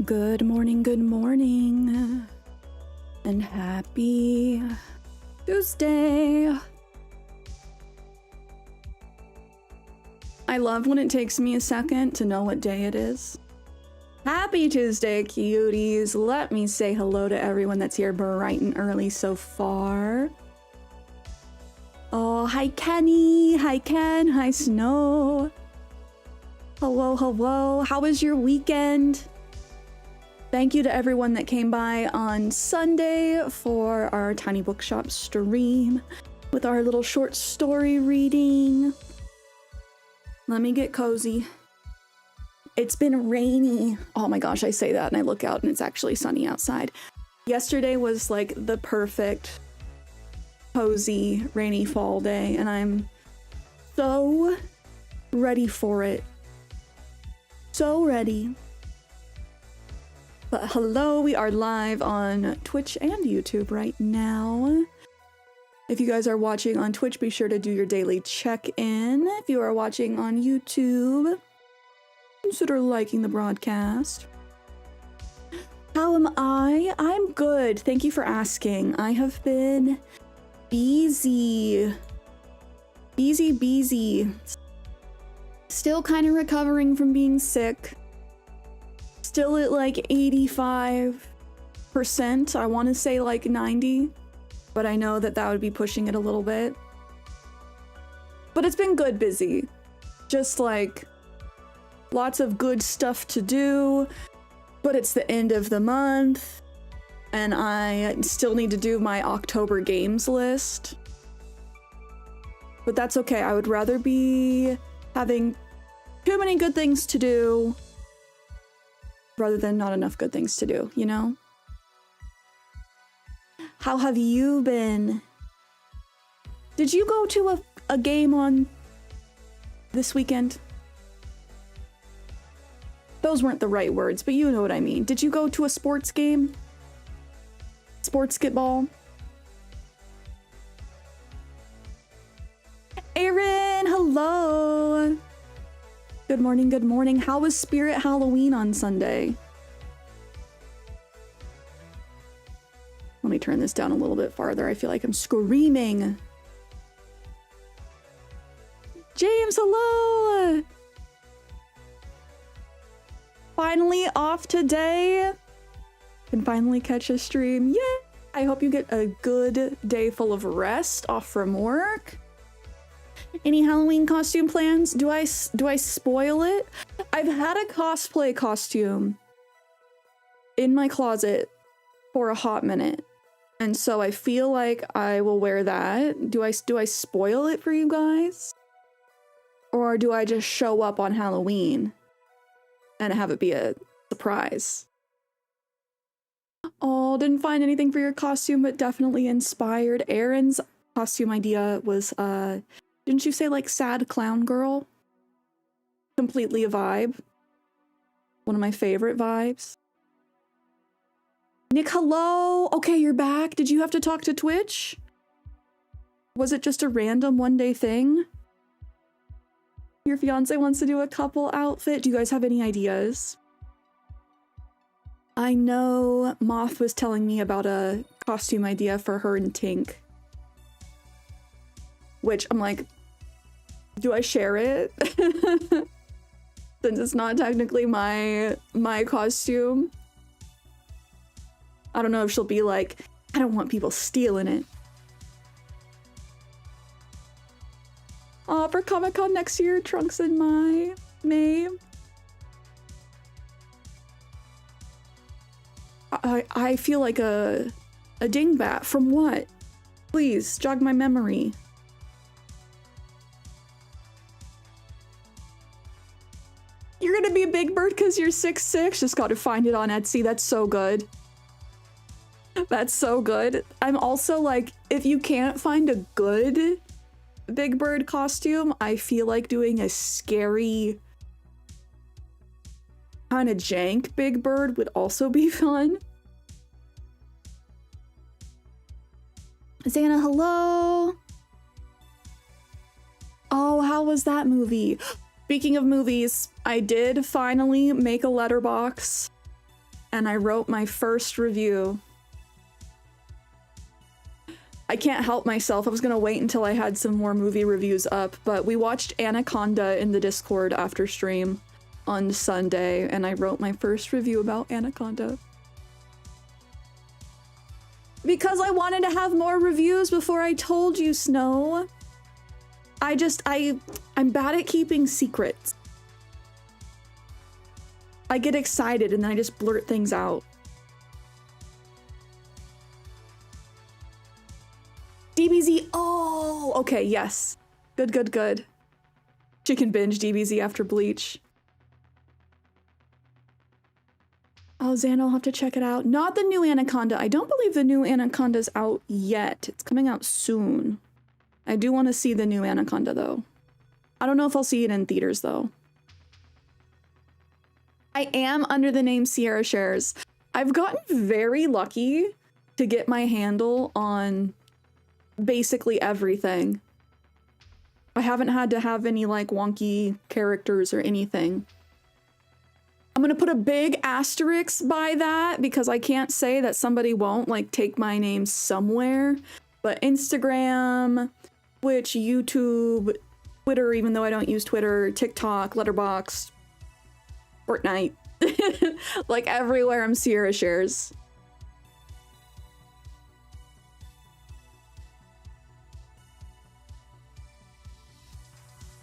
Good morning, and happy Tuesday. I love when it takes me a second to know what day it is. Happy Tuesday, cuties. Let me say hello to everyone that's here bright and early so far. Oh, hi Kenny, hi Ken, hi Snow. Hello. How was your weekend? Thank you to everyone that came by on Sunday for our Tiny Bookshop stream with our little short story reading. Let me get cozy. It's been rainy. Oh my gosh, I say that and I look out and it's actually sunny outside. Yesterday was like the perfect cozy rainy fall day and I'm so ready for it. So ready. But hello, we are live on Twitch and YouTube right now. If you guys are watching on Twitch, be sure to do your daily check-in. If you are watching on YouTube, consider liking the broadcast. How am I? I'm good. Thank you for asking. I have been busy. Still kind of recovering from being sick. Still at like 85%. I want to say like 90, but I know that that would be pushing it a little bit. But it's been good busy. Just like lots of good stuff to do, but it's the end of the month and I still need to do my October games list. But that's okay. I would rather be having too many good things to do rather than not enough good things to do, you know? How have you been? Did you go to a game on this weekend? Those weren't the right words, but you know what I mean. Did you go to a sports game? Sportsketball? Aaron, hello! Good morning. How was Spirit Halloween on Sunday? Let me turn this down a little bit farther. I feel like I'm screaming. James, hello! Finally off today. Can finally catch a stream. Yay! I hope you get a good day full of rest off from work. Any Halloween costume plans? Do I spoil it? I've had a cosplay costume in my closet for a hot minute. And so I feel like I will wear that. Do I spoil it for you guys? Or do I just show up on Halloween and have it be a surprise? Oh, didn't find anything for your costume, but definitely inspired. Aaron's costume idea was, didn't you say like sad clown girl? Completely a vibe. One of my favorite vibes. Nick, hello! Okay, you're back. Did you have to talk to Twitch? Was it just a random one-day thing? Your fiance wants to do a couple outfit. Do you guys have any ideas? I know Moth was telling me about a costume idea for her and Tink. Which I'm like, do I share it? Since it's not technically my costume. I don't know if she'll be like, I don't want people stealing it. For Comic-Con next year, Trunks in May. I feel like a dingbat. From what? Please, jog my memory. You're gonna be a Big Bird because you're 6'6"? Just gotta find it on Etsy. That's so good. That's so good. I'm also like, if you can't find a good Big Bird costume, I feel like doing a scary kind of jank Big Bird would also be fun. Xana, hello. Oh, how was that movie? Speaking of movies, I did finally make a letterbox and I wrote my first review. I can't help myself. I was gonna wait until I had some more movie reviews up, but we watched Anaconda in the Discord after stream on Sunday, and I wrote my first review about Anaconda. Because I wanted to have more reviews before I told you, Snow. I'm bad at keeping secrets. I get excited and then I just blurt things out. DBZ, oh, okay, yes. Good, good, good. Chicken binge DBZ after Bleach. Oh, Xan, I'll have to check it out. Not the new Anaconda. I don't believe the new Anaconda's out yet. It's coming out soon. I do want to see the new Anaconda, though. I don't know if I'll see it in theaters, though. I am under the name CierraShares. I've gotten very lucky to get my handle on basically everything. I haven't had to have any, like, wonky characters or anything. I'm gonna put a big asterisk by that because I can't say that somebody won't, like, take my name somewhere. But Instagram, Twitch, YouTube, Twitter, even though I don't use Twitter, TikTok, Letterboxd, Fortnite. Like, everywhere I'm CierraShares.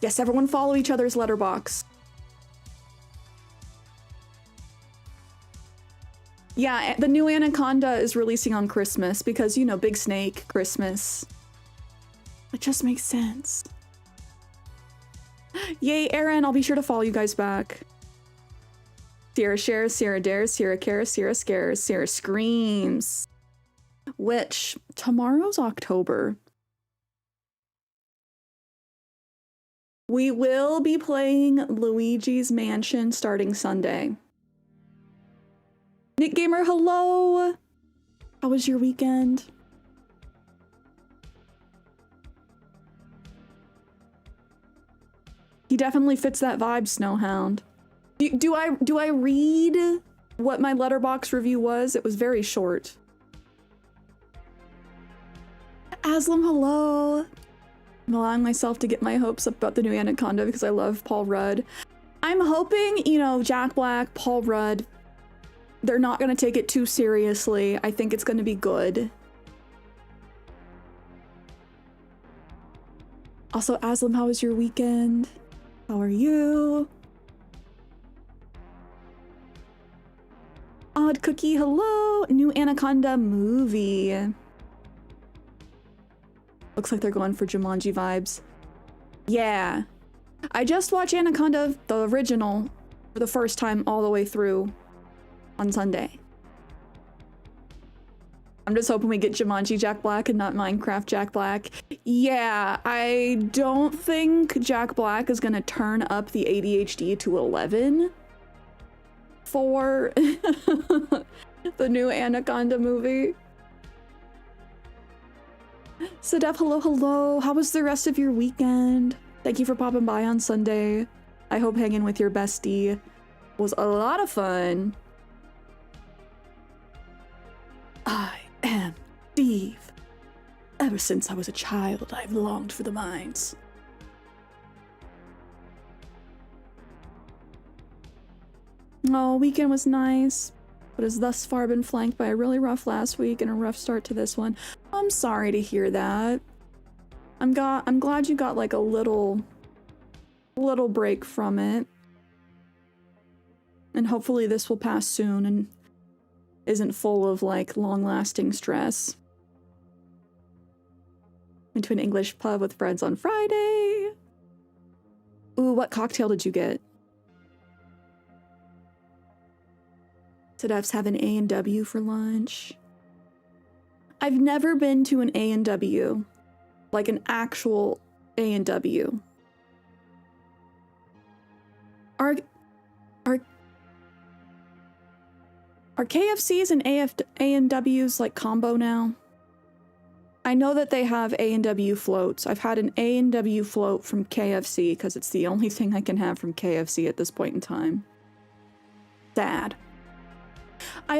Yes, everyone follow each other's Letterboxd. Yeah, the new Anaconda is releasing on Christmas because, you know, Big Snake, Christmas. It just makes sense. Yay, Aaron, I'll be sure to follow you guys back. CierraShares, Cierra Dares, Cierra Cares, Cierra Scares, Cierra Screams. Which, tomorrow's October. We will be playing Luigi's Mansion starting Sunday. Nick Gamer, hello! How was your weekend? He definitely fits that vibe, Snowhound. Do I read what my Letterboxd review was? It was very short. Aslam, hello! I'm allowing myself to get my hopes up about the new Anaconda because I love Paul Rudd. I'm hoping, you know, Jack Black, Paul Rudd, they're not going to take it too seriously. I think it's going to be good. Also, Aslam, how was your weekend? How are you? Odd Cookie, hello! New Anaconda movie. Looks like they're going for Jumanji vibes. Yeah. I just watched Anaconda, the original, for the first time all the way through on Sunday. I'm just hoping we get Jumanji Jack Black and not Minecraft Jack Black. Yeah, I don't think Jack Black is gonna turn up the ADHD to 11 for the new Anaconda movie. Sedef, hello, hello. How was the rest of your weekend? Thank you for popping by on Sunday. I hope hanging with your bestie was a lot of fun. I am Steve. Ever since I was a child, I've longed for the mines. Oh, weekend was nice, but has thus far been flanked by a really rough last week and a rough start to this one. I'm sorry to hear that. I'm glad you got like a little break from it. And hopefully this will pass soon and isn't full of like long-lasting stress. Went to an English pub with friends on Friday. Ooh, what cocktail did you get? Sedef's having A&W for lunch. I've never been to an A&W, like an actual A&W. Are KFCs and A&Ws like combo now? I know that they have A&W floats. I've had an A&W float from KFC because it's the only thing I can have from KFC at this point in time. Sad.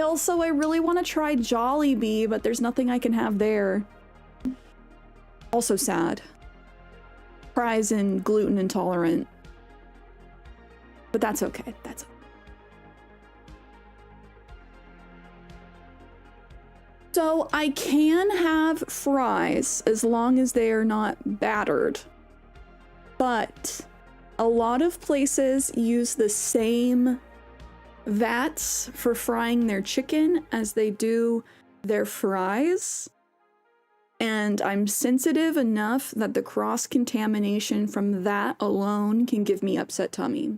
I really want to try Jollibee, but there's nothing I can have there. Also sad. Fries and gluten intolerant. But that's okay. That's okay. So I can have fries as long as they are not battered. But a lot of places use the same vats for frying their chicken as they do their fries. And I'm sensitive enough that the cross-contamination from that alone can give me upset tummy.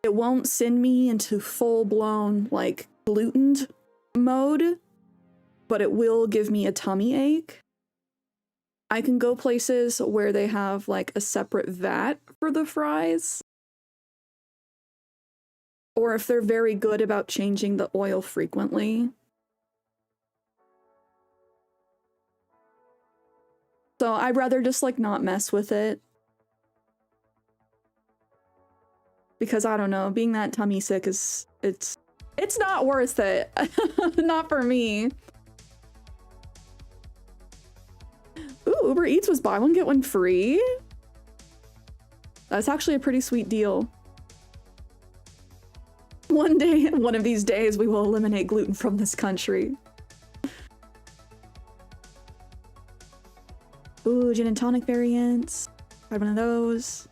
It won't send me into full-blown, like, glutened mode, but it will give me a tummy ache. I can go places where they have, like, a separate vat for the fries. Or if they're very good about changing the oil frequently. So I'd rather just, like, not mess with it. Because, I don't know, being that tummy sick is... It's not worth it. Not for me. Ooh, Uber Eats was buy one, get one free? That's actually a pretty sweet deal. One of these days, we will eliminate gluten from this country. Ooh, gin and tonic variants. Tried one of those.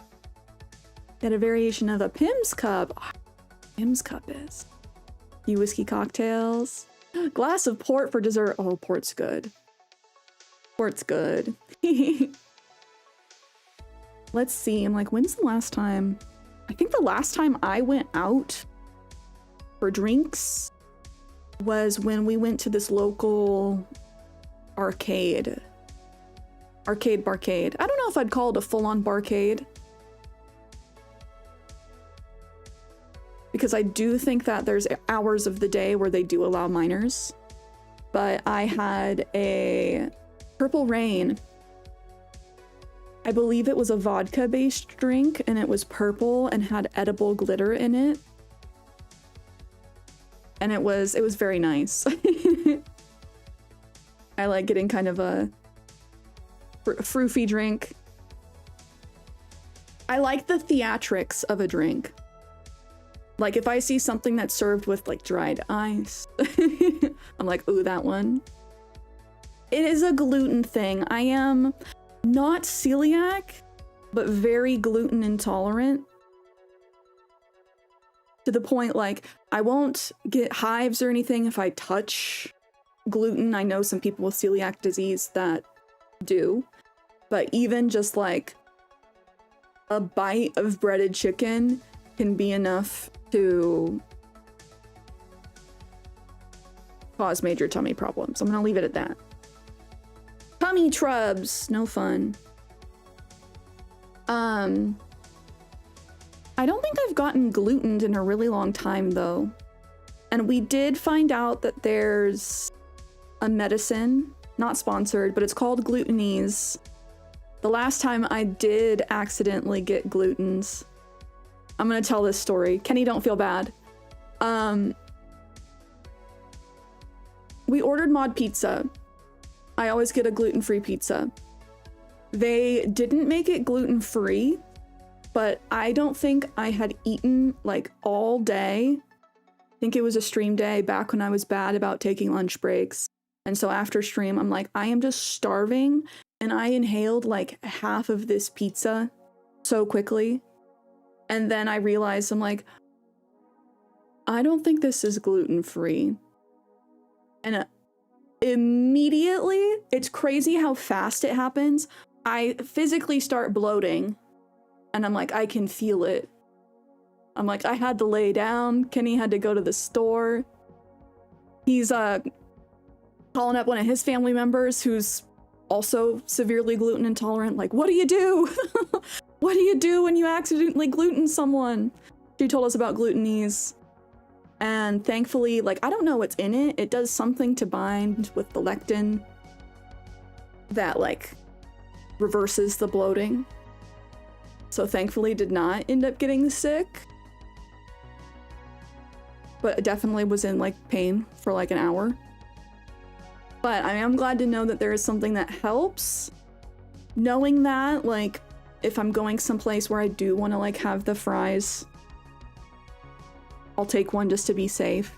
Got a variation of a Pim's Cup. Oh, Pim's Cup is. Few whiskey cocktails. Glass of port for dessert. Oh, port's good. Port's good. Let's see. I'm like, when's the last time? I think the last time I went out for drinks was when we went to this local arcade. Barcade. I don't know if I'd call it a full-on barcade. Because I do think that there's hours of the day where they do allow minors. But I had a Purple Rain. I believe it was a vodka-based drink, and it was purple and had edible glitter in it. And it was very nice. I like getting kind of a froofy drink. I like the theatrics of a drink. Like, if I see something that's served with, like, dried ice, I'm like, ooh, that one. It is a gluten thing. I am not celiac, but very gluten intolerant. To the point, like, I won't get hives or anything if I touch gluten. I know some people with celiac disease that do. But even just, like, a bite of breaded chicken can be enough to cause major tummy problems. I'm gonna leave it at that. Tummy trubs, no fun. I don't think I've gotten glutened in a really long time though. And we did find out that there's a medicine, not sponsored, but it's called Glutenese. The last time I did accidentally get glutens, I'm gonna tell this story. Kenny, don't feel bad. We ordered mod pizza. I always get a gluten-free pizza. They didn't make it gluten-free, but I don't think I had eaten like all day. I think it was a stream day back when I was bad about taking lunch breaks. And so after stream, I'm like, I am just starving. And I inhaled like half of this pizza so quickly. And then I realized, I'm like, I don't think this is gluten-free. And immediately, it's crazy how fast it happens. I physically start bloating. And I'm like, I can feel it. I'm like, I had to lay down. Kenny had to go to the store. He's calling up one of his family members who's also severely gluten intolerant. Like, what do you do? What do you do when you accidentally gluten someone? She told us about Glutenese. And thankfully, like, I don't know what's in it. It does something to bind with the lectin that, like, reverses the bloating. So thankfully did not end up getting sick. but definitely was in like pain for like an hour. But I am glad to know that there is something that helps. Knowing that, like, if I'm going someplace where I do want to like have the fries, I'll take one just to be safe.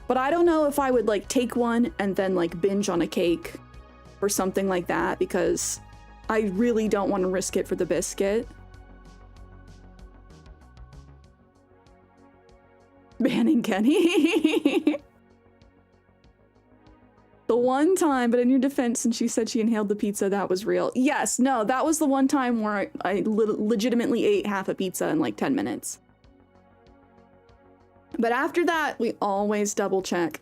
But I don't know if I would like take one and then like binge on a cake or something like that, because I really don't want to risk it for the biscuit. Banning Kenny. The one time, but in your defense, since she said she inhaled the pizza, that was real. Yes, no, that was the one time where I legitimately ate half a pizza in like 10 minutes. But after that, we always double check.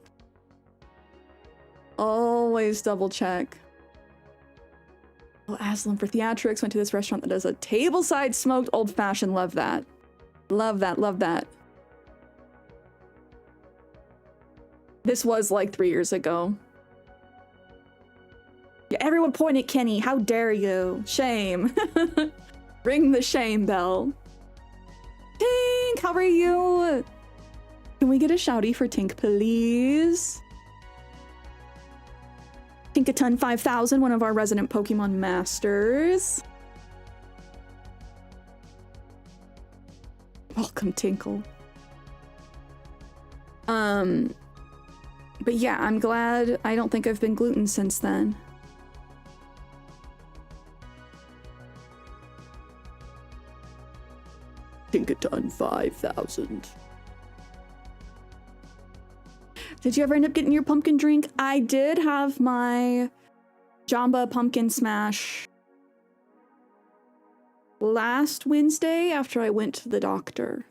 Always double check. Oh, Aslan for theatrics went to this restaurant that does a tableside smoked old fashioned. Love that. Love that, love that. This was like 3 years ago. Yeah, everyone point at Kenny. How dare you? Shame. Ring the shame bell. Tink, how are you? Can we get a shouty for Tink, please? Tinkaton 5000, one of our resident Pokemon masters. Welcome, Tinkle. But yeah, I'm glad. I don't think I've been gluten since then. Tinkaton 5000. Did you ever end up getting your pumpkin drink? I did have my Jamba pumpkin smash last Wednesday after I went to the doctor.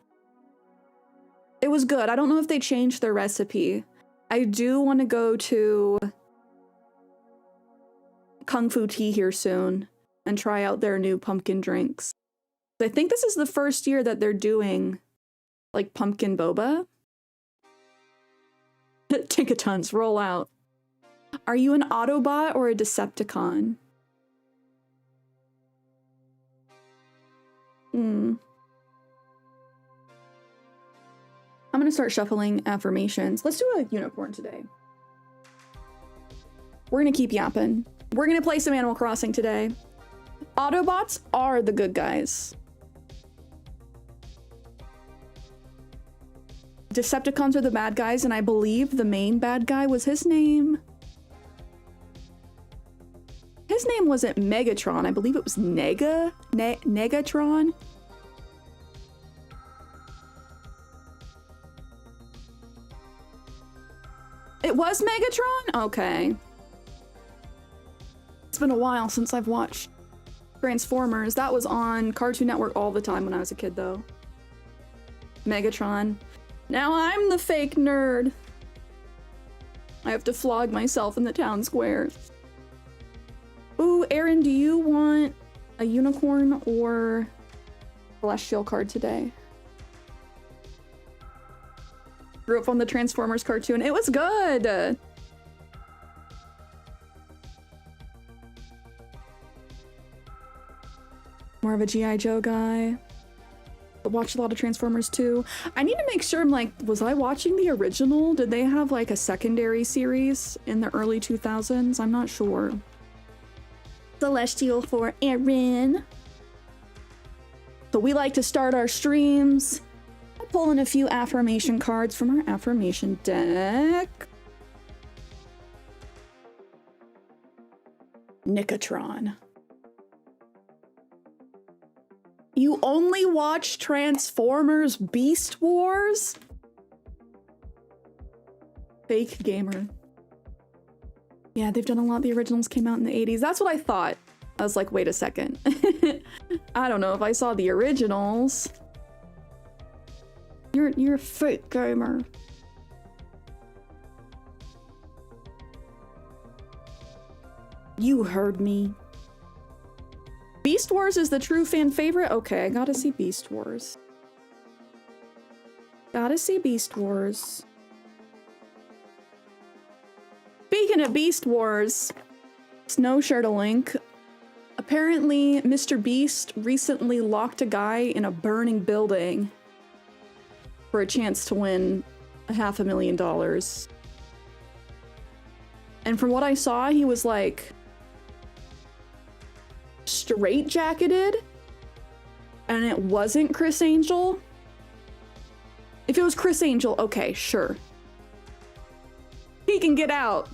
It was good. I don't know if they changed their recipe. I do want to go to Kung Fu Tea here soon and try out their new pumpkin drinks. I think this is the first year that they're doing like pumpkin boba. Tinkatons, roll out. Are you an Autobot or a Decepticon? I'm gonna start shuffling affirmations. Let's do a unicorn today. We're gonna keep yapping. We're gonna play some Animal Crossing today. Autobots are the good guys. Decepticons are the bad guys, and I believe the main bad guy was his name. His name wasn't Megatron. I believe it was Negatron. It was Megatron? Okay. It's been a while since I've watched Transformers. That was on Cartoon Network all the time when I was a kid, though. Megatron. Now I'm the fake nerd. I have to flog myself in the town square. Ooh, Aaron, do you want a unicorn or celestial card today? Grew up on the Transformers cartoon. It was good. More of a G.I. Joe guy. Watched a lot of Transformers too. I need to make sure I'm like, was I watching the original? Did they have like a secondary series in the early 2000s? I'm not sure. Celestial for Aaron. So we like to start our streams by pulling a few affirmation cards from our affirmation deck. Nicotron. You only watch Transformers Beast Wars? Fake gamer. Yeah, they've done a lot. The originals came out in the 80s. That's what I thought. I was like, wait a second. I don't know if I saw the originals. You're a fake gamer. You heard me. Beast Wars is the true fan favorite? Okay, I gotta see Beast Wars. Gotta see Beast Wars. Speaking of Beast Wars, Snow shared a link. Apparently, Mr. Beast recently locked a guy in a burning building. for a chance to win $500,000. And from what I saw, he was like straight-jacketed, and it wasn't Chris Angel. If it was Chris Angel, okay, sure. He can get out.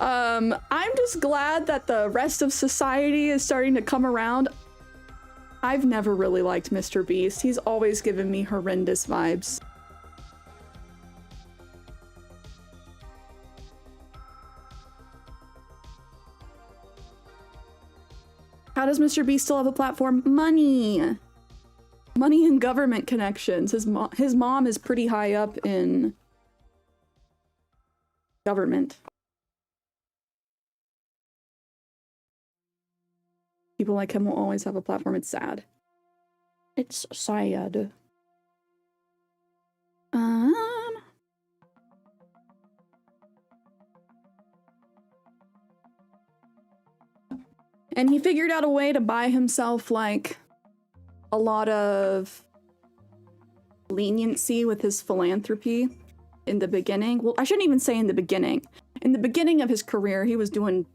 I'm just glad that the rest of society is starting to come around. I've never really liked Mr. Beast. He's always given me horrendous vibes. How does Mr. Beast still have a platform? Money! Money and government connections. His mom is pretty high up in government. People like him will always have a platform. It's sad. It's sad. And he figured out a way to buy himself, like, a lot of leniency with his philanthropy in the beginning. Well, I shouldn't even say in the beginning. In the beginning of his career, he was doing...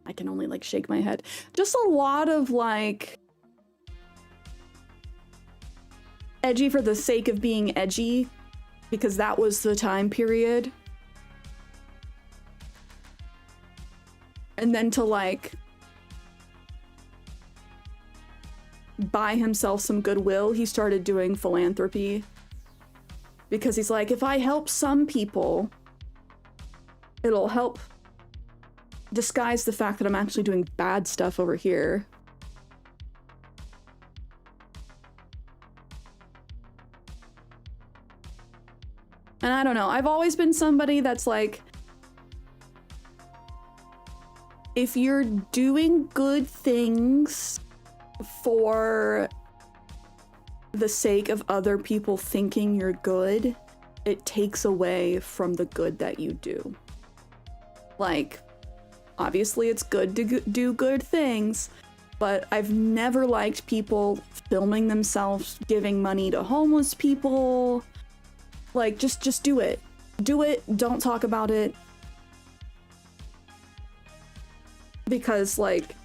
I can only, like, shake my head. Just a lot of, like... edgy for the sake of being edgy, because that was the time period. And then to, like, buy himself some goodwill, he started doing philanthropy. Because he's like, if I help some people, it'll help disguise the fact that I'm actually doing bad stuff over here. And I don't know, I've always been somebody that's like, if you're doing good things for the sake of other people thinking you're good, it takes away from the good that you do. Like, obviously it's good to do good things, but I've never liked people filming themselves giving money to homeless people. Like, just do it. Do it, don't talk about it. Because, like,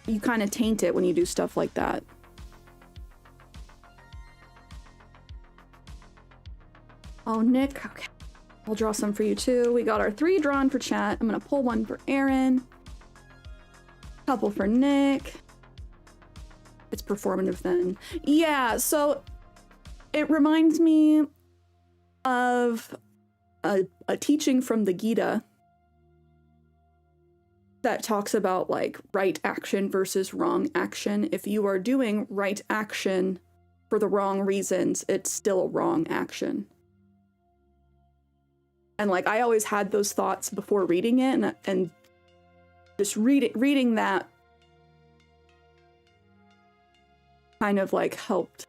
you kind of taint it when you do stuff like that. Oh, Nick, okay. I'll draw some for you too. We got our 3 drawn for chat. I'm gonna pull one for Aaron. Couple for Nick. It's performative then. Yeah, so it reminds me of a teaching from the Gita that talks about, like, right action versus wrong action. If you are doing right action for the wrong reasons, it's still a wrong action. And, like, I always had those thoughts before reading it, and just reading that kind of, like, helped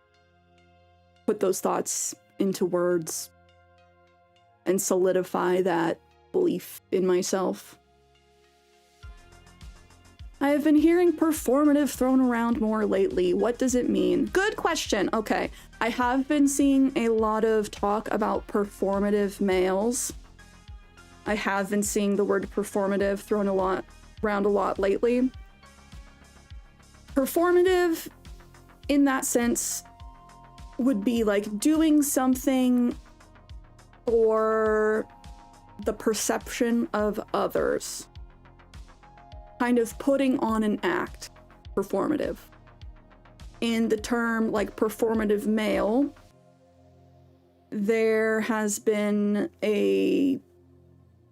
put those thoughts into words and solidify that belief in myself. I have been hearing performative thrown around more lately. What does it mean? Good question. Okay. I have been seeing a lot of talk about performative males. I have been seeing the word performative thrown around a lot lately. Performative, in that sense, would be like doing something for the perception of others. Kind of putting on an act, performative. In the term, like, performative male, there has been a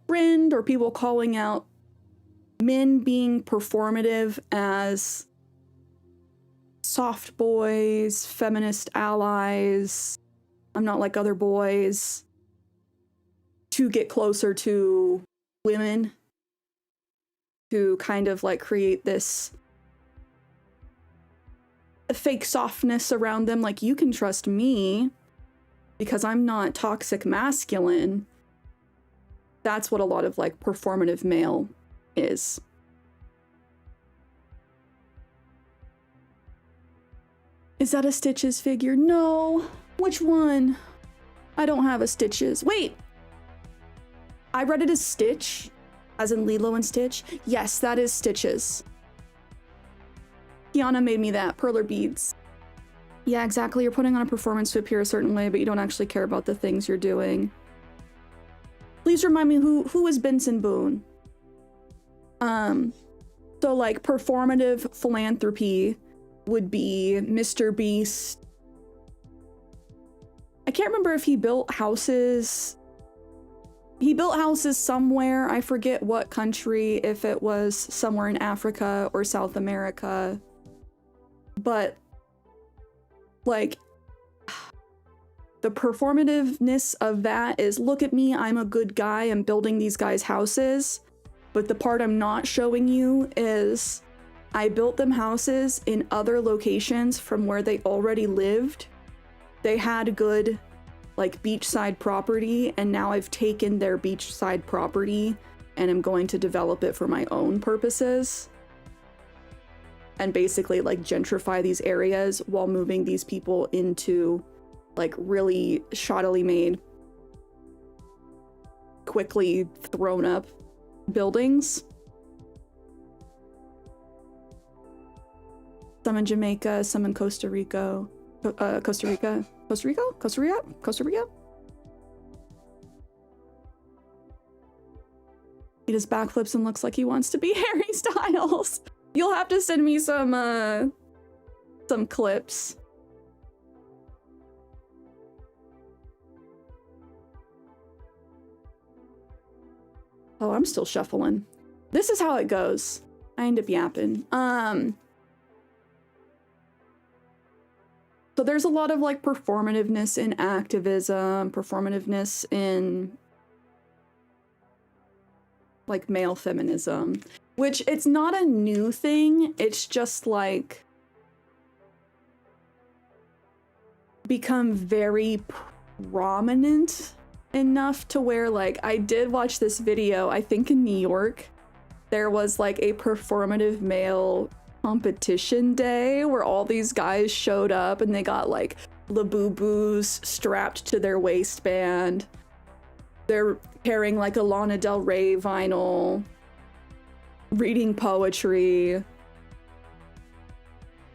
trend or people calling out men being performative as soft boys, feminist allies, I'm not like other boys, to get closer to women, to kind of, like, create this fake softness around them. Like, you can trust me because I'm not toxic masculine. That's what a lot of, like, performative male is. Is that a Stitches figure? No. Which one? I don't have a Stitches. Wait. I read it as Stitch, as in Lilo and Stitch. Yes, that is Stitches. Kiana made me that. Perler beads. Yeah, exactly. You're putting on a performance to appear a certain way, but you don't actually care about the things you're doing. Please remind me who is Benson Boone? So like performative philanthropy would be Mr. Beast. I can't remember if he built houses. He built houses somewhere. I forget what country, if it was somewhere in Africa or South America. But like the performativeness of that is, look at me, I'm a good guy, I'm building these guys' houses. But the part I'm not showing you is I built them houses in other locations from where they already lived. They had good like beachside property, and now I've taken their beachside property and I'm going to develop it for my own purposes. And basically like gentrify these areas while moving these people into like really shoddily made, quickly thrown up buildings. Some in Jamaica, some in Costa Rica. Costa Rica? He does backflips and looks like he wants to be Harry Styles. You'll have to send me some clips. Oh, I'm still shuffling. This is how it goes. I end up yapping. So there's a lot of like performativeness in activism, performativeness in like male feminism, which it's not a new thing. It's just like become very prominent enough to where like I did watch this video, I think in New York, there was like a performative male competition day where all these guys showed up and they got like Labubu's strapped to their waistband. They're carrying like a Lana Del Rey vinyl, reading poetry,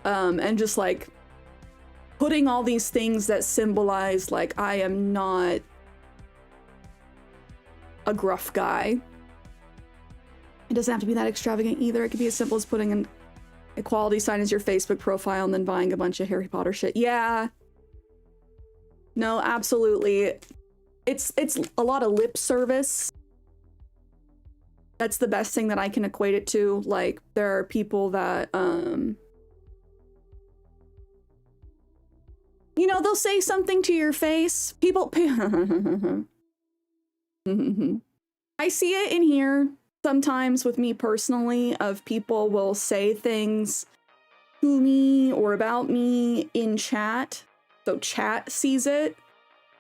and just like putting all these things that symbolize like I am not a gruff guy. It doesn't have to be that extravagant either. It could be as simple as putting an equality sign as your Facebook profile and then buying a bunch of Harry Potter shit. Yeah. No, absolutely. It's a lot of lip service. That's the best thing that I can equate it to. Like, there are people that, you know, they'll say something to your face. People, I see it in here sometimes with me personally, of people will say things to me or about me in chat. So chat sees it,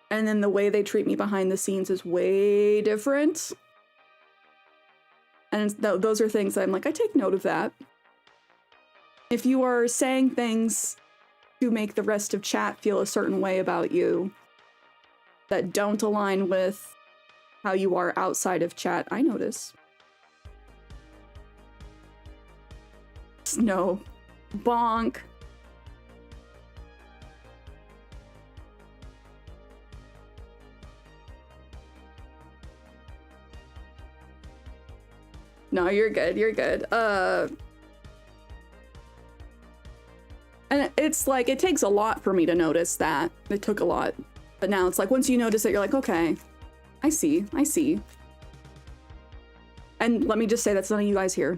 and then the way they treat me behind the scenes is way different. And those are things that I'm like, I take note of that. If you are saying things to make the rest of chat feel a certain way about you that don't align with how you are outside of chat, I notice. No. Bonk. No, you're good, you're good. And it's like, it takes a lot for me to notice that. It took a lot. But now it's like, once you notice it, you're like, okay, I see, I see. And let me just say, that's none of you guys here.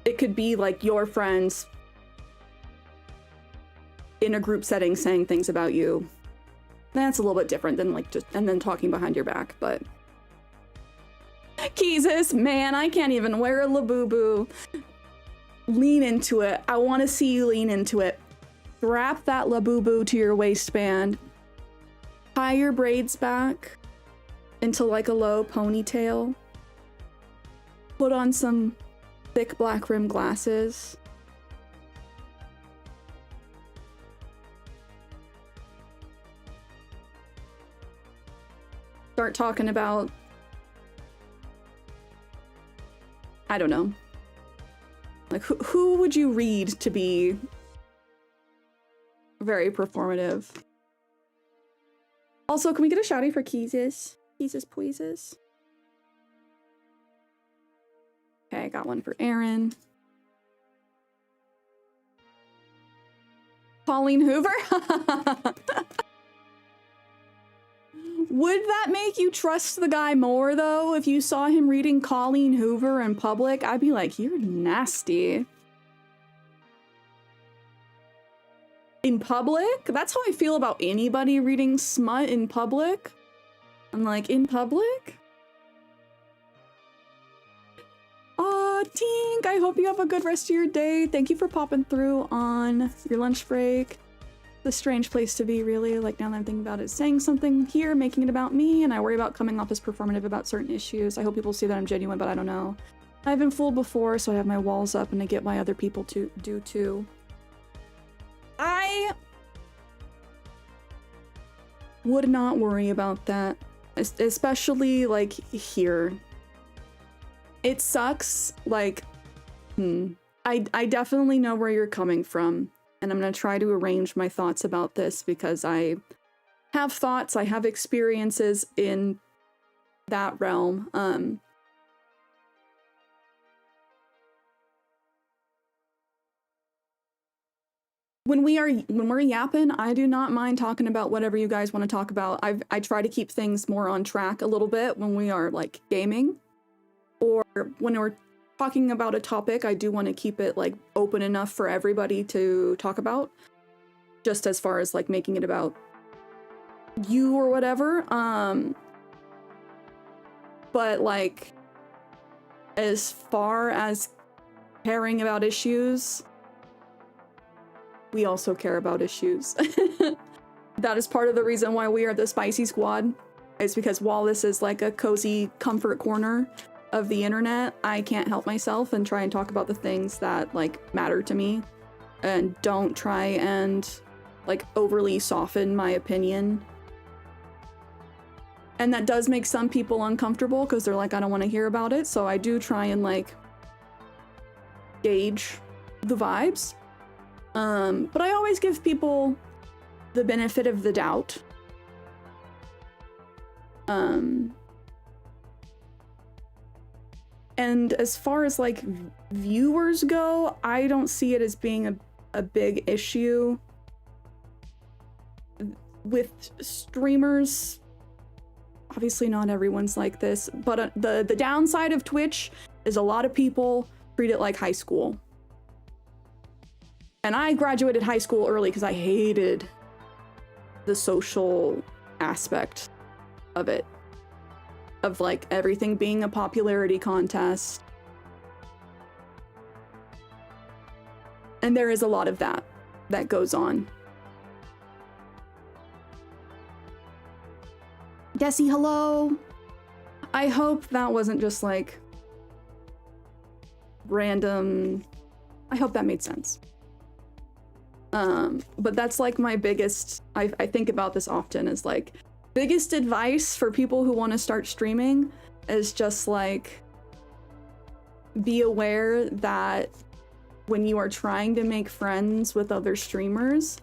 It could be like your friends in a group setting saying things about you. That's a little bit different than like just, and then talking behind your back, but. Keezus, man, I can't even wear a Labubu. Lean into it. I want to see you lean into it. Wrap that Labubu to your waistband. Tie your braids back into like a low ponytail. put on some thick black rim glasses. Start talking about, I don't know. Like, who would you read to be very performative? Also, can we get a shouty for Keezus? Keezus Poises. Okay, I got one for Aaron. Colleen Hoover? Would that make you trust the guy more, though? If you saw him reading Colleen Hoover in public, I'd be like, you're nasty. In public? That's how I feel about anybody reading smut in public. I'm like, in public? Tink, I hope you have a good rest of your day. Thank you for popping through on your lunch break. The strange place to be, really. Like, now that I'm thinking about it, saying something here, making it about me, and I worry about coming off as performative about certain issues. I hope people see that I'm genuine, but I don't know. I've been fooled before, so I have my walls up, and I get why other people do too. I would not worry about that, especially, like, here. It sucks, like, I definitely know where you're coming from. And I'm going to try to arrange my thoughts about this because I have thoughts, I have experiences in that realm. When we're yapping, I do not mind talking about whatever you guys want to talk about. I try to keep things more on track a little bit when we are, like, gaming. Or when we're talking about a topic, I do want to keep it, like, open enough for everybody to talk about, just as far as, like, making it about you or whatever. But, like, as far as caring about issues, we also care about issues. That is part of the reason why we are the Spicy Squad, is because while this is like a cozy comfort corner of the internet, I can't help myself and try and talk about the things that, like, matter to me, and don't try and, like, overly soften my opinion. And that does make some people uncomfortable because they're like, I don't want to hear about it, so I do try and, like, gauge the vibes. But I always give people the benefit of the doubt. And as far as, like, viewers go, I don't see it as being a big issue. With streamers, obviously not everyone's like this, but the downside of Twitch is a lot of people treat it like high school. And I graduated high school early because I hated the social aspect of it. Of, like, everything being a popularity contest. And there is a lot of that goes on. Desi, hello! I hope that wasn't just, like, random. I hope that made sense. But that's, like, my biggest, I think about this often, is, like, biggest advice for people who want to start streaming is just, like, be aware that when you are trying to make friends with other streamers,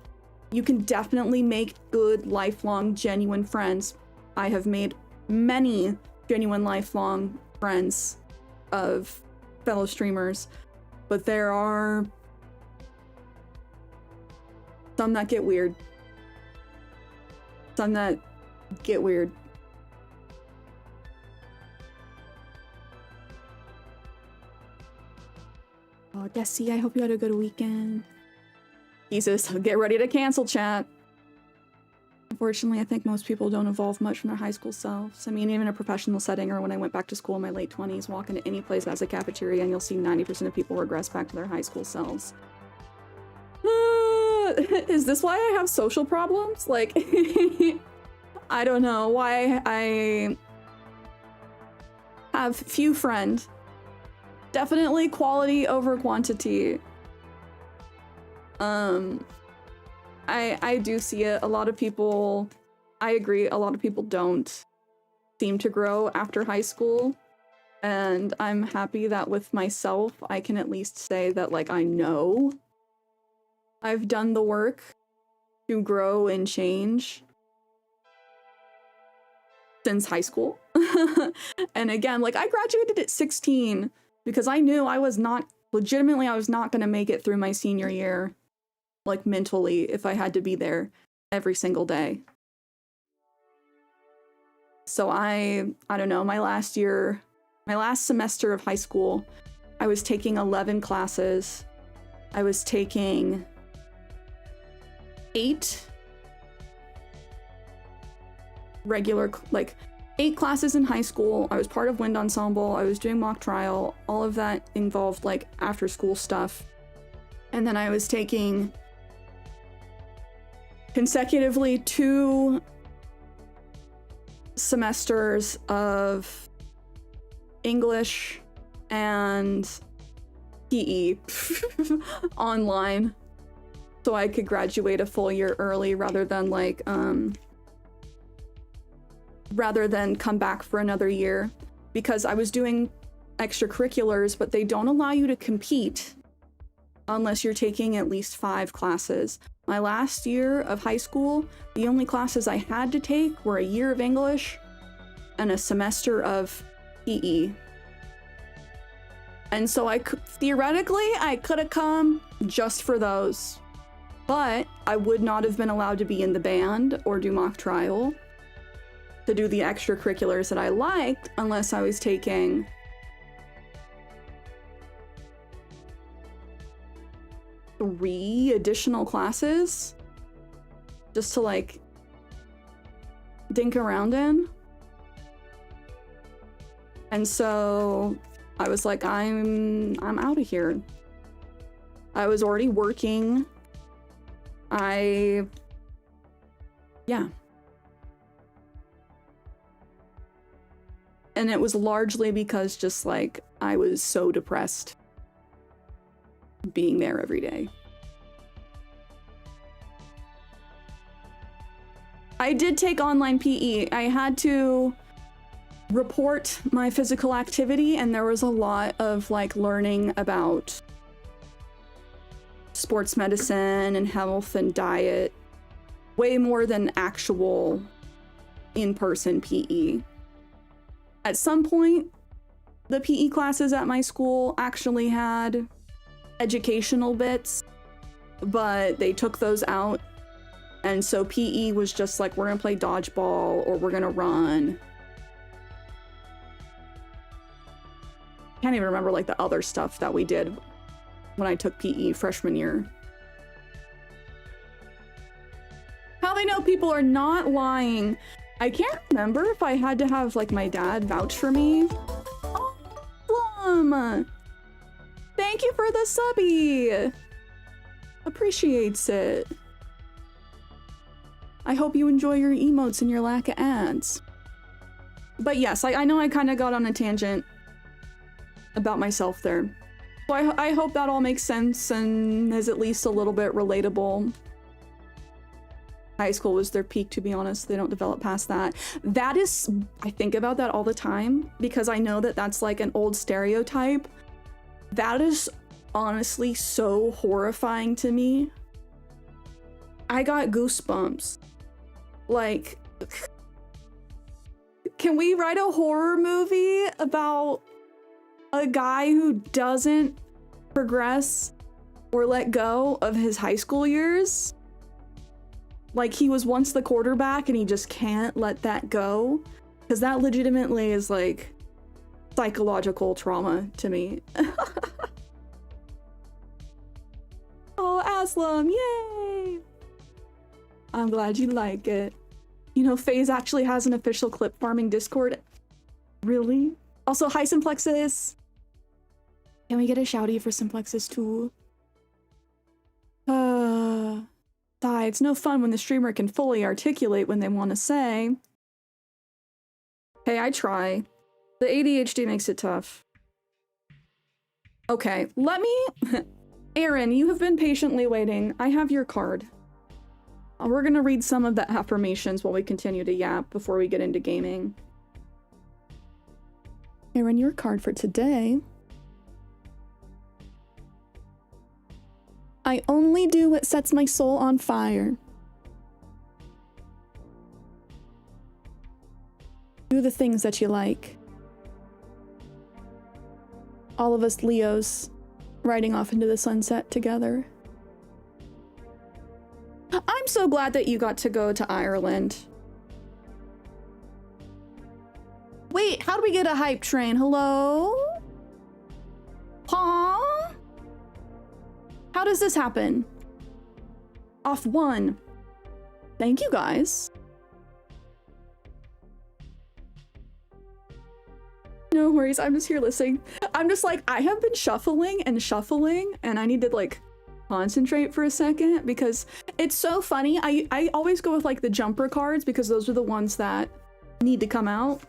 you can definitely make good, lifelong, genuine friends. I have made many genuine, lifelong friends of fellow streamers, but there are some that get weird. Some that get weird. Oh, Desi, I hope you had a good weekend. Jesus, get ready to cancel, chat. Unfortunately, I think most people don't evolve much from their high school selves. I mean, even in a professional setting, or when I went back to school in my late 20s, walk into any place that has a cafeteria and you'll see 90% of people regress back to their high school selves. Is this why I have social problems? Like, I don't know why I have few friends Definitely quality over quantity. I do see it. A lot of people, I agree, a lot of people don't seem to grow after high school. And I'm happy that with myself, I can at least say that, like, I know I've done the work to grow and change since high school. And again, like, I graduated at 16 because I knew I was not going to make it through my senior year, like, mentally, if I had to be there every single day. So I don't know, my last semester of high school, I was taking 11 classes. I was taking 8 regular, like, 8 classes in high school. I was part of wind ensemble. I was doing mock trial. All of that involved, like, after school stuff. And then I was taking consecutively 2 semesters of English and PE online, so I could graduate a full year early rather than come back for another year, because I was doing extracurriculars, but they don't allow you to compete unless you're taking at least 5 classes. My last year of high school, the only classes I had to take were a year of English and a semester of PE. And so theoretically, I could have come just for those, but I would not have been allowed to be in the band or do mock trial to do the extracurriculars that I liked unless I was taking three additional classes just to, like, dink around in. And so I was like, I'm out of here. I was already working. Yeah. And it was largely because just, like, I was so depressed being there every day. I did take online PE. I had to report my physical activity, and there was a lot of, like, learning about sports medicine and health and diet, way more than actual in-person PE. At some point, the PE classes at my school actually had educational bits, but they took those out. And so PE was just like, we're gonna play dodgeball or we're gonna run. Can't even remember, like, the other stuff that we did when I took PE freshman year. How they know people are not lying. I can't remember if I had to have, like, my dad vouch for me. Awesome! Thank you for the subby! Appreciates it. I hope you enjoy your emotes and your lack of ads. But yes, I know I kind of got on a tangent about myself there. So I hope that all makes sense and is at least a little bit relatable. High school was their peak, to be honest. They don't develop past that. That is, I think about that all the time because I know that that's, like, an old stereotype. That is honestly so horrifying to me. I got goosebumps. Like, can we write a horror movie about a guy who doesn't progress or let go of his high school years? Like, he was once the quarterback and he just can't let that go? Because that legitimately is, like, psychological trauma to me. Oh, Aslam, yay! I'm glad you like it. You know, FaZe actually has an official clip farming Discord. Really? Also, hi, Simplexus! Can we get a shouty for Simplexus too? It's no fun when the streamer can fully articulate when they want to say. Hey, I try. The ADHD makes it tough. Okay, let me... Aaron, you have been patiently waiting. I have your card. We're gonna read some of the affirmations while we continue to yap before we get into gaming. Aaron, your card for today. I only do what sets my soul on fire. Do the things that you like. All of us Leos riding off into the sunset together. I'm so glad that you got to go to Ireland. Wait, how do we get a hype train? Hello? Huh? How does this happen? Off one. Thank you guys. No worries, I'm just here listening. I'm just like, I have been shuffling, and I need to like concentrate for a second because it's so funny. I always go with like the jumper cards because those are the ones that need to come out.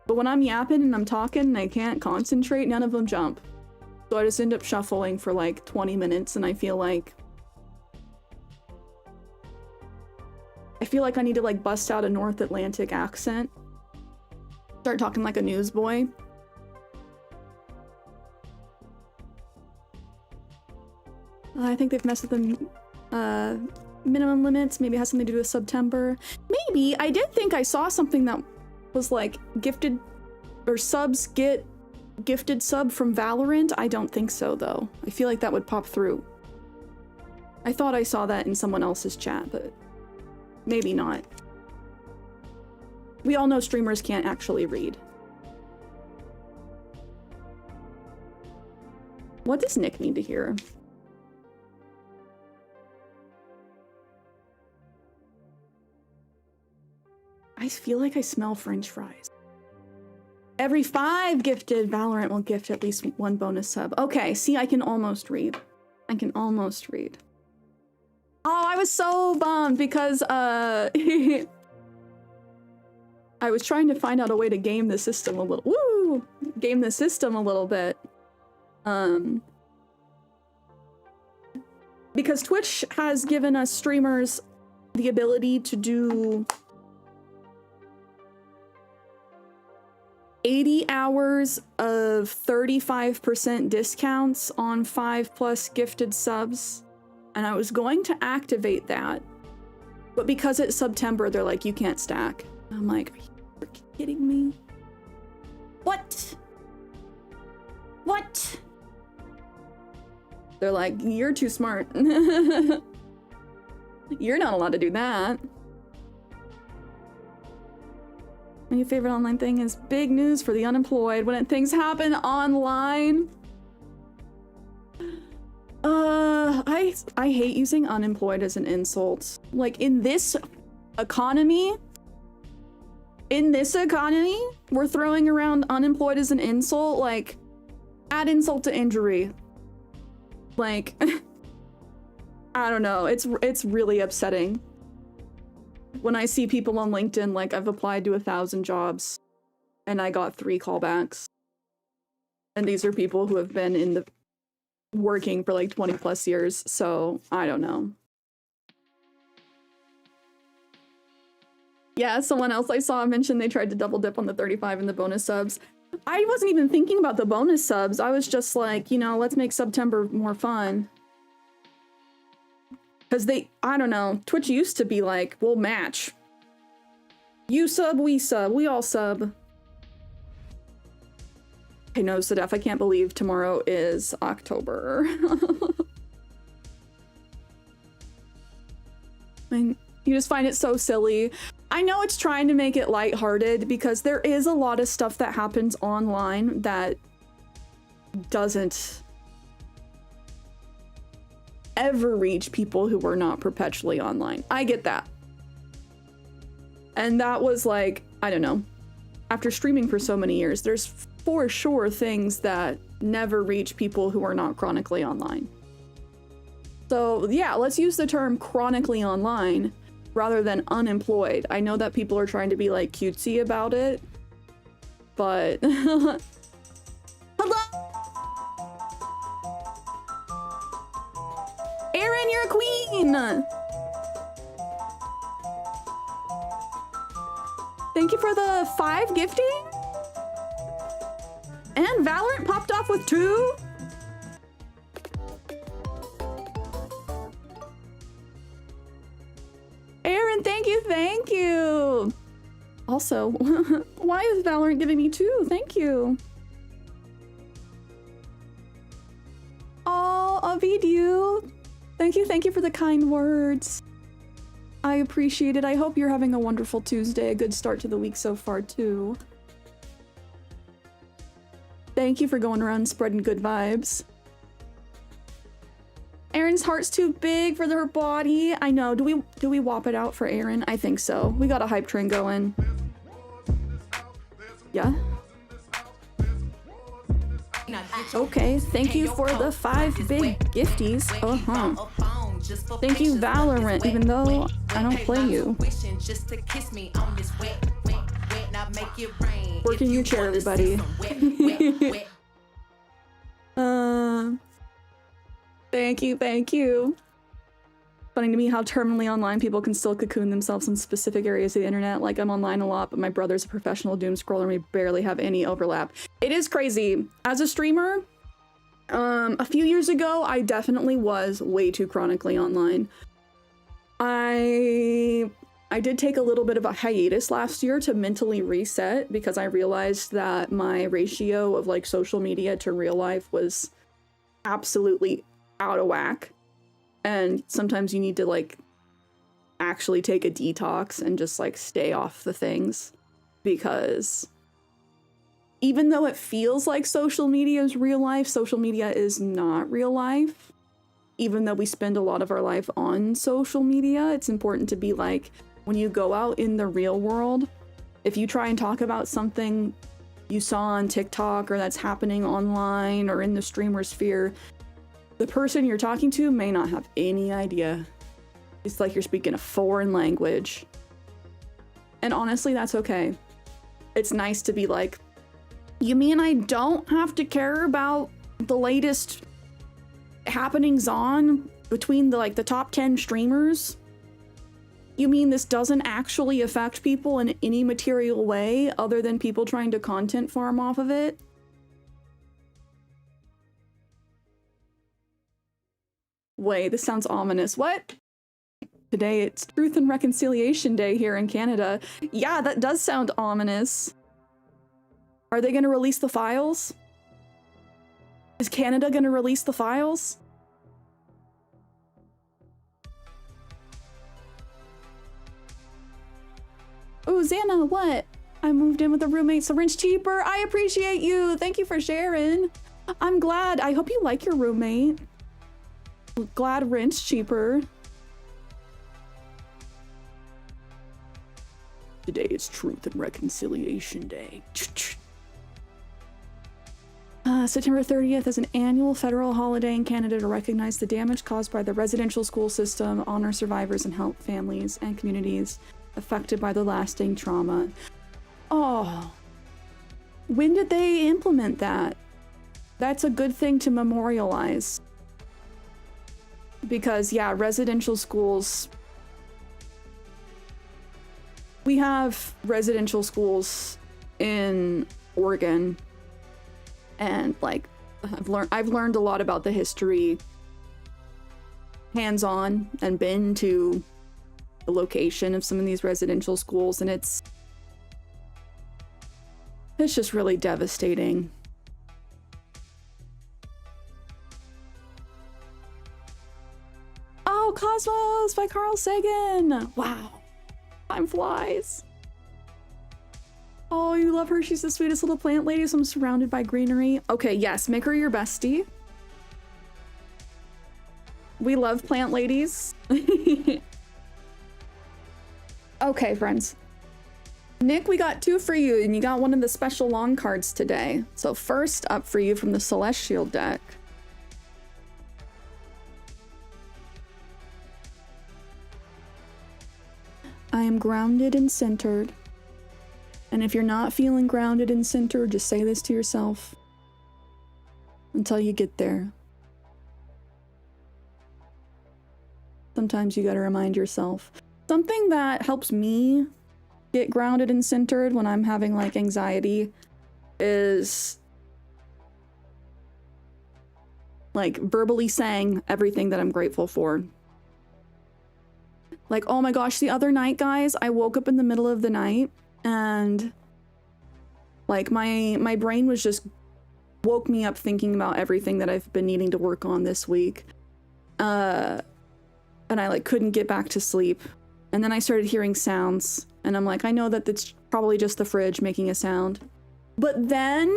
But when I'm yapping and I'm talking and I can't concentrate, none of them jump. So I just end up shuffling for like 20 minutes and I feel like I need to like bust out a North Atlantic accent. Start talking like a newsboy. I think they've messed with the minimum limits. Maybe it has something to do with September. Maybe. I did think I saw something that was like gifted or subs get gifted sub from Valorant. I don't think so though. I feel like that would pop through. I thought I saw that in someone else's chat, but maybe not. We all know streamers can't actually read. What does Nick need to hear? I feel like I smell French fries. Every 5 gifted Valorant will gift at least 1 bonus sub. Okay, see, I can almost read. I can almost read. Oh, I was so bummed because I was trying to find out a way to game the system a little. Woo! Game the system a little bit. Because Twitch has given us streamers the ability to do 80 hours of 35% discounts on 5+ gifted subs. And I was going to activate that. But because it's September, they're like, you can't stack. I'm like, are you freaking kidding me? What? What? They're like, you're too smart. You're not allowed to do that. My favorite online thing is big news for the unemployed when things happen online. I hate using unemployed as an insult. Like in this economy, we're throwing around unemployed as an insult. Like, add insult to injury. Like, I don't know. It's really upsetting. When I see people on LinkedIn, like I've applied to 1,000 jobs and I got 3 callbacks. And these are people who have been in the working for like 20+ years. So I don't know. Yeah, someone else I saw mention they tried to double dip on the 35 and the bonus subs. I wasn't even thinking about the bonus subs. I was just like, you know, let's make September more fun. Because I don't know, Twitch used to be like, we'll match. You sub, we all sub. I know, Sadef, I can't believe tomorrow is October. You just find it so silly. I know it's trying to make it lighthearted because there is a lot of stuff that happens online that doesn't ever reach people who were not perpetually online. I get that. And that was like, I don't know. After streaming for so many years, there's for sure things that never reach people who are not chronically online. So yeah, let's use the term chronically online rather than unemployed. I know that people are trying to be like cutesy about it, but hello. Aaron, you're a queen! Thank you for the 5 gifting. And Valorant popped off with 2. Aaron, thank you, thank you. Also, why is Valorant giving me 2? Thank you. Oh, Avidu. Thank you for the kind words. I appreciate it. I hope you're having a wonderful Tuesday, a good start to the week so far too. Thank you for going around spreading good vibes. Aaron's heart's too big for her body. I know. Do we whop it out for Aaron? I think so. We got a hype train going. Yeah. Okay, thank you for the 5 big gifties. Thank you, Valorant, even though I don't play you. Work in your chair, everybody. Thank you. Funny to me how terminally online people can still cocoon themselves in specific areas of the internet. Like, I'm online a lot, but my brother's a professional doom scroller and we barely have any overlap. It is crazy. As a streamer, a few years ago, I definitely was way too chronically online. I did take a little bit of a hiatus last year to mentally reset because I realized that my ratio of like social media to real life was absolutely out of whack. And sometimes you need to like actually take a detox and just like stay off the things, because even though it feels like social media is real life, social media is not real life. Even though we spend a lot of our life on social media, it's important to be like, when you go out in the real world, if you try and talk about something you saw on TikTok or that's happening online or in the streamer sphere, the person you're talking to may not have any idea. It's like you're speaking a foreign language. And honestly, that's okay. It's nice to be like, you mean I don't have to care about the latest happenings on between the top 10 streamers? You mean this doesn't actually affect people in any material way other than people trying to content farm off of it? Wait, this sounds ominous. What? Today it's Truth and Reconciliation Day here in Canada. Yeah, that does sound ominous. Are they gonna release the files? Is Canada gonna release the files? Oh, Xana, what? I moved in with a roommate, so rent's cheaper. I appreciate you. Thank you for sharing. I'm glad. I hope you like your roommate. Glad rent's cheaper. Today is Truth and Reconciliation Day. September 30th is an annual federal holiday in Canada to recognize the damage caused by the residential school system, honor survivors, and help families and communities affected by the lasting trauma. Oh, when did they implement that? That's a good thing to memorialize. Because, yeah, residential schools... We have residential schools in Oregon, and like I've learned a lot about the history hands-on and been to the location of some of these residential schools, and it's just really devastating. Oh, Cosmos by Carl Sagan! Wow. Time flies. Oh, you love her. She's the sweetest little plant lady, so I'm surrounded by greenery. Okay, yes, make her your bestie. We love plant ladies. Okay, friends. Nick, we got 2 for you, and you got one of the special long cards today. So first up for you from the Celestial deck. I am grounded and centered. And if you're not feeling grounded and centered, just say this to yourself until you get there. Sometimes you gotta remind yourself. Something that helps me get grounded and centered when I'm having like anxiety is like verbally saying everything that I'm grateful for. Like, oh my gosh, the other night, guys, I woke up in the middle of the night and like my brain was just woke me up thinking about everything that I've been needing to work on this week. And I like couldn't get back to sleep. And then I started hearing sounds and I'm like, I know that it's probably just the fridge making a sound. But then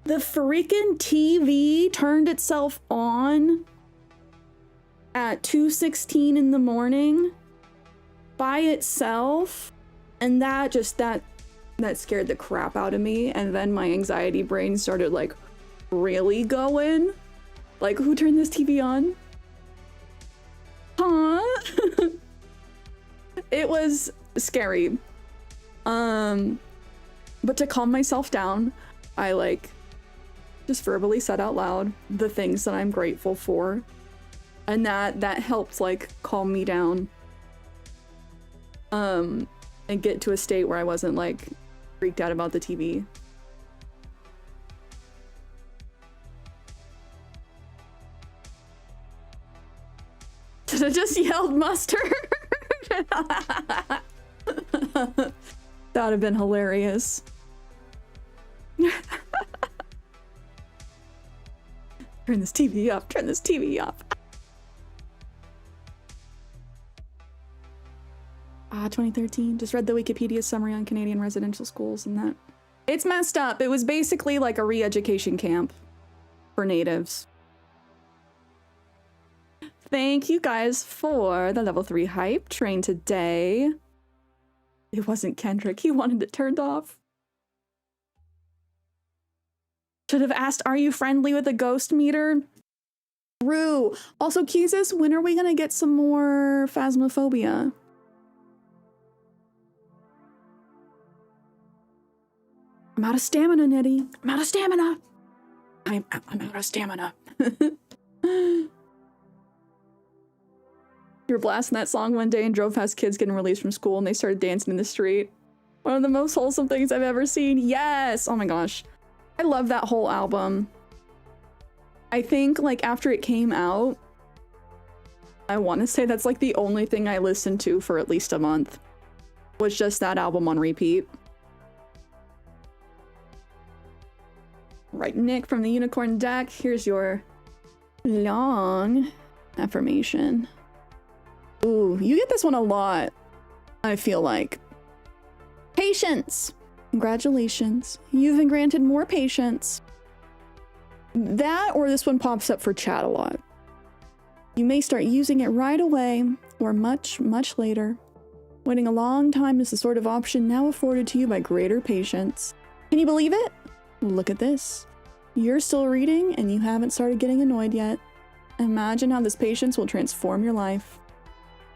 the freaking TV turned itself on at 2:16 in the morning by itself, and that scared the crap out of me. And then my anxiety brain started like really going, like, who turned this TV on? Huh? It was scary. But to calm myself down, I like just verbally said out loud the things that I'm grateful for. And that helped like calm me down. And get to a state where I wasn't like freaked out about the TV. Should have just yelled mustard. That would have been hilarious. Turn this TV up, turn this TV up. 2013. Just read the Wikipedia summary on Canadian residential schools and that. It's messed up. It was basically like a re-education camp for natives. Thank you guys for the level 3 hype train today. It wasn't Kendrick. He wanted it turned off. Should have asked, are you friendly with a ghost meter? True. Also, Keezus, when are we gonna get some more Phasmophobia? I'm out of stamina, Nettie. I'm out of stamina. I'm out of stamina. You were blasting that song one day and drove past kids getting released from school and they started dancing in the street. One of the most wholesome things I've ever seen. Yes! Oh my gosh. I love that whole album. I think like after it came out, I want to say that's like the only thing I listened to for at least a month. Was just that album on repeat. Right, Nick from the Unicorn deck. Here's your long affirmation. Ooh, you get this one a lot, I feel like. Patience. Congratulations. You've been granted more patience. That or this one pops up for chat a lot. You may start using it right away or much, much later. Waiting a long time is the sort of option now afforded to you by greater patience. Can you believe it? Look at this. You're still reading and you haven't started getting annoyed yet. Imagine how this patience will transform your life.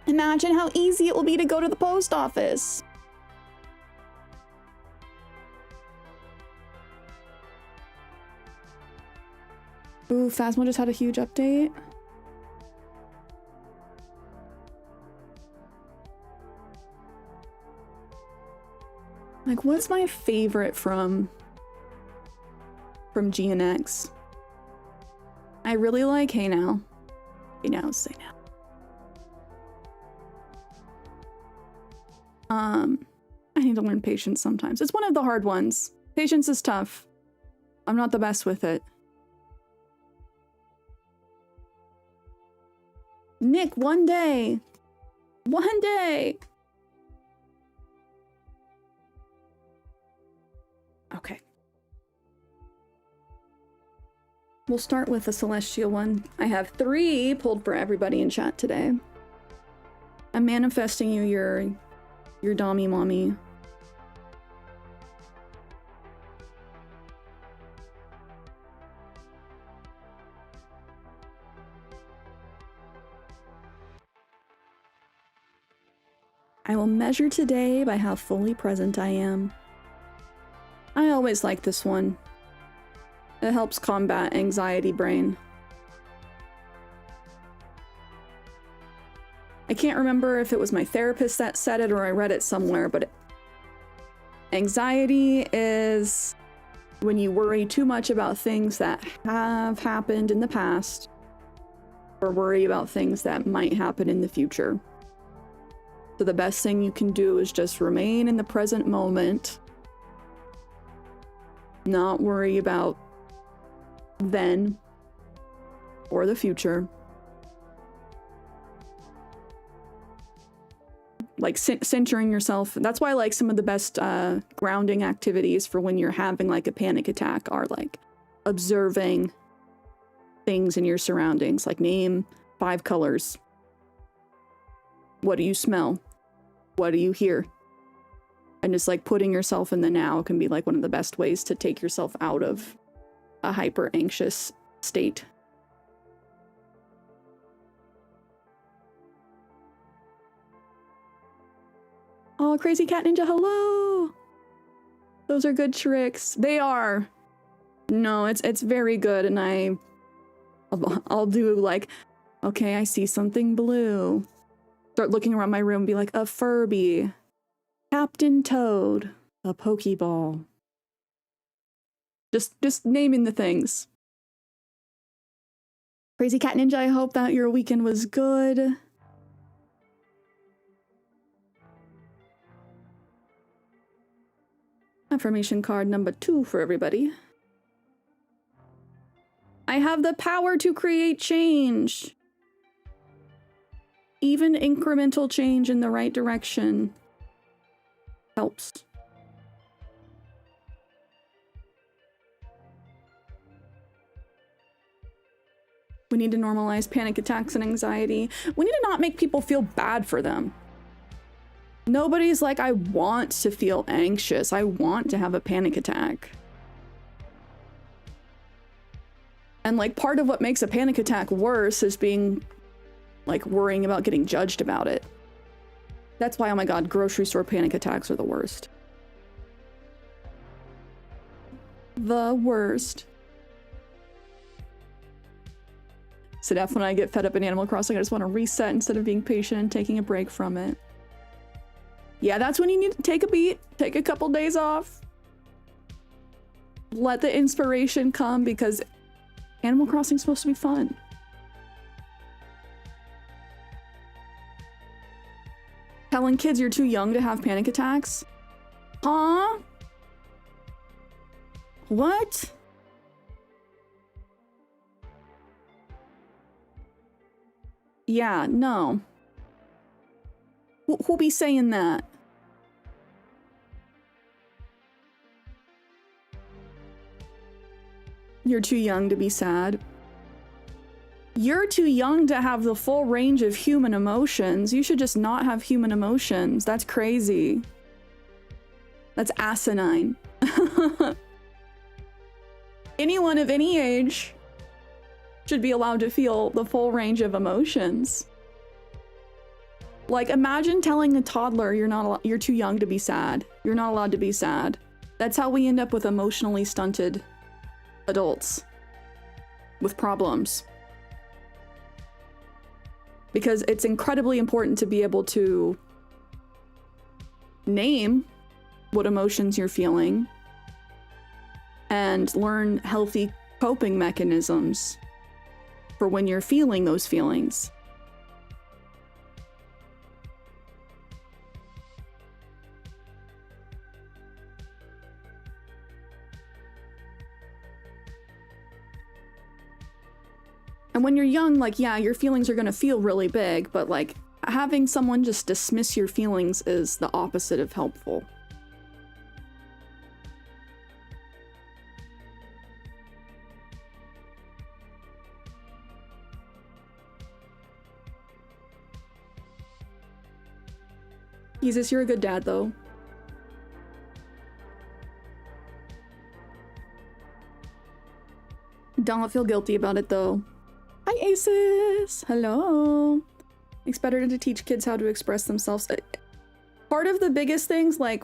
Imagine how easy it will be to go to the post office. Ooh, Phasmo just had a huge update. Like, what's my favorite from GNX? I really like Hey Now. Hey Now, say now. I need to learn patience sometimes. It's one of the hard ones. Patience is tough. I'm not the best with it. Nick, one day. One day. Okay. We'll start with the celestial one. I have 3 pulled for everybody in chat today. I'm manifesting you your Dommy Mommy. I will measure today by how fully present I am. I always like this one. It helps combat anxiety brain. I can't remember if it was my therapist that said it or I read it somewhere, but anxiety is when you worry too much about things that have happened in the past or worry about things that might happen in the future. So the best thing you can do is just remain in the present moment, not worry about then or the future. Like centering yourself. That's why like some of the best grounding activities for when you're having like a panic attack are like observing things in your surroundings. Like name 5 colors. What do you smell? What do you hear? And just like putting yourself in the now can be like one of the best ways to take yourself out of a hyper anxious state. Oh, Crazy Cat Ninja, hello! Those are good tricks. They are. No, it's very good, and I'll do like, okay, I see something blue. Start looking around my room and be like, a Furby, Captain Toad, a Pokeball. Just naming the things. Crazy Cat Ninja, I hope that your weekend was good. Affirmation card number 2 for everybody. I have the power to create change. Even incremental change in the right direction helps. We need to normalize panic attacks and anxiety. We need to not make people feel bad for them. Nobody's like, I want to feel anxious. I want to have a panic attack. And like part of what makes a panic attack worse is being like worrying about getting judged about it. That's why, oh my God, grocery store panic attacks are the worst. The worst. So that's when I get fed up in Animal Crossing. I just want to reset instead of being patient and taking a break from it. Yeah, that's when you need to take a beat, take a couple days off. Let the inspiration come because Animal Crossing is supposed to be fun. Telling kids you're too young to have panic attacks? Huh? What? Yeah, no. Who be saying that? You're too young to be sad. You're too young to have the full range of human emotions. You should just not have human emotions. That's crazy. That's asinine. Anyone of any age should be allowed to feel the full range of emotions. Like, imagine telling a toddler you're too young to be sad. You're not allowed to be sad. That's how we end up with emotionally stunted adults with problems. Because it's incredibly important to be able to name what emotions you're feeling and learn healthy coping mechanisms for when you're feeling those feelings. And when you're young, like, yeah, your feelings are gonna feel really big, but like, having someone just dismiss your feelings is the opposite of helpful. Jesus, you're a good dad, though. Don't feel guilty about it, though. Hi, Aces! Hello! It's better to teach kids how to express themselves. Part of the biggest things, like,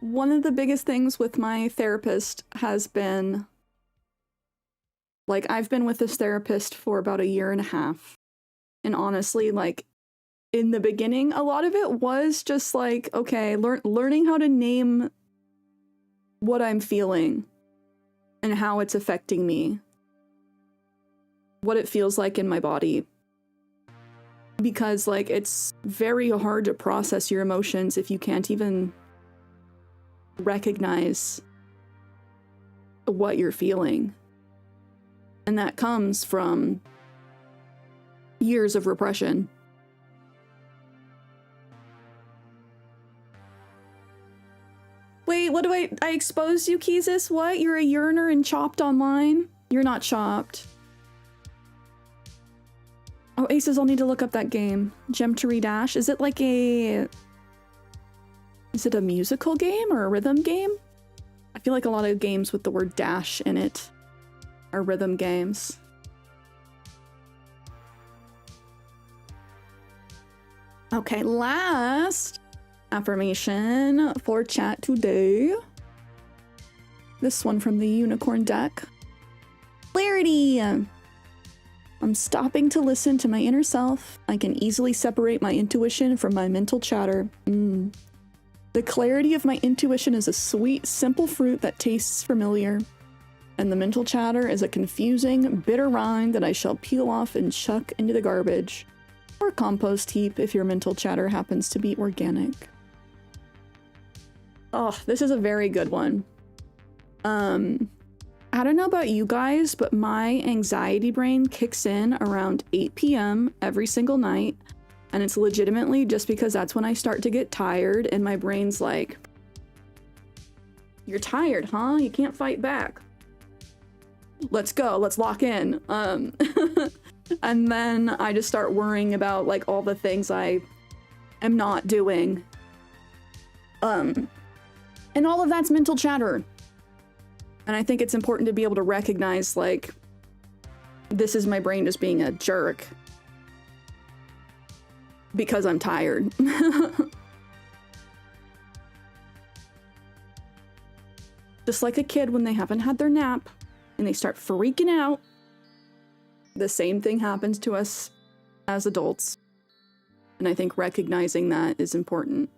one of the biggest things with my therapist has been, like, I've been with this therapist for about 1.5 years. And honestly, like, in the beginning, a lot of it was just like, okay, learning how to name what I'm feeling and how it's affecting me. What it feels like in my body. Because, like, it's very hard to process your emotions if you can't even recognize what you're feeling. And that comes from years of repression. Wait, what do I exposed you, Keezus? What? You're a yearner and chopped online? You're not chopped. Oh, Aces, I'll need to look up that game. Gem to Redash. Is it like a... Is it a musical game or a rhythm game? I feel like a lot of games with the word dash in it are rhythm games. Okay, last affirmation for chat today. This one from the unicorn deck. Clarity! I'm stopping to listen to my inner self. I can easily separate my intuition from my mental chatter. The clarity of my intuition is a sweet, simple fruit that tastes familiar. And the mental chatter is a confusing, bitter rind that I shall peel off and chuck into the garbage. Or compost heap if your mental chatter happens to be organic. Oh, this is a very good one. I don't know about you guys, but my anxiety brain kicks in around 8 p.m. every single night. And it's legitimately just because that's when I start to get tired and my brain's like, you're tired, huh? You can't fight back. Let's go, let's lock in. And then I just start worrying about like all the things I am not doing. And all of that's mental chatter. And I think it's important to be able to recognize, like, this is my brain just being a jerk. Because I'm tired. Just like a kid when they haven't had their nap and they start freaking out. The same thing happens to us as adults. And I think recognizing that is important.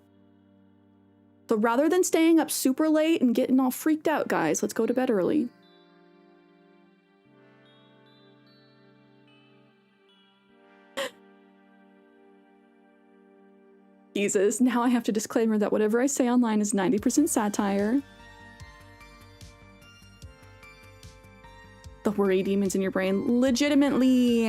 So rather than staying up super late and getting all freaked out, guys, let's go to bed early. Jesus, now I have to disclaimer that whatever I say online is 90% satire. The worry demons in your brain. Legitimately.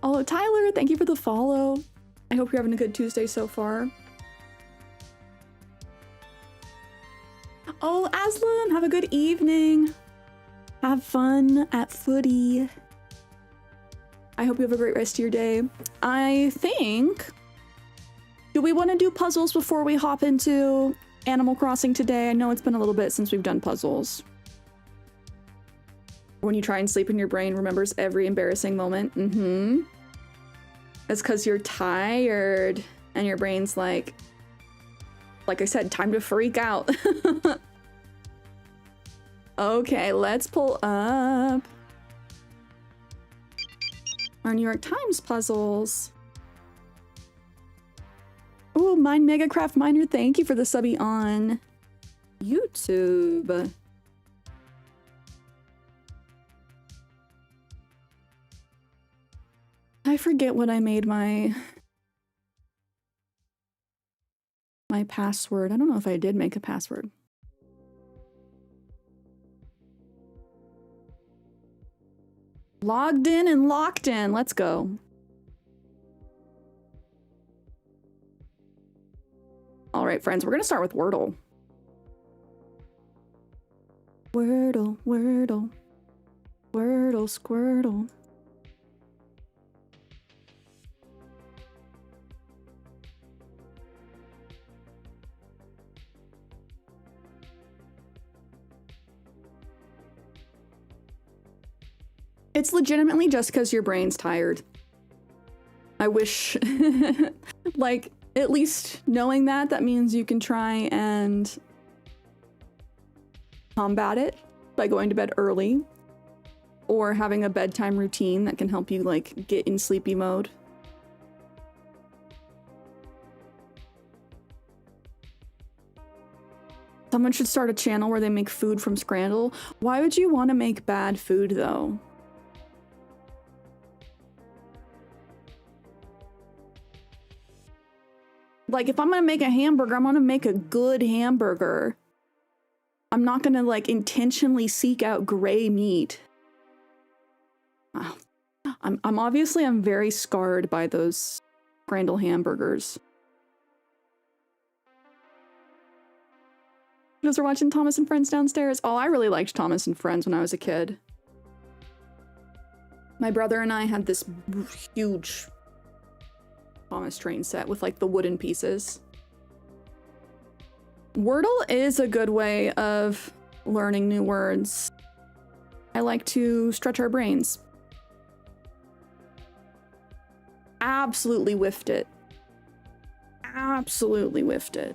Oh, Tyler, thank you for the follow. I hope you're having a good Tuesday so far. Oh, Aslam, have a good evening. Have fun at footy. I hope you have a great rest of your day. I think... Do we want to do puzzles before we hop into Animal Crossing today? I know it's been a little bit since we've done puzzles. When you try and sleep and your brain remembers every embarrassing moment. It's because you're tired and your brain's like I said, time to freak out. Okay, let's pull up our New York Times puzzles. Ooh, Mine Megacraft Miner, thank you for the subby on YouTube. I forget what I made my password. I don't know if I did make a password. Logged in and locked in. Let's go. All right, friends, we're going to start with Wordle. Wordle, Wordle, Wordle, Squirtle. It's legitimately just because your brain's tired. I wish, like, at least knowing that means you can try and combat it by going to bed early. or having a bedtime routine that can help you like get in sleepy mode. Someone should start a channel where they make food from scramble. Why would you want to make bad food though? Like if I'm gonna make a hamburger, I'm gonna make a good hamburger. I'm not gonna like intentionally seek out gray meat. I'm obviously very scarred by those scramble hamburgers. You guys are watching Thomas and Friends downstairs? Oh, I really liked Thomas and Friends when I was a kid. My brother and I had this huge Thomas train set with like the wooden pieces. Wordle is a good way of learning new words. I like to stretch our brains. Absolutely whiffed it. Absolutely whiffed it.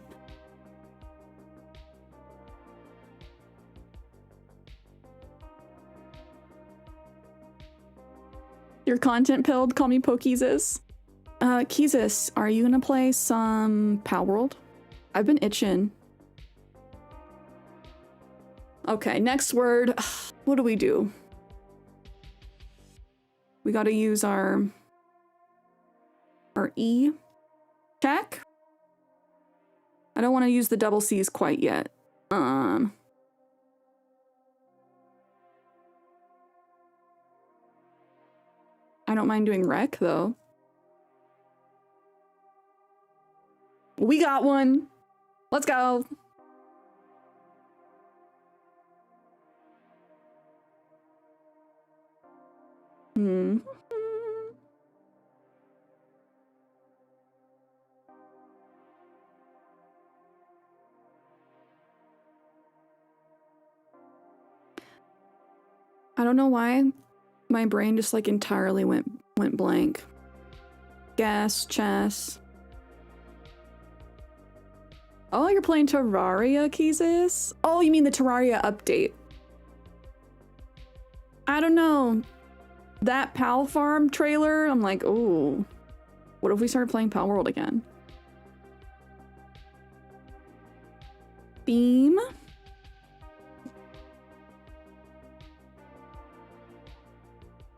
Your content pilled, call me Pokeezus. Keezus, are you gonna play some Power World? I've been itching. Okay, next word. What do we do? We gotta use our E. Check. I don't want to use the double C's quite yet. I don't mind doing rec though. We got one. Let's go. I don't know why my brain just like entirely went blank. Gas, chess. Oh, you're playing Terraria, Keezus? Oh, you mean the Terraria update? I don't know. That Pal Farm trailer, I'm like, ooh. What if we started playing Pal World again? Theme?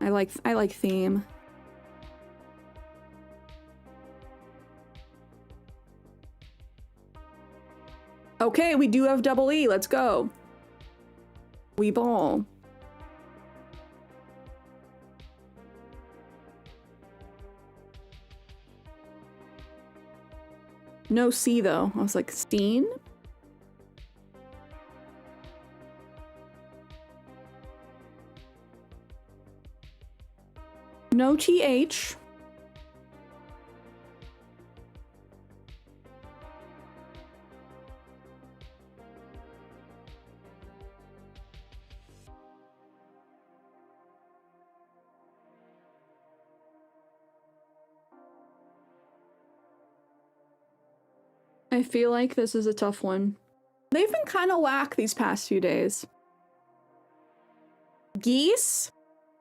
I like theme. Okay, we do have double E. Let's go. We ball. No C though. I was like, Steen? No TH. I feel like this is a tough one. They've been kind of whack these past few days. Geese?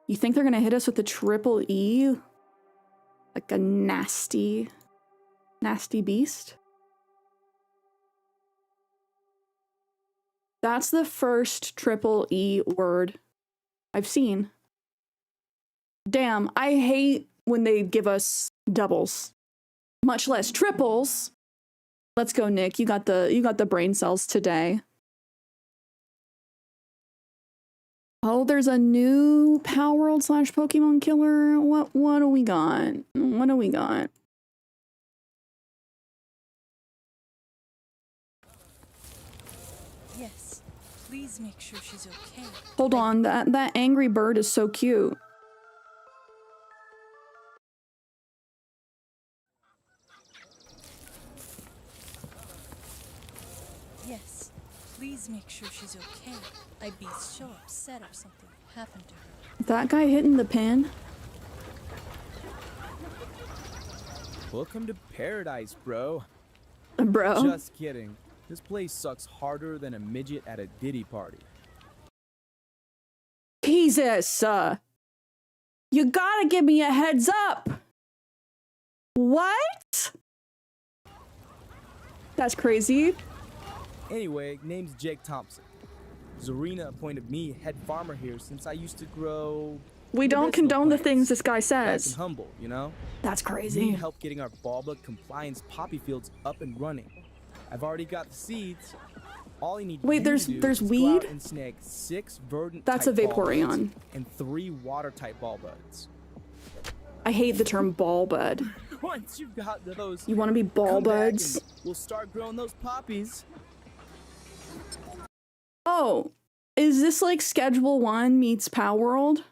You think they're gonna hit us with the triple E? Like a nasty beast? That's the first triple E word I've seen. Damn, I hate when they give us doubles, much less triples. Let's go, Nick. You got the brain cells today. Oh, there's a new Power World / Pokemon killer. What do we got? What do we got? Yes. Please make sure she's okay. Hold on, that angry bird is so cute. Yes. Please make sure she's okay. I'd be so upset if something happened to her. That guy hitting the pin. Welcome to paradise, bro. Bro. Just kidding. This place sucks harder than a midget at a Diddy party. Jesus! You gotta give me a heads up! What? That's crazy. Anyway, name's Jake Thompson. Zarina appointed me head farmer here since I used to grow. We don't medicinal condone the plants. things this guy Back in says. Humble, you know? That's We crazy. need help getting our bulba compliance poppy fields up and running. I've already got the seeds. All you need Wait, you there's to do there's is weed? go out and snag 6 verdant That's type a ball Vaporeon. buds and 3 water type ball buds. I hate the term ball bud. Once you've got those, You want to be ball come back buds? and we'll start growing those poppies. Oh, is this like Schedule 1 meets Pow World?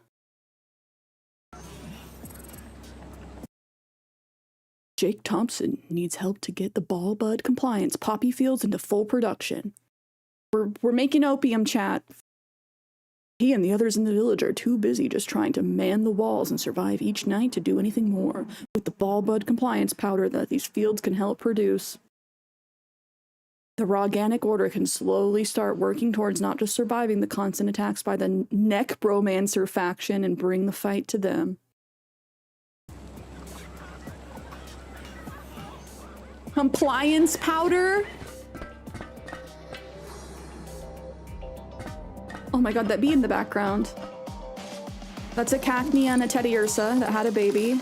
Jake Thompson needs help to get the ball bud compliance poppy fields into full production. We're making opium, chat. He and the others in the village are too busy just trying to man the walls and survive each night to do anything more with the ball bud compliance powder that these fields can help produce. The organic order can slowly start working towards not just surviving the constant attacks by the neck bromancer faction and bring the fight to them. Compliance powder? Oh my god, that bee in the background. That's a cacnea and a teddy ursa that had a baby.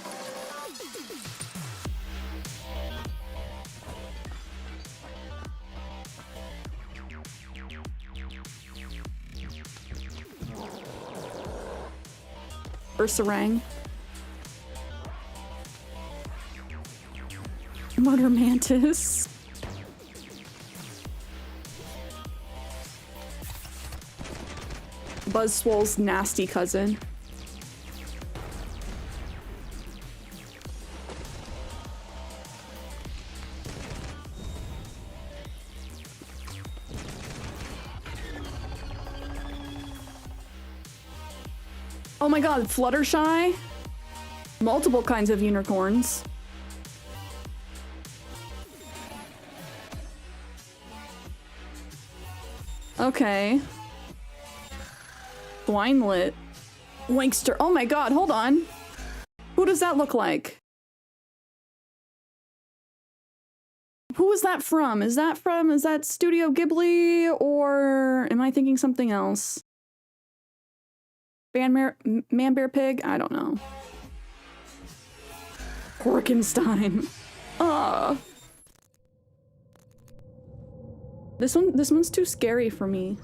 Ursa-rang. Mother mantis. Buzzswole's nasty cousin. Oh my god, Fluttershy? Multiple kinds of unicorns. Okay. Blindlit. Winkster. Oh my god, hold on. Who does that look like? Who is that from? Is that Studio Ghibli, or am I thinking something else? Man Bear Pig? I don't know. Horkenstein. This one's too scary for me.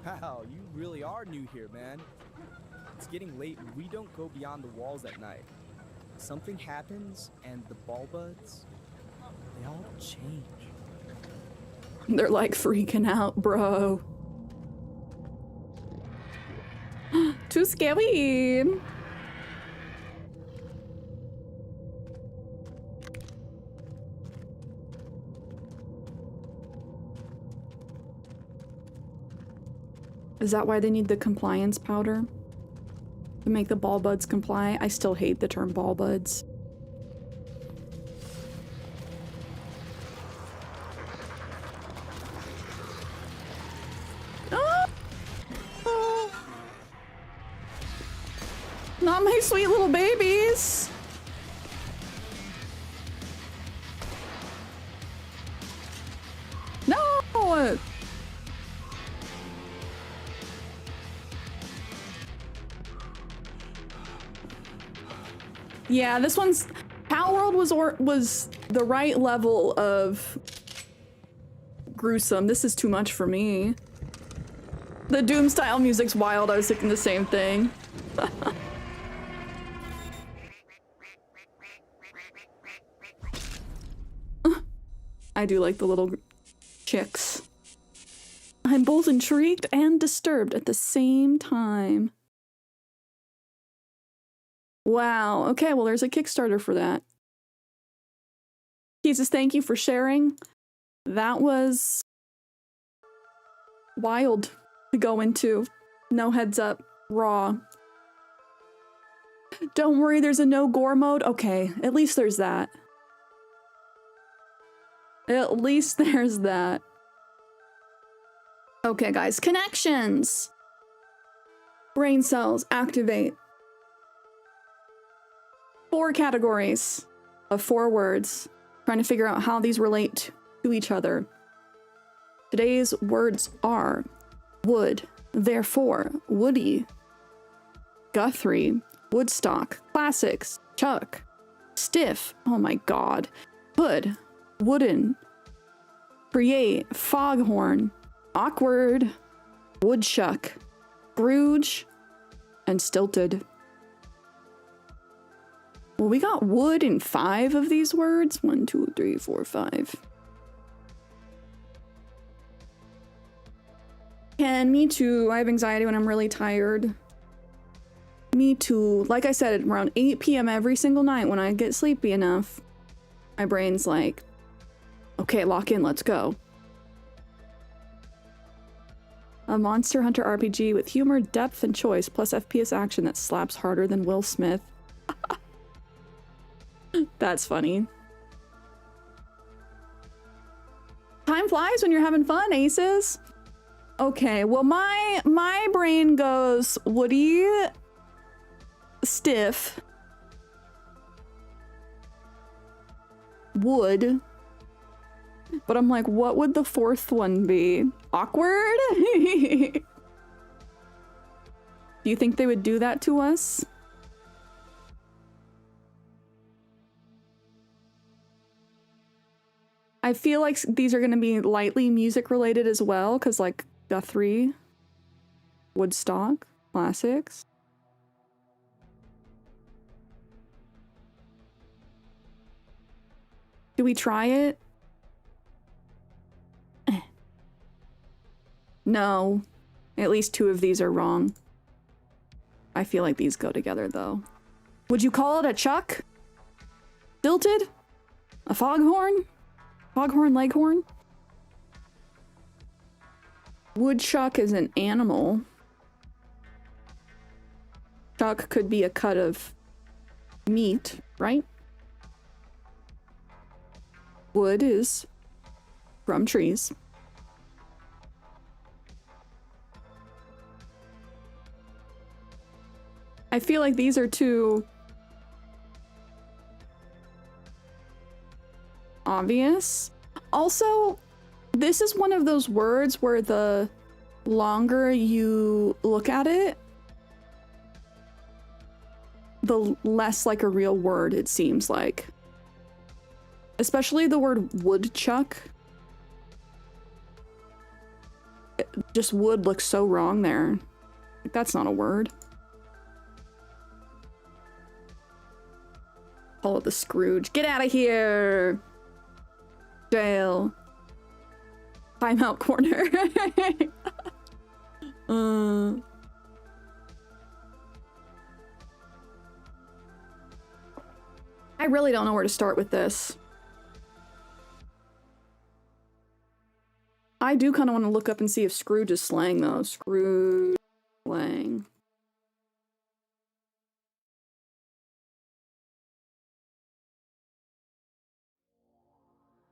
Wow, you really are new here, man. It's getting late and we don't go beyond the walls at night. Something happens and the ball buds, they all change. They're like freaking out, bro. Too scary. Is that why they need the compliance powder? To make the ball buds comply? I still hate the term ball buds. Ah! Oh. Not my sweet little babies! No! Yeah, this one's Pow World was the right level of gruesome. This is too much for me. The Doom style music's wild. I was thinking the same thing. I do like the little chicks. I'm both intrigued and disturbed at the same time. Wow. Okay, well, there's a Kickstarter for that. Jesus, thank you for sharing. That was wild to go into. No heads up. Raw. Don't worry, there's a no gore mode. Okay, at least there's that. At least there's that. Okay, guys, connections. Brain cells activate. 4 categories of 4 words. Trying to figure out how these relate to each other. Today's words are wood, therefore, woody, Guthrie, Woodstock, classics, chuck, stiff, oh my god, hood, wooden, create, foghorn, awkward, woodchuck, Scrooge, and stilted. Well, we got wood in 5 of these words. 1, 2, 3, 4, 5. And me too. I have anxiety when I'm really tired. Me too. Like I said, around 8 p.m. every single night when I get sleepy enough, my brain's like, okay, lock in, let's go. A Monster Hunter RPG with humor, depth, and choice, plus FPS action that slaps harder than Will Smith. That's funny. Time flies when you're having fun, aces. Okay, well my brain goes woody, stiff, wood, but I'm like, what would the 4th one be? Awkward? Do you think they would do that to us? I feel like these are going to be lightly music related as well, because like Guthrie, Woodstock, classics. Do we try it? No. At least 2 of these are wrong. I feel like these go together though. Would you call it a chuck? Stilted? A foghorn? Foghorn leghorn? Woodchuck is an animal. Chuck could be a cut of meat, right? Wood is from trees. I feel like these are too obvious. Also, this is one of those words where the longer you look at it, the less like a real word it seems like. Especially the word woodchuck. Just wood looks so wrong there. Like, that's not a word. Call it the Scrooge. Get out of here! Jail. Timeout corner. I really don't know where to start with this. I do kind of want to look up and see if Scrooge is slang, though. Scrooge slang.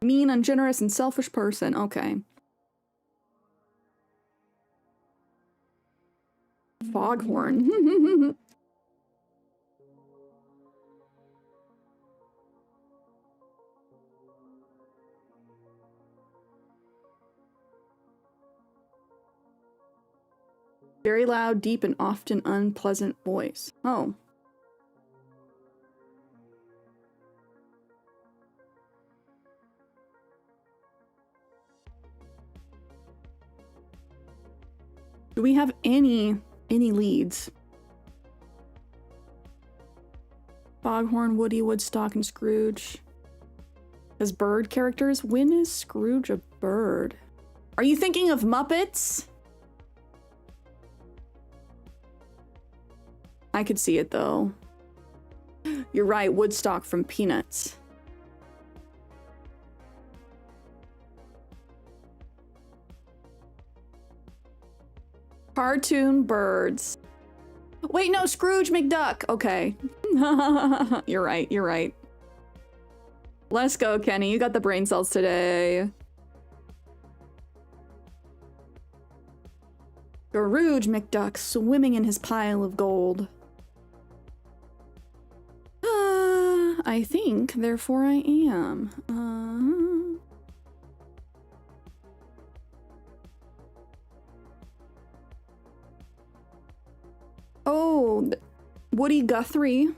Mean, ungenerous, and selfish person. Okay. Foghorn. Very loud, deep, and often unpleasant voice. Oh. Do we have any leads? Foghorn, Woody, Woodstock, and Scrooge. As bird characters, when is Scrooge a bird? Are you thinking of Muppets? I could see it though. You're right, Woodstock from Peanuts. Cartoon birds. Wait, no, Scrooge McDuck. Okay. You're right, you're right. Let's go, Kenny. You got the brain cells today. Garooge McDuck swimming in his pile of gold. I think, therefore I am. Oh, Woody Guthrie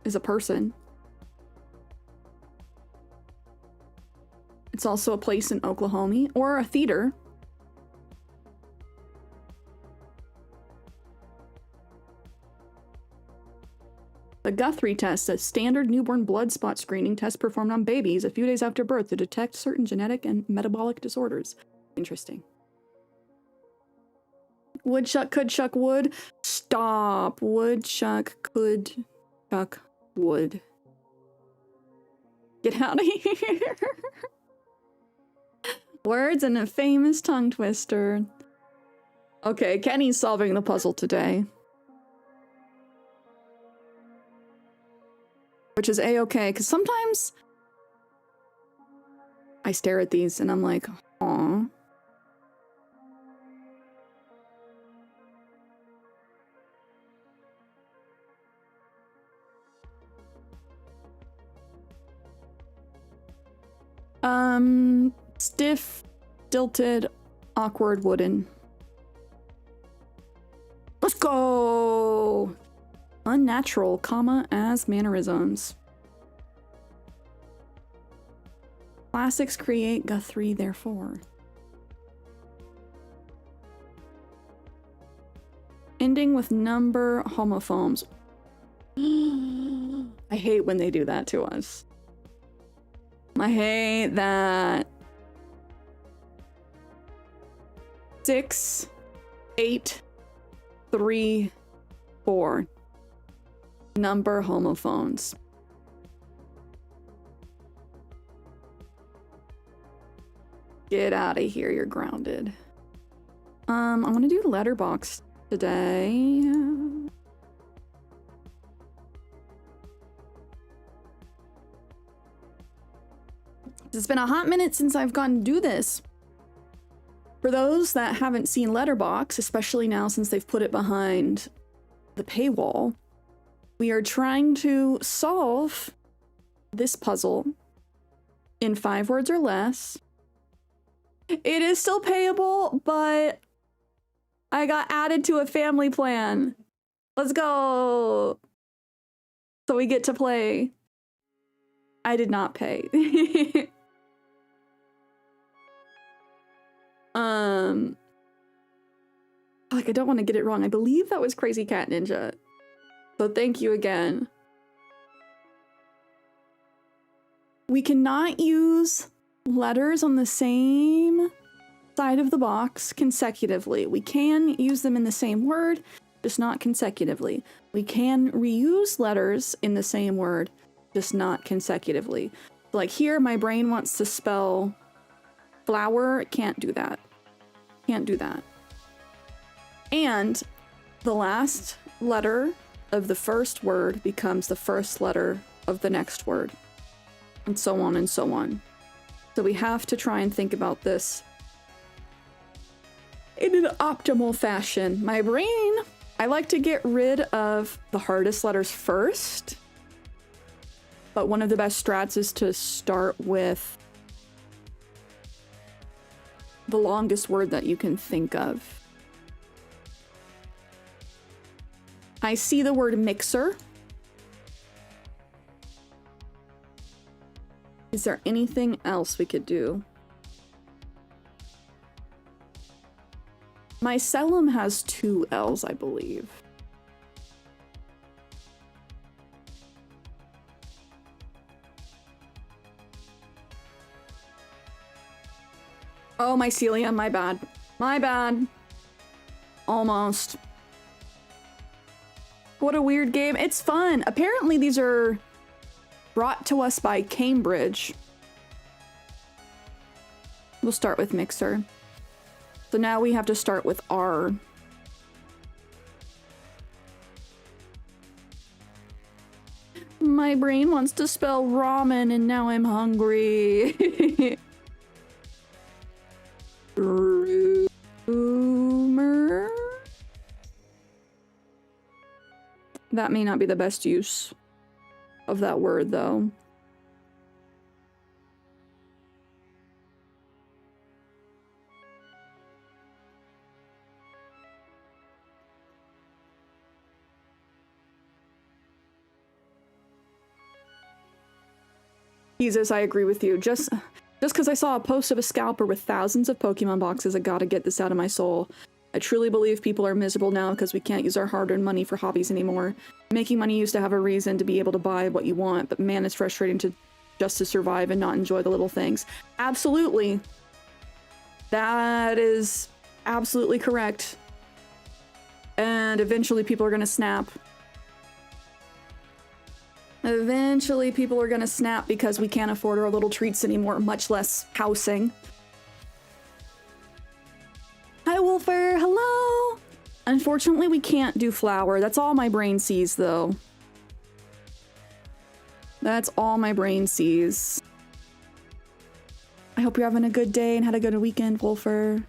is a person. It's also a place in Oklahoma, or a theater. The Guthrie test, a standard newborn blood spot screening test performed on babies a few days after birth to detect certain genetic and metabolic disorders. Interesting. Woodchuck could chuck wood. Stop. Woodchuck could chuck wood. Get out of here. Words and a famous tongue twister. Okay, Kenny's solving the puzzle today. Which is a-okay, because sometimes I stare at these and I'm like, aw. Stiff, stilted, awkward, wooden. Let's go! Unnatural, comma, as mannerisms. Classics create Guthrie, therefore. Ending with number homophones. I hate when they do that to us. I hate that. 6, 8, 3, 4. Number homophones. Get out of here, you're grounded. I'm gonna do letterbox today. It's been a hot minute since I've gotten to do this. For those that haven't seen Letterbox, especially now since they've put it behind the paywall, we are trying to solve this puzzle in 5 words or less. It is still payable, but I got added to a family plan. Let's go! So we get to play. I did not pay. Like, I don't want to get it wrong. I believe that was Crazy Cat Ninja. So thank you again. We cannot use letters on the same side of the box consecutively. We can use them in the same word, just not consecutively. We can reuse letters in the same word, just not consecutively. Like here, my brain wants to spell flower. Can't do that. Can't do that. And the last letter of the first word becomes the first letter of the next word. And so on and so on. So we have to try and think about this in an optimal fashion. My brain, I like to get rid of the hardest letters first. But one of the best strats is to start with the longest word that you can think of. I see the word mixer. Is there anything else we could do? Mycelium has 2 L's, I believe. Oh, mycelium, my bad. My bad. Almost. What a weird game. It's fun. Apparently these are brought to us by Cambridge. We'll start with mixer. So now we have to start with R. My brain wants to spell ramen and now I'm hungry. That may not be the best use of that word, though. Jesus, I agree with you. Just because I saw a post of a scalper with thousands of Pokemon boxes, I gotta get this out of my soul. I truly believe people are miserable now because we can't use our hard-earned money for hobbies anymore. Making money used to have a reason to be able to buy what you want, but man, it's frustrating just to survive and not enjoy the little things. Absolutely. That is absolutely correct. And eventually people are gonna snap. Eventually people are gonna snap because we can't afford our little treats anymore, much less housing. Hi, Wolfer. Hello. Unfortunately, we can't do flower. That's all my brain sees, though. That's all my brain sees. I hope you're having a good day and had a good weekend, Wolfer.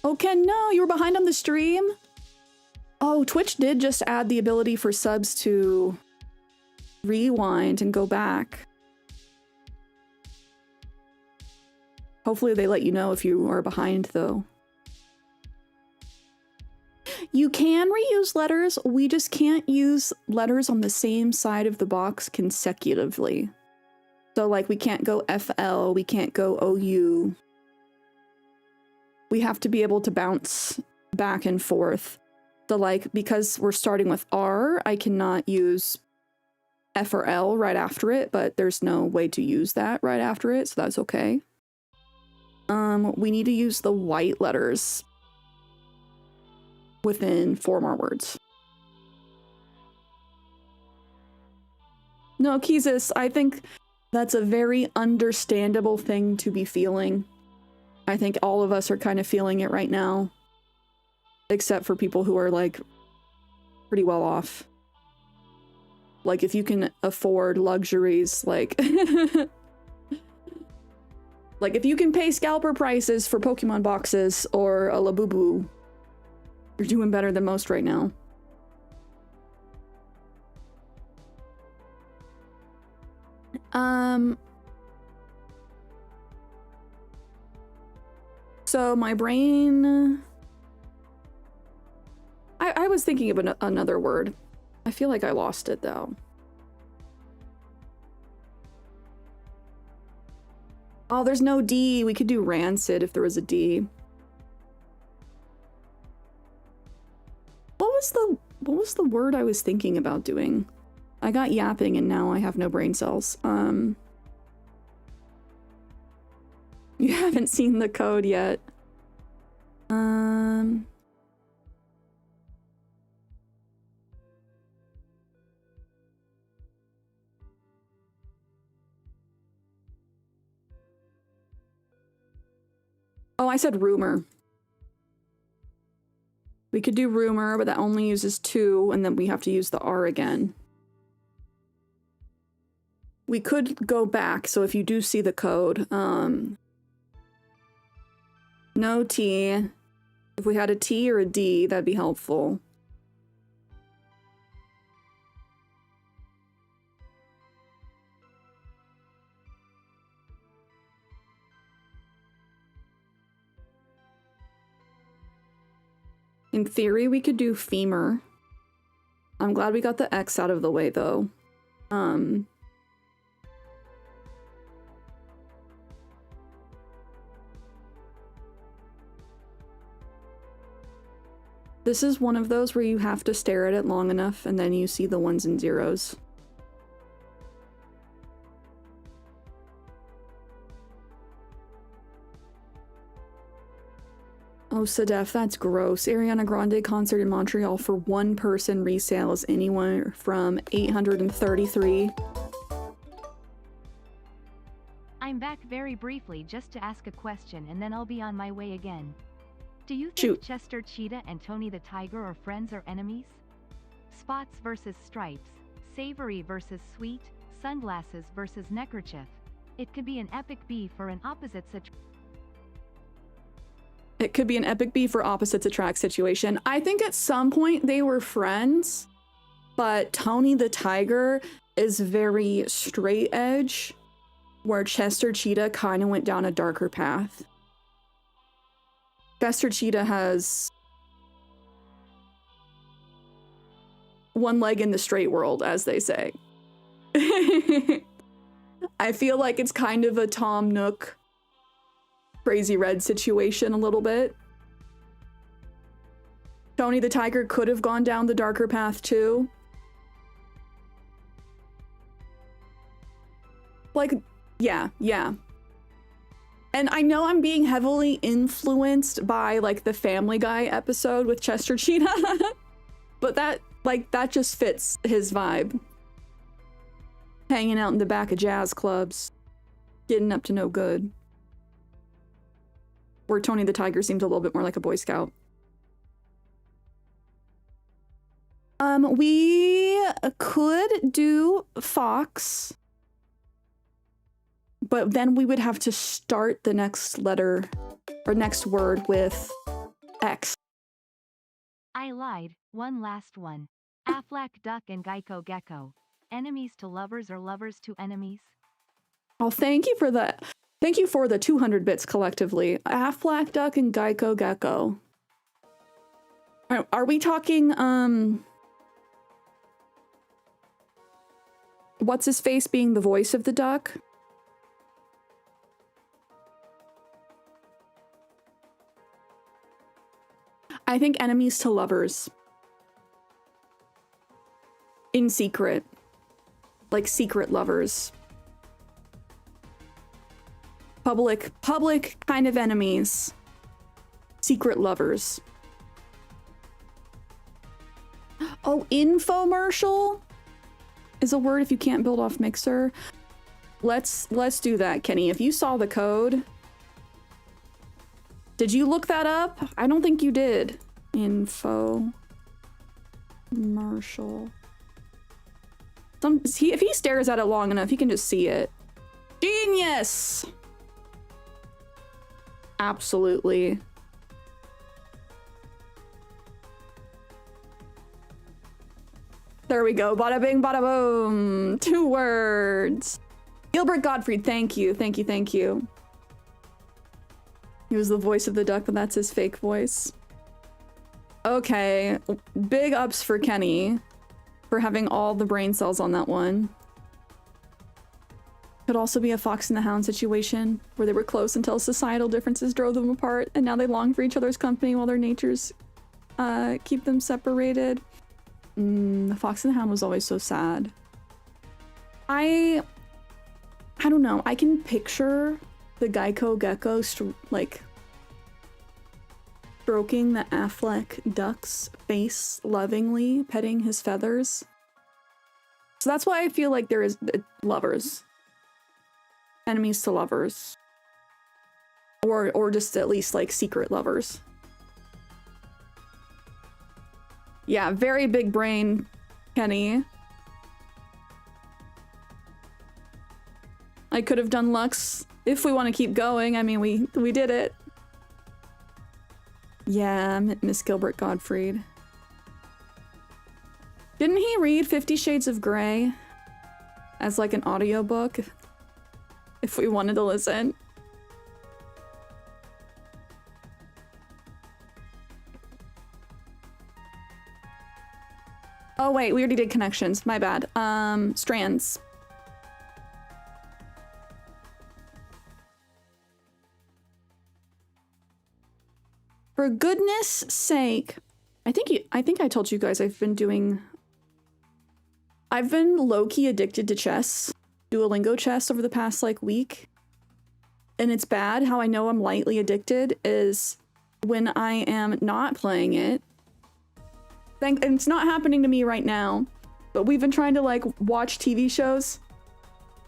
Oh, Ken, no, you were behind on the stream? Oh, Twitch did just add the ability for subs to rewind and go back. Hopefully they let you know if you are behind, though. You can reuse letters, we just can't use letters on the same side of the box consecutively. So, like, we can't go FL, we can't go OU. We have to be able to bounce back and forth. So, like, because we're starting with R, I cannot use F or L right after it, but there's no way to use that right after it, so that's okay. We need to use the white letters within 4 more words. No, Keezus, I think that's a very understandable thing to be feeling. I think all of us are kind of feeling it right now. Except for people who are, like, pretty well off. Like, if you can afford luxuries, like... like, if you can pay scalper prices for Pokemon boxes or a Labubu, you're doing better than most right now. So my brain... I was thinking of another word. I feel like I lost it, though. Oh, there's no D. We could do rancid if there was a D. What was the word I was thinking about doing? I got yapping and now I have no brain cells. You haven't seen the code yet. Oh, I said rumor. We could do rumor, but that only uses 2, and then we have to use the R again. We could go back, so if you do see the code, no T. If we had a T or a D, that'd be helpful. In theory, we could do femur. I'm glad we got the X out of the way, though. This is one of those where you have to stare at it long enough and then you see the 1s and 0s. Oh, Sadef, that's gross. Ariana Grande concert in Montreal for 1 person resale is anywhere from 833. I'm back very briefly just to ask a question and then I'll be on my way again. Do you think Shoot. Chester Cheetah and Tony the Tiger are friends or enemies? Spots versus Stripes, Savory versus Sweet, Sunglasses versus Neckerchief. It could be an epic beef or an opposite situation. It could be an epic beef or opposites attract situation. I think at some point they were friends, but Tony the Tiger is very straight edge, where Chester Cheetah kind of went down a darker path. Chester Cheetah has one leg in the straight world, as they say. I feel like it's kind of a Tom Nook, Crazy Red situation a little bit. Tony the Tiger could have gone down the darker path too. Like, yeah. And I know I'm being heavily influenced by like the Family Guy episode with Chester Cheetah, but that just fits his vibe. Hanging out in the back of jazz clubs, getting up to no good. Where Tony the Tiger seems a little bit more like a Boy Scout. We could do Fox, but then we would have to start the next letter or next word with X. I lied. One last one. Aflac duck and Geico gecko. Enemies to lovers or lovers to enemies? Oh, thank you for that. Thank you for the 200 bits collectively. Aflac duck and Geico gecko. Are we talking, what's his face being the voice of the duck? I think enemies to lovers. In secret. Like secret lovers. Public kind of enemies. Secret lovers. Oh, infomercial is a word if you can't build off Mixer. Let's do that, Kenny. If you saw the code, did you look that up? I don't think you did. Infomercial. If he stares at it long enough, he can just see it. Genius! Absolutely. There we go. Bada bing, bada boom. 2 words. Gilbert Gottfried, thank you. Thank you. He was the voice of the duck, but that's his fake voice. Okay. Big ups for Kenny for having all the brain cells on that one. Could also be a Fox and the Hound situation where they were close until societal differences drove them apart, and now they long for each other's company while their natures keep them separated. The Fox and the Hound was always so sad. I don't know. I can picture the Geico gecko like stroking the Affleck duck's face lovingly, petting his feathers. So that's why I feel like there is lovers. Enemies to lovers. Or just at least like secret lovers. Yeah, very big brain, Kenny. I could have done Lux if we want to keep going. I mean, we did it. Yeah, Miss Gilbert Gottfried. Didn't he read 50 Shades of Grey as like an audiobook if we wanted to listen? Oh wait, we already did connections. My bad. Strands. For goodness sake, I think I told you guys I've been low-key addicted to chess, Duolingo chess over the past like week. And it's bad. How I know I'm lightly addicted is when I am not playing it. And it's not happening to me right now, but we've been trying to like watch TV shows,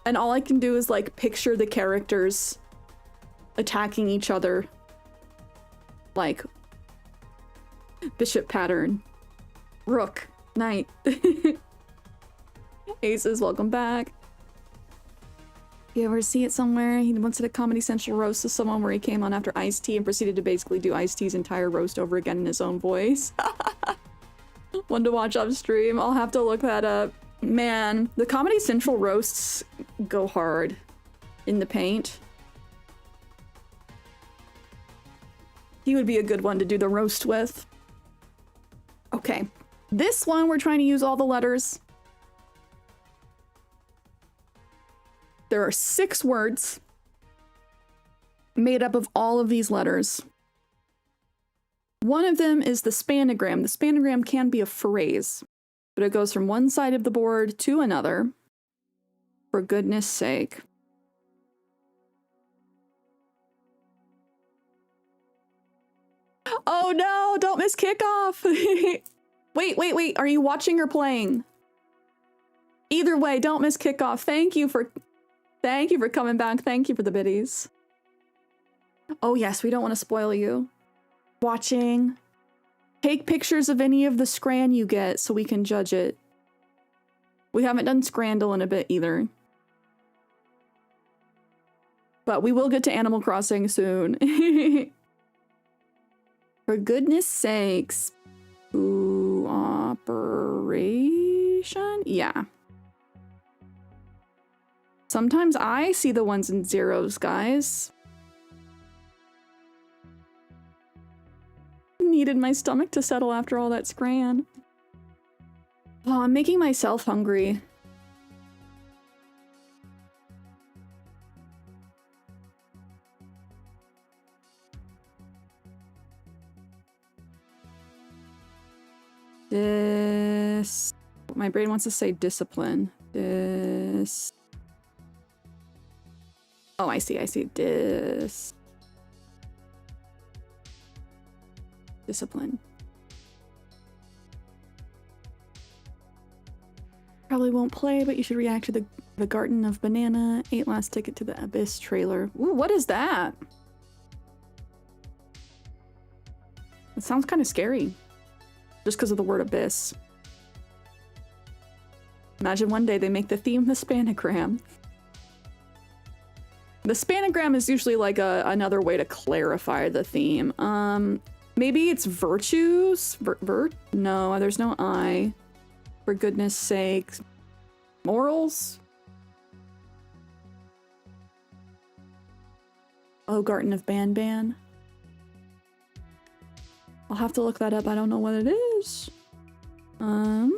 and all I can do is like picture the characters attacking each other. Like bishop pattern, rook, knight. Aces, welcome back. You ever see it somewhere? He once did a Comedy Central roast of someone where he came on after Ice-T and proceeded to basically do Ice-T's entire roast over again in his own voice. One to watch upstream. I'll have to look that up. Man, the Comedy Central roasts go hard in the paint. He would be a good one to do the roast with. Okay. This one, we're trying to use all the letters. There are 6 words made up of all of these letters. One of them is the spanogram. The spanogram can be a phrase, but it goes from one side of the board to another. For goodness sake. Oh no, don't miss kickoff. Wait. Are you watching or playing? Either way, don't miss kickoff. Thank you for coming back. Thank you for the biddies. Oh yes, we don't want to spoil you. Watching. Take pictures of any of the scran you get so we can judge it. We haven't done Scrandle in a bit either. But we will get to Animal Crossing soon. For goodness sakes. Ooh, operation? Yeah. Sometimes I see the ones in zeros, guys. Needed my stomach to settle after all that scran. Oh, I'm making myself hungry. My brain wants to say discipline. Oh, I see. Discipline. Probably won't play, but you should react to the Garden of Banana. 8 last ticket to the Abyss trailer. Ooh, what is that? It sounds kind of scary. Just because of the word abyss. Imagine one day they make the theme the spanogram. The spanogram is usually like another way to clarify the theme. Maybe it's virtues? No, there's no I. For goodness sake. Morals? Oh, Garden of Banban. I'll have to look that up. I don't know what it is. Oh,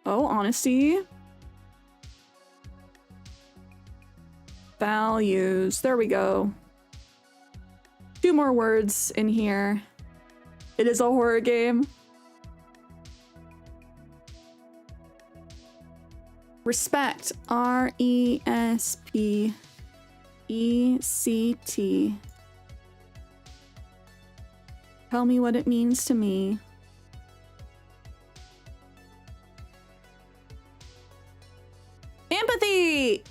honesty. Values. There we go. 2 more words in here. It is a horror game. Respect. R-E-S-P-E-C-T. Tell me what it means to me. Empathy!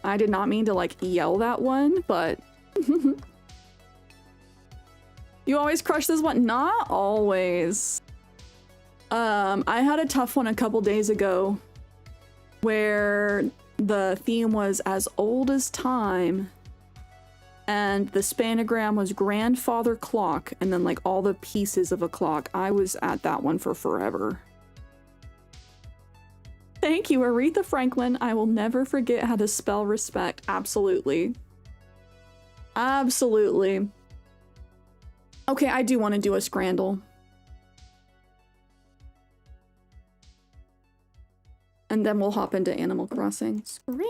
I did not mean to like yell that one, but you always crush this one? Not always. I had a tough one a couple days ago where the theme was as old as time and the spanogram was grandfather clock and then like all the pieces of a clock. I was at that one for forever. Thank you, Aretha Franklin. I will never forget how to spell respect. Absolutely. Absolutely. Okay, I do want to do a Scrandle. And then we'll hop into Animal Crossing. Scrandle.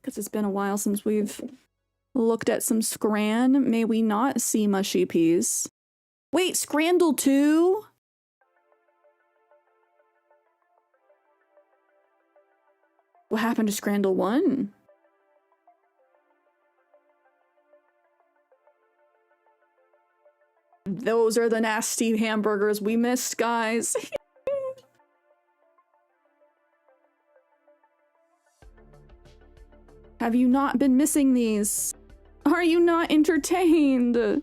Because it's been a while since we've looked at some Scran. May we not see mushy peas. Wait, Scrandle 2? What happened to Scrandle 1? Those are the nasty hamburgers we missed, guys. Have you not been missing these? Are are you not entertained?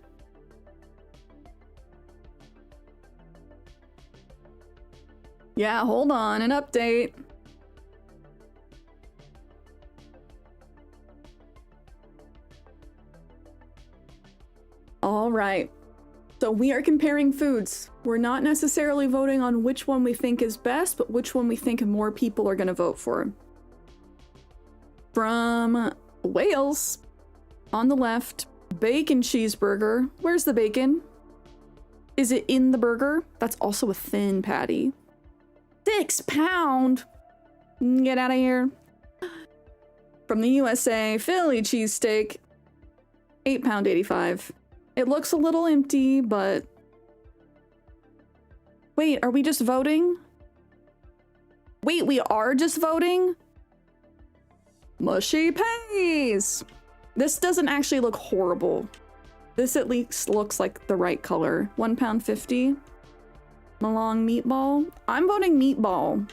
Yeah, hold on, an update. All right. So we are comparing foods. We're not necessarily voting on which one we think is best, but which one we think more people are going to vote for. From Wales, on the left, bacon cheeseburger. Where's the bacon? Is it in the burger? That's also a thin patty. £6? Get out of here. From the USA, Philly cheesesteak, £8.85. It looks a little empty, but... Wait, are we just voting? Wait, we are just voting? Mushy pays! This doesn't actually look horrible. This at least looks like the right color. £1.50. Malong meatball. I'm voting meatball.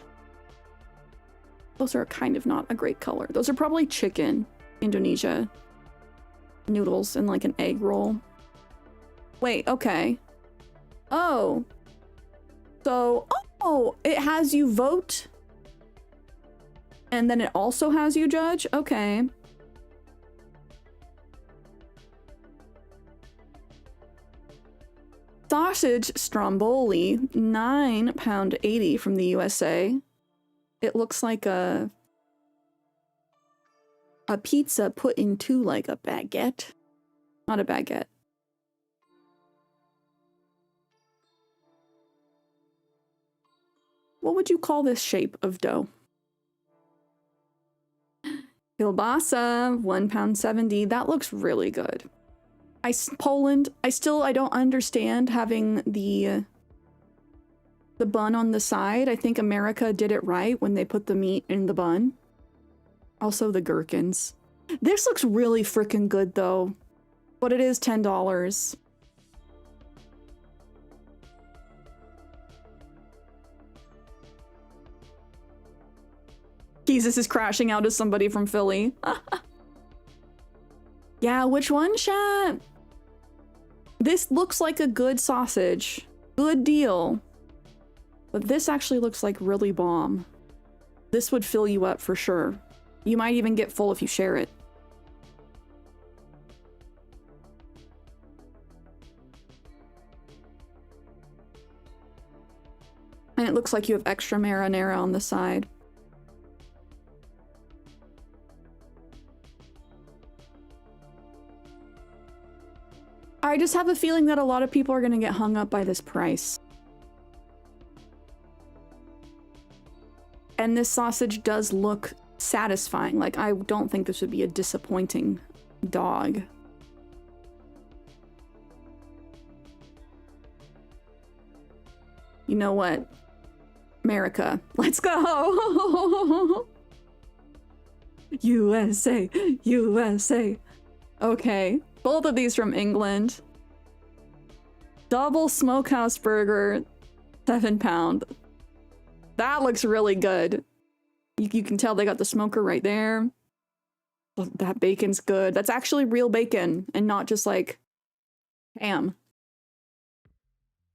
Those are kind of not a great color. Those are probably chicken. Indonesia. Noodles and like an egg roll. Wait, okay. Oh. So, oh, it has you vote. And then it also has you judge? Okay. Sausage stromboli, £9.80 from the USA. It looks like a pizza put into like a baguette. Not a baguette. What would you call this shape of dough? Kielbasa, £1.70. That looks really good. Poland, I don't understand having the bun on the side. I think America did it right when they put the meat in the bun. Also the gherkins. This looks really freaking good though, but it is $10. Jesus is crashing out as somebody from Philly. Yeah, which one, chat? This looks like a good sausage. Good deal. But this actually looks like really bomb. This would fill you up for sure. You might even get full if you share it. And it looks like you have extra marinara on the side. I just have a feeling that a lot of people are going to get hung up by this price. And this sausage does look satisfying. Like, I don't think this would be a disappointing dog. You know what? America, let's go! USA, USA. Okay. Both of these from England. Double smokehouse burger, £7. That looks really good. You can tell they got the smoker right there. That bacon's good. That's actually real bacon and not just like ham.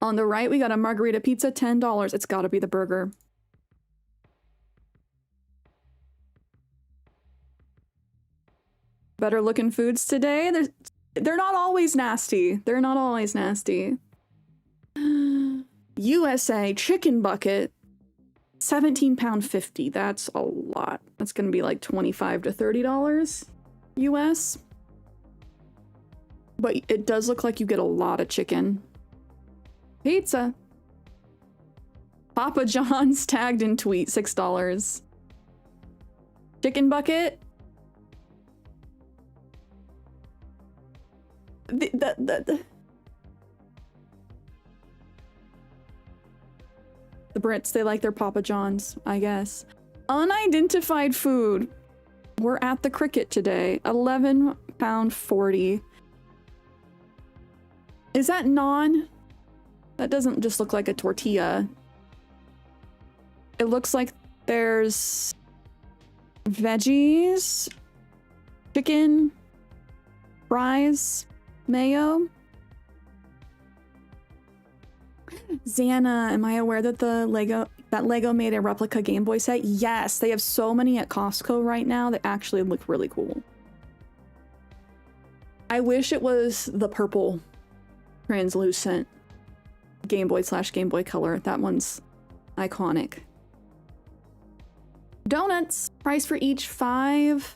On the right, we got a margarita pizza, $10. It's gotta be the burger. Better looking foods today. They're not always nasty. They're not always nasty. USA chicken bucket, £17.50. That's a lot. That's gonna be like $25 to $30 US. But it does look like you get a lot of chicken. Pizza. Papa John's tagged in tweet, $6. Chicken bucket. The Brits, they like their Papa John's, I guess. Unidentified food. We're at the cricket today. £11.40. Is that naan? That doesn't just look like a tortilla. It looks like there's veggies, chicken, fries, mayo. Xana, am I aware that Lego made a replica Game Boy set? Yes, they have so many at Costco right now that actually look really cool. I wish it was the purple translucent Game Boy / Game Boy Color. That one's iconic. Donuts, price for each £5.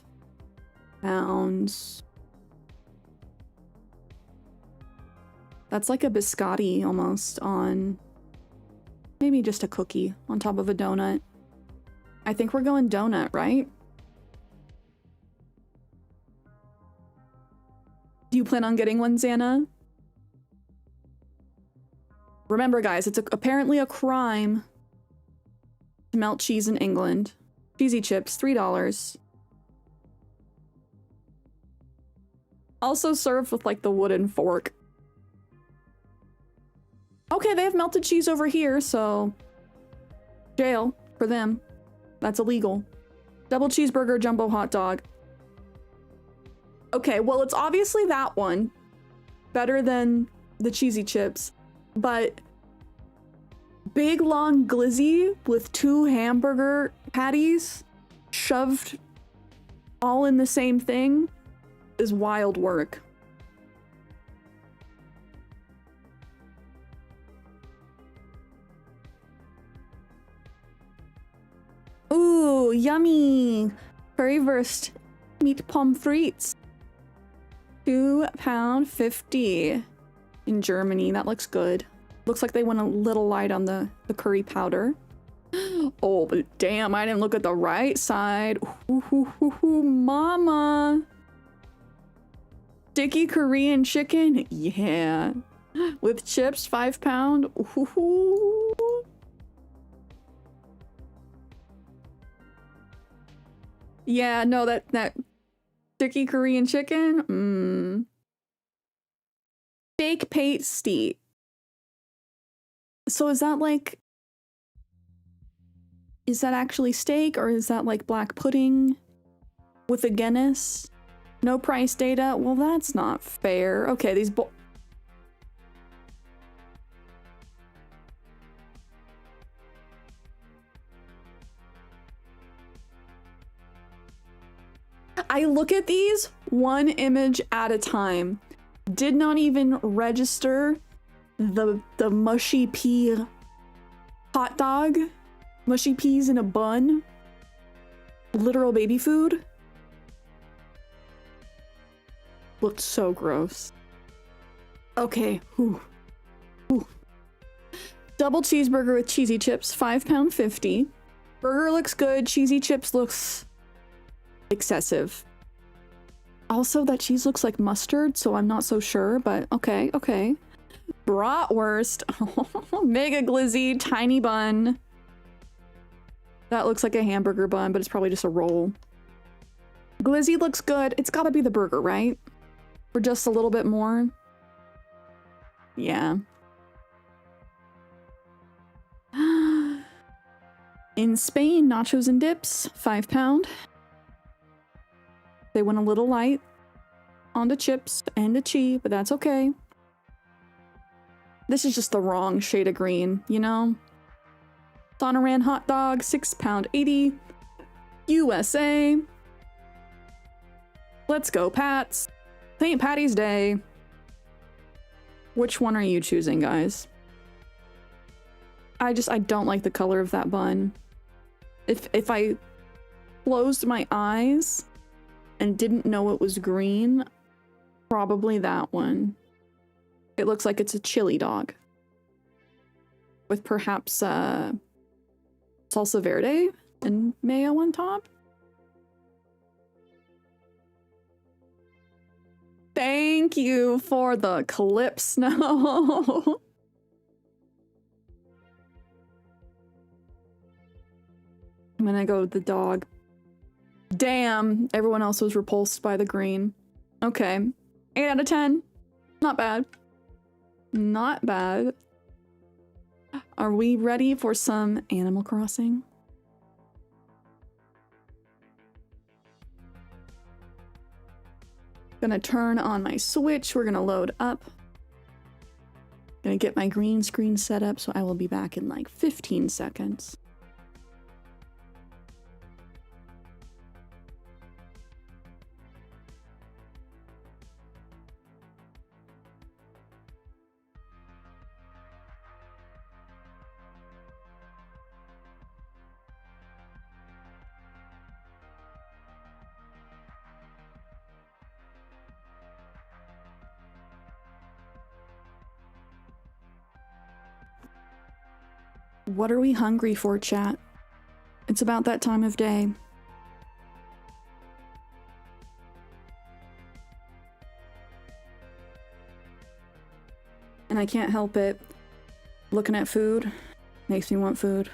That's like a biscotti almost on maybe just a cookie on top of a donut. I think we're going donut, right? Do you plan on getting one, Xana? Remember, guys, it's apparently a crime to melt cheese in England. Cheesy chips, $3. Also served with like the wooden fork. Okay, they have melted cheese over here, so jail for them. That's illegal. Double cheeseburger, jumbo hot dog. Okay, well, it's obviously that one. Better than the cheesy chips. But big long glizzy with 2 hamburger patties shoved all in the same thing is wild work. Ooh, yummy! Currywurst meat pommes frites. £2.50 in Germany. That looks good. Looks like they went a little light on the curry powder. Oh, but damn, I didn't look at the right side. Ooh, mama. Sticky Korean chicken? Yeah. With chips, £5. Ooh. Yeah, no, that sticky Korean chicken? Steak pasty. So is that like... Is that actually steak, or is that like black pudding with a Guinness? No price data? Well, that's not fair. Okay, these I look at these one image at a time. Did not even register the mushy pea hot dog. Mushy peas in a bun. Literal baby food. Looked so gross. Okay. Whew. Whew. Double cheeseburger with cheesy chips, £5.50. Burger looks good. Cheesy chips looks excessive. Also, that cheese looks like mustard, so I'm not so sure, but okay, okay. Bratwurst. Mega glizzy, tiny bun. That looks like a hamburger bun, but it's probably just a roll. Glizzy looks good. It's gotta be the burger, right? For just a little bit more. Yeah. In Spain, nachos and dips, £5. They went a little light on the chips and the cheese, but that's okay. This is just the wrong shade of green, you know? Sonoran hot dog, £6.80. USA. Let's go, Pats. St. Patty's Day. Which one are you choosing, guys? I don't like the color of that bun. If I closed my eyes and didn't know it was green, probably that one. It looks like it's a chili dog. With perhaps salsa verde and mayo on top. Thank you for the clip snow. I'm gonna go with the dog. Damn, everyone else was repulsed by the green. Okay, 8 out of 10. Not bad. Not bad. Are we ready for some Animal Crossing? Gonna turn on my switch. We're gonna load up. Gonna get my green screen set up, so I will be back in like 15 seconds. What are we hungry for, chat? It's about that time of day. And I can't help it. Looking at food makes me want food.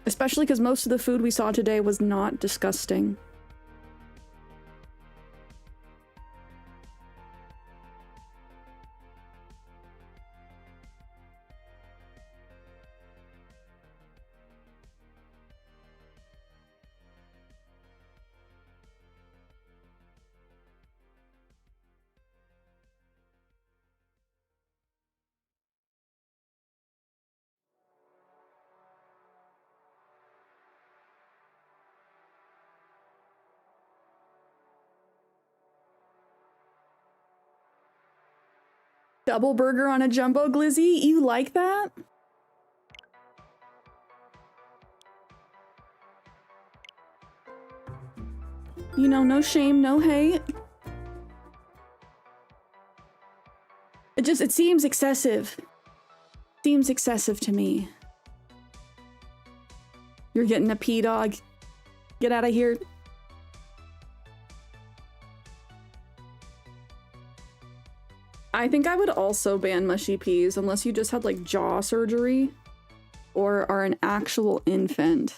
Especially because most of the food we saw today was not disgusting. Double burger on a jumbo glizzy? You like that? You know, no shame, no hate. It seems excessive. Seems excessive to me. You're getting a P-dog. Get out of here. I think I would also ban mushy peas unless you just had like jaw surgery or are an actual infant.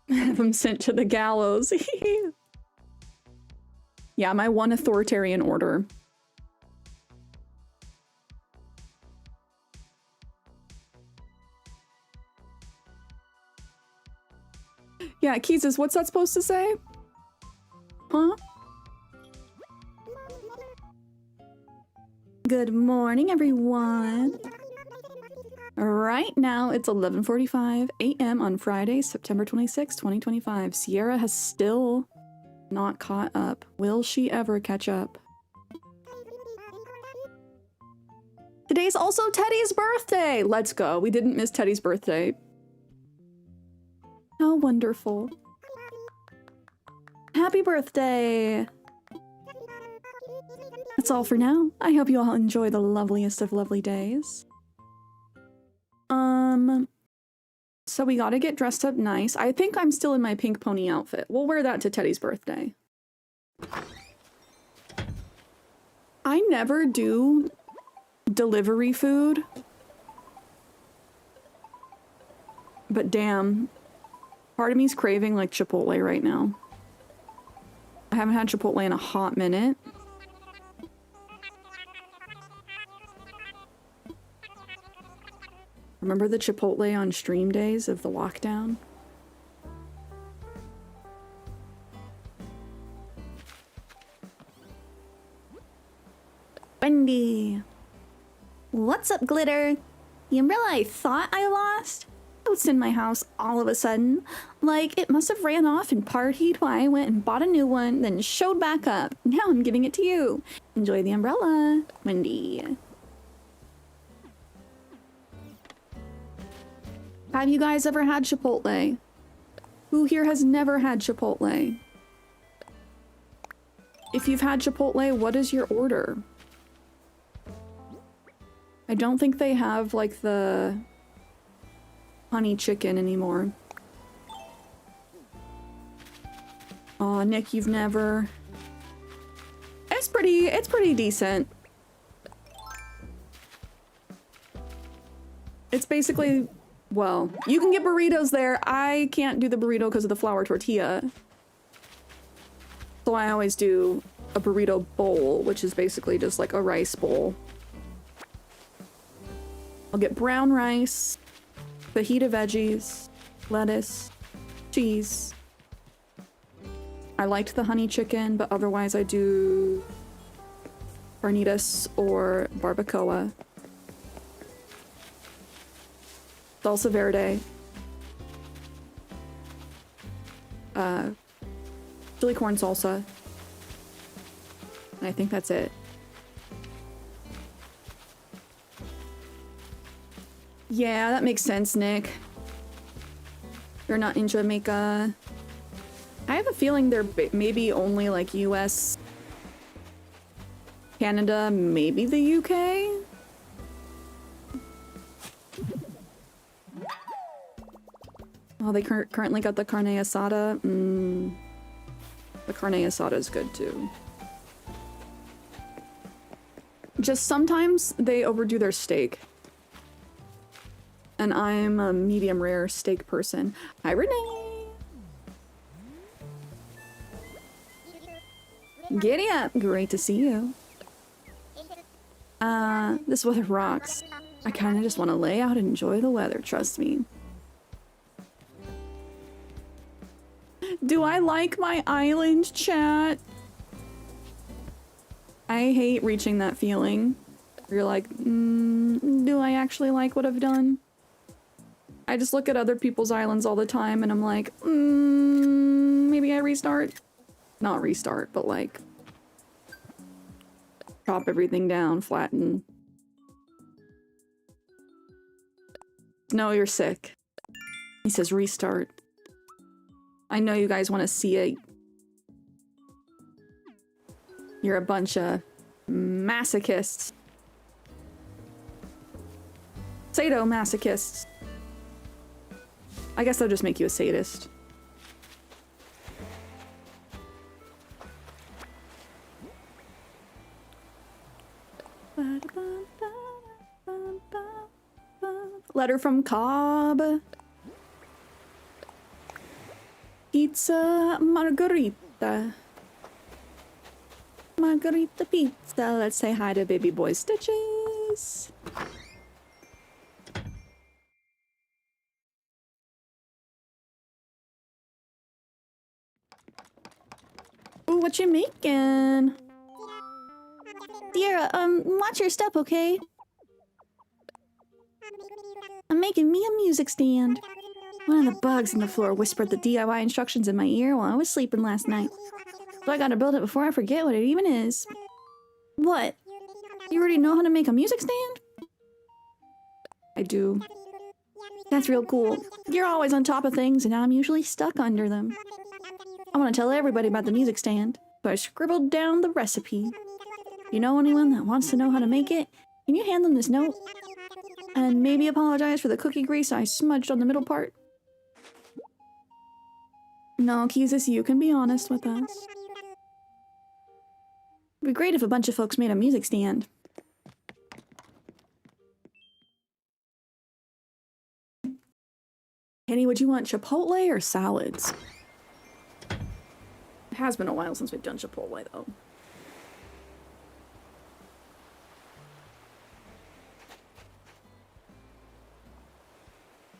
Have them sent to the gallows. Yeah, my one authoritarian order. Yeah, Keezus, what's that supposed to say? Huh? Good morning, everyone. Right now, it's 11:45 a.m. on Friday, September 26, 2025. Cierra has still not caught up. Will she ever catch up? Today's also Teddy's birthday! Let's go. We didn't miss Teddy's birthday. How wonderful. Happy birthday! That's all for now. I hope you all enjoy the loveliest of lovely days. So we gotta get dressed up nice. I think I'm still in my pink pony outfit. We'll wear that to Teddy's birthday. I never do delivery food. But damn. Part of me's craving like Chipotle right now. I haven't had Chipotle in a hot minute. Remember the Chipotle on stream days of the lockdown? Wendy! What's up, Glitter? The umbrella I thought I lost? It's in my house all of a sudden. Like, it must have ran off and partied while I went and bought a new one, then showed back up. Now I'm giving it to you. Enjoy the umbrella, Wendy. Have you guys ever had Chipotle? Who here has never had Chipotle? If you've had Chipotle, what is your order? I don't think they have, like, the honey chicken anymore. Aw, Nick, you've never... It's pretty decent. It's basically... Well, you can get burritos there. I can't do the burrito because of the flour tortilla. So I always do a burrito bowl, which is basically just like a rice bowl. I'll get brown rice, Fajita veggies, lettuce, cheese. I liked the honey chicken, but otherwise I do carnitas or barbacoa. Salsa verde. Chili corn salsa. And I think that's it. Yeah, that makes sense, Nick. You're not in Jamaica. I have a feeling they're maybe only like US, Canada, maybe the UK? Oh, they currently got the carne asada. The carne asada is good too. Just sometimes they overdo their steak. And I'm a medium rare steak person. Hi, Renee! Giddy up! Great to see you. This weather rocks. I kinda just want to lay out and enjoy the weather, trust me. Do I like my island, chat? I hate reaching that feeling. You're like, do I actually like what I've done? I just look at other people's islands all the time and I'm like, maybe I restart? Not restart, but like, chop everything down, flatten. No, you're sick. He says restart. I know you guys want to see it. You're a bunch of masochists. Sadomasochists. I guess they'll just make you a sadist. Letter from Cobb. Pizza margarita. Margarita pizza. Let's say hi to baby boy Stitches. Ooh, what you making? Cierra, watch your step, okay? I'm making me a music stand. One of the bugs in the floor whispered the DIY instructions in my ear while I was sleeping last night. So I gotta build it before I forget what it even is. What? You already know how to make a music stand? I do. That's real cool. You're always on top of things and I'm usually stuck under them. I want to tell everybody about the music stand, so I scribbled down the recipe. You know anyone that wants to know how to make it? Can you hand them this note? And maybe apologize for the cookie grease I smudged on the middle part? No, Keezus, you can be honest with us. It'd be great if a bunch of folks made a music stand. Kenny, would you want Chipotle or salads? It has been a while since we've done Chipotle, though.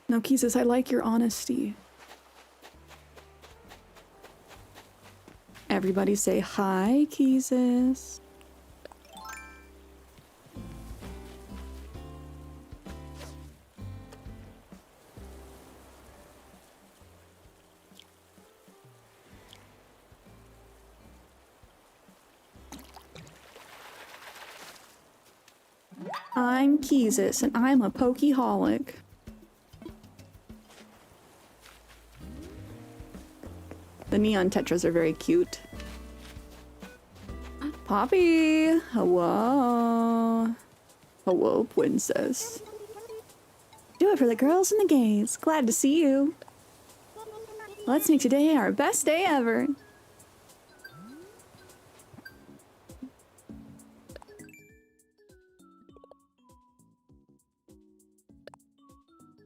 No, Keezus, I like your honesty. Everybody say hi, Keezus. I'm Keezus, and I'm a Pokeholic. The neon tetras are very cute. Poppy! Hello! Hello, princess. Do it for the girls and the gays. Glad to see you. Let's make today our best day ever.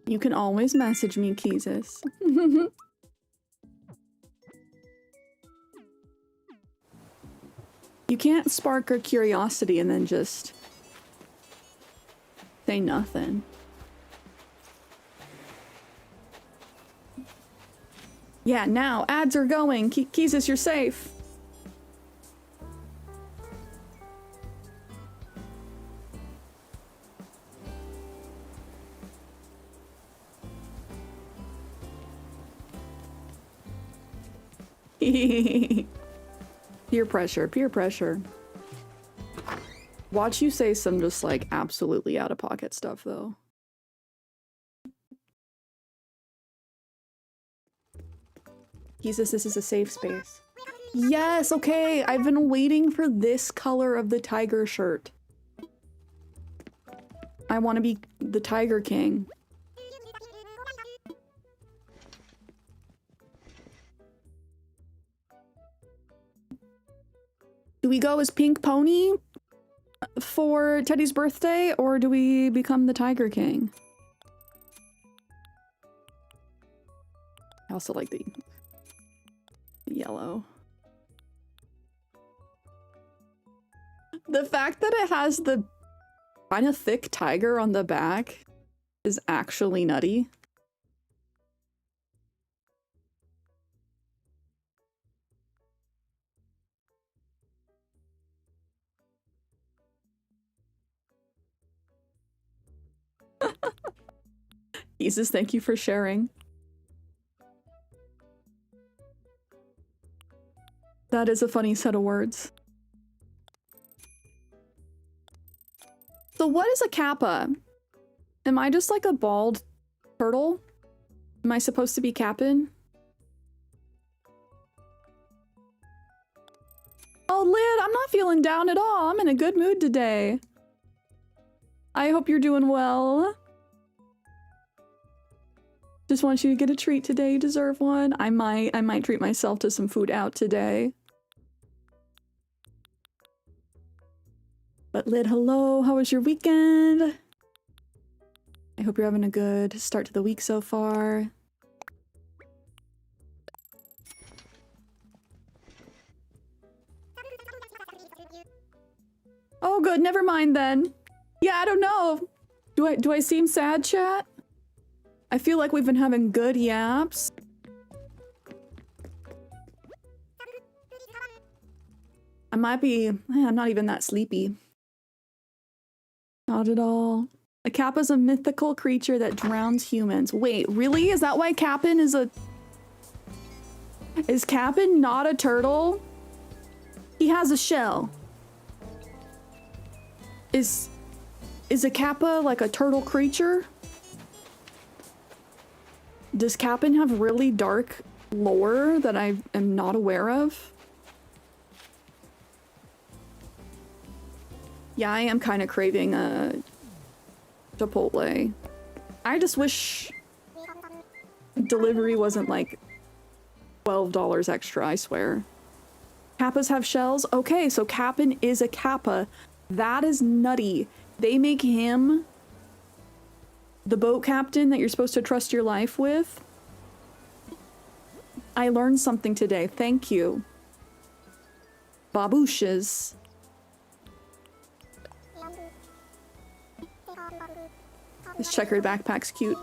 You can always message me, Keezus. You can't spark her curiosity and then just say nothing. Yeah, now ads are going. Keezus, you're safe. Peer pressure, peer pressure. Watch you say some just like absolutely out of pocket stuff though. He says this is a safe space. Yes, okay. I've been waiting for this color of the tiger shirt. I want to be the Tiger King. Do we go as Pink Pony for Teddy's birthday, or do we become the Tiger King? I also like the yellow. The fact that it has the kind of thick tiger on the back is actually nutty. Jesus, thank you for sharing. That is a funny set of words. So what is a kappa? Am I just like a bald turtle? Am I supposed to be capping? Oh, Lid, I'm not feeling down at all. I'm in a good mood today. I hope you're doing well. Just want you to get a treat today. You deserve one. I might treat myself to some food out today. But Lid, hello. How was your weekend? I hope you're having a good start to the week so far. Oh, good. Never mind then. Yeah, I don't know. Do I seem sad, chat? I feel like we've been having good yaps. I might be... I'm not even that sleepy. Not at all. A kappa's a mythical creature that drowns humans. Wait, really? Is that why Cap'n is a... Is Cap'n not a turtle? He has a shell. Is a kappa like a turtle creature? Does Cap'n have really dark lore that I am not aware of? Yeah, I am kind of craving a Chipotle. I just wish delivery wasn't like $12 extra, I swear. Kappas have shells? Okay, so Cap'n is a kappa. That is nutty. They make him the boat captain that you're supposed to trust your life with. I learned something today. Thank you. Babooshes. This checkered backpack's cute.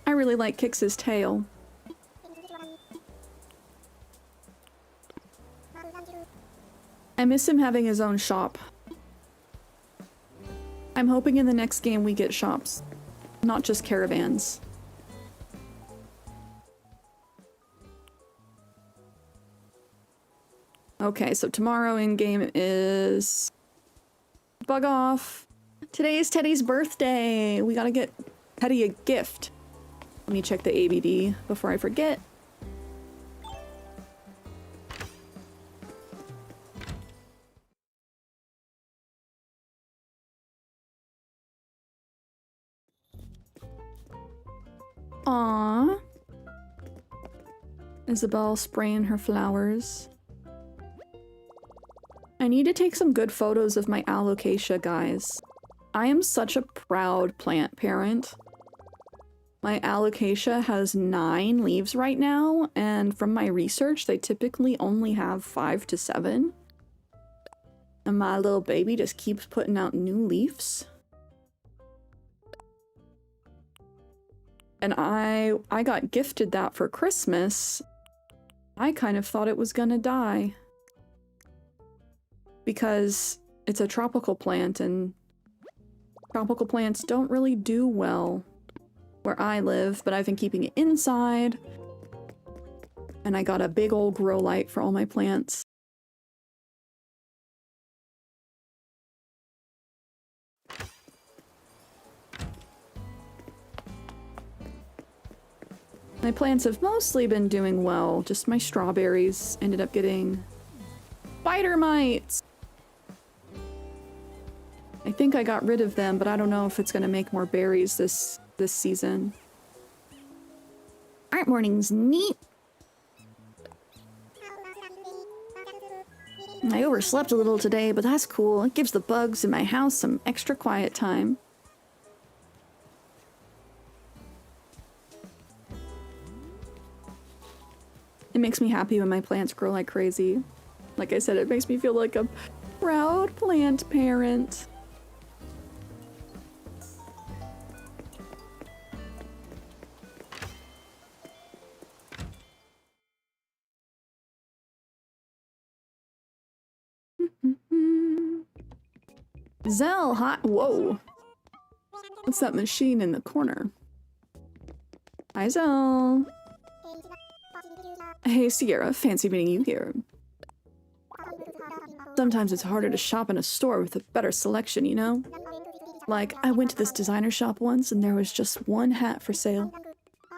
I really like Kix's tail. I miss him having his own shop. I'm hoping in the next game we get shops, not just caravans. Okay, so tomorrow in game is bug off. Today is Teddy's birthday. We gotta get Teddy a gift. Let me check the ABD before I forget. Aww. Isabel spraying her flowers. I need to take some good photos of my alocasia, guys. I am such a proud plant parent. My alocasia has 9 leaves right now, and from my research, they typically only have 5 to 7. And my little baby just keeps putting out new leaves. And I got gifted that for Christmas. I kind of thought it was gonna die. Because it's a tropical plant, and tropical plants don't really do well where I live, but I've been keeping it inside. And I got a big old grow light for all my plants. My plants have mostly been doing well, just my strawberries ended up getting spider mites. I think I got rid of them, but I don't know if it's gonna make more berries this season. Aren't mornings neat? I overslept a little today, but that's cool. It gives the bugs in my house some extra quiet time. It makes me happy when my plants grow like crazy. Like I said, it makes me feel like a proud plant parent. Zell, hi. Whoa. What's that machine in the corner? Hi, Zell. Hey, Cierra. Fancy meeting you here. Sometimes it's harder to shop in a store with a better selection, you know? Like, I went to this designer shop once and there was just one hat for sale.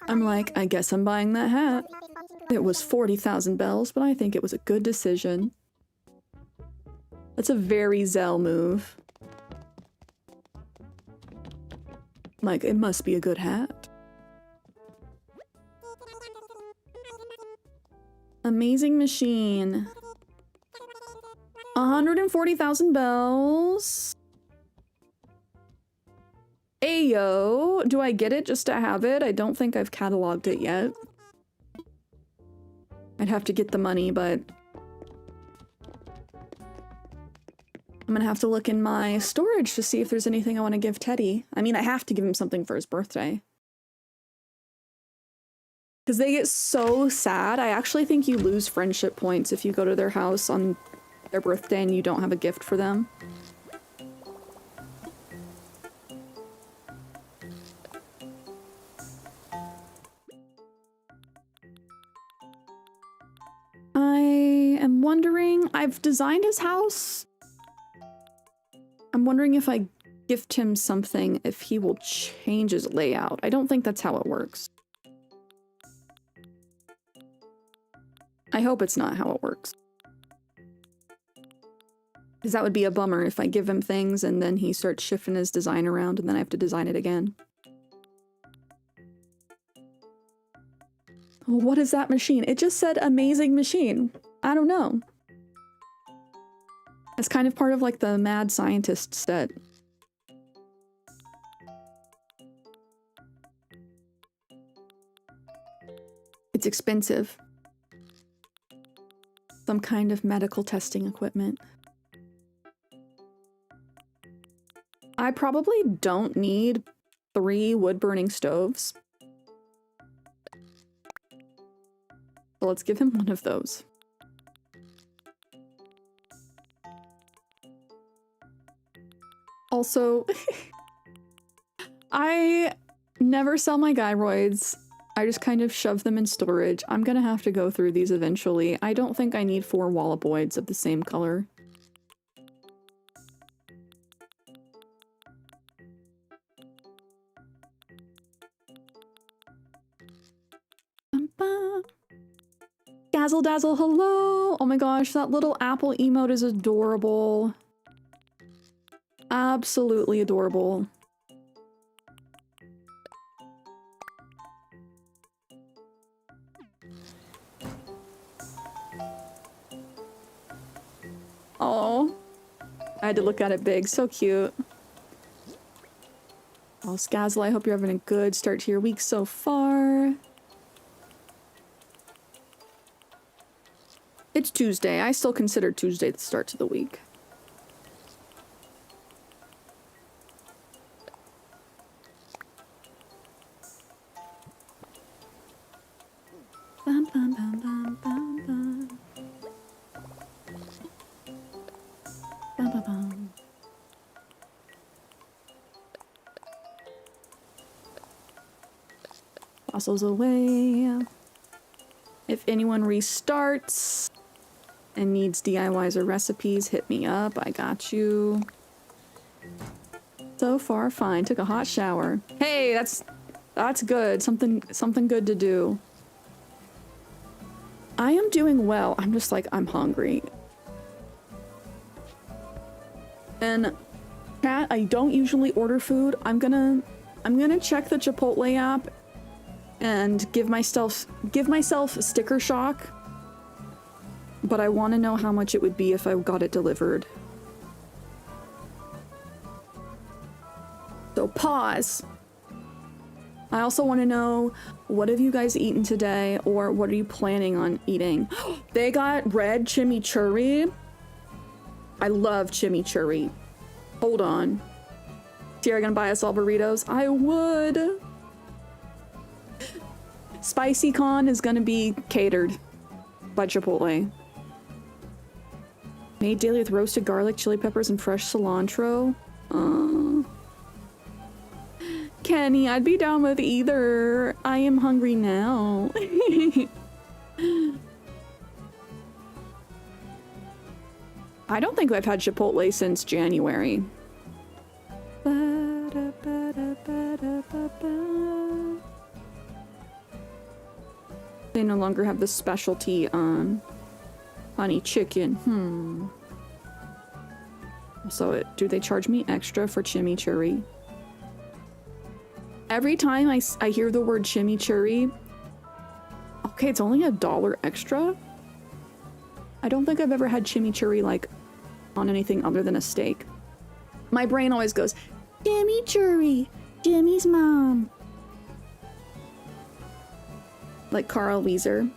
I'm like, I guess I'm buying that hat. It was 40,000 bells, but I think it was a good decision. That's a very Zell move. Like, it must be a good hat. Amazing machine. 140,000 bells. Ayo, do I get it just to have it? I don't think I've cataloged it yet. I'd have to get the money, but I'm gonna have to look in my storage to see if there's anything I want to give Teddy. I mean, I have to give him something for his birthday. Because they get so sad. I actually think you lose friendship points if you go to their house on their birthday and you don't have a gift for them. I am wondering, I've designed his house. I'm wondering if I gift him something, if he will change his layout. I don't think that's how it works. I hope it's not how it works. Because that would be a bummer if I give him things and then he starts shifting his design around and then I have to design it again. What is that machine? It just said amazing machine. I don't know. It's kind of part of like the mad scientist set. It's expensive. Some kind of medical testing equipment. I probably don't need 3 wood-burning stoves. So let's give him one of those. Also, I never sell my gyroids. I just kind of shove them in storage. I'm gonna have to go through these eventually. I don't think I need 4 wallopoids of the same color. Dazzle Dazzle, hello! Oh my gosh, that little apple emote is adorable. Absolutely adorable. Oh, I had to look at it big. So cute. Oh, Oh, Skazzle, I hope you're having a good start to your week so far. It's Tuesday. I still consider Tuesday the start to the week. Bum, bum, bum, bum, bum, bum. Bum, bum, bum. Fossils away. If anyone restarts and needs DIYs or recipes, hit me up. I got you. So far, fine. Took a hot shower. Hey, that's good. Something good to do. I am doing well. I'm just like, I'm hungry. And chat, I don't usually order food. I'm gonna check the Chipotle app and give myself sticker shock. But I want to know how much it would be if I got it delivered. So pause. I also want to know, what have you guys eaten today, or what are you planning on eating? They got red chimichurri. I love chimichurri. Hold on. Cierra gonna buy us all burritos? I would. Spicy Con is gonna be catered by Chipotle. Made daily with roasted garlic, chili peppers, and fresh cilantro. Kenny, I'd be down with either. I am hungry now. I don't think I've had Chipotle since January. They no longer have the specialty on honey chicken. So do they charge me extra for chimichurri? Every time I hear the word chimichurri, okay, it's only $1 extra? I don't think I've ever had chimichurri like on anything other than a steak. My brain always goes, chimichurri, Jimmy's mom. Like Carl Wieser.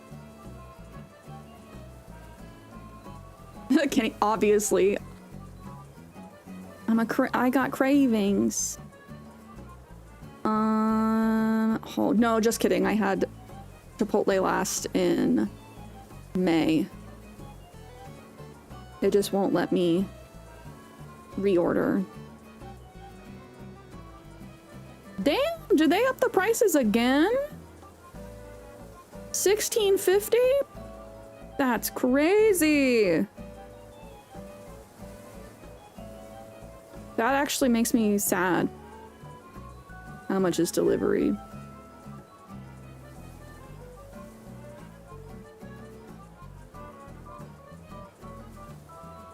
Kenny, obviously. I got cravings. Oh, no, just kidding. I had Chipotle last in May. It just won't let me reorder. Damn, did they up the prices again? $16.50? That's crazy. That actually makes me sad. How much is delivery?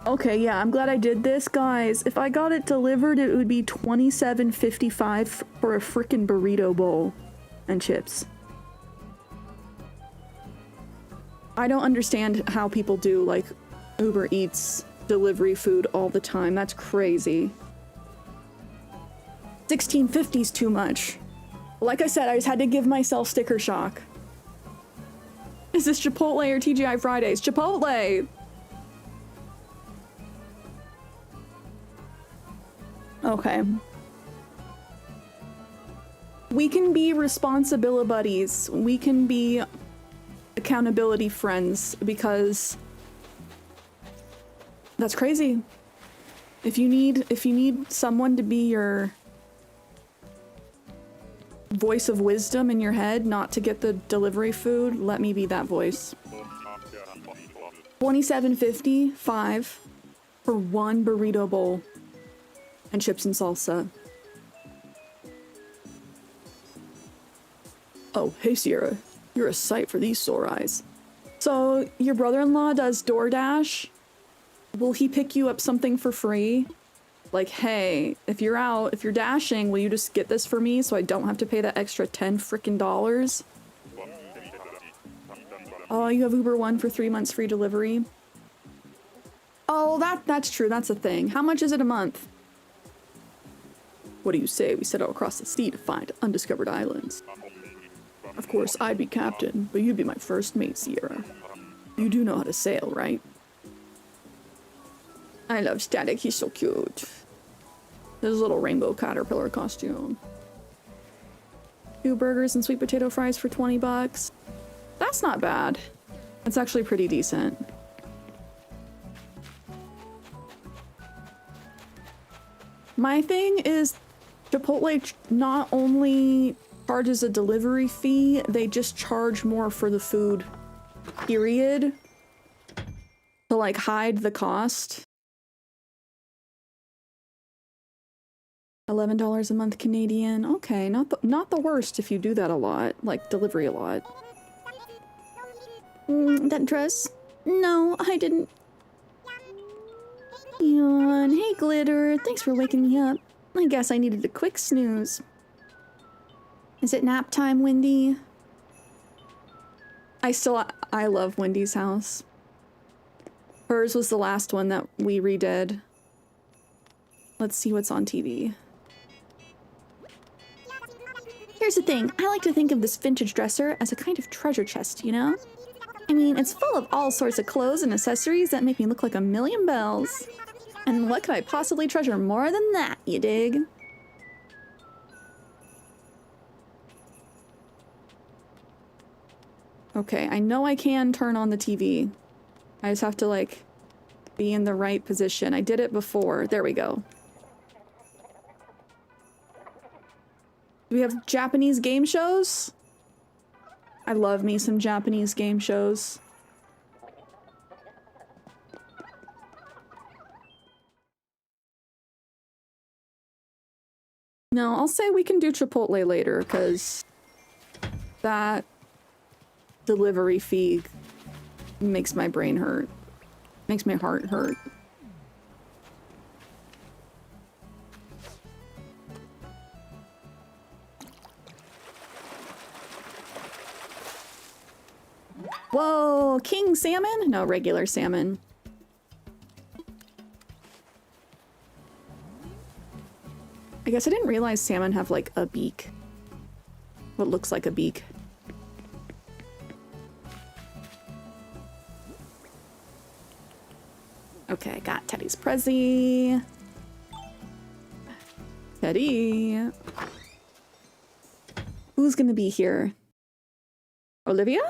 Okay, yeah, I'm glad I did this, guys. If I got it delivered, it would be $27.55 for a frickin' burrito bowl and chips. I don't understand how people do, like, Uber Eats delivery food all the time. That's crazy. $16.50 is too much. Like I said, I just had to give myself sticker shock. Is this Chipotle or TGI Fridays? Chipotle! Okay. We can be responsibility buddies. We can be accountability friends, because that's crazy. If you need someone to be your voice of wisdom in your head, not to get the delivery food, let me be that voice. $27.55 for one burrito bowl and chips and salsa. Oh, hey Cierra. You're a sight for these sore eyes. So, your brother-in-law does DoorDash? Will he pick you up something for free? Like, hey, if you're dashing, will you just get this for me so I don't have to pay that extra $10 frickin' dollars? Oh, you have Uber One for 3 months free delivery? Oh, that's true, that's a thing. How much is it a month? What do you say we set out across the sea to find undiscovered islands? Of course, I'd be captain, but you'd be my first mate, Cierra. You do know how to sail, right? I love Static, he's so cute. His little rainbow caterpillar costume. 2 burgers and sweet potato fries for 20 bucks. That's not bad. That's actually pretty decent. My thing is Chipotle not only charges a delivery fee, they just charge more for the food, period, to like hide the cost. $11 a month Canadian. Okay, not the worst if you do that a lot, like delivery a lot. That dress? No, I didn't. Yawn. Hey, Glitter. Thanks for waking me up. I guess I needed a quick snooze. Is it nap time, Wendy? I love Wendy's house. Hers was the last one that we redid. Let's see what's on TV. Here's the thing. I like to think of this vintage dresser as a kind of treasure chest, you know? I mean, it's full of all sorts of clothes and accessories that make me look like a million bells. And what could I possibly treasure more than that, you dig? Okay, I know I can turn on the TV. I just have to, like, be in the right position. I did it before. There we go. Do we have Japanese game shows? I love me some Japanese game shows. No, I'll say we can do Chipotle later, because that delivery fee makes my brain hurt. Makes my heart hurt. Whoa, king salmon? No, regular salmon. I guess I didn't realize salmon have like a beak. What looks like a beak. Okay, got Teddy's Prezi. Teddy. Who's gonna be here? Olivia?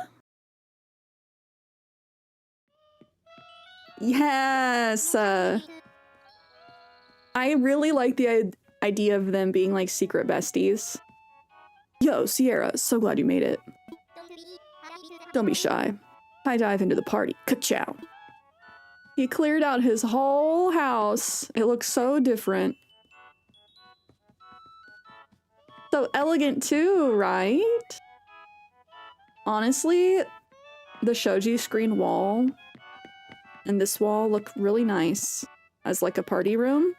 Yes! I really like the idea of them being like secret besties. Yo, Cierra, so glad you made it. Don't be shy. High dive into the party. Ka-chow. He cleared out his whole house. It looks so different. So elegant too, right? Honestly, the shoji screen wall and this wall look really nice as like a party room.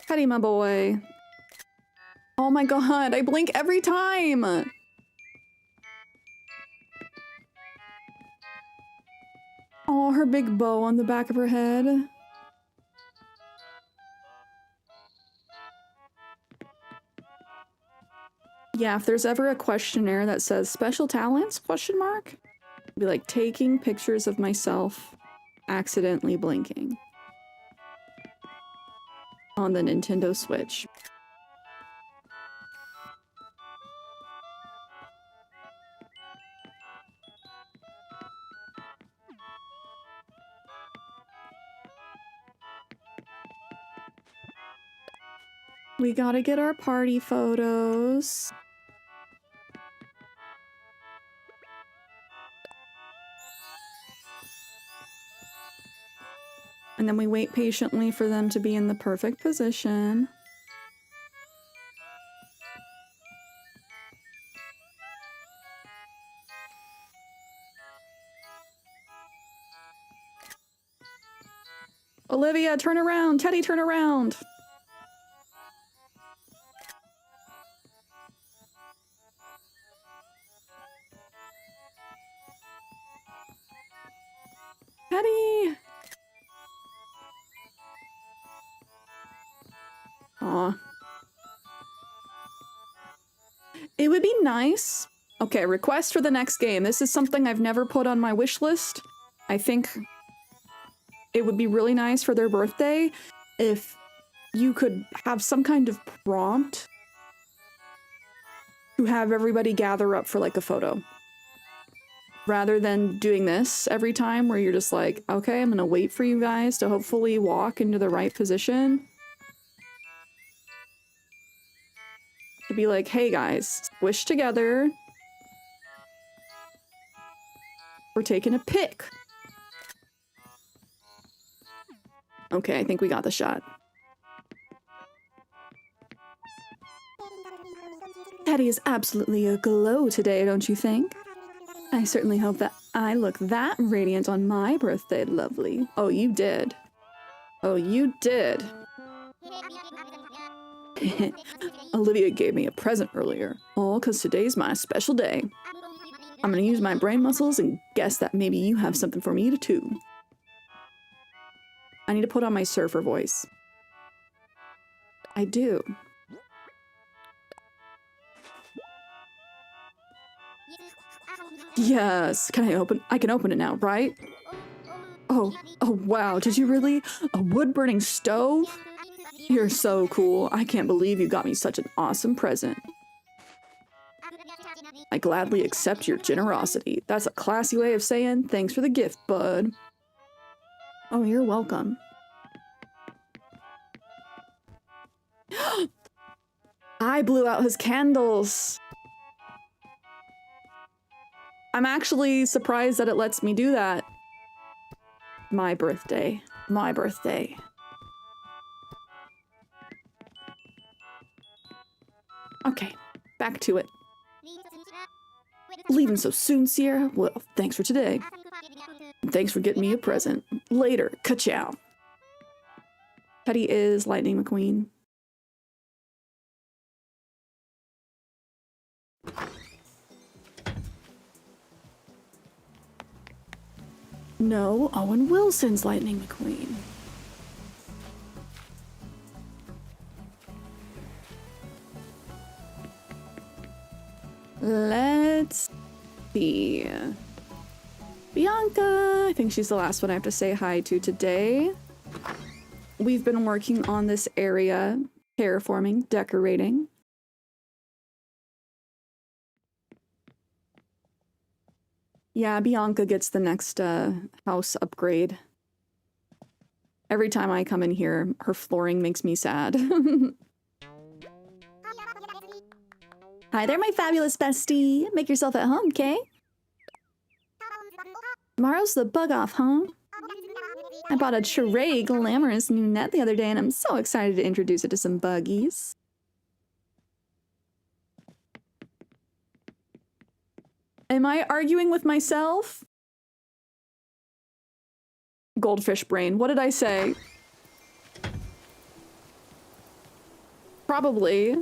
Teddy, my boy. Oh my god, I blink every time! Oh, her big bow on the back of her head. Yeah, if there's ever a questionnaire that says special talents, question mark, I'd be like taking pictures of myself accidentally blinking on the Nintendo Switch. We gotta get our party photos. And then we wait patiently for them to be in the perfect position. Olivia, turn around! Teddy, turn around! It would be nice. Okay, request for the next game. This is something I've never put on my wish list. I think it would be really nice for their birthday if you could have some kind of prompt to have everybody gather up for like a photo. Rather than doing this every time where you're just like, okay, I'm gonna wait for you guys to hopefully walk into the right position. To be like, hey guys, squish together. We're taking a pic. Okay, I think we got the shot. Teddy is absolutely aglow today, don't you think? I certainly hope that I look that radiant on my birthday, lovely. Oh, you did. Oh, you did. Olivia gave me a present earlier, all because today's my special day. I'm gonna use my brain muscles and guess that maybe you have something for me too. I need to put on my surfer voice. I do. Yes, can I open? I can open it now, right? Oh wow, did you really? A wood-burning stove? You're so cool. I can't believe you got me such an awesome present. I gladly accept your generosity. That's a classy way of saying thanks for the gift, bud. Oh, you're welcome. I blew out his candles. I'm actually surprised that it lets me do that. My birthday. My birthday. Okay, back to it. Leaving so soon, Cierra? Well, thanks for today. And thanks for getting me a present. Later, ka-chow. Teddy is Lightning McQueen. No, Owen Wilson's Lightning McQueen. Let's see. Bianca, I think she's the last one I have to say hi to today. We've been working on this area, terraforming, decorating. Yeah, Bianca gets the next house upgrade. Every time I come in here, her flooring makes me sad. Hi there, my fabulous bestie. Make yourself at home, okay? Tomorrow's the bug off, huh? I bought a Cierra glamorous new net the other day, and I'm so excited to introduce it to some buggies. Am I arguing with myself? Goldfish brain. What did I say? Probably.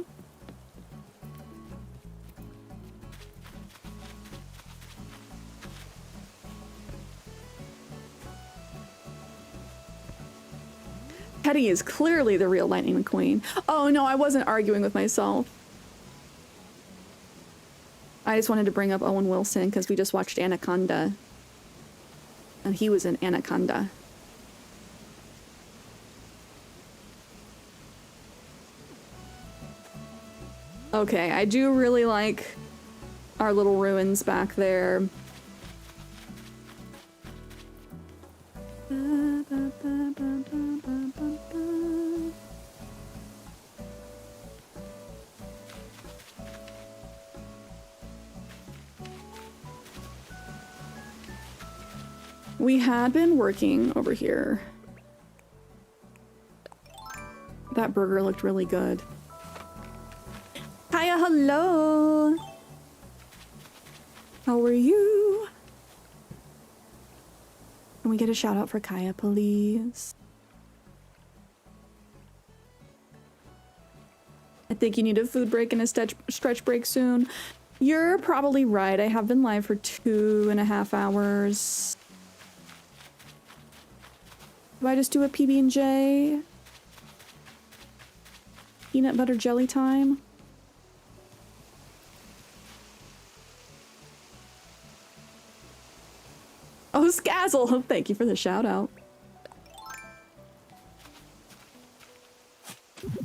Teddy is clearly the real Lightning McQueen. Oh no, I wasn't arguing with myself. I just wanted to bring up Owen Wilson because we just watched Anaconda. And he was in Anaconda. Okay, I do really like our little ruins back there. We had been working over here. That burger looked really good. Hiya, hello! How are you? Can we get a shout out for Kaya, please? I think you need a food break and a stretch break soon. You're probably right. I have been live for 2.5 hours. Do I just do a PB&J? Peanut butter jelly time? Go Scazzle! Thank you for the shout out.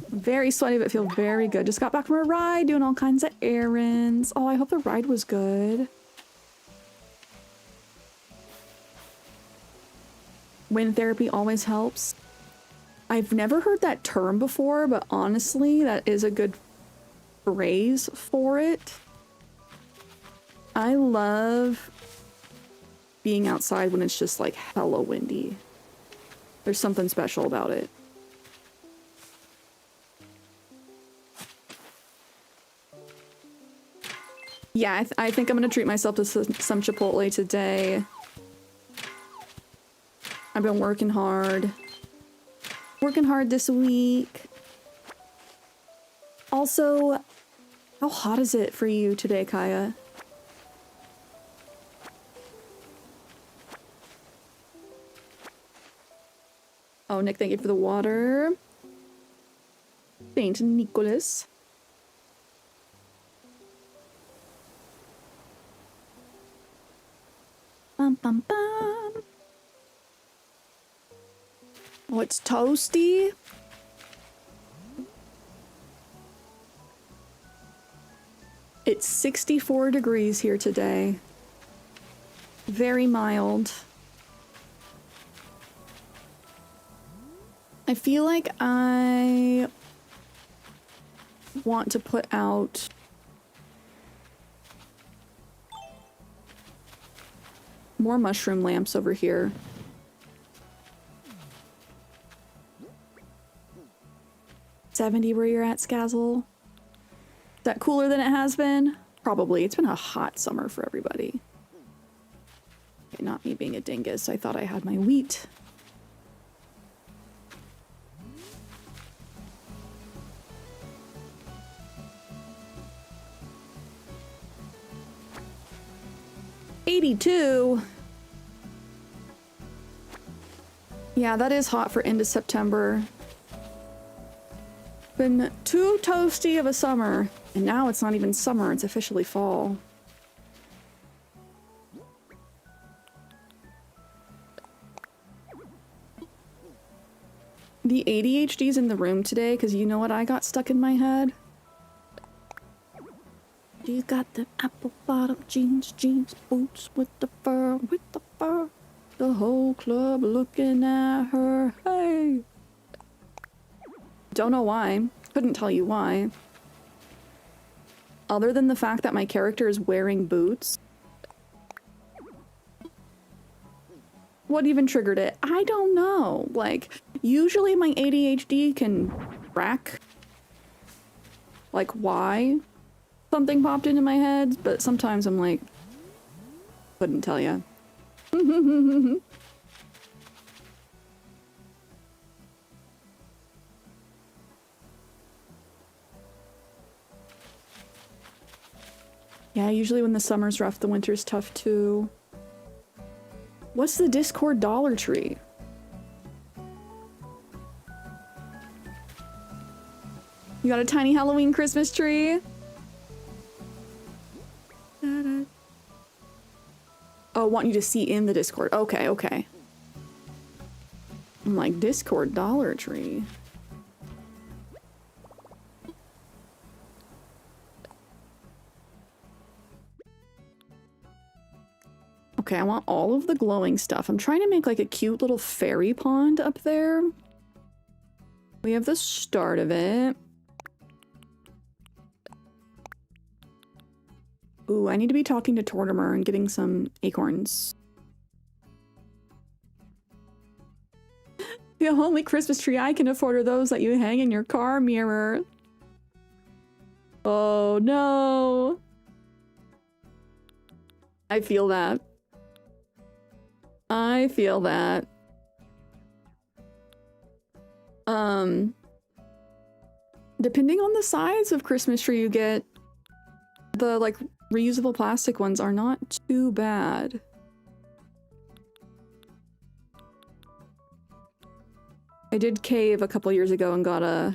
Very sweaty, but feel very good. Just got back from a ride, doing all kinds of errands. Oh, I hope the ride was good. Wind therapy always helps. I've never heard that term before, but honestly, that is a good phrase for it. I love being outside when it's just like hella windy. There's something special about it. Yeah, I think I'm gonna treat myself to some Chipotle today. I've been working hard. Working hard this week. Also, how hot is it for you today, Kaya? Oh, Nick, thank you for the water. Saint Nicholas. Bum, bum, bum. Oh, it's toasty. It's 64 degrees here today. Very mild. I feel like I want to put out more mushroom lamps over here. $70 where you're at, Scazzle? Is that cooler than it has been? Probably. It's been a hot summer for everybody. Okay, not me being a dingus. I thought I had my wheat. $82. Yeah, that is hot for end of September. Been too toasty of a summer, and now it's not even summer, it's officially fall. The ADHD's in the room today, because you know what I got stuck in my head? You got the apple bottom jeans, boots with the fur, The whole club looking at her, hey! Don't know why. Couldn't tell you why. Other than the fact that my character is wearing boots. What even triggered it? I don't know. Like, usually my ADHD can track, like, why something popped into my head, but sometimes I'm like, couldn't tell ya. Yeah, usually when the summer's rough, the winter's tough too. What's the Discord Dollar Tree? You got a tiny Halloween Christmas tree? Oh, want you to see in the Discord. Okay, okay. I'm like, Discord Dollar Tree. Okay, I want all of the glowing stuff. I'm trying to make like a cute little fairy pond up there. We have the start of it. Ooh, I need to be talking to Tortimer and getting some acorns. The only Christmas tree I can afford are those that you hang in your car mirror. Oh no. I feel that. I feel that. Depending on the size of Christmas tree you get, the like reusable plastic ones are not too bad. I did cave a couple years ago and got a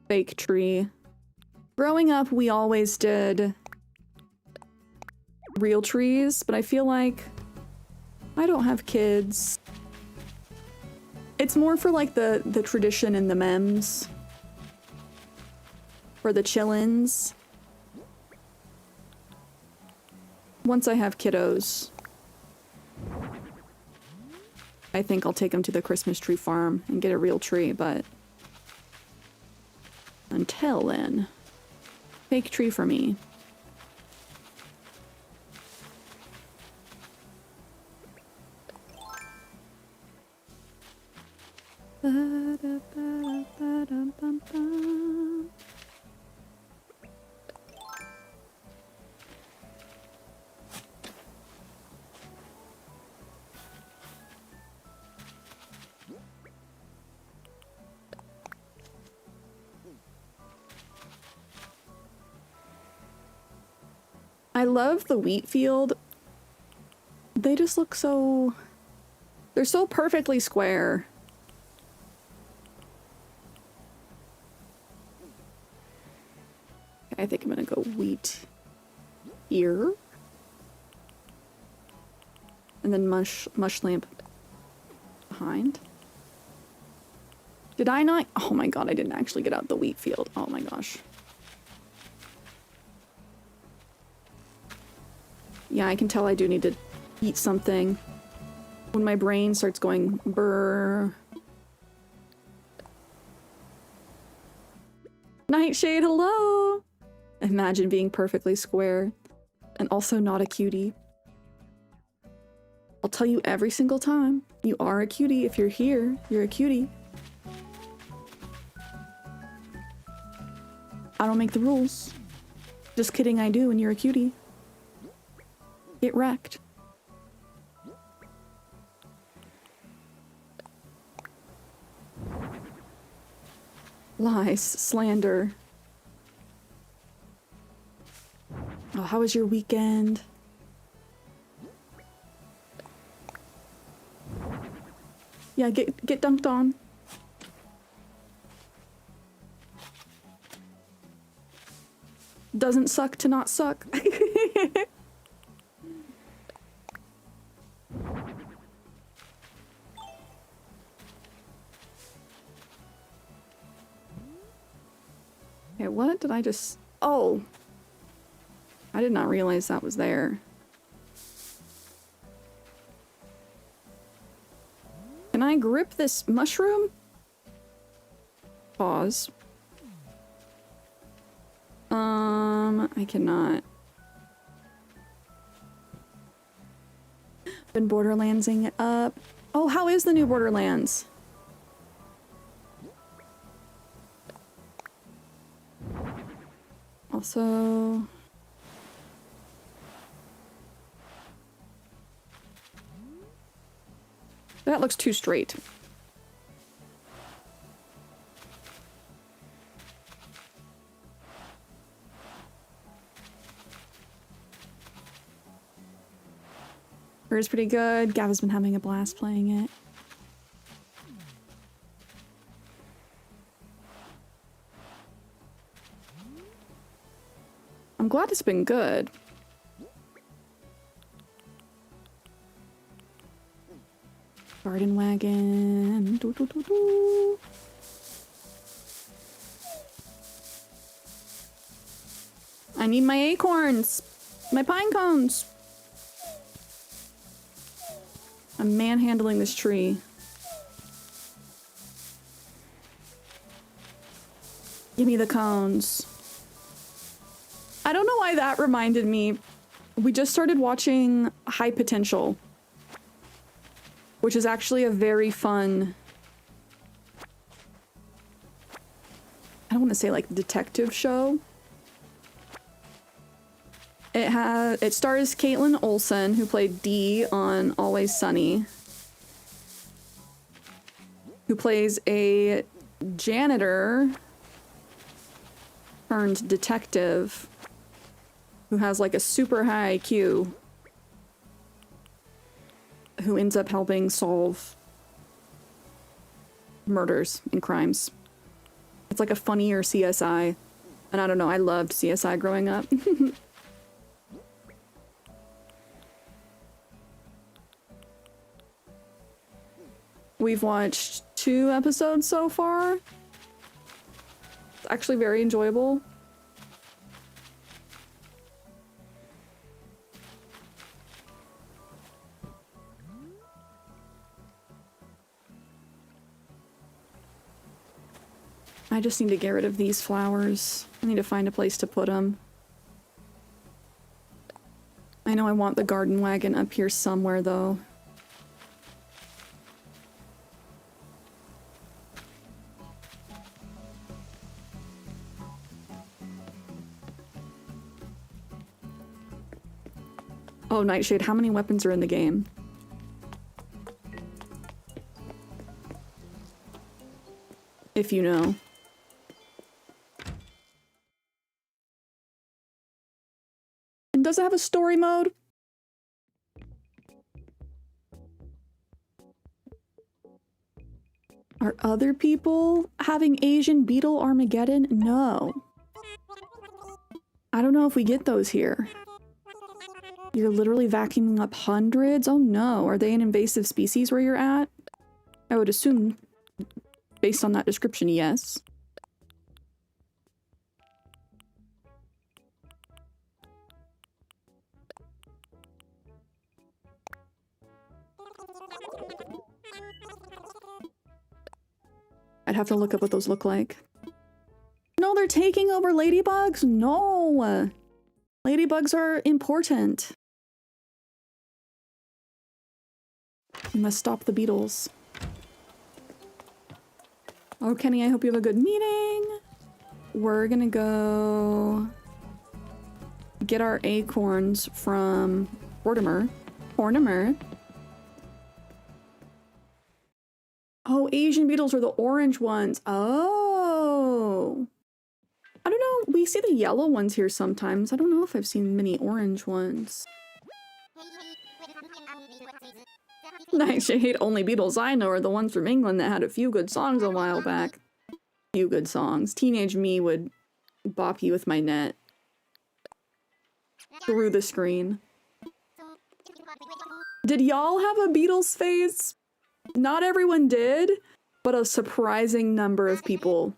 fake tree. Growing up, we always did real trees, but I feel like, I don't have kids. It's more for like the tradition and the memes. For the chillins. Once I have kiddos, I think I'll take them to the Christmas tree farm and get a real tree, but until then, fake tree for me. I love the wheat field. They just look so... They're so perfectly square. I think I'm gonna go wheat here. And then mush lamp behind. Did I not? Oh my god, I didn't actually get out the wheat field. Oh my gosh. Yeah, I can tell I do need to eat something when my brain starts going brr. Nightshade, hello! Imagine being perfectly square and also not a cutie. I'll tell you every single time, you are a cutie. If you're here, you're a cutie. I don't make the rules. Just kidding, I do, and you're a cutie. Get wrecked. Lies, slander. Oh, how was your weekend? Yeah, get dunked on. Doesn't suck to not suck. Okay, what did I just... Oh! I did not realize that was there. Can I grip this mushroom? Pause. I cannot. Been Borderlandsing it up. Oh, how is the new Borderlands? Also... That looks too straight. It's pretty good. Gavin's been having a blast playing it. I'm glad it's been good. Garden wagon. Doo, doo, doo, doo. I need my acorns. My pine cones. I'm manhandling this tree. Give me the cones. I don't know why that reminded me. We just started watching High Potential, which is actually a very fun... I don't want to say like detective show. It stars Caitlin Olsen, who played Dee on Always Sunny, who plays a janitor turned detective who has like a super high IQ, who ends up helping solve murders and crimes. It's like a funnier CSI. And I don't know, I loved CSI growing up. We've watched 2 episodes so far. It's actually very enjoyable. I just need to get rid of these flowers. I need to find a place to put them. I know I want the garden wagon up here somewhere, though. Oh, Nightshade, how many weapons are in the game? If you know. And does it have a story mode? Are other people having Asian Beetle Armageddon? No. I don't know if we get those here. You're literally vacuuming up hundreds? Oh no. Are they an invasive species where you're at? I would assume, based on that description, yes. I'd have to look up what those look like. No, they're taking over ladybugs? No! Ladybugs are important. We must stop the beetles. Oh, Kenny, I hope you have a good meeting. We're gonna go get our acorns from Mortimer. Oh, Asian beetles are the orange ones. Oh. I don't know. We see the yellow ones here sometimes. I don't know if I've seen many orange ones. Nightshade, only beetles I know are the ones from England that had a few good songs a while back. Few good songs. Teenage me would bop you with my net. Through the screen. Did y'all have a Beatles phase? Not everyone did, but a surprising number of people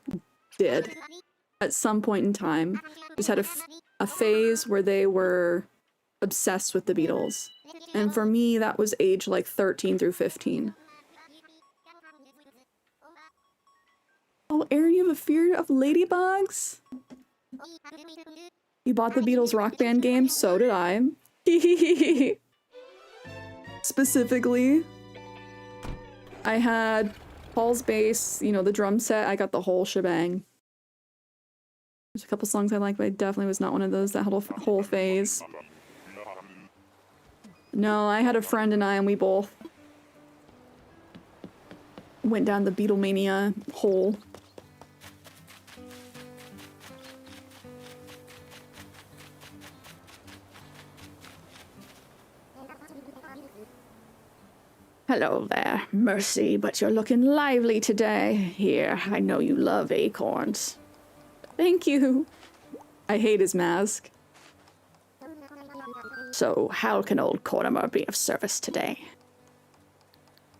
did. At some point in time. Just had a phase where they were obsessed with the Beatles. And for me, that was age like 13 through 15. Oh, Aaron, you have a fear of ladybugs? You bought the Beatles Rock Band game? So did I. Specifically, I had Paul's bass, you know, the drum set. I got the whole shebang. There's a couple songs I like, but I definitely was not one of those that had a whole phase. No, I had a friend and we both went down the Beatlemania hole. Hello there, Mercy, but you're looking lively today. Here, I know you love acorns. Thank you. I hate his mask. So, how can old Cortimer be of service today?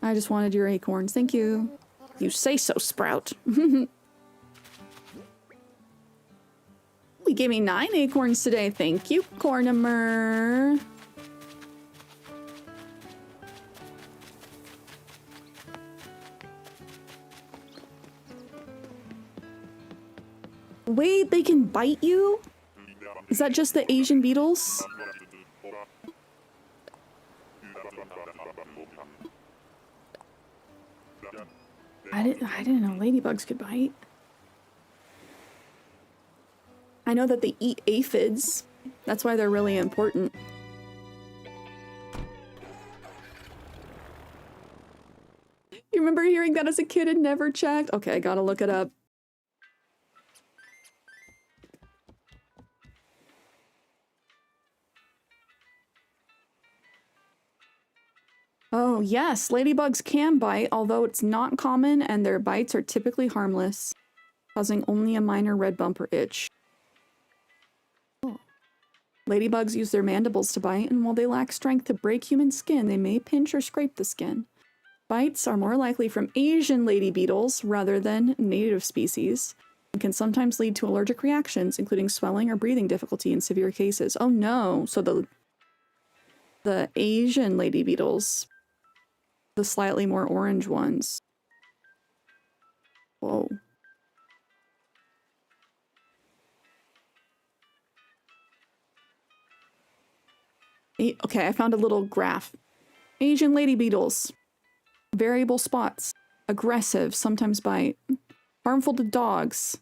I just wanted your acorns. Thank you. You say so, Sprout. You gave me 9 acorns today. Thank you, Cortimer. Wait, they can bite you? Is that just the Asian beetles? I didn't know ladybugs could bite. I know that they eat aphids. That's why they're really important. You remember hearing that as a kid and never checked? Okay, I gotta look it up. Oh, yes, ladybugs can bite, although it's not common and their bites are typically harmless, causing only a minor red bump or itch. Oh. Ladybugs use their mandibles to bite, and while they lack strength to break human skin, they may pinch or scrape the skin. Bites are more likely from Asian lady beetles rather than native species, and can sometimes lead to allergic reactions, including swelling or breathing difficulty in severe cases. Oh no, so the Asian lady beetles, the slightly more orange ones. Whoa. Okay, I found a little graph. Asian lady beetles. Variable spots. Aggressive, sometimes bite. Harmful to dogs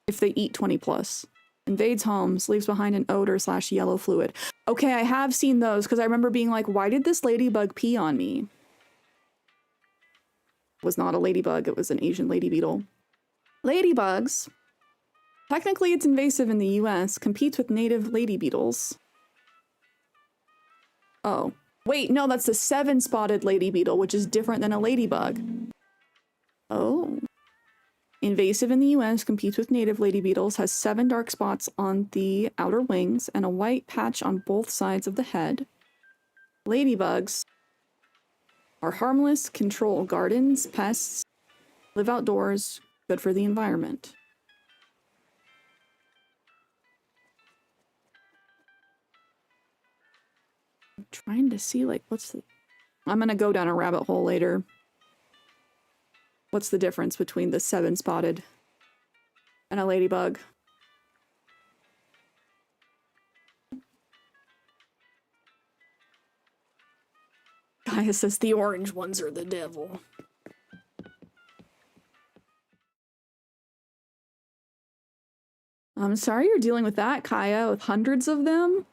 if they eat 20 plus. Invades homes, leaves behind an odor / yellow fluid. Okay, I have seen those because I remember being like, why did this ladybug pee on me? It was not a ladybug, it was an Asian lady beetle. Ladybugs. Technically it's invasive in the US, competes with native lady beetles. Oh. Wait, no, that's the 7-spotted lady beetle, which is different than a ladybug. Oh. Invasive in the US, competes with native lady beetles, has 7 dark spots on the outer wings and a white patch on both sides of the head. Ladybugs are harmless, control gardens, pests, live outdoors, good for the environment. I'm trying to see, like, I'm gonna go down a rabbit hole later. What's the difference between the 7-spotted and a ladybug? Gaia says the orange ones are the devil. I'm sorry you're dealing with that, Kaya, with hundreds of them.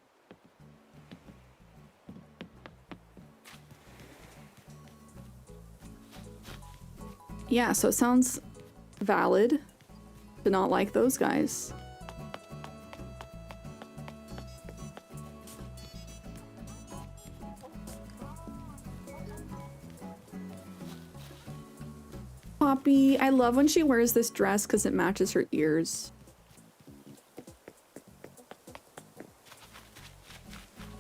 Yeah, so it sounds valid to not like those guys. Poppy, I love when she wears this dress because it matches her ears.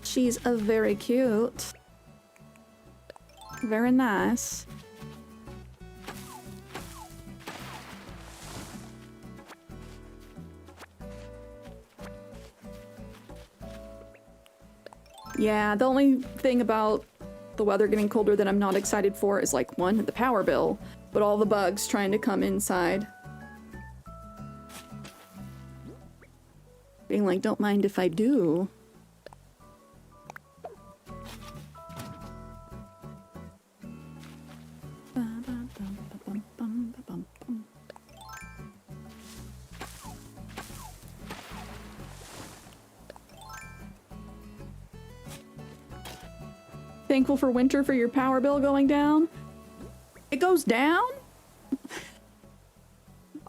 She's a very cute. Very nice. Yeah, the only thing about the weather getting colder that I'm not excited for is, like, one, the power bill, but all the bugs trying to come inside. Being like, don't mind if I do. Thankful for winter for your power bill going down? It goes down?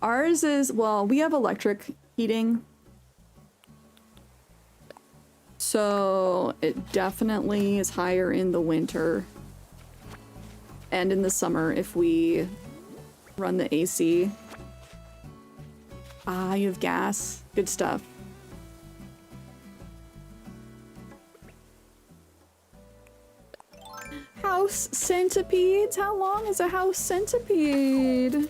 Ours is, well, we have electric heating. So it definitely is higher in the winter. And in the summer if we run the AC. Ah, you have gas. Good stuff. House centipedes? How long is a house centipede?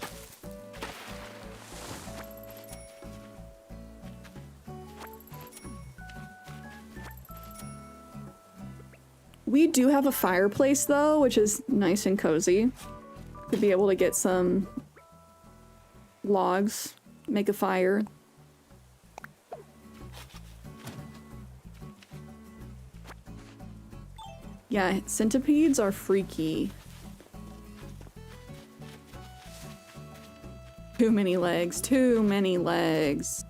We do have a fireplace though, which is nice and cozy. To be able to get some logs, make a fire. Yeah, centipedes are freaky. Too many legs, too many legs.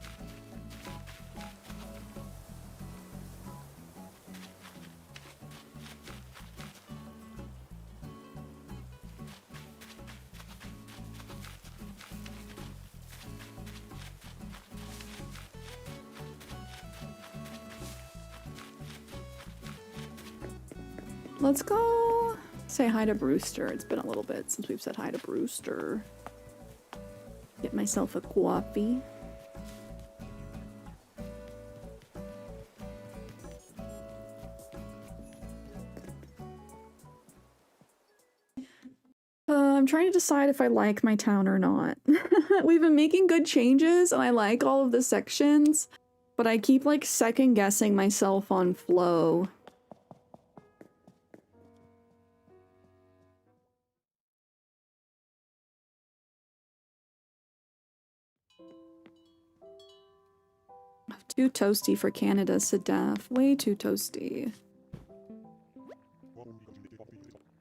Let's go say hi to Brewster. It's been a little bit since we've said hi to Brewster. Get myself a coffee. I'm trying to decide if I like my town or not. We've been making good changes and I like all of the sections, but I keep like second guessing myself on flow. Too toasty for Canada, Sadaf. Way too toasty.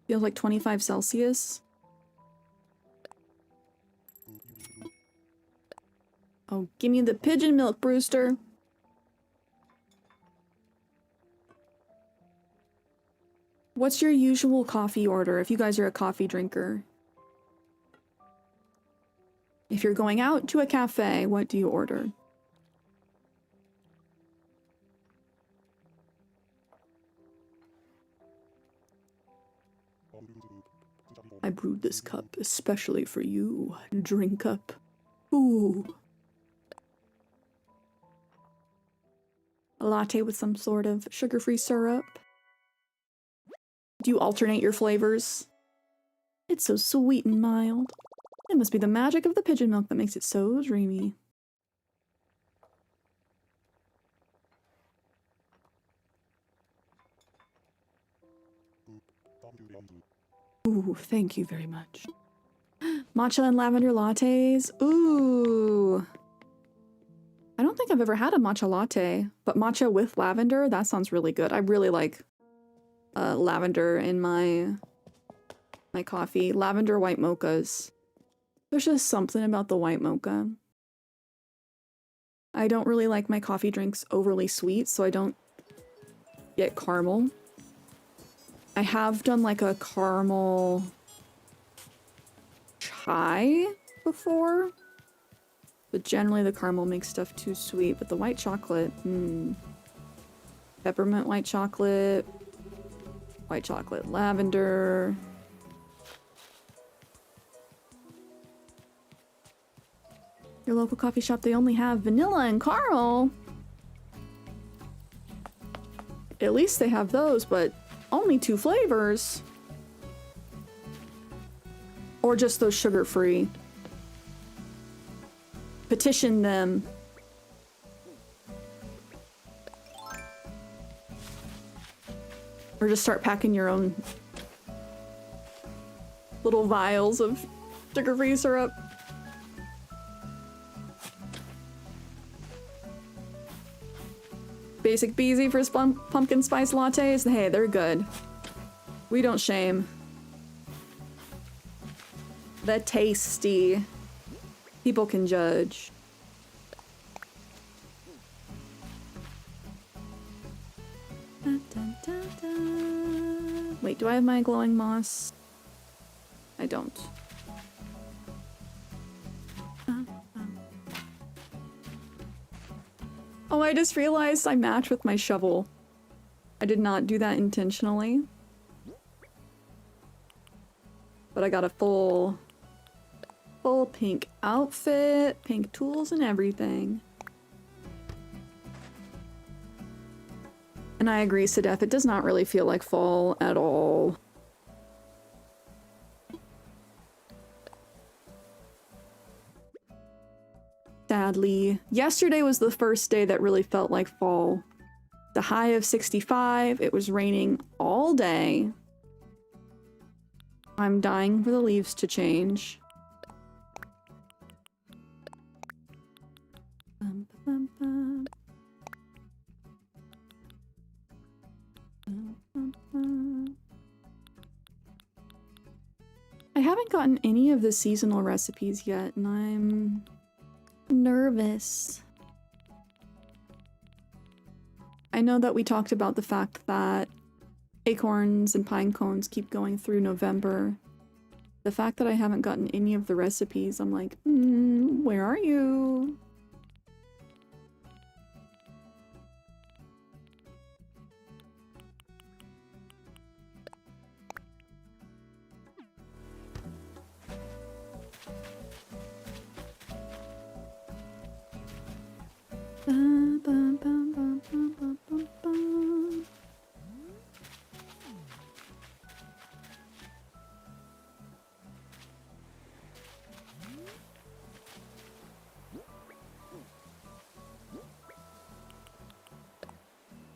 Feels like 25 Celsius. Oh, give me the pigeon milk, Brewster. What's your usual coffee order if you guys are a coffee drinker? If you're going out to a cafe, what do you order? I brewed this cup especially for you. Drink up. Ooh. A latte with some sort of sugar-free syrup. Do you alternate your flavors? It's so sweet and mild. It must be the magic of the pigeon milk that makes it so dreamy. Ooh, thank you very much. Matcha and lavender lattes. Ooh. I don't think I've ever had a matcha latte, but matcha with lavender, that sounds really good. I really like lavender in my coffee. Lavender white mochas. There's just something about the white mocha. I don't really like my coffee drinks overly sweet, so I don't get caramel. I have done like a caramel chai before, but generally the caramel makes stuff too sweet. But the white chocolate, peppermint white chocolate lavender. Your local coffee shop, they only have vanilla and caramel. At least they have those, but only 2 flavors. Or just those sugar-free. Petition them. Or just start packing your own little vials of sugar-free syrup. Basic Beezy for pumpkin spice lattes. Hey, they're good. We don't shame. They're tasty. People can judge. Dun, dun, dun, dun. Wait, do I have my glowing moss? I don't. Oh, I just realized I match with my shovel. I did not do that intentionally. But I got a full pink outfit, pink tools and everything. And I agree, Sedef, it does not really feel like fall at all. Sadly. Yesterday was the first day that really felt like fall. The high of 65, it was raining all day. I'm dying for the leaves to change. I haven't gotten any of the seasonal recipes yet, and I'm nervous. I know that we talked about the fact that acorns and pine cones keep going through November. The fact that I haven't gotten any of the recipes, I'm like, where are you?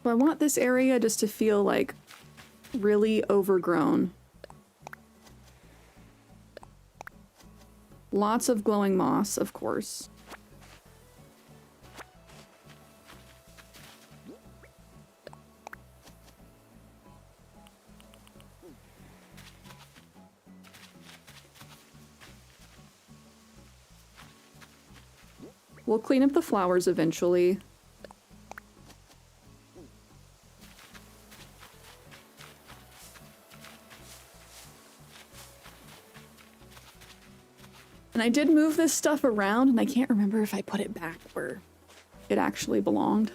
So I want this area just to feel like really overgrown. Lots of glowing moss, of course. We'll clean up the flowers eventually. And I did move this stuff around, and I can't remember if I put it back where it actually belonged.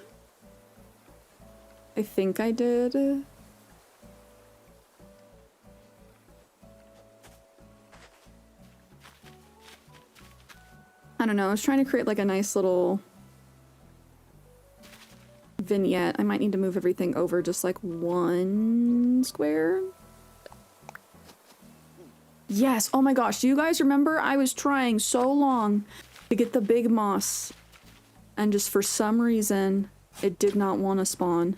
I think I did. I don't know, I was trying to create like a nice little vignette. I might need to move everything over just like one square. Yes, oh my gosh, do you guys remember? I was trying so long to get the big moss, and just for some reason, it did not want to spawn.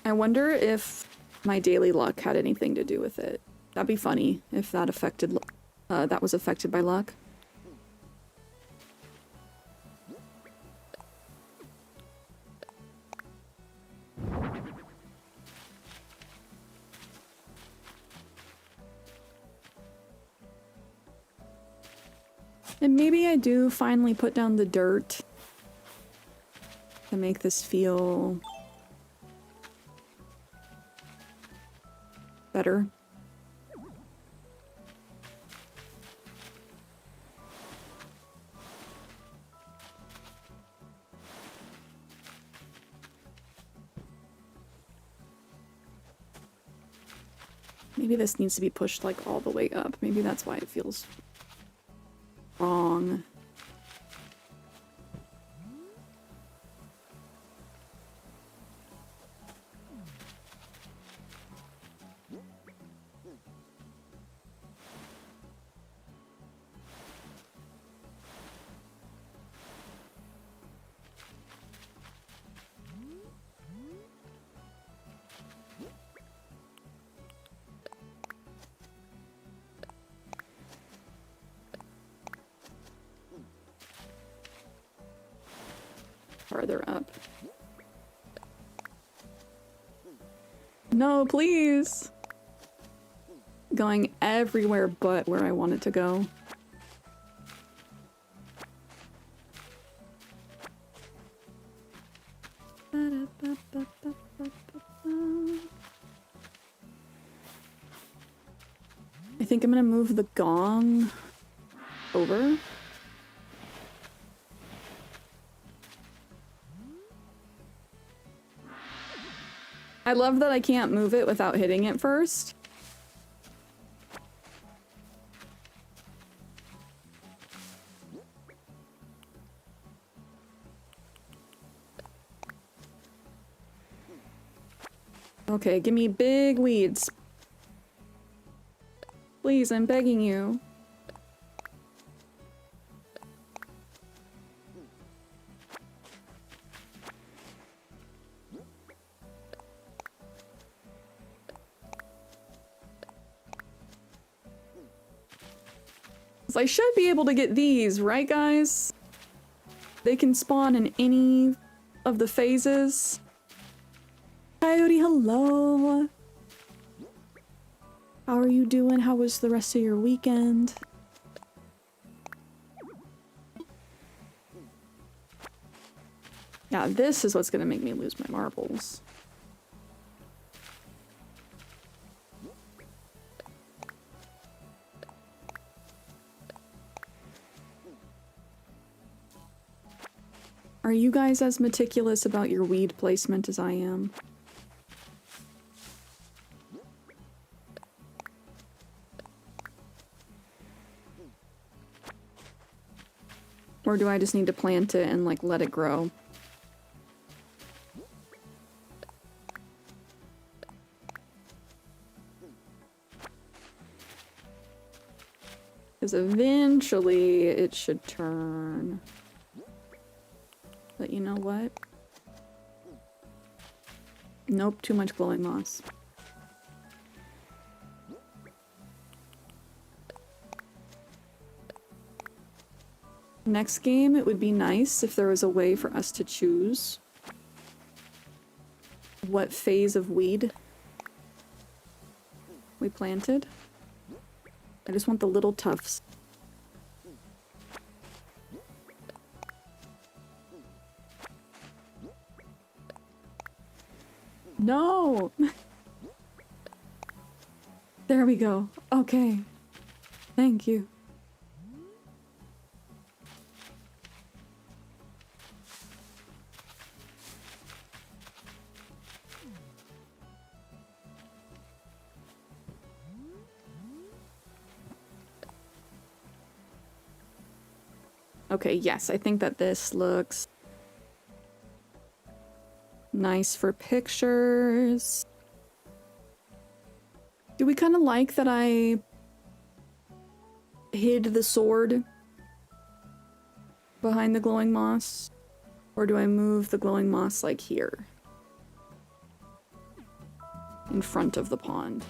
I wonder if my daily luck had anything to do with it. That'd be funny if that affected, that was affected by luck. And maybe I do finally put down the dirt to make this feel better. Maybe this needs to be pushed like all the way up. Maybe that's why it feels wrong. Farther up. No, please! Going everywhere but where I want it to go. I think I'm gonna move the gong over. I love that I can't move it without hitting it first. Okay, give me big weeds. Please, I'm begging you. I should be able to get these, right guys? They can spawn in any of the phases. Coyote, hello! How are you doing? How was the rest of your weekend? Yeah, this is what's gonna make me lose my marbles. Are you guys as meticulous about your weed placement as I am? Or do I just need to plant it and like let it grow? Because eventually it should turn. But you know what? Nope, too much glowing moss. Next game, it would be nice if there was a way for us to choose what phase of weed we planted. I just want the little tufts. No! There we go. Okay. Thank you. Okay, yes, I think that this looks nice for pictures. Do we kind of like that I hid the sword behind the glowing moss? Or do I move the glowing moss like here? In front of the pond.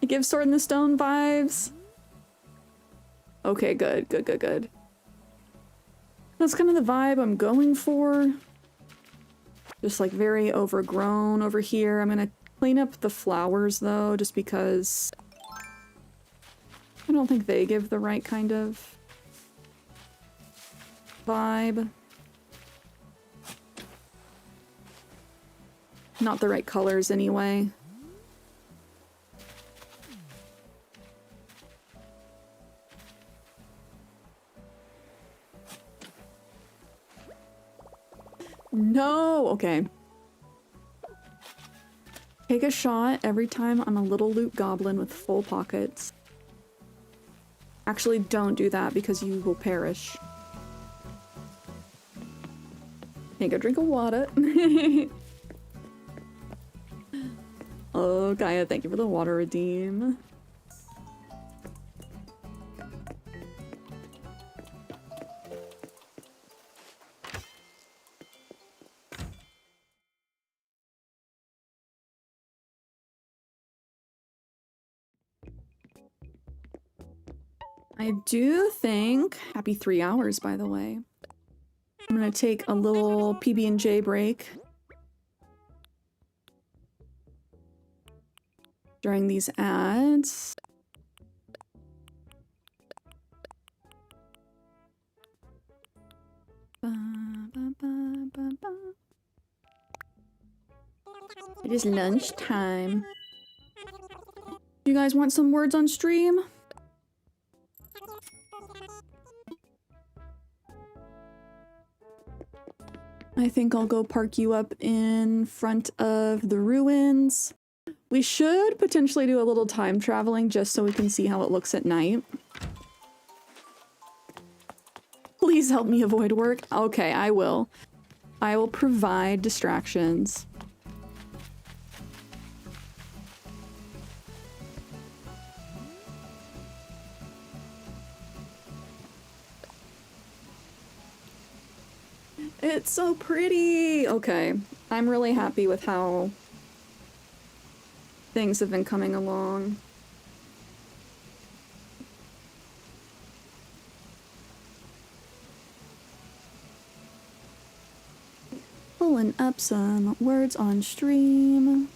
It gives Sword in the Stone vibes. Okay, good, good, good, good. That's kind of the vibe I'm going for. Just like very overgrown over here. I'm gonna clean up the flowers though, just because I don't think they give the right kind of vibe. Not the right colors anyway. No! Okay. Take a shot every time I'm a little loot goblin with full pockets. Actually, don't do that because you will perish. Take a drink of water. Oh, Gaia, thank you for the water redeem. I do think, happy 3 hours by the way. I'm gonna take a little PB&J break during these ads. It is lunchtime. You guys want some words on stream? I think I'll go park you up in front of the ruins. We should potentially do a little time traveling just so we can see how it looks at night. Please help me avoid work. Okay, I will. I will provide distractions. It's so pretty! Okay, I'm really happy with how things have been coming along. Pulling up some words on stream.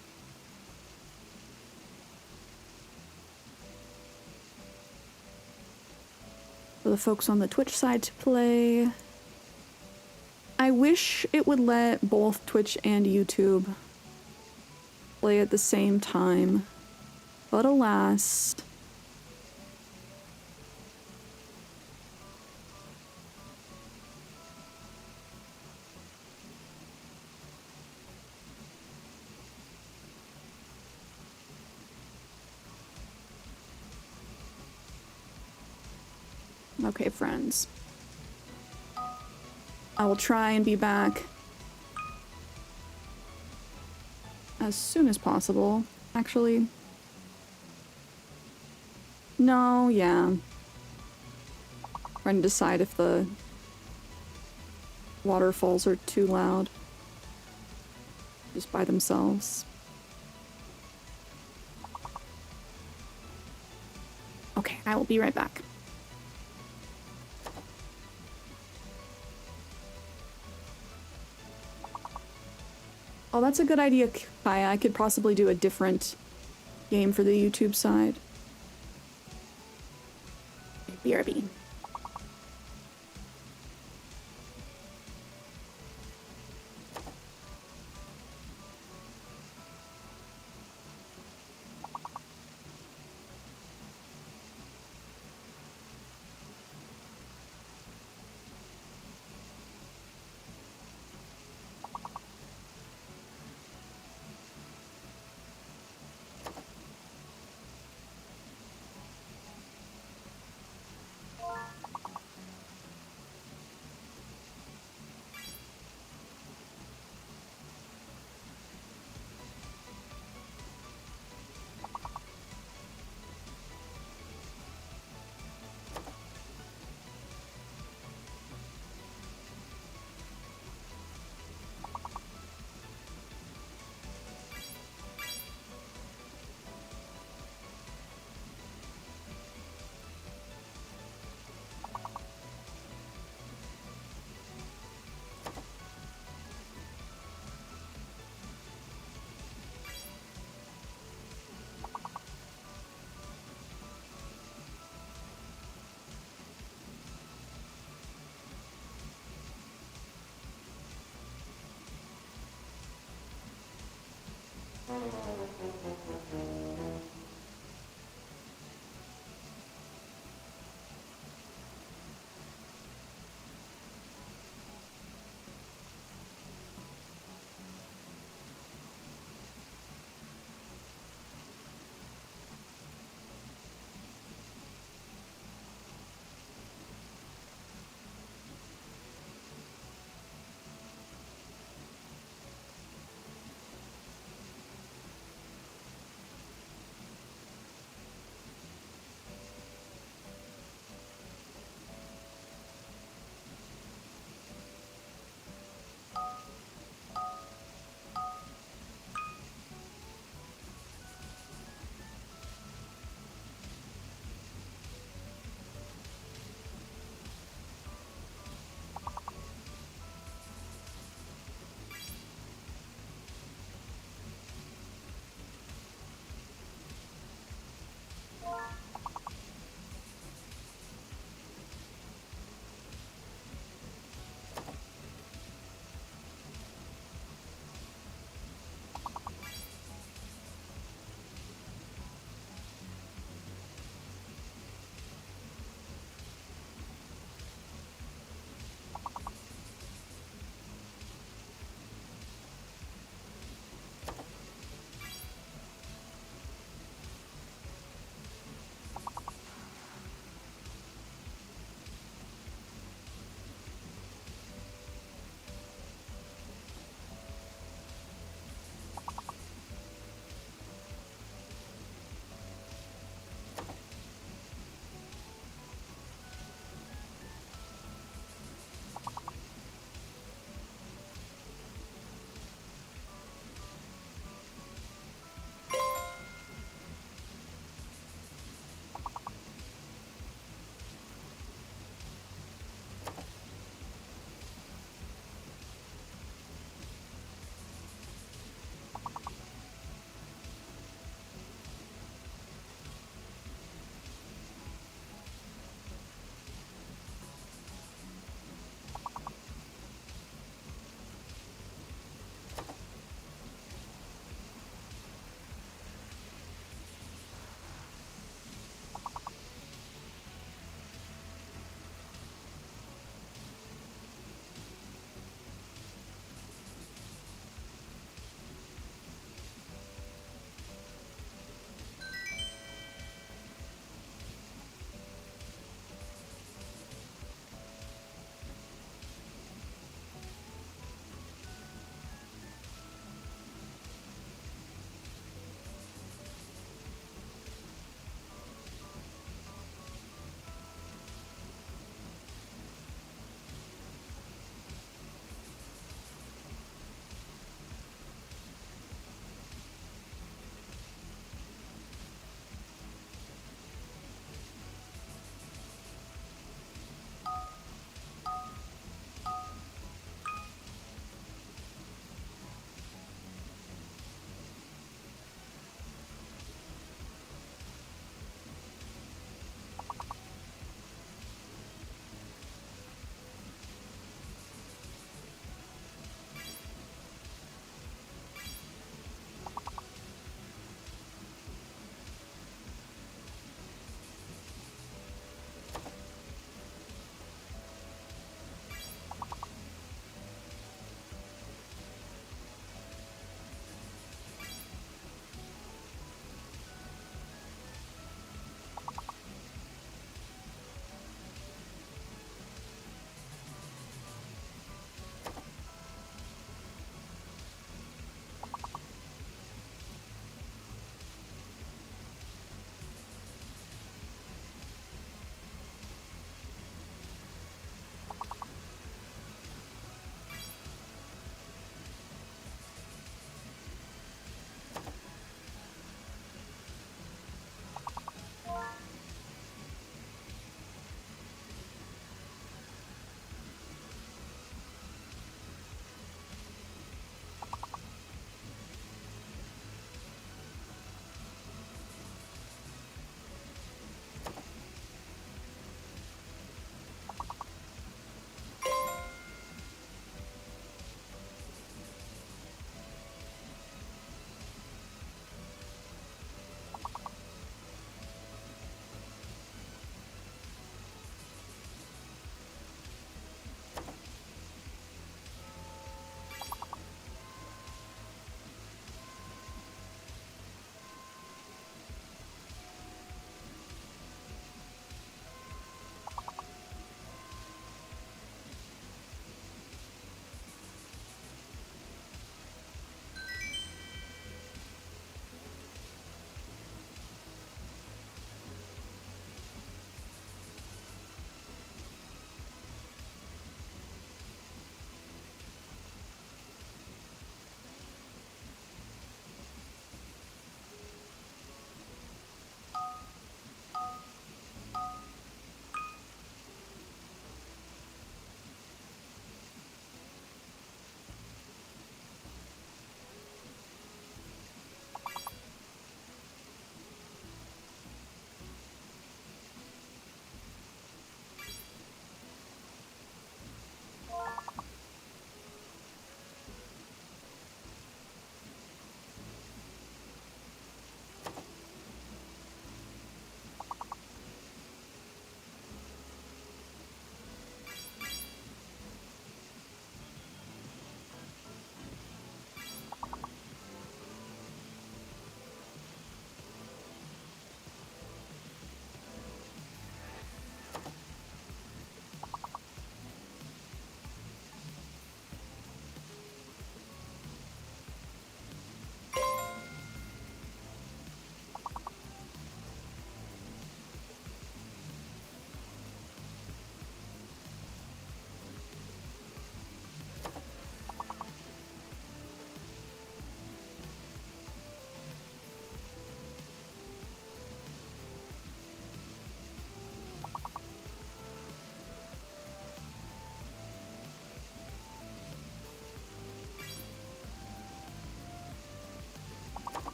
For the folks on the Twitch side to play. I wish it would let both Twitch and YouTube play at the same time, but alas. Okay, friends. I will try and be back as soon as possible. Actually, no, yeah. Trying to decide if the waterfalls are too loud just by themselves. Okay, I will be right back. Oh, that's a good idea, Kaya. I could possibly do a different game for the YouTube side. BRB.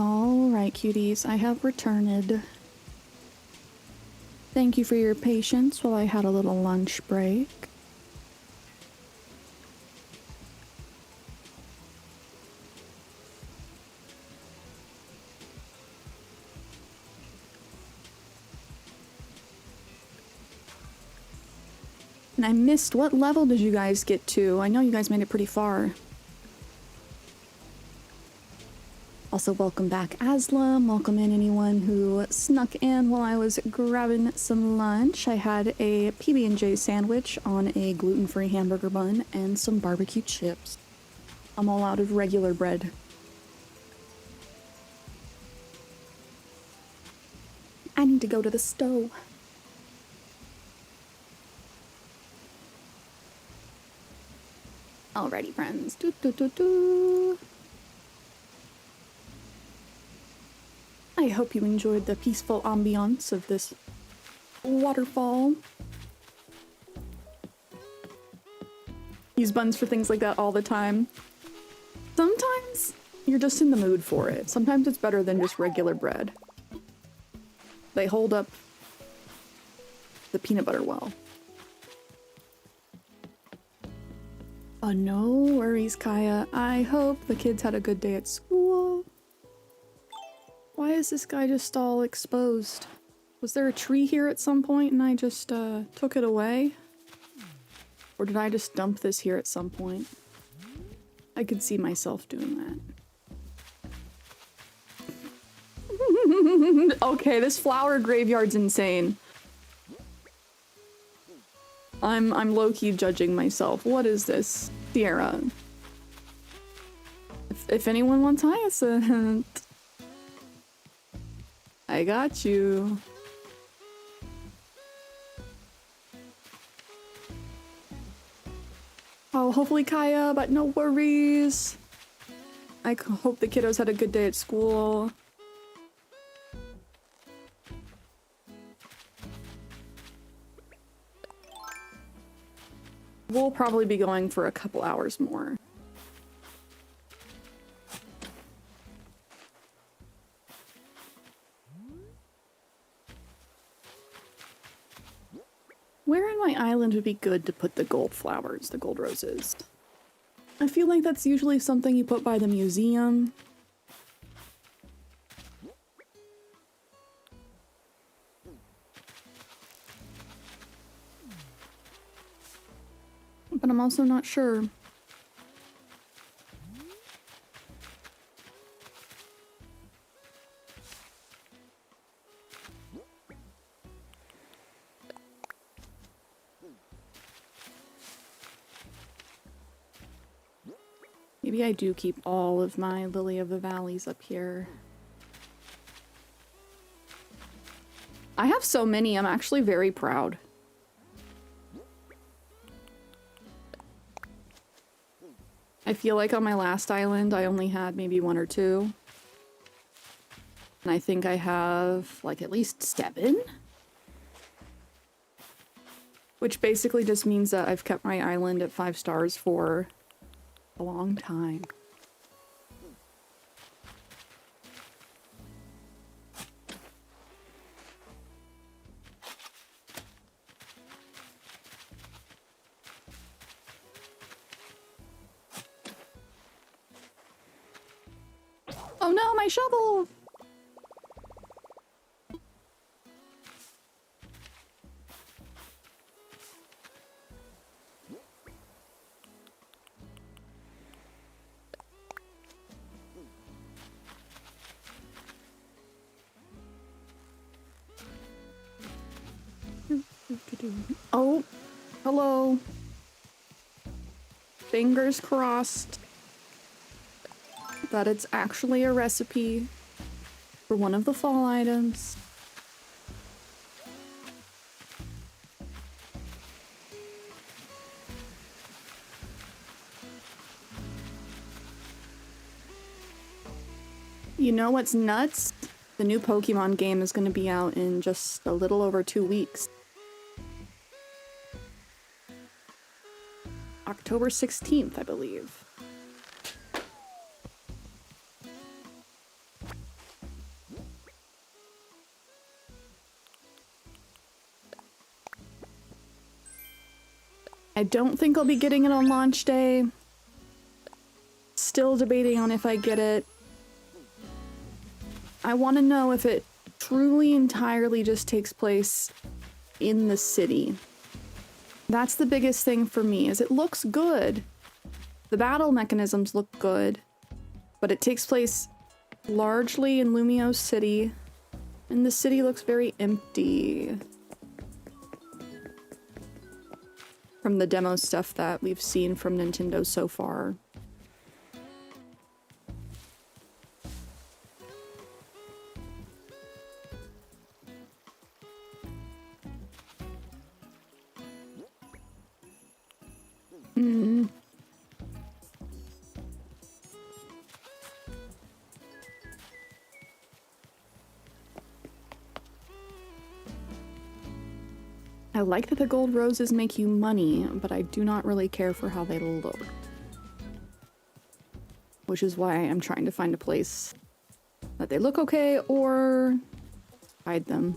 Alright, cuties, I have returned. Thank you for your patience while I had a little lunch break. And I missed, what level did you guys get to? I know you guys made it pretty far. Also, welcome back, Aslam. Welcome in anyone who snuck in while I was grabbing some lunch. I had a PB&J sandwich on a gluten-free hamburger bun and some barbecue chips. I'm all out of regular bread. I need to go to the stove. Alrighty, friends. I hope you enjoyed the peaceful ambiance of this waterfall. Use buns for things like that all the time. Sometimes you're just in the mood for it. Sometimes it's better than just regular bread. They hold up the peanut butter well. Oh, no worries, Kaya. I hope the kids had a good day at school. Why is this guy just all exposed? Was there a tree here at some point and I just took it away? Or did I just dump this here at some point? I could see myself doing that. Okay, this flower graveyard's insane. I'm low-key judging myself. What is this? Cierra. If anyone wants hyacinth, I got you. Oh, hopefully Kaya, but no worries. I hope the kiddos had a good day at school. We'll probably be going for a couple hours more. Where in my island would be good to put the gold flowers, the gold roses? I feel like that's usually something you put by the museum. But I'm also not sure. Maybe I do keep all of my Lily of the Valleys up here. I have so many, I'm actually very proud. I feel like on my last island I only had maybe 1 or 2. And I think I have like at least 7. Which basically just means that I've kept my island at 5 stars for a long time. Oh no, my shovel! Oh, hello. Fingers crossed that it's actually a recipe for one of the fall items. You know what's nuts? The new Pokemon game is going to be out in just a little over 2 weeks. October 16th, I believe. I don't think I'll be getting it on launch day. Still debating on if I get it. I want to know if it truly entirely just takes place in the city. That's the biggest thing for me, is it looks good. The battle mechanisms look good, but it takes place largely in Lumio City, and the city looks very empty. From the demo stuff that we've seen from Nintendo so far. I like that the gold roses make you money, but I do not really care for how they look. Which is why I'm trying to find a place that they look okay or hide them.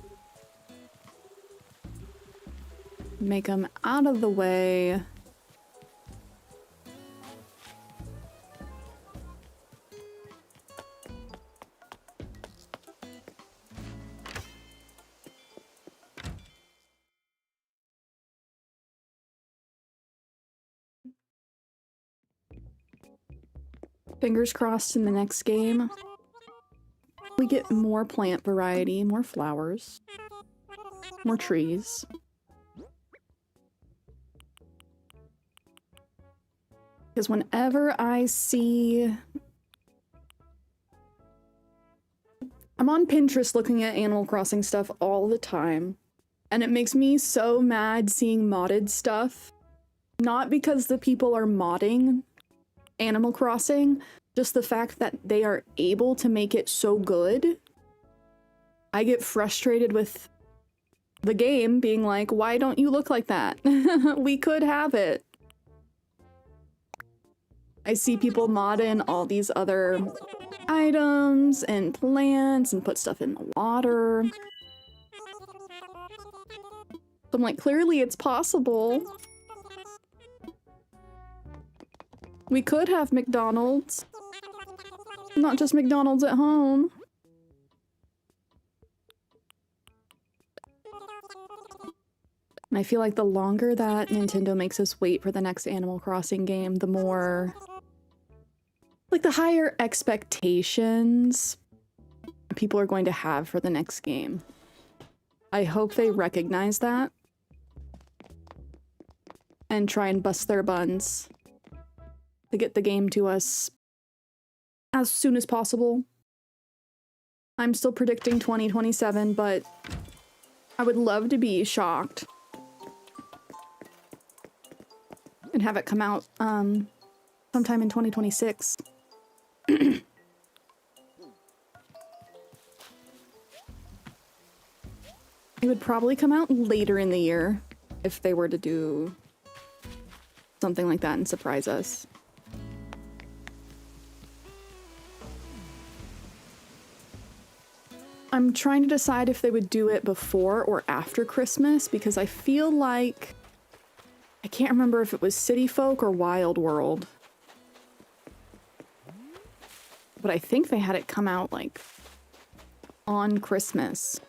Make them out of the way. Fingers crossed in the next game we get more plant variety, more flowers, more trees. Because whenever I see... I'm on Pinterest looking at Animal Crossing stuff all the time, and it makes me so mad seeing modded stuff. Not because the people are modding Animal Crossing, just the fact that they are able to make it so good. I get frustrated with the game being like, why don't you look like that? We could have it. I see people mod in all these other items and plants and put stuff in the water. I'm like, clearly it's possible. We could have McDonald's. Not just McDonald's at home. And I feel like the longer that Nintendo makes us wait for the next Animal Crossing game, the more... like, the higher expectations people are going to have for the next game. I hope they recognize that. And try and bust their buns to get the game to us as soon as possible. I'm still predicting 2027, but I would love to be shocked and have it come out sometime in 2026. It would probably come out later in the year if they were to do something like that and surprise us. I'm trying to decide if they would do it before or after Christmas, because I feel like... I can't remember if it was City Folk or Wild World. But I think they had it come out, like, on Christmas.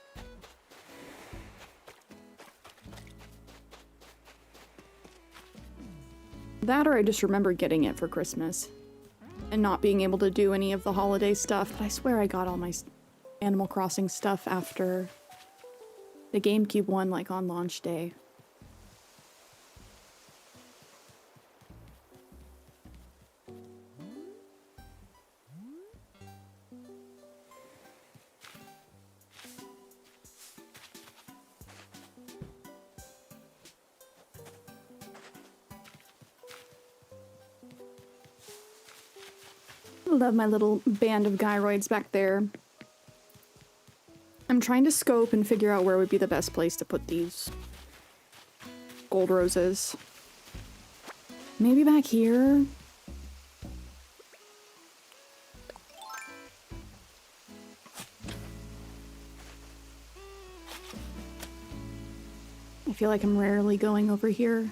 That, or I just remember getting it for Christmas and not being able to do any of the holiday stuff. But I swear I got all my Animal Crossing stuff after the GameCube one, like on launch day. Love my little band of gyroids back there. I'm trying to scope and figure out where would be the best place to put these gold roses. Maybe back here? I feel like I'm rarely going over here.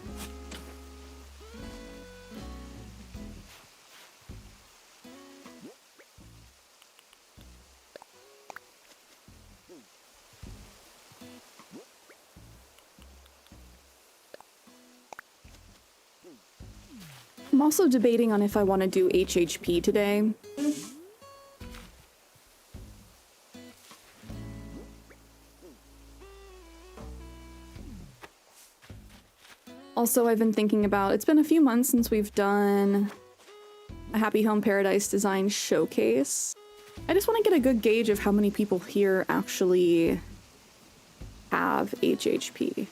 I'm also debating on if I want to do HHP today. Also, I've been thinking about, it's been a few months since we've done a Happy Home Paradise design showcase. I just want to get a good gauge of how many people here actually have HHP.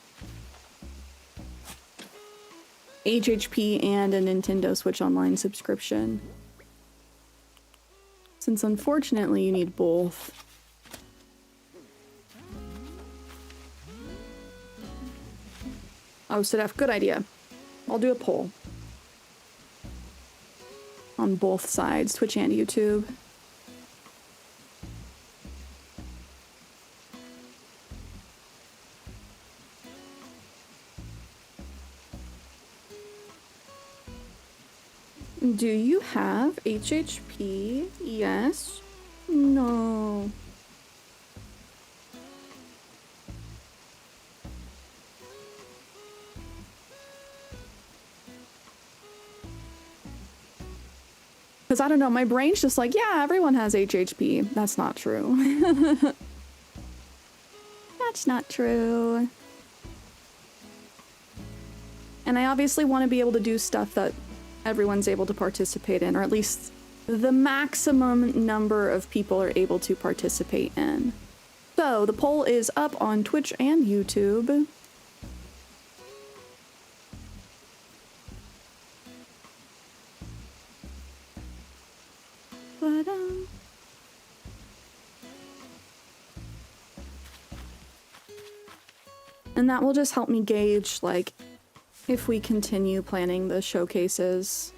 HHP and a Nintendo Switch Online subscription. Since unfortunately you need both. Oh, Sedef, good idea. I'll do a poll. On both sides, Twitch and YouTube. Do you have HHP? Yes? No. Because I don't know, my brain's just like, yeah, everyone has HHP. That's not true. That's not true. And I obviously want to be able to do stuff that everyone's able to participate in, or at least the maximum number of people are able to participate in. So the poll is up on Twitch and YouTube. And that will just help me gauge, like, if we continue planning the showcases.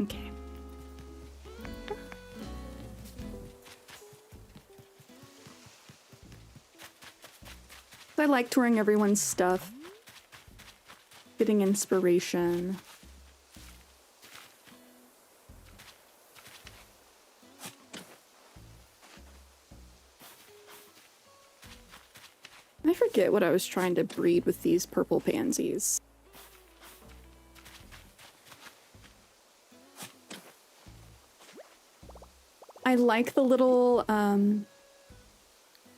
Okay. I like touring everyone's stuff, getting inspiration. I forget what I was trying to breed with these purple pansies. I like the little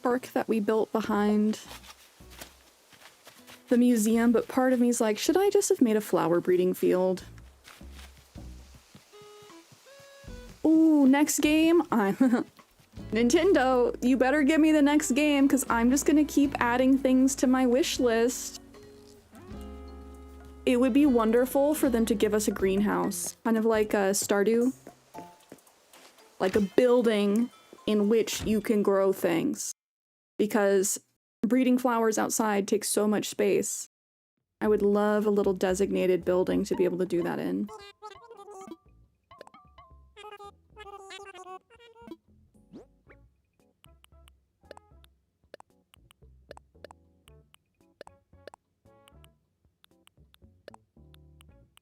park that we built behind the museum, but part of me is like, should I just have made a flower breeding field? Ooh, next game? Nintendo, you better give me the next game, because I'm just gonna keep adding things to my wish list. It would be wonderful for them to give us a greenhouse, kind of like a Stardew. Like a building in which you can grow things. Because breeding flowers outside takes so much space. I would love a little designated building to be able to do that in.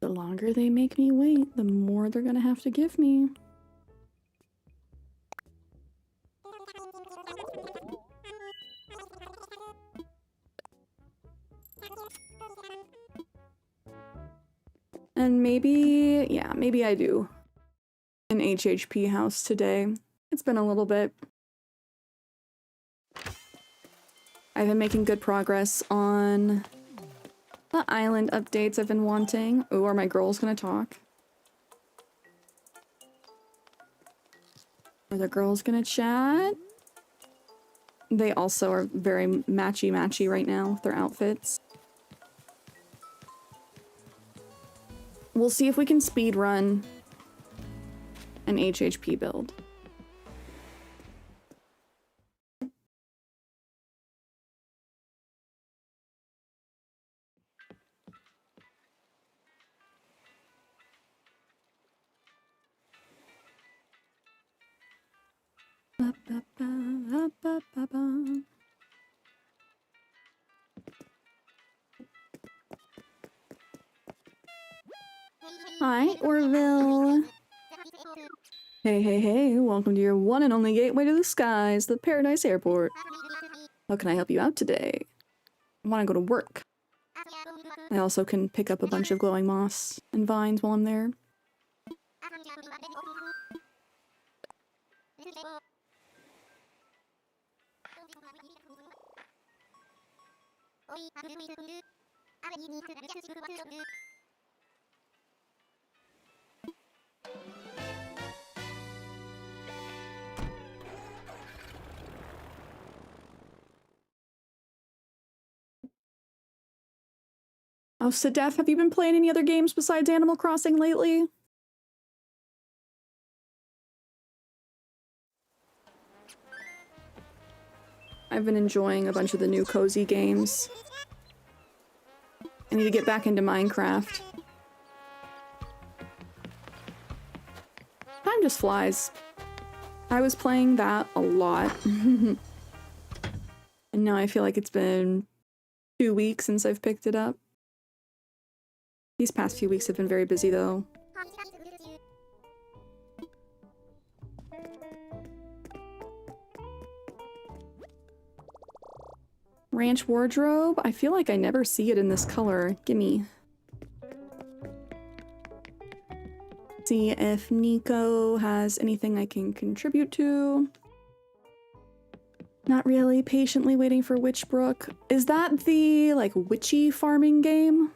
The longer they make me wait, the more they're gonna have to give me. And maybe, yeah, maybe I do an HHP house today. It's been a little bit. I've been making good progress on the island updates I've been wanting. Ooh, are my girls gonna talk? Are the girls gonna chat? They also are very matchy-matchy right now with their outfits. We'll see if we can speed run an HHP build. Hi, Orville. Hey, hey, hey, welcome to your one and only gateway to the skies, the Paradise Airport. How can I help you out today? I want to go to work. I also can pick up a bunch of glowing moss and vines while I'm there. Oh, Sedef, have you been playing any other games besides Animal Crossing lately? I've been enjoying a bunch of the new cozy games. I need to get back into Minecraft. Time just flies. I was playing that a lot. And now I feel like it's been 2 weeks since I've picked it up. These past few weeks have been very busy though. Ranch wardrobe? I feel like I never see it in this color. Gimme. See if Nico has anything I can contribute to. Not really. Patiently waiting for Witchbrook. Is that the, like, witchy farming game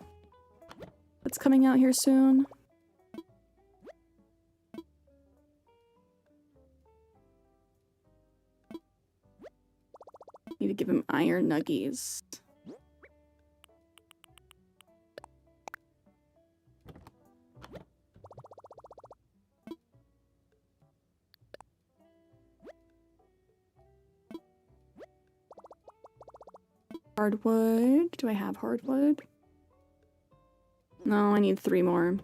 that's coming out here soon? Need to give him iron nuggies. Hardwood. Do I have hardwood? No, I need 3 more.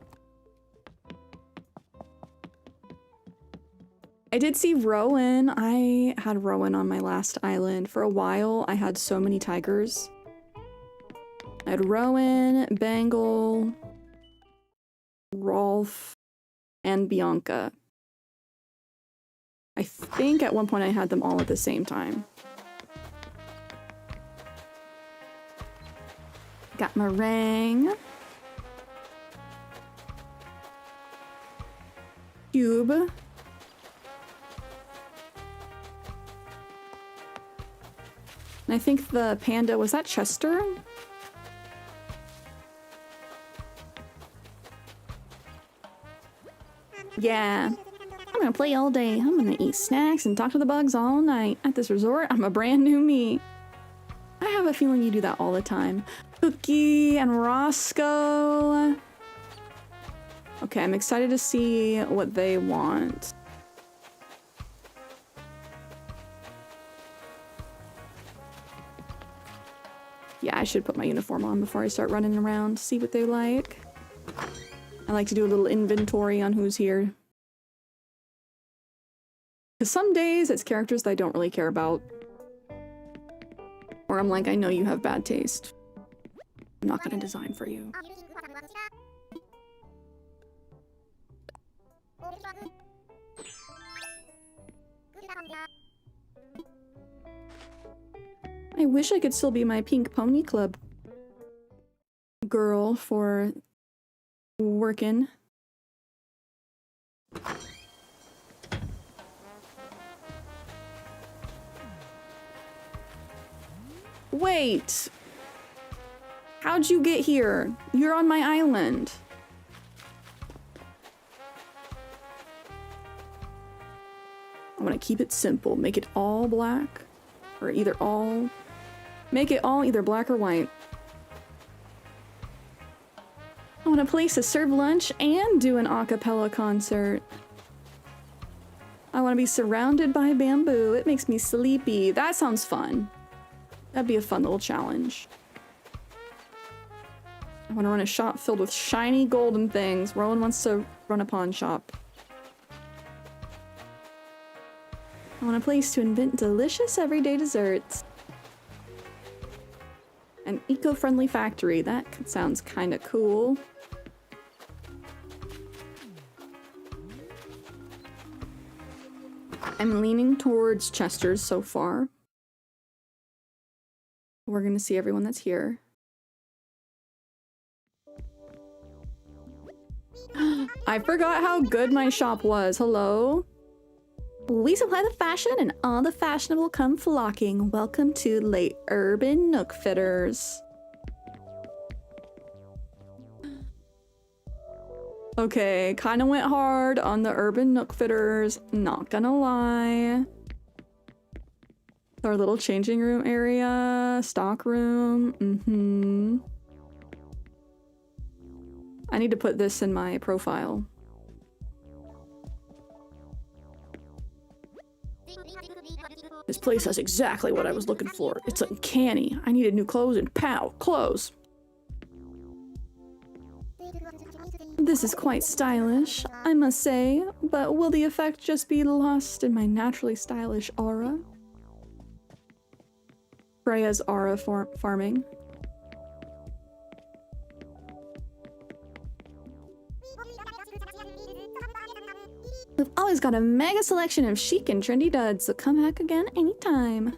I did see Rowan. I had Rowan on my last island. For a while, I had so many tigers. I had Rowan, Bengal, Rolf, and Bianca. I think at one point I had them all at the same time. Got meringue. Cube. And I think the panda, was that Chester? Yeah. I'm gonna play all day. I'm gonna eat snacks and talk to the bugs all night. At this resort, I'm a brand new me. I have a feeling you do that all the time. Cookie and Roscoe. Okay, I'm excited to see what they want. Yeah, I should put my uniform on before I start running around to see what they like. I like to do a little inventory on who's here. Because some days it's characters that I don't really care about. Or I'm like, I know you have bad taste. I'm not gonna design for you. I wish I could still be my Pink Pony Club girl for working. Wait! How'd you get here? You're on my island. I want to keep it simple. Make it all black. Or either all... Make it all either black or white. I want a place to serve lunch and do an a cappella concert. I want to be surrounded by bamboo. It makes me sleepy. That sounds fun. That'd be a fun little challenge. I want to run a shop filled with shiny golden things. Rowan wants to run a pawn shop. I want a place to invent delicious everyday desserts. An eco-friendly factory. That sounds kind of cool. I'm leaning towards Chester's so far. We're gonna see everyone that's here. I forgot how good my shop was. Hello? We supply the fashion and all the fashionable come flocking. Welcome to late urban nook fitters. Okay, kind of went hard on the urban nook fitters, not gonna lie. Our little changing room area, stock room, I need to put this in my profile. This place has exactly what I was looking for. It's uncanny. I needed new clothes and pow, clothes. This is quite stylish, I must say, but will the effect just be lost in my naturally stylish aura? Freya's aura farming. We've always got a mega selection of chic and trendy duds, so come back again anytime.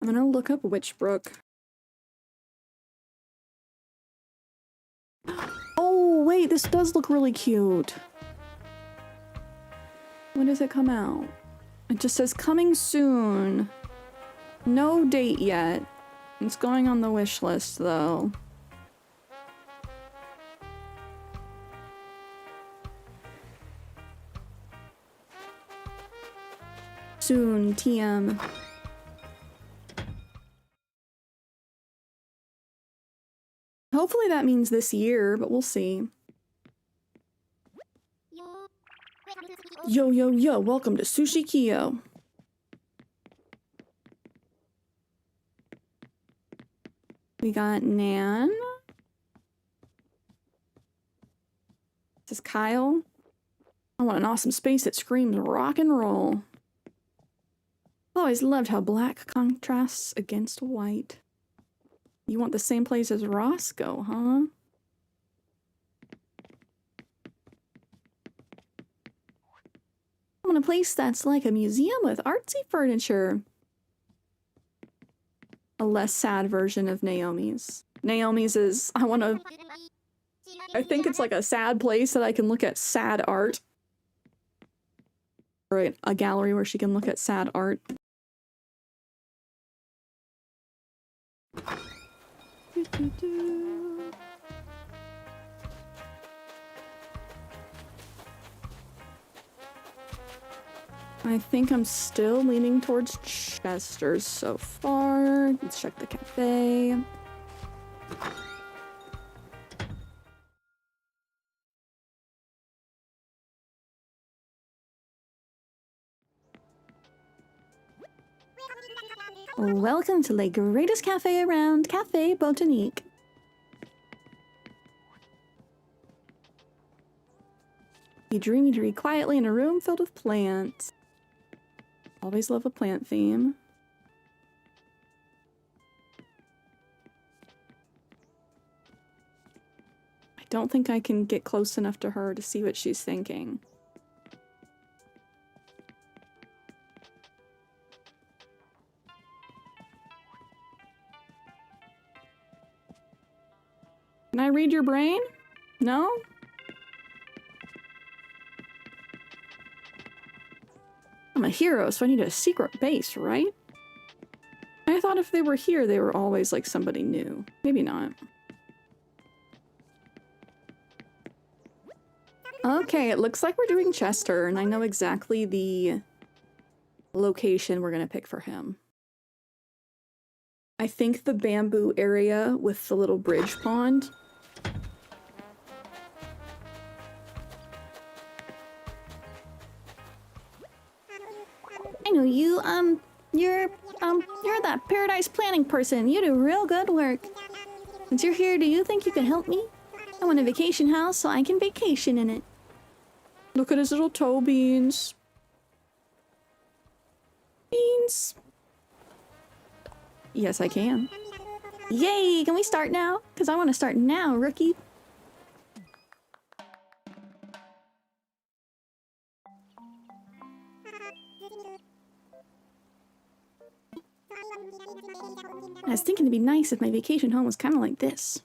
I'm gonna look up Witchbrook. Oh, wait, this does look really cute. When does it come out? It just says coming soon. No date yet. It's going on the wish list, though. Soon, TM. Hopefully that means this year, but we'll see. Yo, yo, yo, welcome to Sushi Kyo. We got Nan. This is Kyle. I want an awesome space that screams rock and roll. I've always loved how black contrasts against white. You want the same place as Roscoe, huh? I want a place that's like a museum with artsy furniture. A less sad version of Naomi's. Naomi's is, I think it's like a sad place that I can look at sad art. Or a gallery where she can look at sad art. I think I'm still leaning towards Chester's so far. Let's check the cafe. Welcome to the greatest cafe around, Cafe Botanique. You dreamy to read quietly in a room filled with plants. Always love a plant theme. I don't think I can get close enough to her to see what she's thinking. Can I read your brain? No? I'm a hero, so I need a secret base, right? I thought if they were here, they were always like somebody new. Maybe not. Okay, it looks like we're doing Chester, and I know exactly the location we're gonna pick for him. I think the bamboo area with the little bridge pond. I know you, you're that paradise planning person. You do real good work. Since you're here, do you think you can help me? I want a vacation house so I can vacation in it. Look at his little toe beans. Beans. Yes, I can. Yay! Can we start now? Because I want to start now, rookie. I was thinking it'd be nice if my vacation home was kind of like this.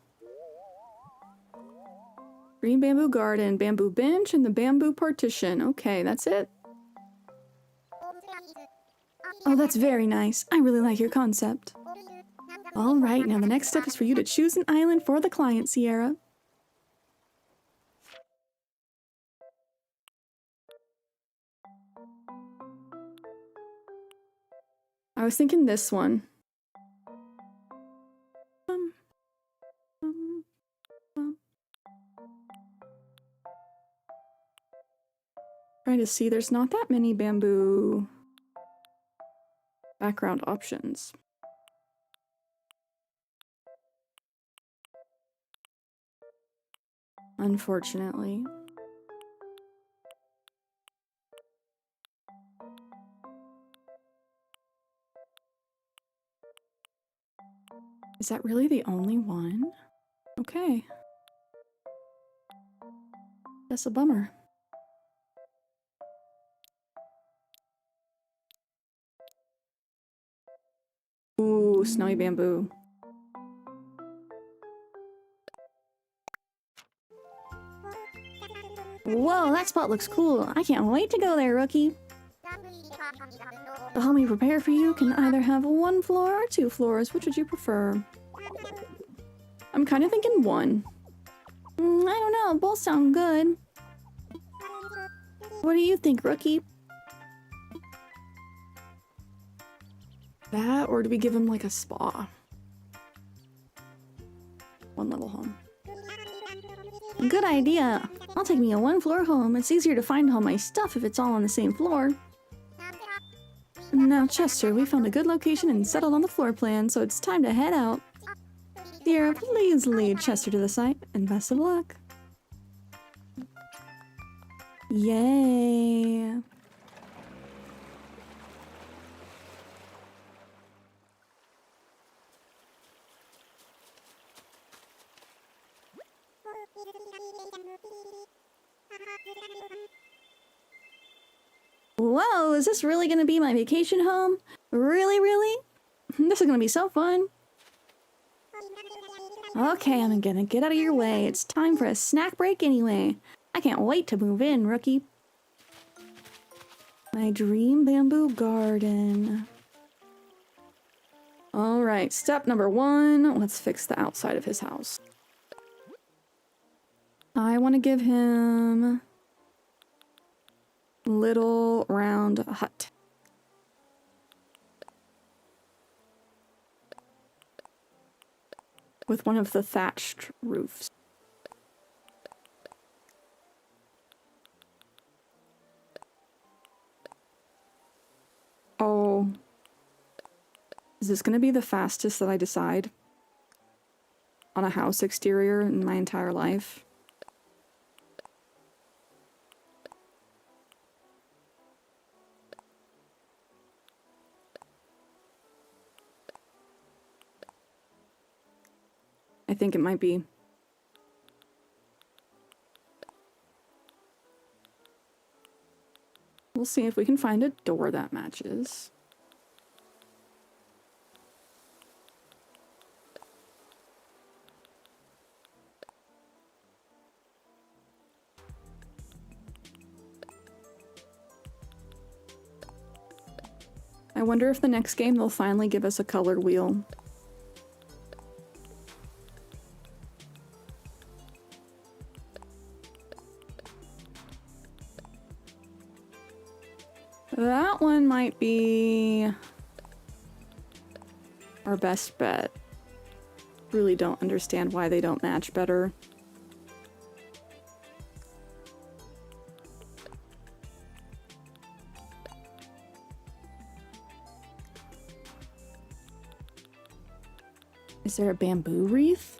Green bamboo garden, bamboo bench, and the bamboo partition. Okay, that's it. Oh, that's very nice. I really like your concept. Alright, now the next step is for you to choose an island for the client, Cierra. I was thinking this one. Trying to see, there's not that many bamboo background options. Unfortunately. Is that really the only one? Okay. That's a bummer. Ooh, snowy bamboo. Whoa, that spot looks cool. I can't wait to go there, rookie. The home we prepare for you can either have 1 floor or 2 floors. Which would you prefer? I'm kind of thinking 1. I don't know. Both sound good. What do you think, rookie? That, or do we give him like a spa? 1 level home. Good idea. I'll take me a 1-floor home. It's easier to find all my stuff if it's all on the same floor. Now, Chester, we found a good location and settled on the floor plan, so it's time to head out. Sierra, please lead Chester to the site, and best of luck. Yay. Whoa, is this really gonna be my vacation home? Really, really? This is gonna be so fun. Okay, I'm gonna get out of your way. It's time for a snack break anyway. I can't wait to move in, rookie. My dream bamboo garden. Alright, step number 1. Let's fix the outside of his house. I want to give him little round hut. With one of the thatched roofs. Oh. Is this going to be the fastest that I decide on a house exterior in my entire life? I think it might be. We'll see if we can find a door that matches. I wonder if the next game they'll finally give us a colored wheel. That one might be our best bet. Really don't understand why they don't match better. Is there a bamboo wreath?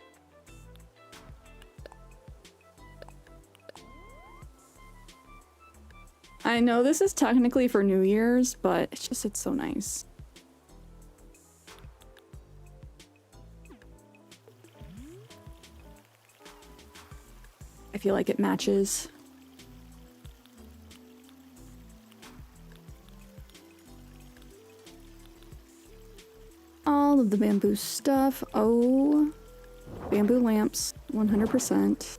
I know this is technically for New Year's, but it's so nice. I feel like it matches. All of the bamboo stuff. Oh, bamboo lamps, 100%.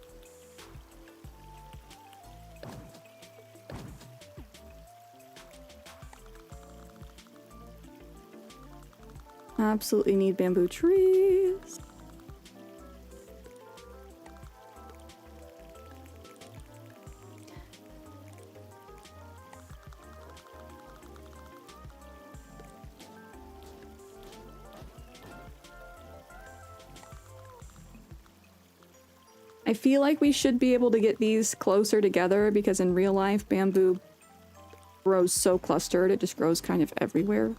Absolutely need bamboo trees. I feel like we should be able to get these closer together because in real life, bamboo grows so clustered, it just grows kind of everywhere.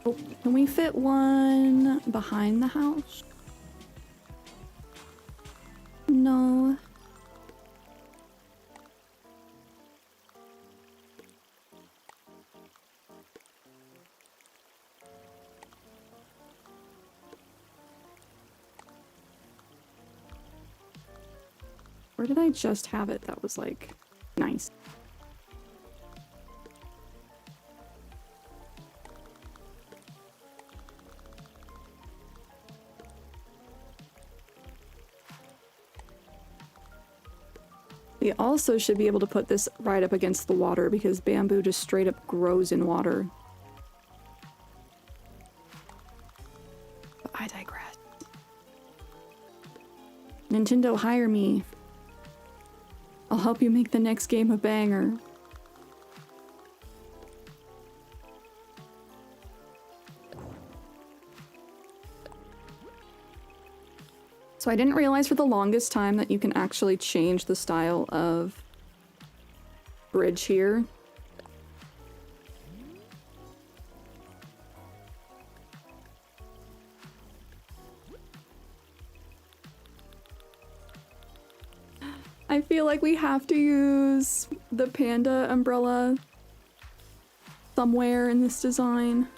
Oh, can we fit one behind the house? No. Where did I just have it? That was like nice. We also should be able to put this right up against the water because bamboo just straight up grows in water. But I digress. Nintendo, hire me. I'll help you make the next game a banger. So I didn't realize for the longest time that you can actually change the style of bridge here. I feel like we have to use the panda umbrella somewhere in this design.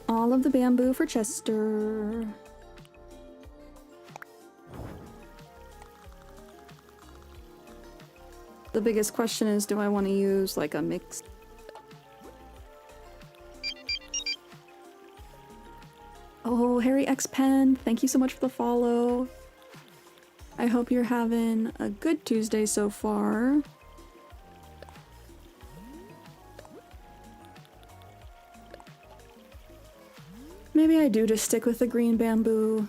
All of the bamboo for Chester. The biggest question is, do I want to use like a mix? Oh, Harry X Pen, thank you so much for the follow. I hope you're having a good Tuesday so far. Maybe I do just stick with the green bamboo.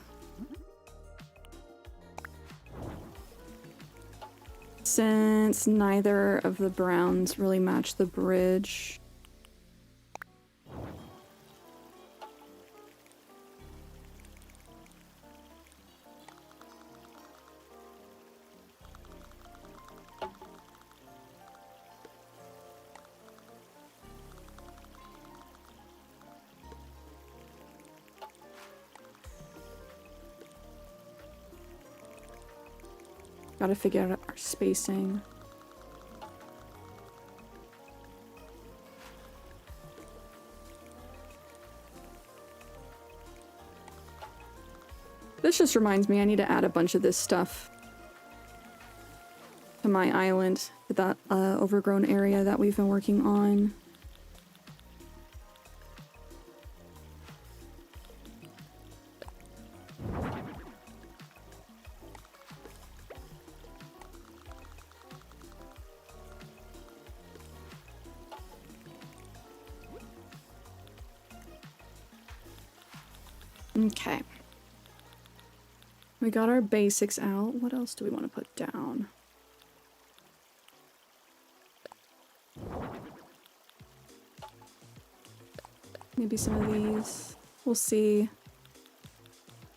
Since neither of the browns really match the bridge. Gotta figure out our spacing. This just reminds me I need to add a bunch of this stuff to my island, to that overgrown area that we've been working on. Okay. We got our basics out. What else do we want to put down? Maybe some of these. We'll see.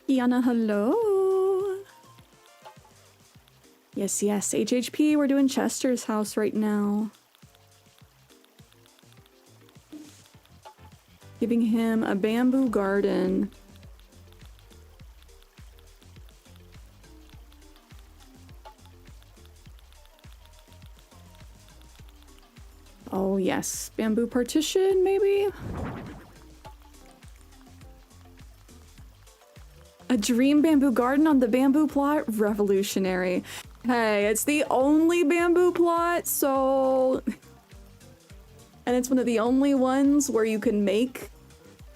Kiana, hello. Yes, yes. HHP, we're doing Chester's house right now. Giving him a bamboo garden. Oh yes, bamboo partition maybe? A dream bamboo garden on the bamboo plot? Revolutionary. Hey, it's the only bamboo plot, so... And it's one of the only ones where you can make,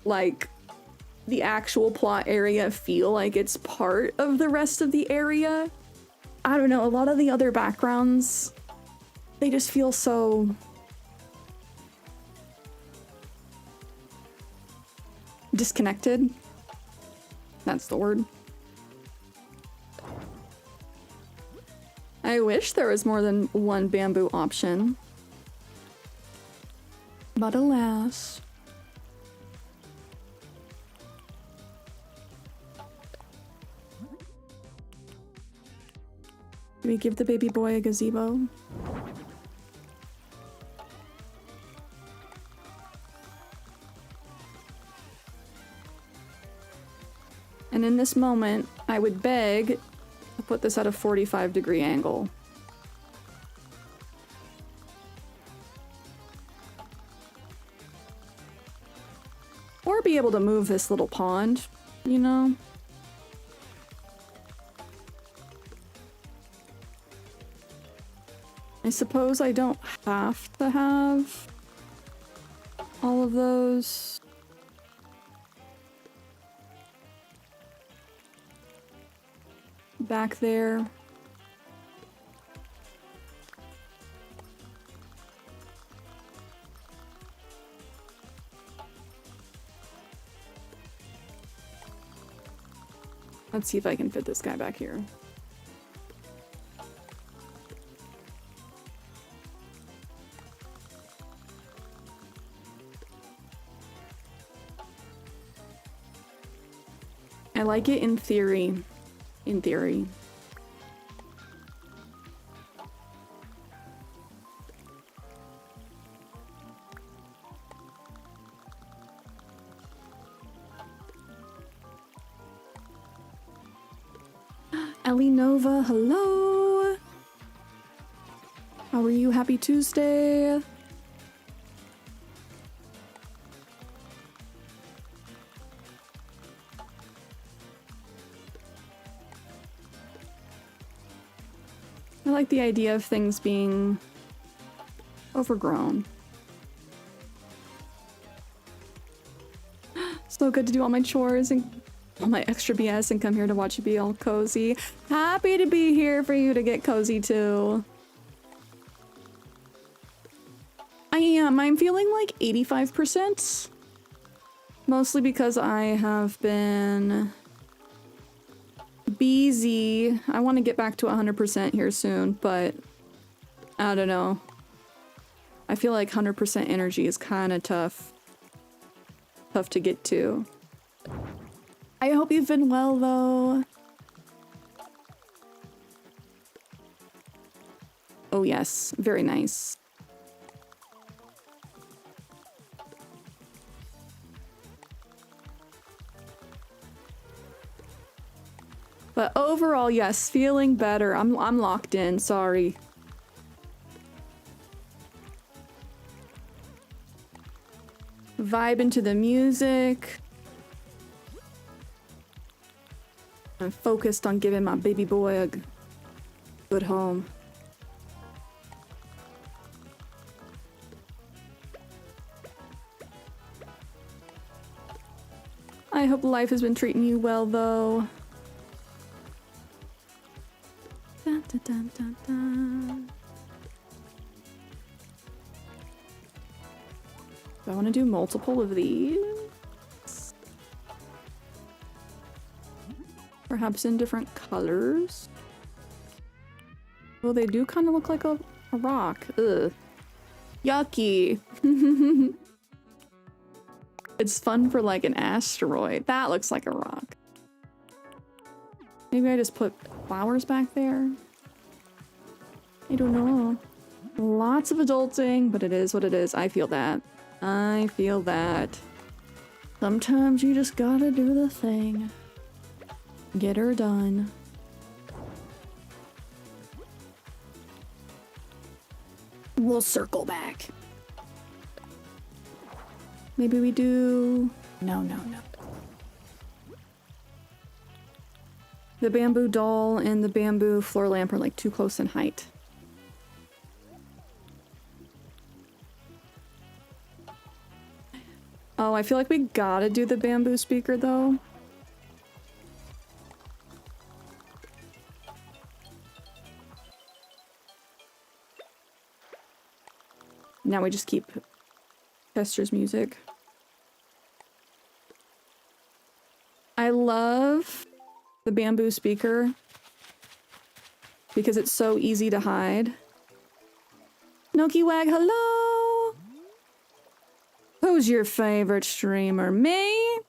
like, the actual plot area feel like it's part of the rest of the area. I don't know, a lot of the other backgrounds, they just feel so... disconnected. That's the word. I wish there was more than one bamboo option. But alas. Do we give the baby boy a gazebo? And in this moment, I would beg to put this at a 45-degree angle. Or be able to move this little pond, you know? I suppose I don't have to have all of those. Back there. Let's see if I can fit this guy back here. I like it in theory. In theory. Ellie Nova, hello! How are you? Happy Tuesday! I like the idea of things being overgrown. So good to do all my chores and all my extra BS and come here to watch you be all cozy. Happy to be here for you to get cozy too. I am. I'm feeling like 85%. Mostly because I have been busy. I want to get back to 100% here soon, but I don't know. I feel like 100% energy is kind of tough. Tough to get to. I hope you've been well, though. Oh, yes. Very nice. But overall, yes, feeling better. I'm locked in, sorry. Vibe into the music. I'm focused on giving my baby boy a good home. I hope life has been treating you well, though. Dun, dun, dun, dun, dun. Do I want to do multiple of these? Perhaps in different colors? Well, they do kind of look like a rock. Ugh. Yucky. It's fun for like an asteroid. That looks like a rock. Maybe I just put flowers back there? I don't know. Lots of adulting, but it is what it is. I feel that. I feel that. Sometimes you just gotta do the thing. Get her done. We'll circle back. Maybe we do... No. The bamboo doll and the bamboo floor lamp are like too close in height. Oh, I feel like we gotta do the bamboo speaker though. Now we just keep Chester's music. I love the bamboo speaker because it's so easy to hide. Noki Wag, hello! Who's your favorite streamer? Me?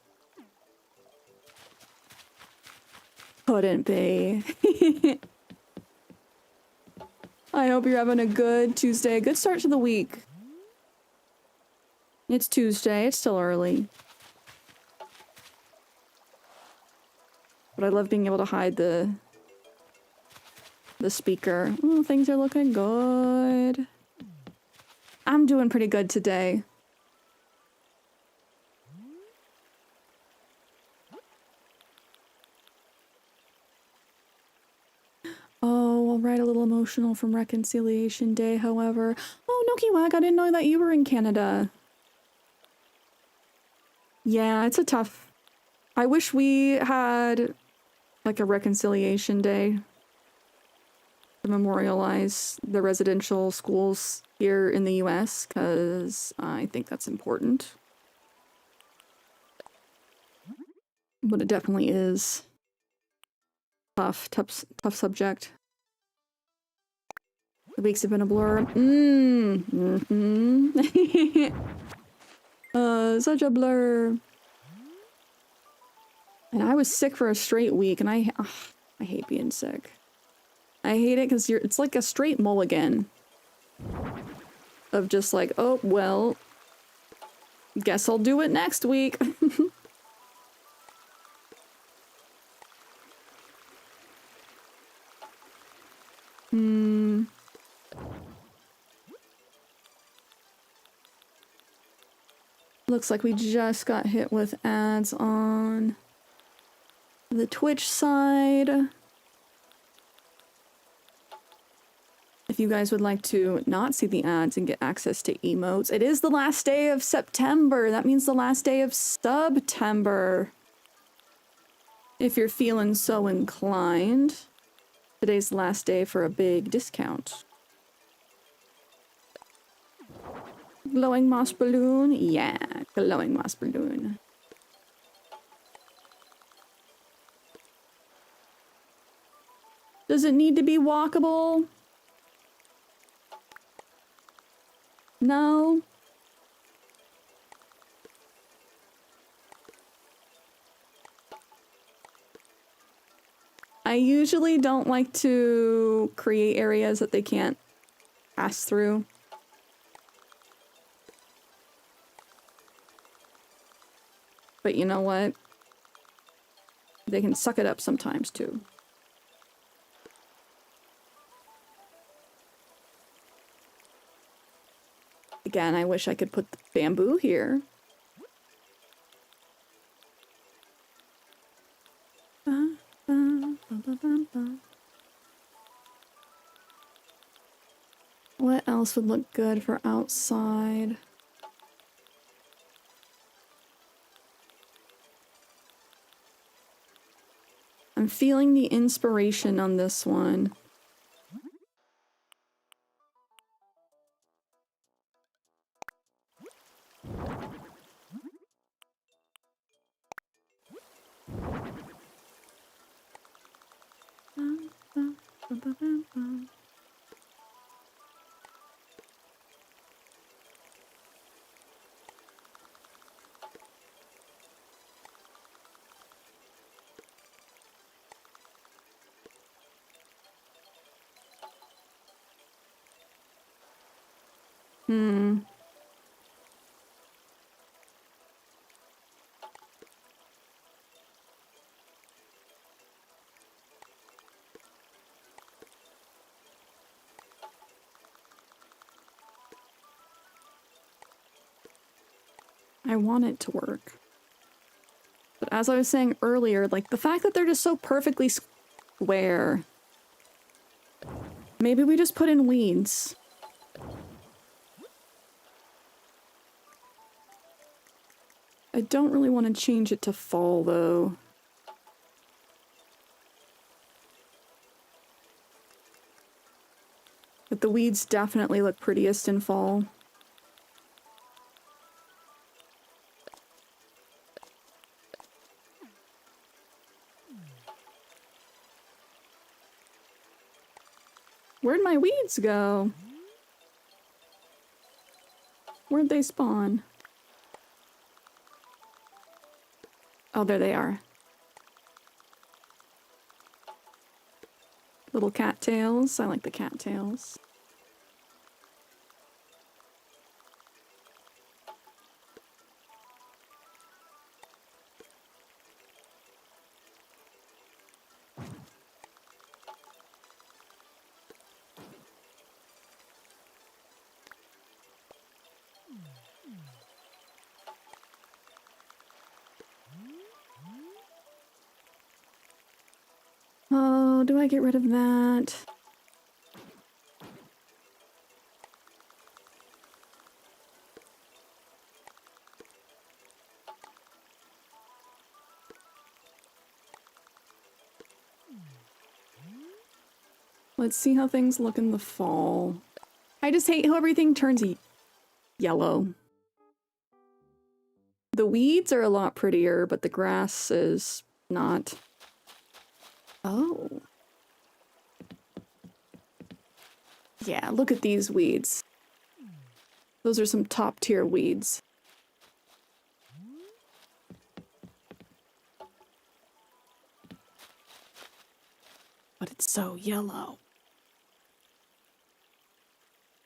Couldn't be. I hope you're having a good Tuesday. Good start to the week. It's Tuesday. It's still early. But I love being able to hide the speaker. Oh, things are looking good. I'm doing pretty good today. Oh, I'll write a little emotional from Reconciliation Day, however. Oh, Nokiwag, I didn't know that you were in Canada. Yeah, it's a tough... I wish we had, like, a Reconciliation Day to memorialize the residential schools here in the US, because I think that's important. But it definitely is tough subject. The weeks have been a blur. Such a blur. And I was sick for a straight week, and I hate being sick. I hate it because it's like a straight mulligan of just like, oh, well, guess I'll do it next week. Looks like we just got hit with ads on the Twitch side. If you guys would like to not see the ads and get access to emotes, it is the last day of September. That means the last day of September. If you're feeling so inclined, today's the last day for a big discount. Glowing moss balloon? Yeah, glowing moss balloon. Does it need to be walkable? No. I usually don't like to create areas that they can't pass through. But you know what? They can suck it up sometimes too. Again, I wish I could put the bamboo here. What else would look good for outside? I'm feeling the inspiration on this one. I want it to work. But as I was saying earlier, like, the fact that they're just so perfectly square. Maybe we just put in weeds. I don't really want to change it to fall, though. But the weeds definitely look prettiest in fall. Where'd my weeds go? Where'd they spawn? Oh, there they are. Little cattails. I like the cattails. Oh, do I get rid of that? Let's see how things look in the fall. I just hate how everything turns yellow. The weeds are a lot prettier, but the grass is not. Oh. Yeah, look at these weeds. Those are some top tier weeds. But it's so yellow.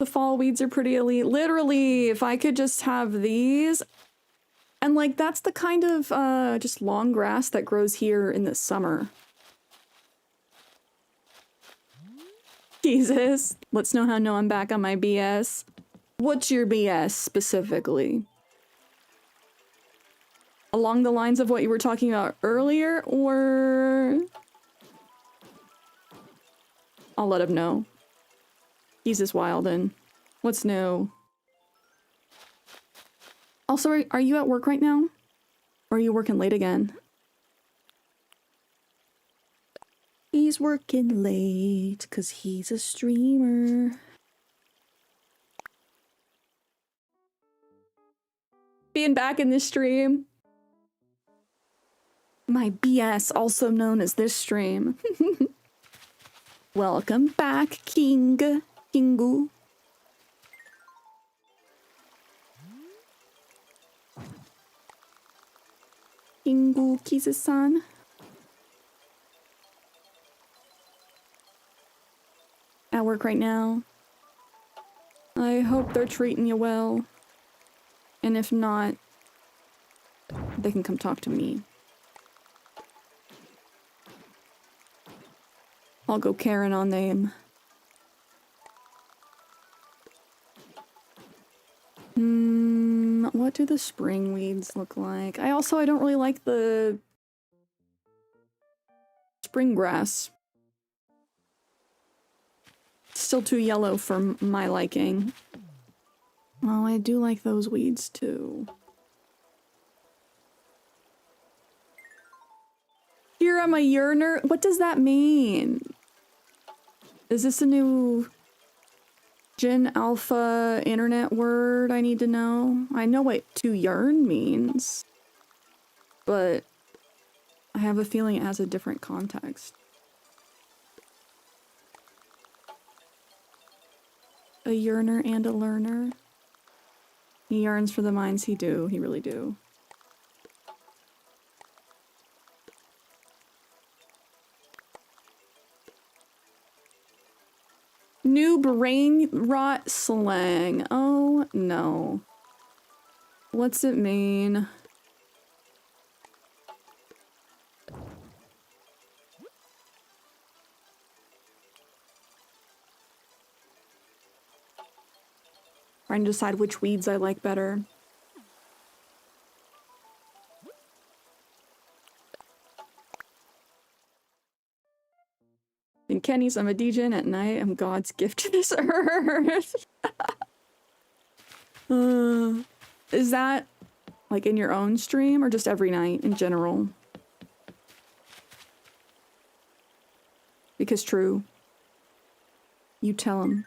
The fall weeds are pretty elite. Literally, if I could just have these. And like, that's the kind of just long grass that grows here in the summer. Jesus. Let's know how no I'm back on my BS. What's your BS specifically? Along the lines of what you were talking about earlier, or... I'll let him know. Jesus Wilden. What's new? Also, are you at work right now? Or are you working late again? He's working late because he's a streamer. Being back in this stream. My BS, also known as this stream. Welcome back, Kingu. Kingu. Kizu-san. At work right now. I hope they're treating you well. And if not, they can come talk to me. I'll go Karen on them. What do the spring weeds look like? I don't really like the spring grass. It's still too yellow for my liking. Oh, I do like those weeds too. Here I'm a yearner. What does that mean? Is this a new Gen Alpha internet word I need to know? I know what to yearn means, but I have a feeling it has a different context. A yearner and a learner. He yearns for the minds he do. He really do. New brain rot slang. Oh no. What's it mean? Trying to decide which weeds I like better. And Kenny's, I'm a DJ at night. I'm God's gift to this earth. Is that like in your own stream or just every night in general? Because true. You tell him.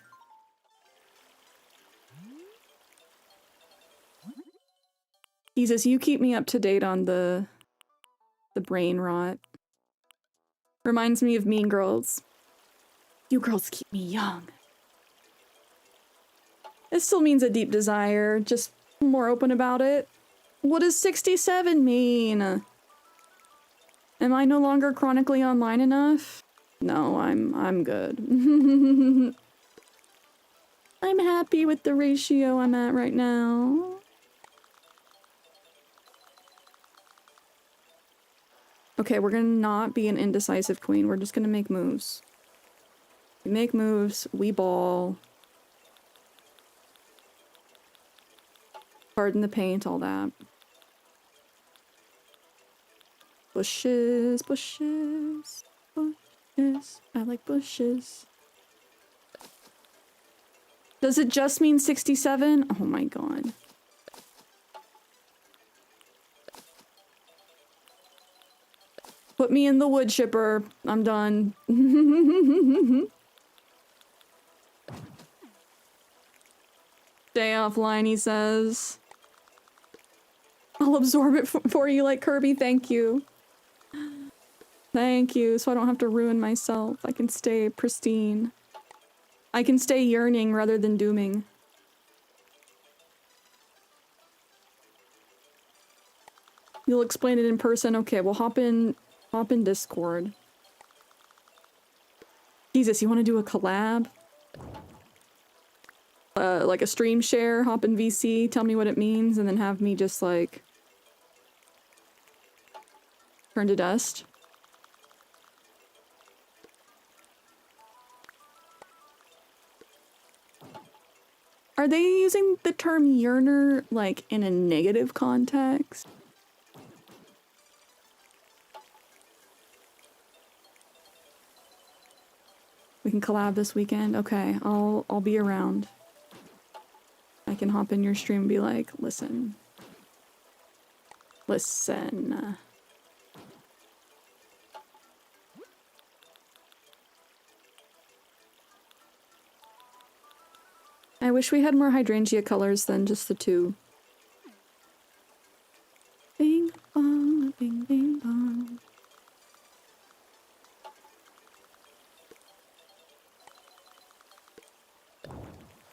Jesus, you keep me up to date on the brain rot. Reminds me of Mean Girls. You girls keep me young. It still means a deep desire, just more open about it. What does 67 mean? Am I no longer chronically online enough? No, I'm good. I'm happy with the ratio I'm at right now. Okay, we're gonna not be an indecisive queen. We're just gonna make moves. We make moves, we ball. Pardon the paint, all that. Bushes, bushes, bushes. I like bushes. Does it just mean 67? Oh my god. Put me in the wood chipper. I'm done. Stay offline, he says. I'll absorb it for you like Kirby, thank you. Thank you, so I don't have to ruin myself. I can stay pristine. I can stay yearning rather than dooming. You'll explain it in person? Okay, well hop in Discord. Jesus, you want to do a collab? Like a stream share, hop in VC, tell me what it means, and then have me just like turn to dust. Are they using the term yearner like in a negative context? We can collab this weekend. Okay, I'll be around. I can hop in your stream and be like, listen. Listen. I wish we had more hydrangea colors than just the two. Bing bong, bing bing bong.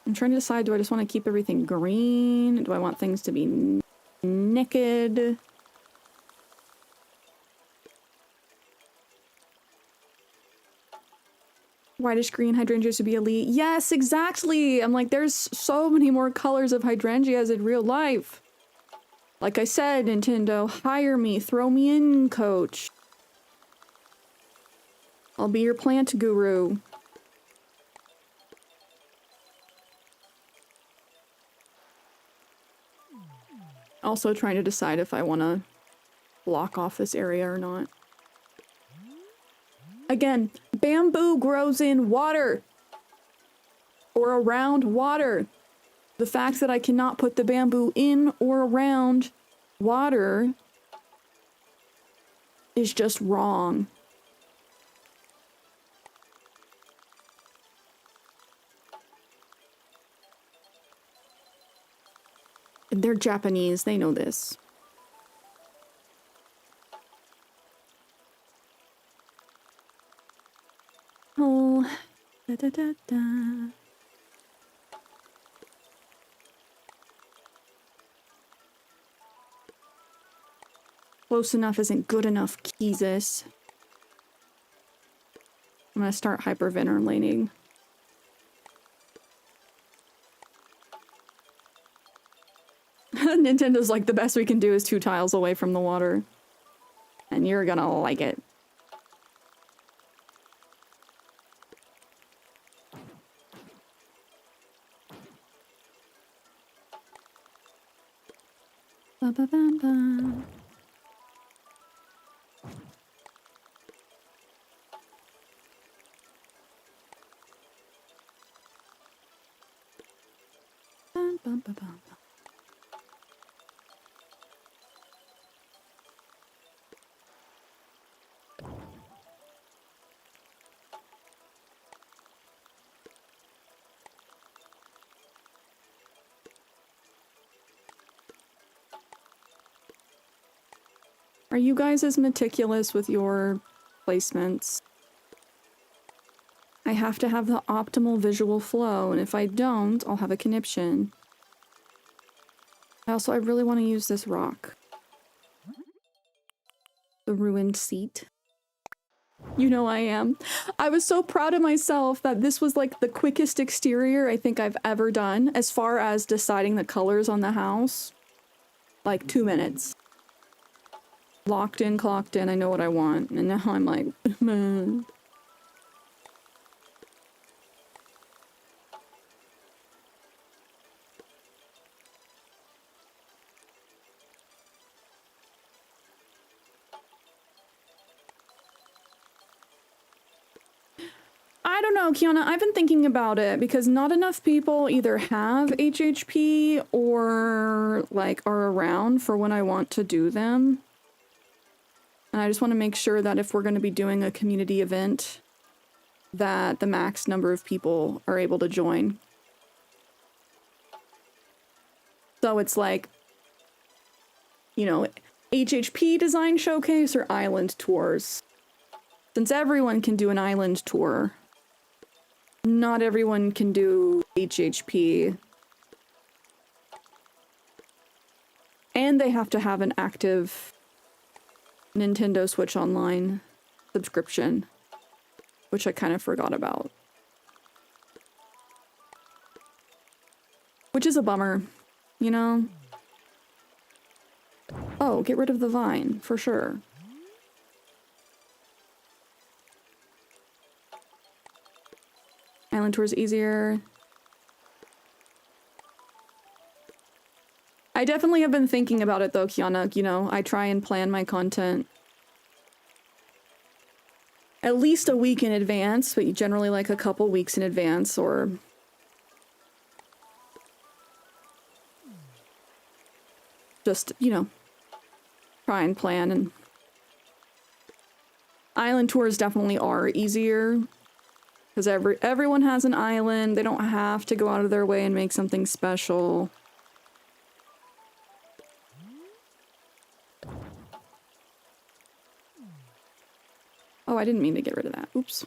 I'm trying to decide, do I just want to keep everything green? Do I want things to be naked? Whitish green hydrangeas would be elite. Yes, exactly! I'm like, there's so many more colors of hydrangeas in real life. Like I said, Nintendo, hire me, throw me in, coach. I'll be your plant guru. Also trying to decide if I want to block off this area or not. Again, bamboo grows in water. Or around water. The fact that I cannot put the bamboo in or around water is just wrong. They're Japanese, they know this. Oh, da da da da. Close enough isn't good enough, Jesus. I'm gonna start hyperventilating. Nintendo's like, the best we can do is 2 tiles away from the water. And you're gonna like it. Ba ba ba ba. Bum, bum, bum, bum. Are you guys as meticulous with your placements? I have to have the optimal visual flow, and if I don't, I'll have a conniption. Also, I really want to use this rock. The ruined seat. You know I am. I was so proud of myself that this was like the quickest exterior I think I've ever done as far as deciding the colors on the house. Like 2 minutes. Locked in, clocked in, I know what I want. And now I'm like, man. I don't know, Kiana, I've been thinking about it because not enough people either have HHP or like are around for when I want to do them. And I just want to make sure that if we're going to be doing a community event, that the max number of people are able to join. So it's like, you know, HHP design showcase or island tours. Since everyone can do an island tour, not everyone can do HHP. And they have to have an active Nintendo Switch Online subscription, which I kind of forgot about. Which is a bummer, you know? Oh, get rid of the vine, for sure. Island tour's easier. I definitely have been thinking about it though, Kiana. You know, I try and plan my content at least a week in advance, but generally like a couple weeks in advance, or just, you know, try and plan. And island tours definitely are easier because everyone has an island. They don't have to go out of their way and make something special. Oh, I didn't mean to get rid of that. Oops.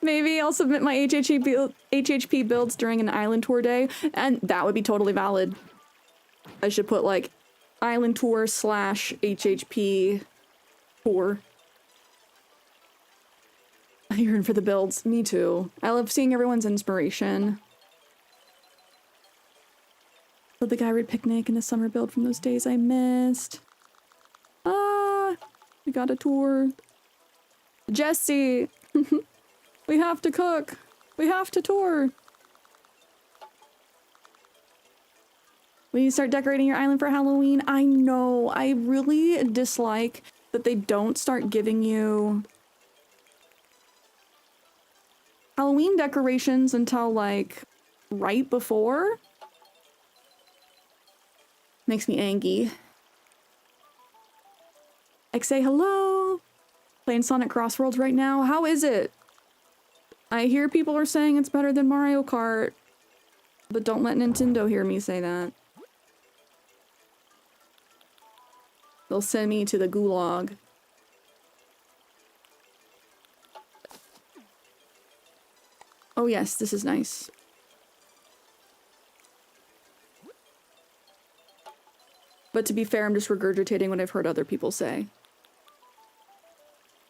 Maybe I'll submit my HHP builds during an island tour day, and that would be totally valid. I should put like island tour / HHP tour. I'm yearning for the builds. Me too. I love seeing everyone's inspiration. Love the Guy Reed picnic and the summer build from those days I missed. Ah, we got a tour. Jesse, we have to cook. We have to tour. When you start decorating your island for Halloween, I know, I really dislike that they don't start giving you Halloween decorations until like right before. Makes me angry. Like, say hello. Playing Sonic Crossworlds right now. How is it? I hear people are saying it's better than Mario Kart, but don't let Nintendo hear me say that. They'll send me to the gulag. Oh yes, this is nice. But to be fair, I'm just regurgitating what I've heard other people say.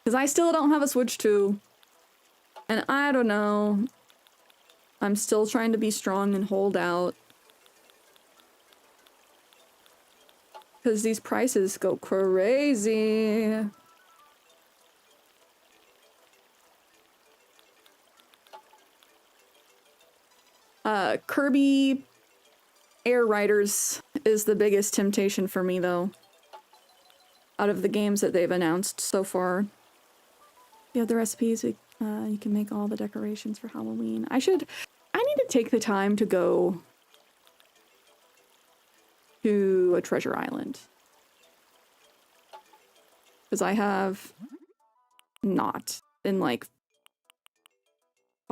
Because I still don't have a Switch 2. And I don't know. I'm still trying to be strong and hold out. Because these prices go crazy. Kirby Air Riders is the biggest temptation for me, though. Out of the games that they've announced so far. You have the recipes, you can make all the decorations for Halloween. I need to take the time to go to a treasure island. Because I have not in like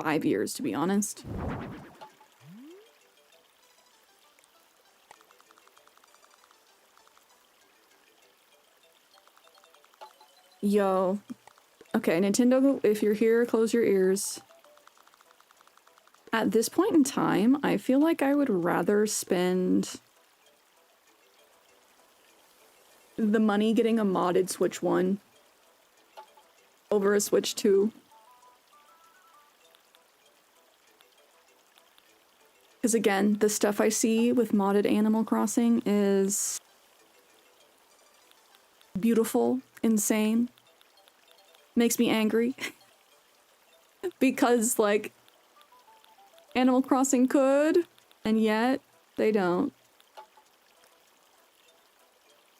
5 years, to be honest. Yo. Okay, Nintendo, if you're here, close your ears. At this point in time, I feel like I would rather spend the money getting a modded Switch 1 over a Switch 2. Because again, the stuff I see with modded Animal Crossing is beautiful, insane, makes me angry. Because, like, Animal Crossing could, and yet they don't.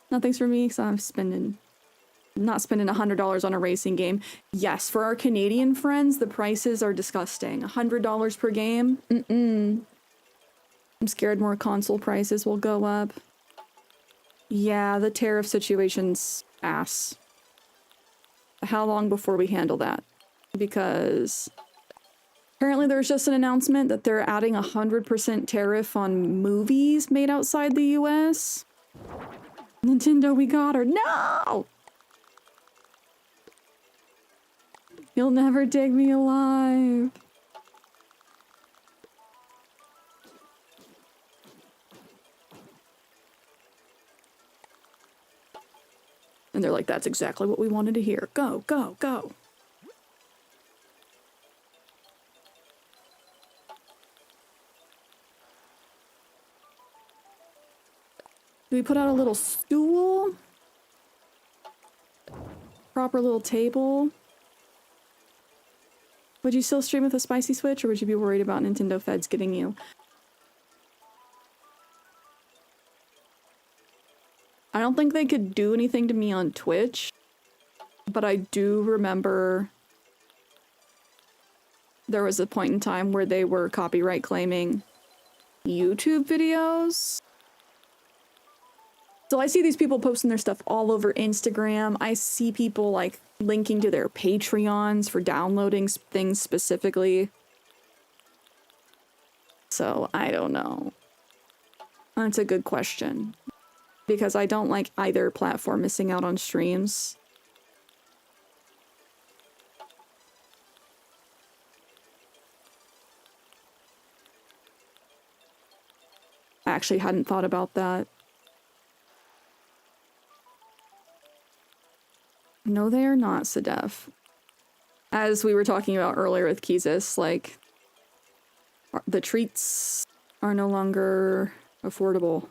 Nothing's for me, so I'm not spending $100 on a racing game. Yes, for our Canadian friends, the prices are disgusting. $100 per game? I'm scared more console prices will go up. Yeah, the tariff situation's ass. How long before we handle that? Because apparently there's just an announcement that they're adding 100% tariff on movies made outside the US. Nintendo, we got her. No! You'll never dig me alive. And they're like, that's exactly what we wanted to hear. Go, go, go. Do we put out a little stool? Proper little table? Would you still stream with a spicy Switch, or would you be worried about Nintendo Feds getting you? I don't think they could do anything to me on Twitch, but I do remember there was a point in time where they were copyright claiming YouTube videos. So I see these people posting their stuff all over Instagram. I see people like linking to their Patreons for downloading things specifically. So I don't know. That's a good question. Because I don't like either platform missing out on streams. I actually hadn't thought about that. No, they are not, Sedef. As we were talking about earlier with Kizis, like, the treats are no longer affordable.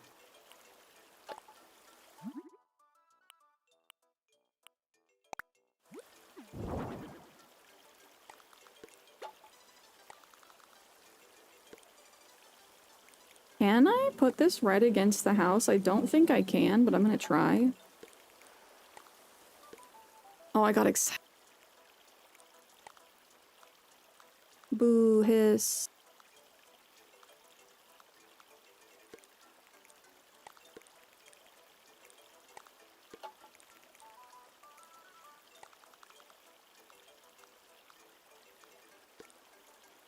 Can I put this right against the house? I don't think I can, but I'm gonna try. Oh, I got excited. Boo, hiss.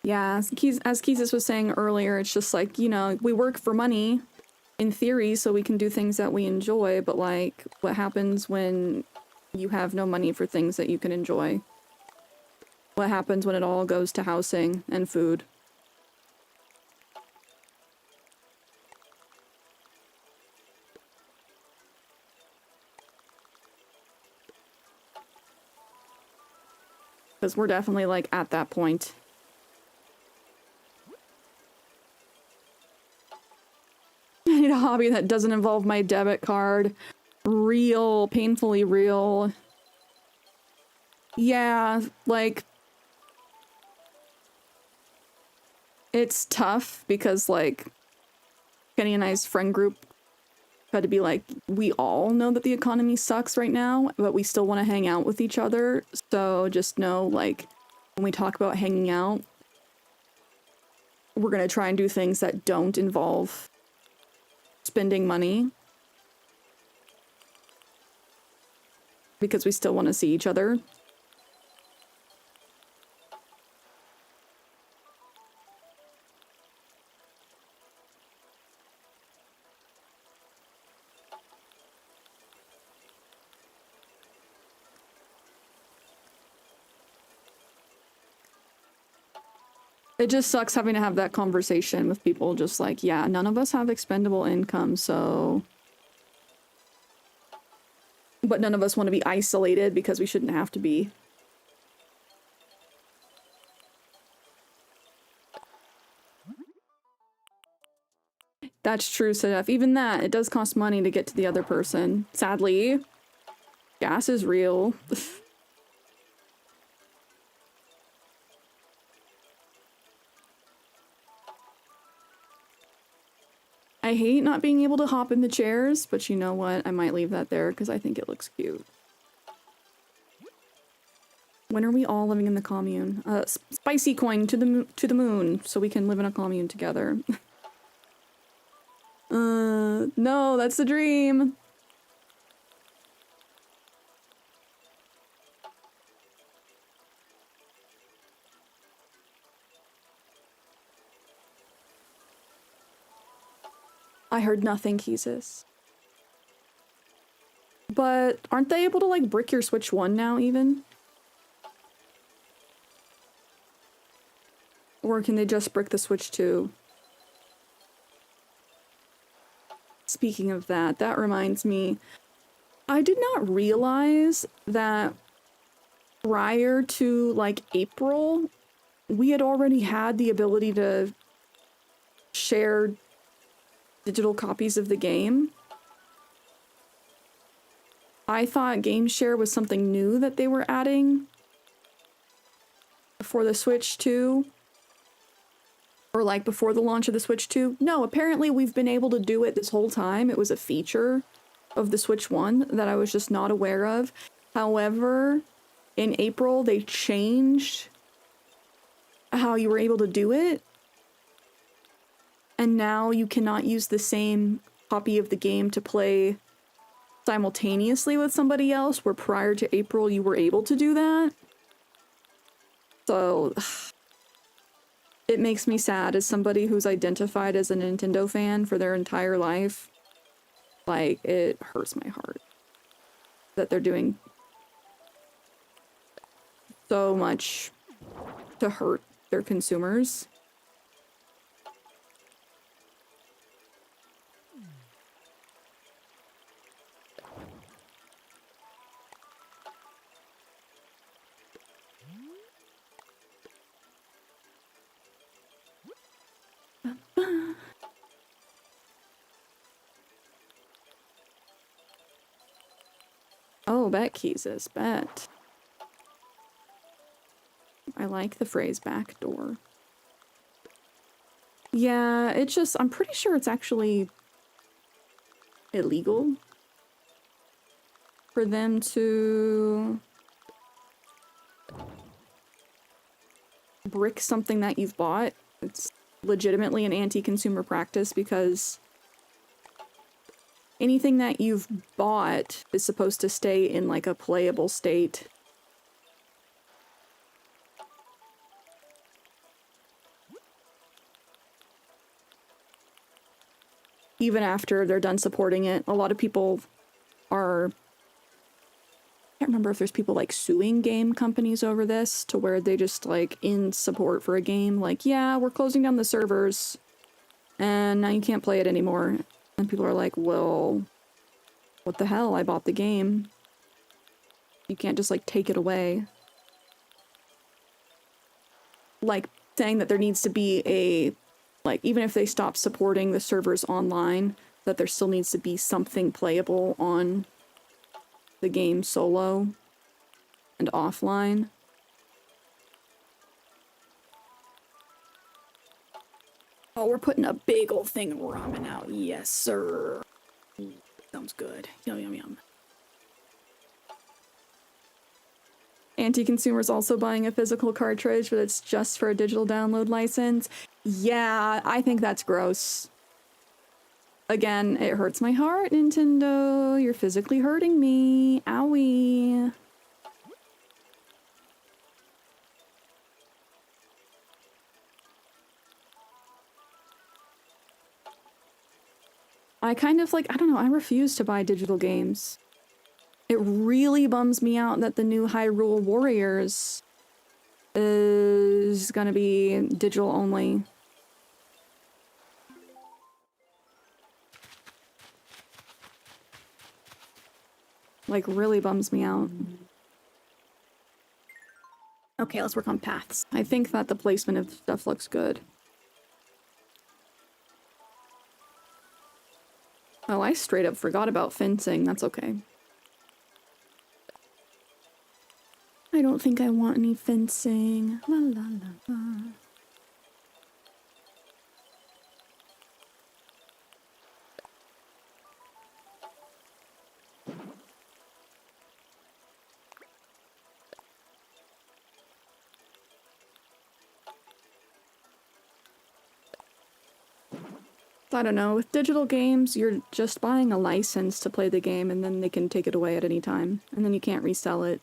Yeah, as Keezus was saying earlier, it's just like, you know, we work for money, in theory, so we can do things that we enjoy, but like, what happens when you have no money for things that you can enjoy? What happens when it all goes to housing and food? Because we're definitely like at that point. I need a hobby that doesn't involve my debit card. Real, painfully real. Yeah, like, it's tough because, like, Kenny and I's friend group had to be like, we all know that the economy sucks right now, but we still want to hang out with each other. So just know, like, when we talk about hanging out, we're going to try and do things that don't involve spending money. Because we still want to see each other. It just sucks having to have that conversation with people just like, yeah, none of us have expendable income, so But none of us want to be isolated because we shouldn't have to be. That's true, Sedef. Even that, it does cost money to get to the other person. Sadly, gas is real. I hate not being able to hop in the chairs, but you know what? I might leave that there because I think it looks cute. When are we all living in the commune? Spicy coin to the moon, so we can live in a commune together. No, that's the dream. I heard nothing, Keezus. But aren't they able to, like, brick your Switch 1 now, even? Or can they just brick the Switch 2? Speaking of that, that reminds me, I did not realize that prior to, like, April, we had already had the ability to share digital copies of the game. I thought Game Share was something new that they were adding for the Switch 2. Or like before the launch of the Switch 2. No, apparently we've been able to do it this whole time. It was a feature of the Switch 1 that I was just not aware of. However, in April they changed how you were able to do it. And now you cannot use the same copy of the game to play simultaneously with somebody else, where prior to April you were able to do that. So it makes me sad as somebody who's identified as a Nintendo fan for their entire life. Like, it hurts my heart that they're doing so much to hurt their consumers. Oh, bet Keezus, bet. I like the phrase backdoor. Yeah, it's just, I'm pretty sure it's actually illegal for them to brick something that you've bought. It's legitimately an anti-consumer practice because anything that you've bought is supposed to stay in like a playable state. Even after they're done supporting it. A lot of people are, I can't remember if there's people like suing game companies over this, to where they just like in support for a game, like, yeah, we're closing down the servers and now you can't play it anymore. And people are like, well, what the hell? I bought the game. You can't just like take it away. Like saying that there needs to be a, like, even if they stop supporting the servers online, that there still needs to be something playable on the game solo and offline. Oh, we're putting a big old thing of ramen out. Yes, sir. Sounds good. Yum, yum, yum. Anti-consumer's also buying a physical cartridge, but it's just for a digital download license. Yeah, I think that's gross. Again, it hurts my heart, Nintendo. You're physically hurting me. Owie. I kind of like, I don't know, I refuse to buy digital games. It really bums me out that the new Hyrule Warriors is gonna be digital only. Like, really bums me out. Okay, let's work on paths. I think that the placement of stuff looks good. Oh, I straight up forgot about fencing. That's okay. I don't think I want any fencing. La la la la. I don't know, with digital games, you're just buying a license to play the game and then they can take it away at any time, and then you can't resell it.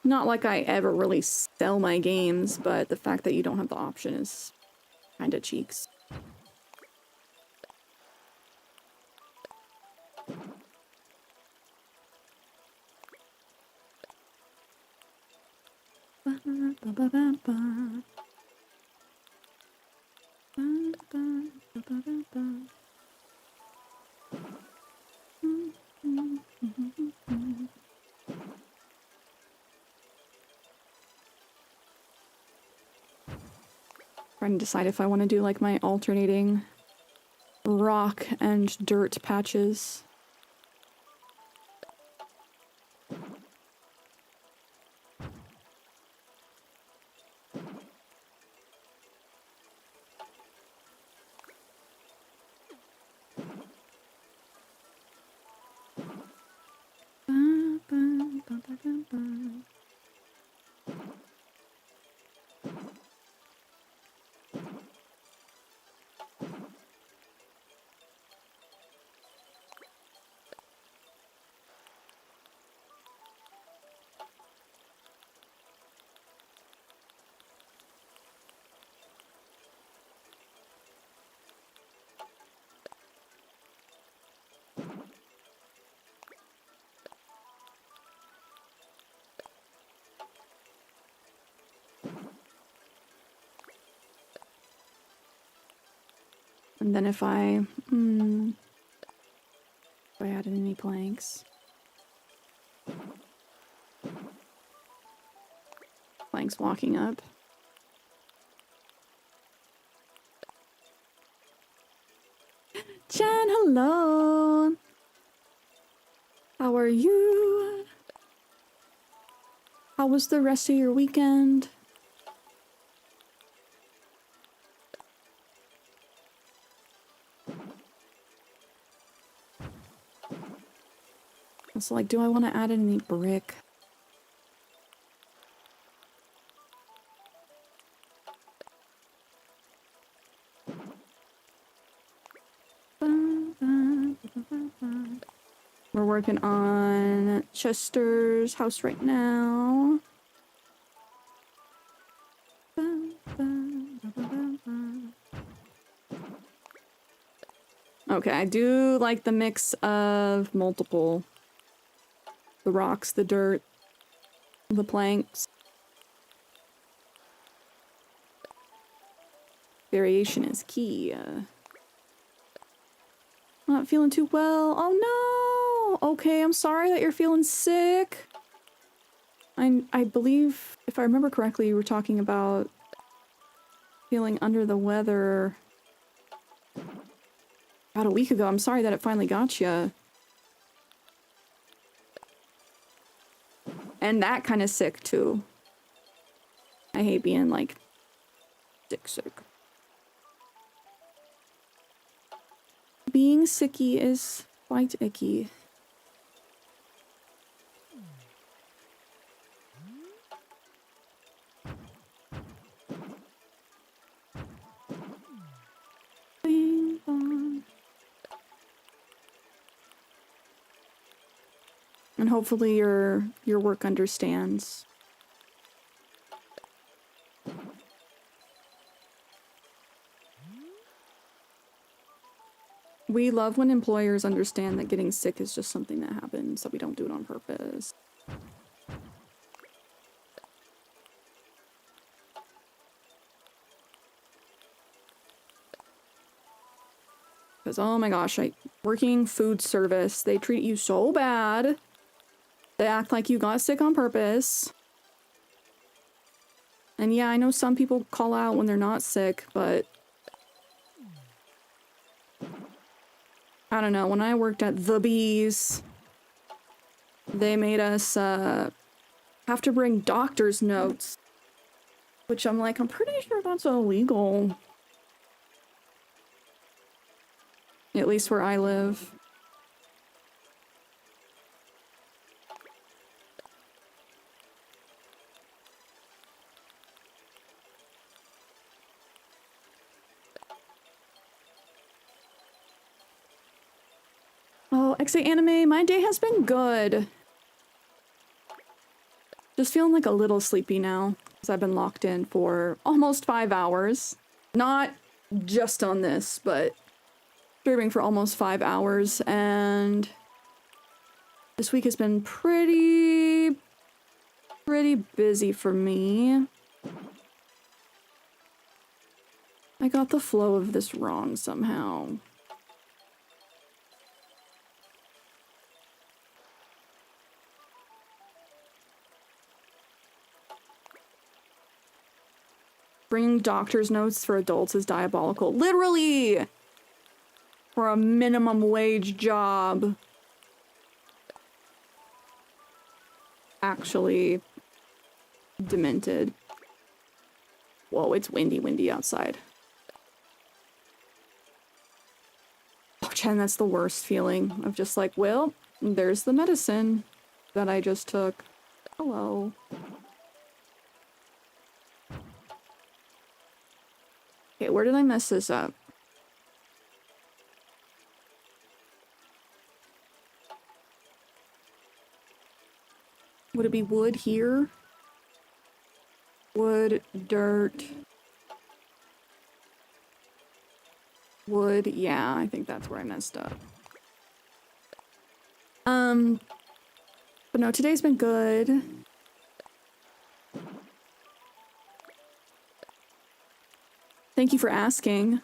Not like I ever really sell my games, but the fact that you don't have the option is kinda cheeks. Trying to decide if I want to do like my alternating rock and dirt patches. And then if I added any planks. Planks walking up. Jen, hello! How are you? How was the rest of your weekend? It's like, do I want to add any brick? We're working on Chester's house right now. Okay, I do like the mix of multiple. The rocks, the dirt, the planks. Variation is key. Not feeling too well. Oh no! Okay, I'm sorry that you're feeling sick. I believe, if I remember correctly, you were talking about feeling under the weather about a week ago. I'm sorry that it finally got you. And that kind of sick too. I hate being like sick. Being sicky is quite icky. Bing bong. And hopefully your work understands. We love when employers understand that getting sick is just something that happens, that we don't do it on purpose. Because, oh my gosh, working food service, they treat you so bad. They act like you got sick on purpose. And yeah, I know some people call out when they're not sick, but I don't know. When I worked at the Bees, they made us have to bring doctor's notes, which I'm like, I'm pretty sure that's illegal. At least where I live. Oh, ACNH, my day has been good. Just feeling like a little sleepy now, because I've been locked in for almost 5 hours. Not just on this, but streaming for almost 5 hours, and this week has been pretty busy for me. I got the flow of this wrong somehow. Bringing doctor's notes for adults is diabolical. Literally! For a minimum wage job. Actually demented. Whoa, it's windy outside. Oh, Chen, that's the worst feeling of just like, well, there's the medicine that I just took. Hello. Okay, where did I mess this up? Would it be wood here? Wood, dirt. Wood, yeah, I think that's where I messed up. But no, today's been good. Thank you for asking.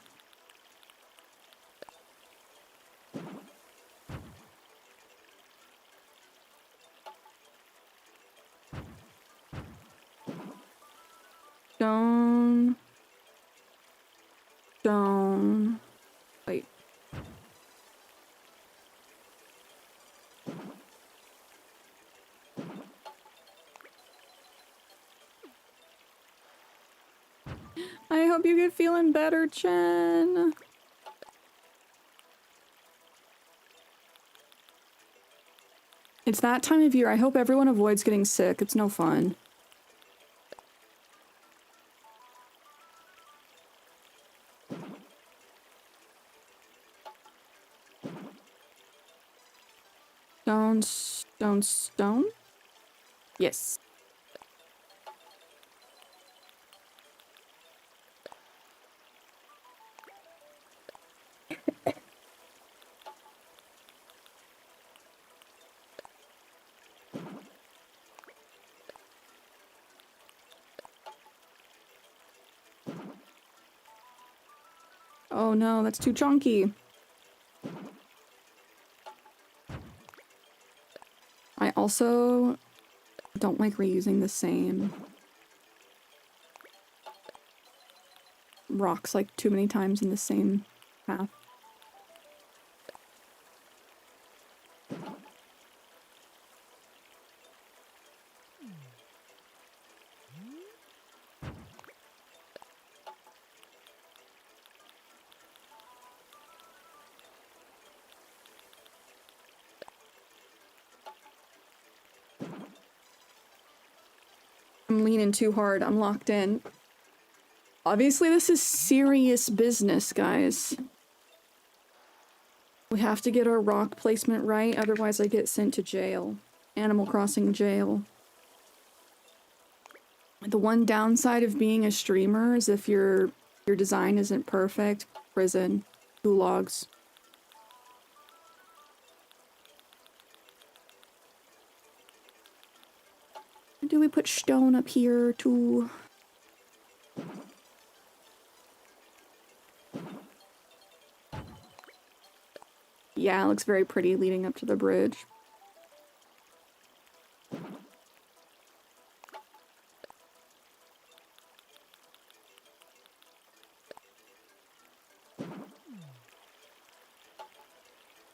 Stone. Wait. I hope you get feeling better, Chen. It's that time of year. I hope everyone avoids getting sick. It's no fun. Stone? Yes. Oh no, that's too chunky. I also don't like reusing the same rocks like too many times in the same path. I'm leaning too hard. I'm locked in. Obviously, this is serious business, guys. We have to get our rock placement right, otherwise I get sent to jail. Animal Crossing jail. The one downside of being a streamer is if your design isn't perfect, prison, gulags. Do we put stone up here too? Yeah, it looks very pretty leading up to the bridge.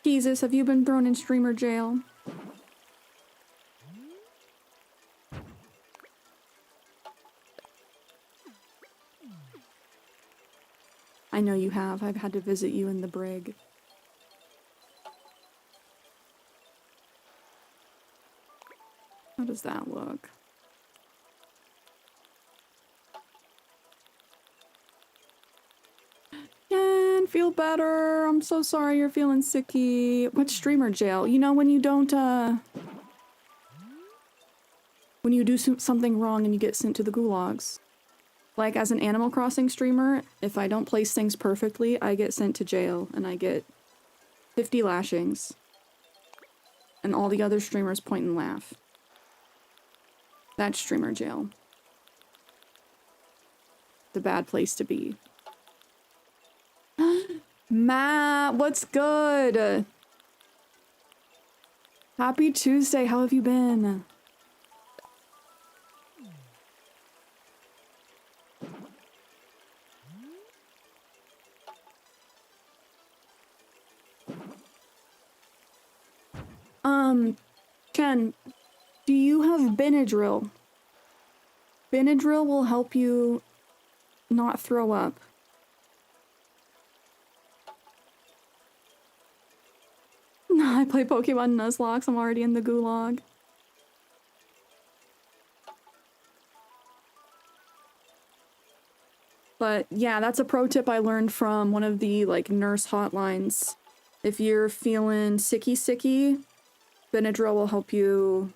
Jesus, have you been thrown in streamer jail? I know you have. I've had to visit you in the brig. How does that look? Ken, feel better. I'm so sorry you're feeling sicky. What streamer jail? You know when you don't, when you do something wrong and you get sent to the gulags. Like, as an Animal Crossing streamer, if I don't place things perfectly, I get sent to jail, and I get 50 lashings. And all the other streamers point and laugh. That's streamer jail. The bad place to be. Matt, what's good? Happy Tuesday, how have you been? Ken, do you have Benadryl? Benadryl will help you not throw up. I play Pokemon Nuzlocke, I'm already in the gulag. But yeah, that's a pro tip I learned from one of the like nurse hotlines. If you're feeling sicky, Benadryl will help you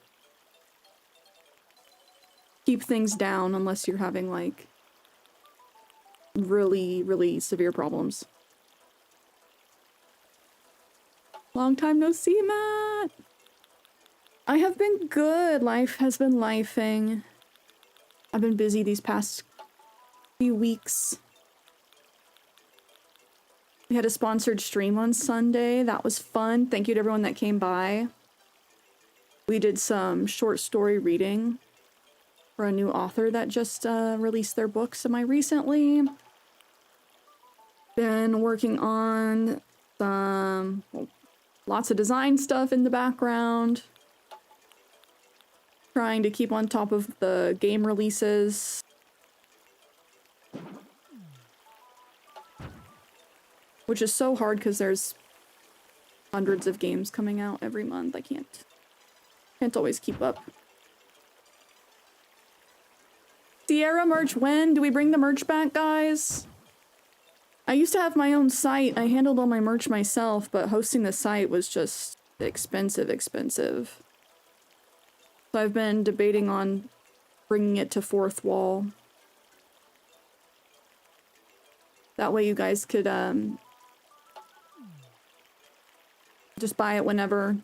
keep things down unless you're having like really severe problems. Long time no see, Matt. I have been good. Life has been lifing. I've been busy these past few weeks. We had a sponsored stream on Sunday. That was fun. Thank you to everyone that came by. We did some short story reading for a new author that just released their book semi-recently. Been working on some, well, lots of design stuff in the background. Trying to keep on top of the game releases. Which is so hard because there's hundreds of games coming out every month. I can't always keep up. Cierra merch, when? Do we bring the merch back, guys? I used to have my own site. I handled all my merch myself, but hosting the site was just expensive. So I've been debating on bringing it to Fourth Wall. That way you guys could just buy it whenever.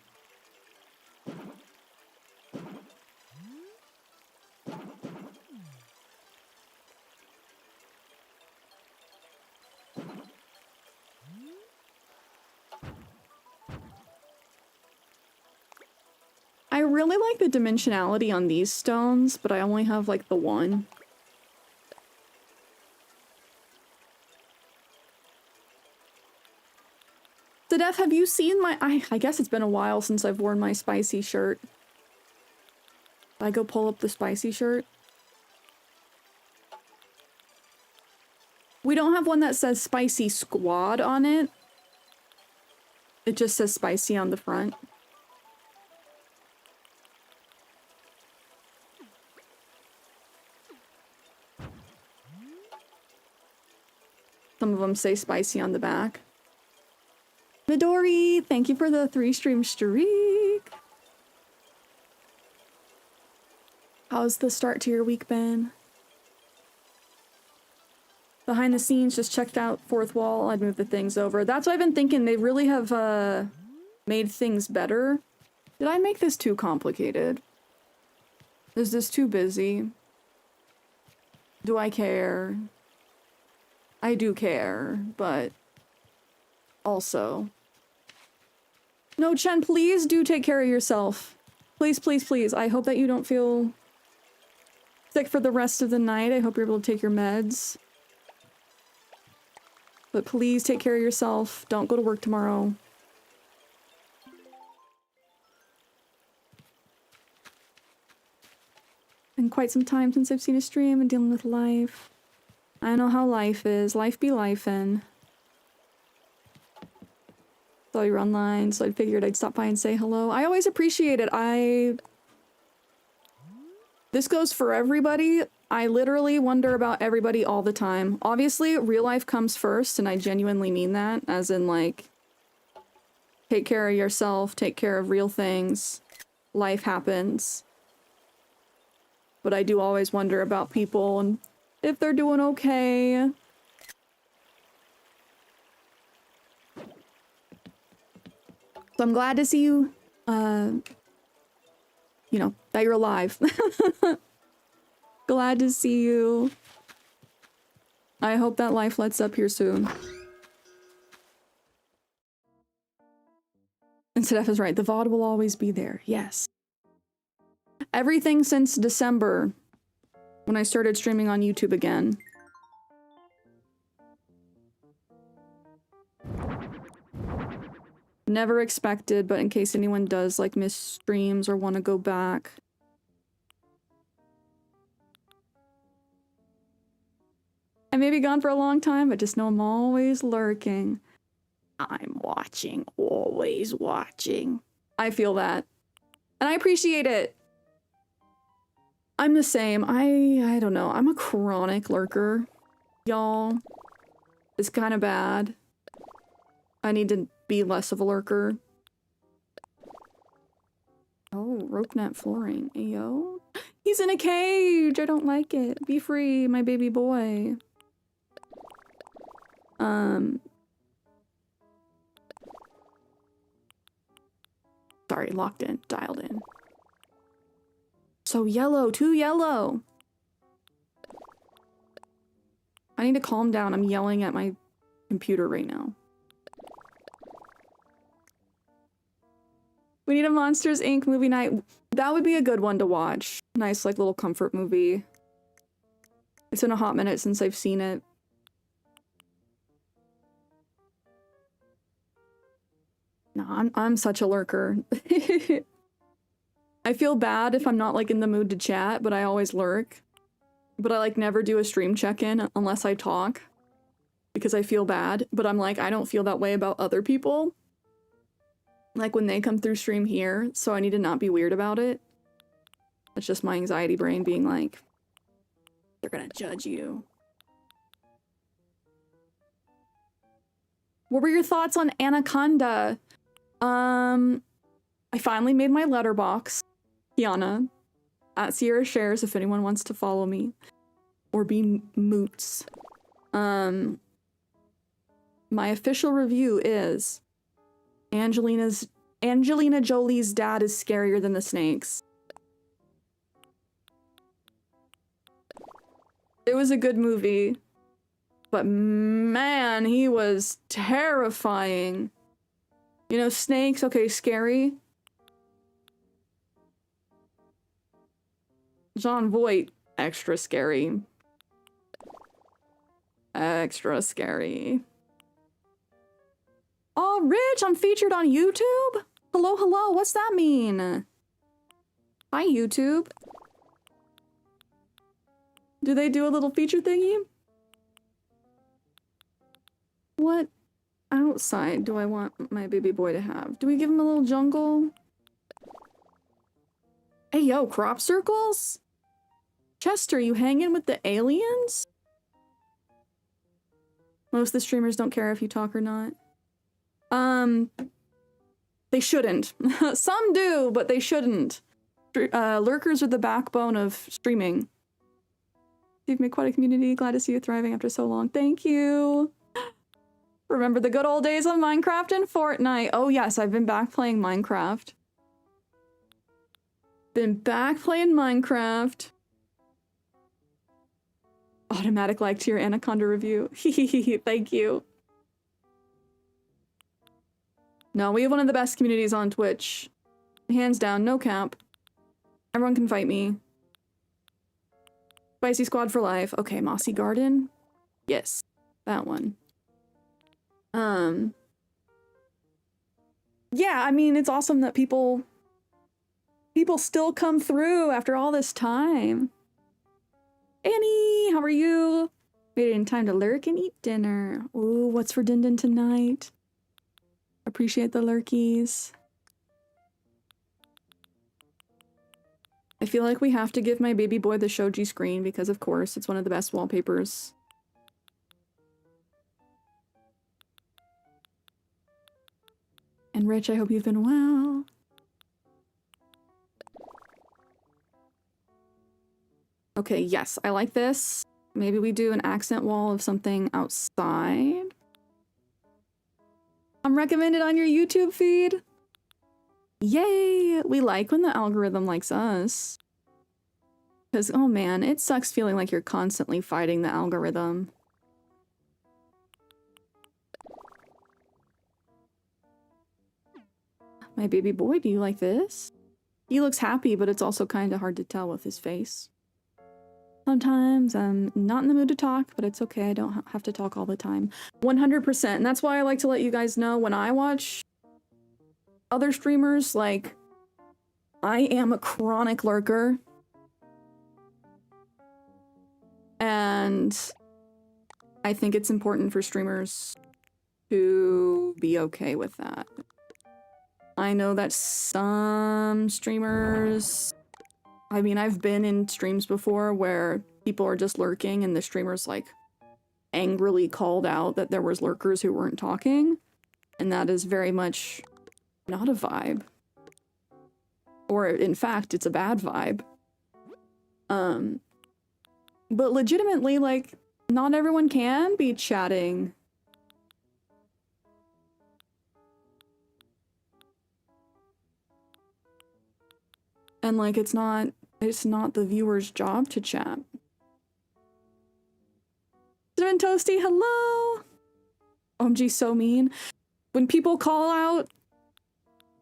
I really like the dimensionality on these stones, but I only have like the one. Sedef, have you seen my... I guess it's been a while since I've worn my spicy shirt. Did I go pull up the spicy shirt? We don't have one that says Spicy Squad on it. It just says spicy on the front. Some of them say spicy on the back. Midori, thank you for the 3-stream streak. How's the start to your week been? Behind the scenes, just checked out Fourth Wall. I'd move the things over. That's what I've been thinking. They really have made things better. Did I make this too complicated? Is this too busy? Do I care? I do care, but also, No, Chen, please do take care of yourself. Please, please, please. I hope that you don't feel sick for the rest of the night. I hope you're able to take your meds. But please take care of yourself. Don't go to work tomorrow. Been quite some time since I've seen a stream and dealing with life. I know how life is. Life be lifin'. Saw you were online, so I figured I'd stop by and say hello. I always appreciate it. This goes for everybody. I literally wonder about everybody all the time. Obviously, real life comes first, and I genuinely mean that. As in, like, take care of yourself, take care of real things. Life happens. But I do always wonder about people and if they're doing okay. So I'm glad to see you, you know, that you're alive. Glad to see you. I hope that life lets up here soon. And Sedef is right, the VOD will always be there, yes. Everything since December, when I started streaming on YouTube again. Never expected, but in case anyone does like miss streams or want to go back. I may be gone for a long time, but just know I'm always lurking. I'm watching, always watching. I feel that. And I appreciate it. I'm the same. I don't know. I'm a chronic lurker. Y'all. It's kind of bad. I need to be less of a lurker. Oh, rope net flooring. Ayo. He's in a cage. I don't like it. Be free, my baby boy. Sorry, locked in. Dialed in. So yellow. Too yellow. I need to calm down. I'm yelling at my computer right now. We need a Monsters, Inc. movie night. That would be a good one to watch. Nice, like, little comfort movie. It's been a hot minute since I've seen it. No, I'm such a lurker. I feel bad if I'm not, like, in the mood to chat, but I always lurk. But I, like, never do a stream check-in unless I talk. Because I feel bad. But I'm like, I don't feel that way about other people. Like, when they come through stream here, so I need to not be weird about it. It's just my anxiety brain being like, they're gonna judge you. What were your thoughts on Anaconda? I finally made my letterbox. Kiana. At CierraShares if anyone wants to follow me. Or be moots. My official review is Angelina Jolie's dad is scarier than the snakes. It was a good movie, but man, he was terrifying. You know, snakes, okay, scary. Jon Voight, extra scary. Extra scary. Oh, Rich, I'm featured on YouTube? Hello, hello, what's that mean? Hi, YouTube. Do they do a little feature thingy? What outside do I want my baby boy to have? Do we give him a little jungle? Hey, yo, crop circles? Chester, you hanging with the aliens? Most of the streamers don't care if you talk or not. They shouldn't. Some do, but they shouldn't. Lurkers are the backbone of streaming. You've made quite a community. Glad to see you thriving after so long. Thank you. Remember the good old days of Minecraft and Fortnite. Oh yes, I've been back playing Minecraft. Been back playing Minecraft. Automatic like to your Anaconda review. Thank you. No, we have one of the best communities on Twitch. Hands down, no cap. Everyone can fight me. Spicy Squad for life. Okay, Mossy Garden. Yes, that one. Yeah, I mean, it's awesome that people still come through after all this time. Annie, how are you? Made it in time to lurk and eat dinner. Ooh, what's for Din Din tonight? Appreciate the lurkies. I feel like we have to give my baby boy the shoji screen because, of course, it's one of the best wallpapers. And Rich, I hope you've been well. Okay, yes, I like this. Maybe we do an accent wall of something outside. I'm recommended on your YouTube feed. Yay! We like when the algorithm likes us. Because, oh man, it sucks feeling like you're constantly fighting the algorithm. My baby boy, do you like this? He looks happy, but it's also kind of hard to tell with his face. Sometimes I'm not in the mood to talk, but it's okay. I don't have to talk all the time. 100%. And that's why I like to let you guys know when I watch other streamers, like, I am a chronic lurker. And I think it's important for streamers to be okay with that. I know that some streamers... I mean, I've been in streams before where people are just lurking and the streamer's like angrily called out that there was lurkers who weren't talking. And that is very much not a vibe. Or in fact, it's a bad vibe. But legitimately, like, not everyone can be chatting. And like, it's not the viewer's job to chat. Cinnamon Toasty, hello! OMG, so mean. When people call out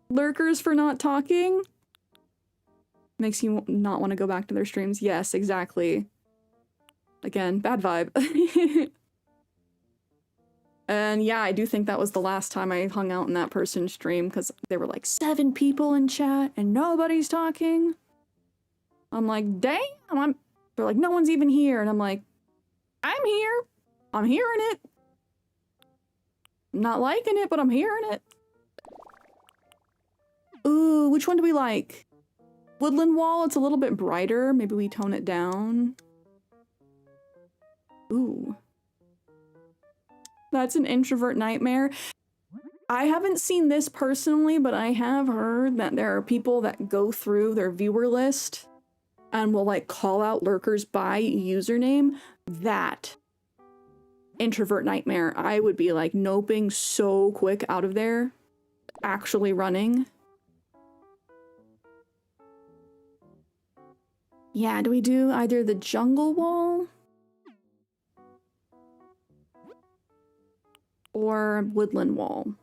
lurkers for not talking, makes you not want to go back to their streams. Yes, exactly. Again, bad vibe. And yeah, I do think that was the last time I hung out in that person's stream because there were like 7 people in chat and nobody's talking. I'm like, damn, they're like, no one's even here. And I'm like, I'm here. I'm hearing it. I'm not liking it, but I'm hearing it. Ooh, which one do we like? Woodland Wall, it's a little bit brighter. Maybe we tone it down. Ooh. That's an introvert nightmare. I haven't seen this personally, but I have heard that there are people that go through their viewer list and will like call out lurkers by username. That introvert nightmare. I would be like noping so quick out of there. Actually running. Yeah, do we do either the jungle wall or woodland wall?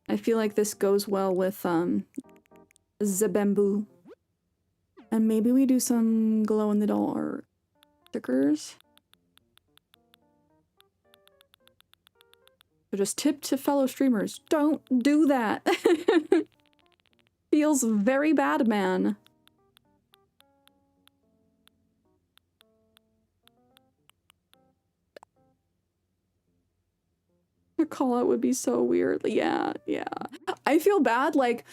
I feel like this goes well with the bamboo. And maybe we do some glow-in-the-dark stickers. So just tip to fellow streamers, don't do that. Feels very bad, man. The call out would be so weird. Yeah. I feel bad, like,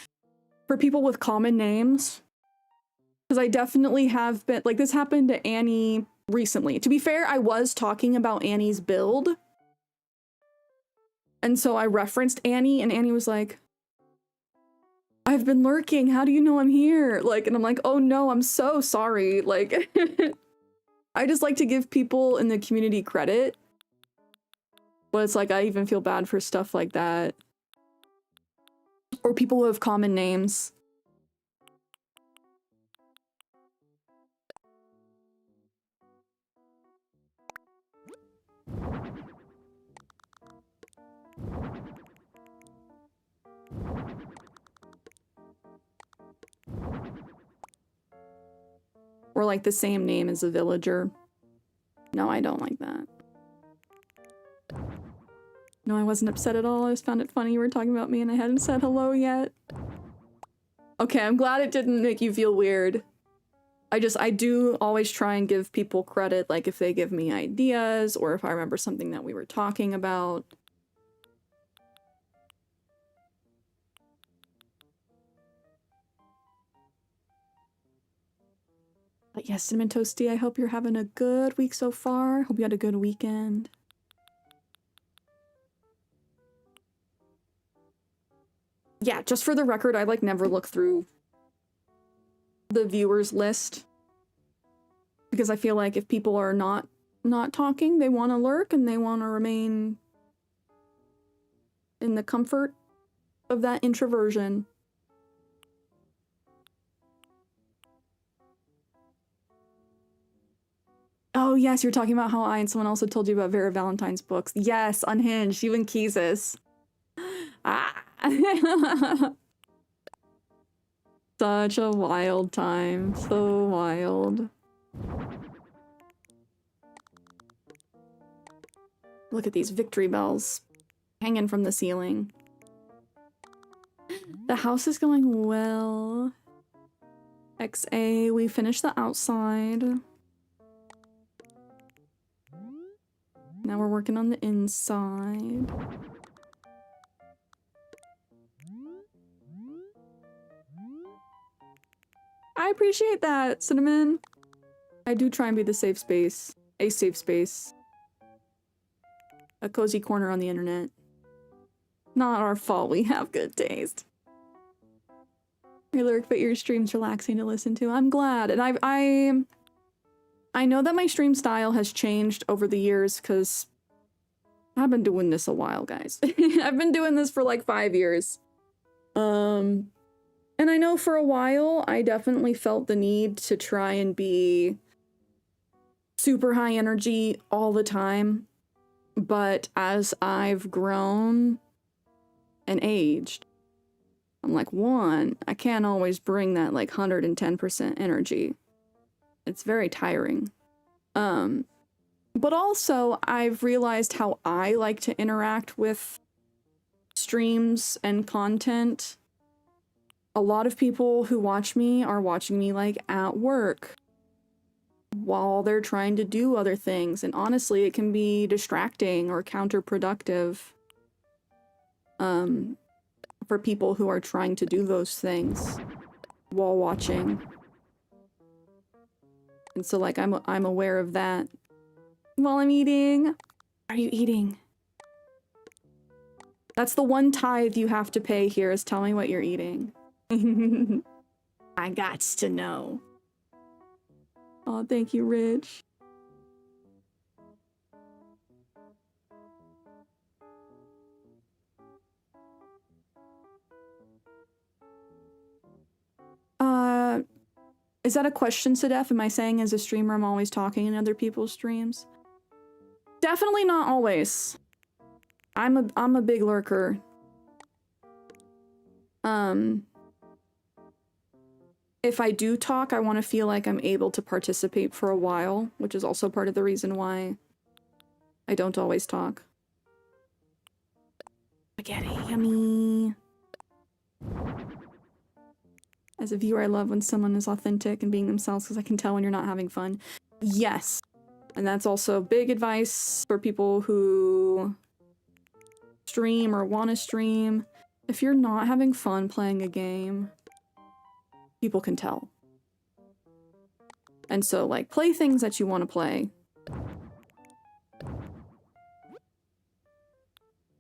for people with common names. Because I definitely have been, like, this happened to Annie recently. To be fair, I was talking about Annie's build. And so I referenced Annie, and Annie was like, I've been lurking, how do you know I'm here? Like, and I'm like, oh no, I'm so sorry. Like, I just like to give people in the community credit. But it's like, I even feel bad for stuff like that. Or people who have common names. Or like the same name as a villager. No, I don't like that. No, I wasn't upset at all. I just found it funny you were talking about me and I hadn't said hello yet. Okay, I'm glad it didn't make you feel weird. I do always try and give people credit, like if they give me ideas or if I remember something that we were talking about. But yes, Cinnamon Toasty, I hope you're having a good week so far. Hope you had a good weekend. Yeah, just for the record, I like never look through the viewers list. Because I feel like if people are not talking, they want to lurk and they want to remain in the comfort of that introversion. Oh yes, you're talking about how I and someone else had told you about Vera Valentine's books. Yes, Unhinged, you and Keezus. Ah. Such a wild time. So wild. Look at these victory bells hanging from the ceiling. The house is going well. XA, we finished the outside. Now we're working on the inside. I appreciate that, Cinnamon. I do try and be the safe space. A safe space. A cozy corner on the internet. Not our fault we have good taste. Your lyric, but your stream's relaxing to listen to. I'm glad. And I know that my stream style has changed over the years because I've been doing this a while, guys. I've been doing this for like 5 years. And I know for a while, I definitely felt the need to try and be super high energy all the time. But as I've grown and aged, I'm like, one, I can't always bring that like 110% energy. It's very tiring. But also I've realized how I like to interact with streams and content. A lot of people who watch me are watching me like at work while they're trying to do other things. And honestly, it can be distracting or counterproductive for people who are trying to do those things while watching. And so like I'm aware of that while I'm eating. What are you eating? That's the one tithe you have to pay here, is tell me what you're eating. I gots to know. Oh, thank you, Rich. Is that a question, Sadef? Am I saying as a streamer I'm always talking in other people's streams? Definitely not always. I'm a big lurker. If I do talk, I want to feel like I'm able to participate for a while, which is also part of the reason why I don't always talk. Spaghetti, yummy. As a viewer, I love when someone is authentic and being themselves because I can tell when you're not having fun. Yes. And that's also big advice for people who stream or want to stream. If you're not having fun playing a game, people can tell. And so, like, play things that you want to play.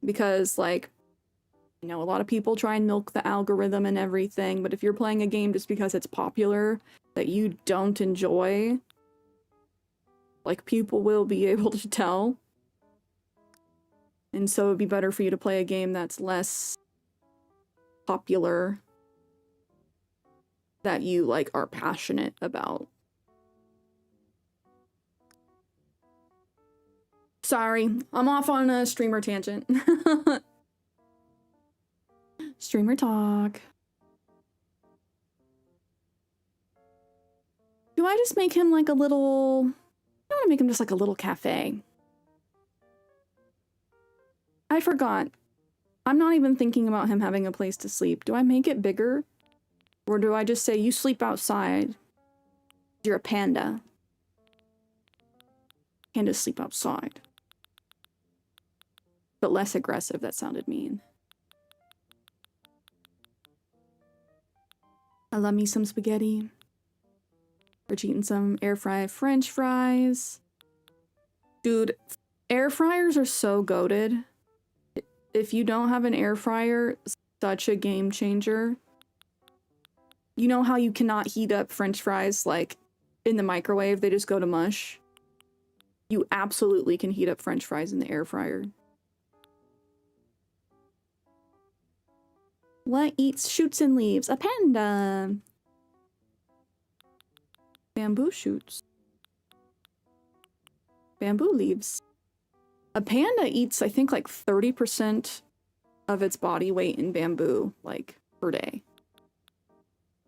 Because, like, you know, a lot of people try and milk the algorithm and everything, but if you're playing a game just because it's popular that you don't enjoy, like, people will be able to tell. And so it'd be better for you to play a game that's less popular, that you, like, are passionate about. Sorry, I'm off on a streamer tangent. Streamer talk. Do I just make him like a little... I want to make him just like a little cafe. I forgot. I'm not even thinking about him having a place to sleep. Do I make it bigger? Or do I just say, you sleep outside? You're a panda. Pandas sleep outside. But less aggressive, that sounded mean. I love me some spaghetti. We're eating some air fried French fries. Dude, air fryers are so goated. If you don't have an air fryer, such a game changer. You know how you cannot heat up French fries like in the microwave, they just go to mush? You absolutely can heat up French fries in the air fryer. What eats shoots and leaves? A panda. Bamboo shoots. Bamboo leaves. A panda eats, I think, like 30% of its body weight in bamboo, like, per day.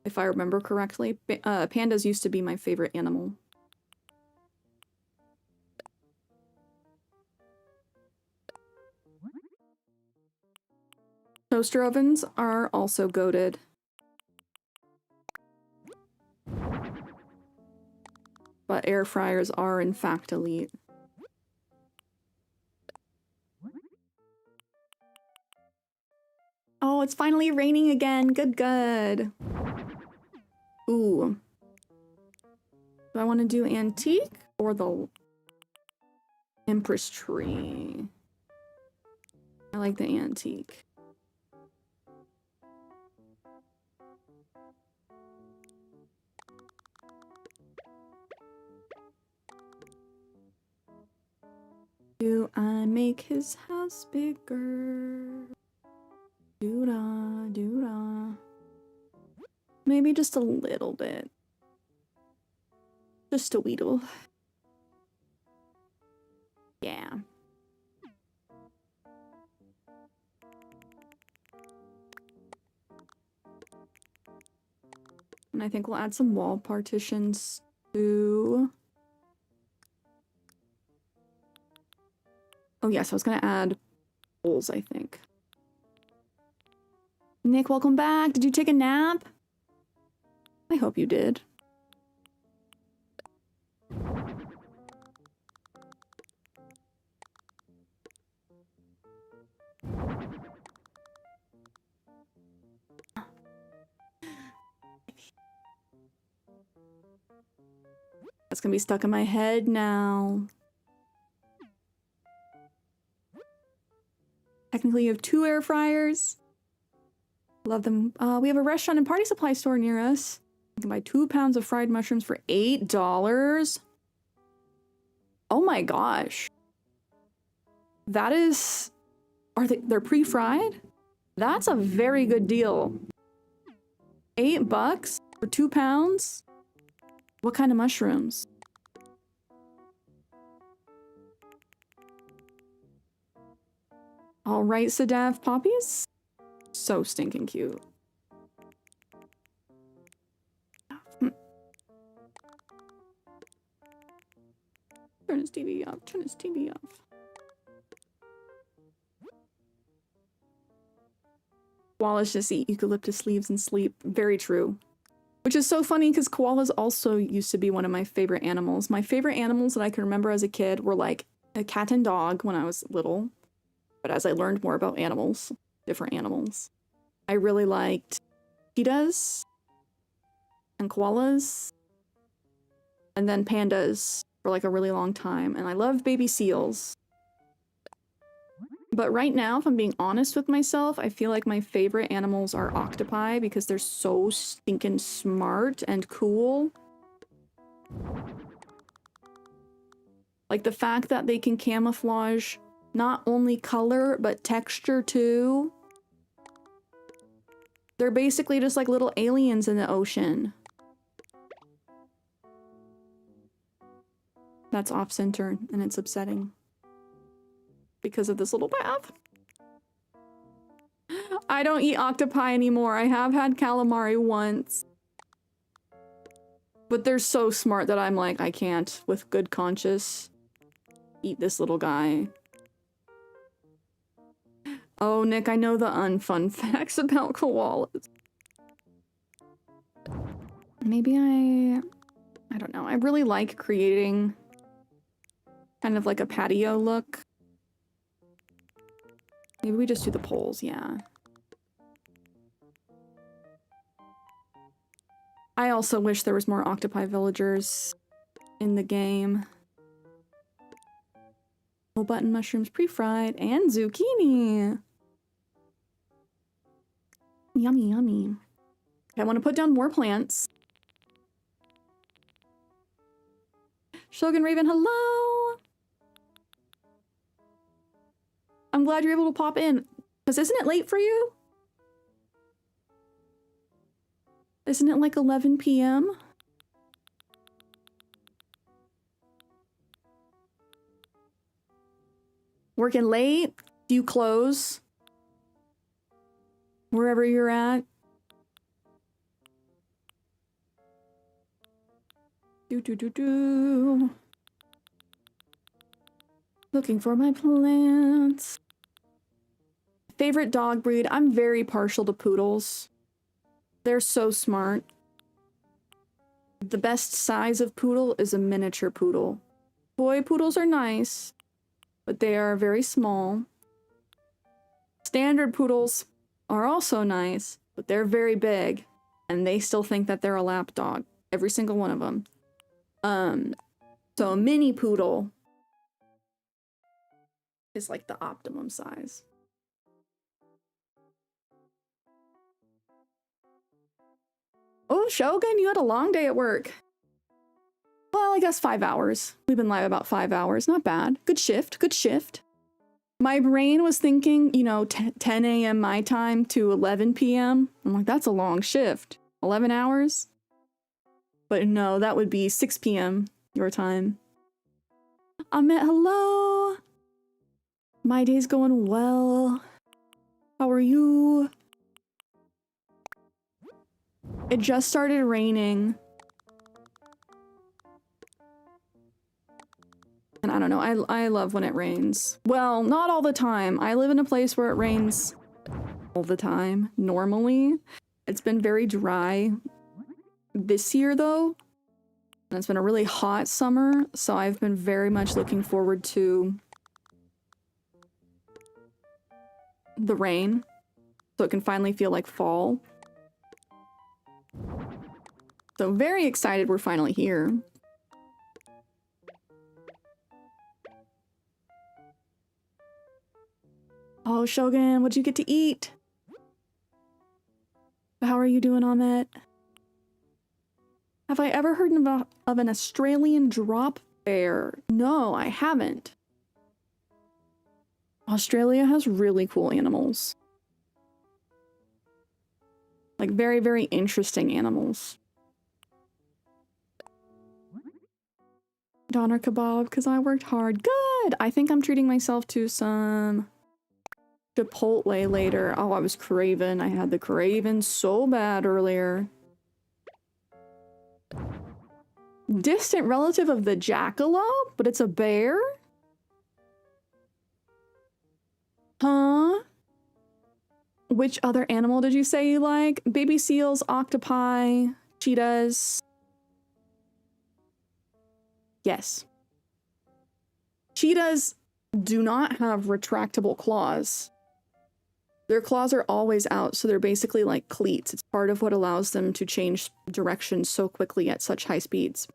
If I remember correctly. Pandas used to be my favorite animal. Toaster ovens are also goated. But air fryers are, in fact, elite. Oh, it's finally raining again. Good, good. Ooh. Do I want to do antique or the Empress tree? I like the antique. Do I make his house bigger? Doo-da, doo-da. Maybe just a little bit. Just a weedle. Yeah. And I think we'll add some wall partitions too. Oh yes, I was gonna add holes, I think. Nick, welcome back. Did you take a nap? I hope you did. That's gonna be stuck in my head now. Technically, you have 2 air fryers. Love them. We have a restaurant and party supply store near us. You can buy 2 pounds of fried mushrooms for $8. Oh my gosh. That is... They're pre-fried? That's a very good deal. $8 for 2 pounds? What kind of mushrooms? All right, Sadav poppies. So stinking cute. Turn his TV off. Turn his TV off. Koalas just eat eucalyptus leaves and sleep. Very true. Which is so funny because koalas also used to be one of my favorite animals. My favorite animals that I can remember as a kid were like a cat and dog when I was little. But as I learned more about animals, different animals, I really liked cheetahs and koalas and then pandas for like a really long time. And I loved baby seals. But right now, if I'm being honest with myself, I feel like my favorite animals are octopi because they're so stinking smart and cool. Like the fact that they can camouflage not only color, but texture too. They're basically just like little aliens in the ocean. That's off-center and it's upsetting. Because of this little path. I don't eat octopi anymore. I have had calamari once. But they're so smart that I'm like, I can't, with good conscience, eat this little guy. Oh, Nick, I know the unfun facts about koalas. Maybe I don't know. I really like creating kind of like a patio look. Maybe we just do the poles, yeah. I also wish there was more octopi villagers in the game. Oh, button mushrooms pre-fried and zucchini. Yummy, yummy. Okay, I want to put down more plants. Shogun Raven, hello! I'm glad you're able to pop in. Because isn't it late for you? Isn't it like 11 p.m.? Working late? Do you close? Wherever you're at? Do. Looking for my plants. Favorite dog breed? I'm very partial to poodles. They're so smart. The best size of poodle is a miniature poodle. Toy poodles are nice, but they are very small. Standard poodles are also nice, but they're very big, and they still think that they're a lap dog. Every single one of them. So a mini poodle is like the optimum size. Oh, Shogun, you had a long day at work. Well, I guess 5 hours. We've been live about 5 hours. Not bad. Good shift. Good shift. My brain was thinking, you know, 10 a.m. my time to 11 p.m. I'm like, that's a long shift. 11 hours? But no, that would be 6 p.m. your time. Ahmet, hello. My day's going well. How are you? It just started raining. And I don't know, I love when it rains. Well, not all the time. I live in a place where it rains all the time, normally. It's been very dry this year, though. And it's been a really hot summer, so I've been very much looking forward to the rain, so it can finally feel like fall. So very excited we're finally here. Oh, Shogun, what'd you get to eat? How are you doing, Ahmet? Have I ever heard of an Australian drop bear? No, I haven't. Australia has really cool animals. Like very, very interesting animals. Doner kebab, because I worked hard. Good! I think I'm treating myself to some Chipotle later. Oh, I was craving. I had the craving so bad earlier. Distant relative of the jackalope? But it's a bear? Huh? Which other animal did you say you like? Baby seals, octopi, cheetahs. Yes. Cheetahs do not have retractable claws. Their claws are always out, so they're basically like cleats. It's part of what allows them to change direction so quickly at such high speeds.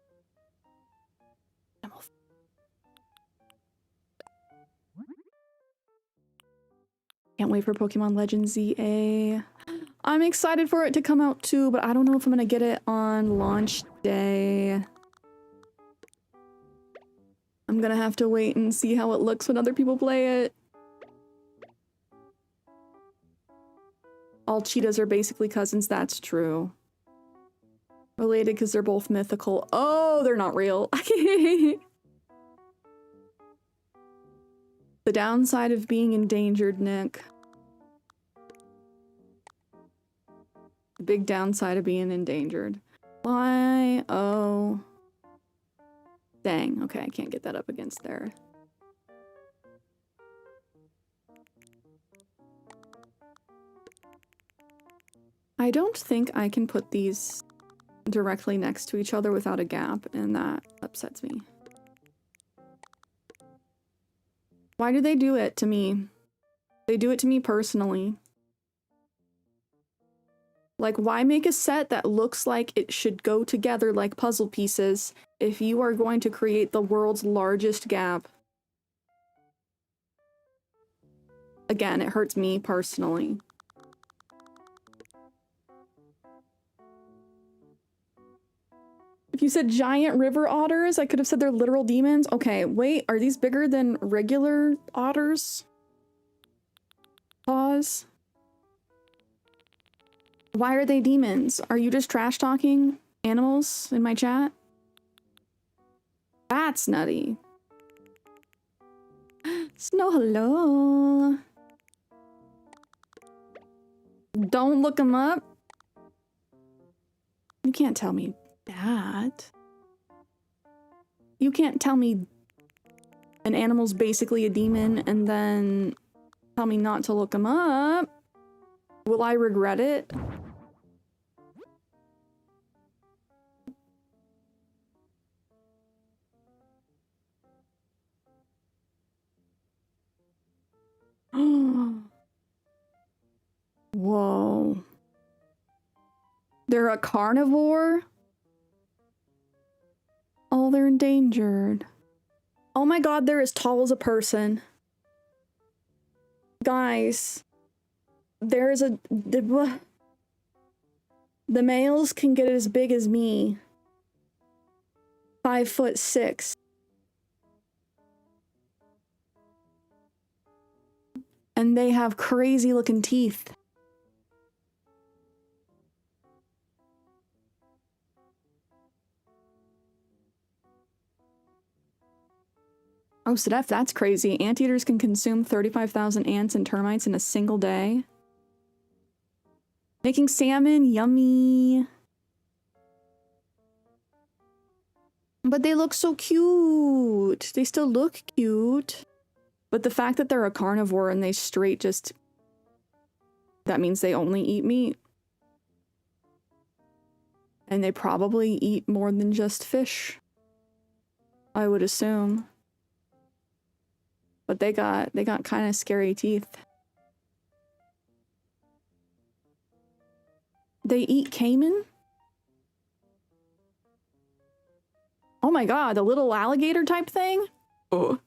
Can't wait for Pokemon Legends ZA. I'm excited for it to come out too, but I don't know if I'm gonna get it on launch day. I'm gonna have to wait and see how it looks when other people play it. All cheetahs are basically cousins, that's true. Related because they're both mythical. Oh, they're not real. The downside of being endangered, Nick. The big downside of being endangered. Why? Oh. Dang. Okay, I can't get that up against there. I don't think I can put these directly next to each other without a gap, and that upsets me. Why do they do it to me? They do it to me personally. Like, why make a set that looks like it should go together like puzzle pieces if you are going to create the world's largest gap? Again, it hurts me personally. If you said giant river otters, I could have said they're literal demons. Okay, wait, are these bigger than regular otters? Pause. Why are they demons? Are you just trash talking animals in my chat? That's nutty. Snow, hello. Don't look them up. You can't tell me that. You can't tell me an animal's basically a demon and then tell me not to look him up. Will I regret it? Whoa. They're a carnivore? Oh, they're endangered. Oh my god, they're as tall as a person. Guys, there's a... The males can get as big as me. 5'6". And they have crazy looking teeth. Oh, Sedef, that's crazy. Anteaters can consume 35,000 ants and termites in a single day. Making salmon, yummy. But they look so cute. They still look cute. But the fact that they're a carnivore and they straight just... That means they only eat meat. And they probably eat more than just fish. I would assume. But they got kind of scary teeth. They eat caiman? Oh my god, the little alligator type thing? Oh.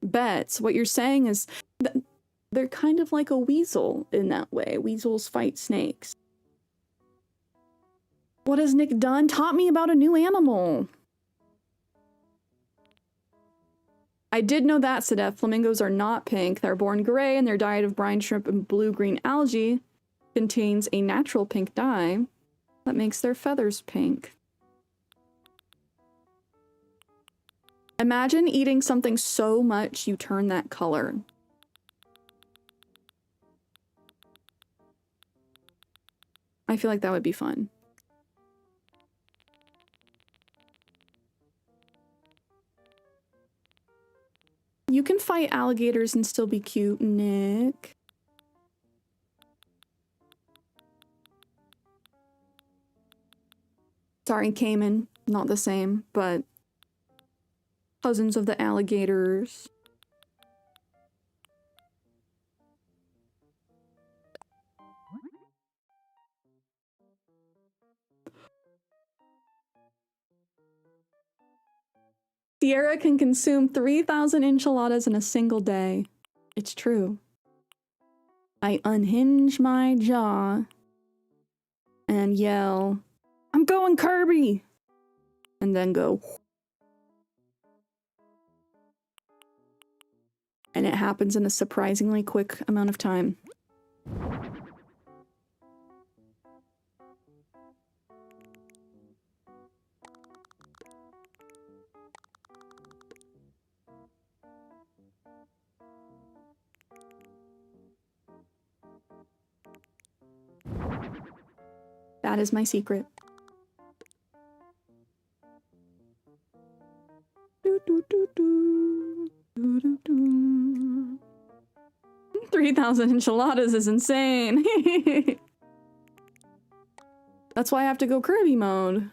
Bets. What you're saying is that they're kind of like a weasel in that way. Weasels fight snakes. What has Nick done? Taught me about a new animal. I did know that, Sedef. Flamingos are not pink. They're born gray, and their diet of brine shrimp and blue-green algae contains a natural pink dye that makes their feathers pink. Imagine eating something so much you turn that color. I feel like that would be fun. You can fight alligators and still be cute, Nick. Sorry, caiman. Not the same, but cousins of the alligators. Cierra can consume 3,000 enchiladas in a single day. It's true. I unhinge my jaw and yell, "I'm going Kirby!" And then go. And it happens in a surprisingly quick amount of time. That is my secret. Do, do, do, do. Do, do, do. 3,000 enchiladas is insane. That's why I have to go Kirby mode.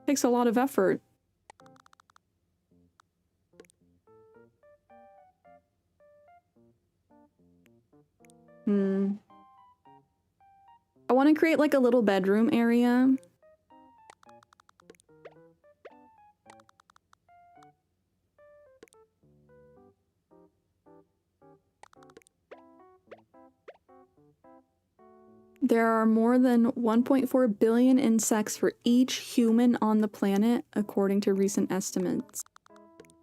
Takes a lot of effort. I want to create like a little bedroom area. There are more than 1.4 billion insects for each human on the planet, according to recent estimates.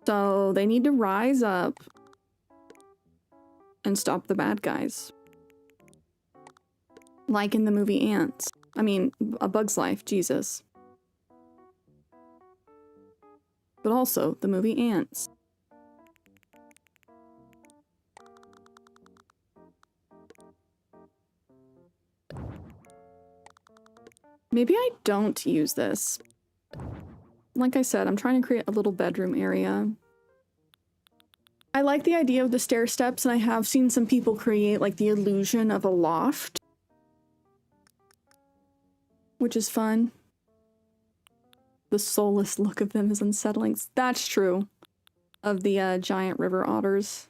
So they need to rise up and stop the bad guys. Like in the movie Ants. I mean, A Bug's Life, Jesus. But also the movie Ants. Maybe I don't use this. Like I said, I'm trying to create a little bedroom area. I like the idea of the stair steps, and I have seen some people create like the illusion of a loft. Which is fun. The soulless look of them is unsettling. That's true. Of the giant river otters.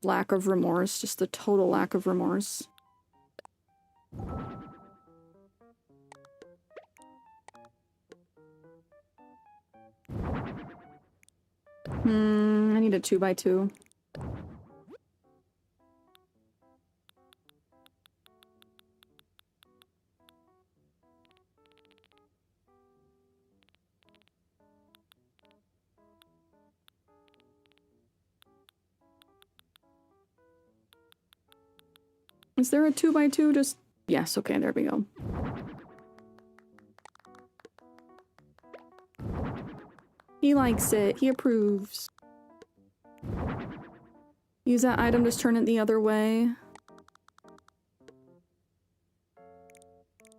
Lack of remorse. Just the total lack of remorse. I need a 2x2. Is there a 2x2? Just... Yes, okay, there we go. He likes it. He approves. Use that item, just turn it the other way.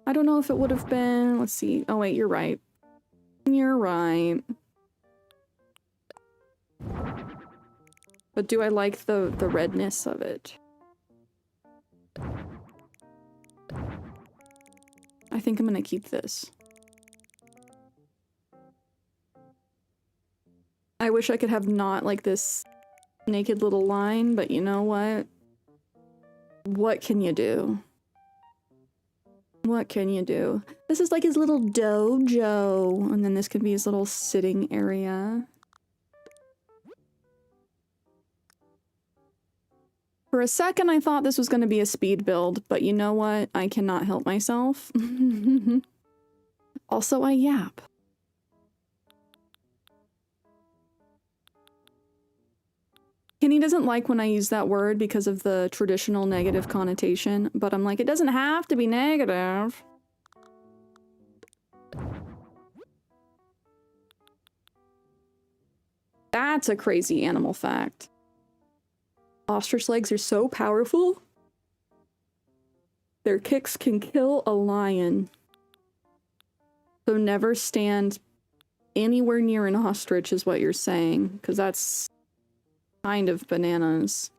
I don't know if it would have been... Let's see. Oh wait, you're right. You're right. But do I like the redness of it? I think I'm gonna keep this. I wish I could have not like this naked little line, but you know what? What can you do? What can you do? This is like his little dojo, and then this could be his little sitting area. For a second I thought this was going to be a speed build, but you know what? I cannot help myself. Also, I yap. Kenny doesn't like when I use that word because of the traditional negative connotation, but I'm like, it doesn't have to be negative. That's a crazy animal fact. Ostrich legs are so powerful. Their kicks can kill a lion. So never stand anywhere near an ostrich is what you're saying, because that's kind of bananas.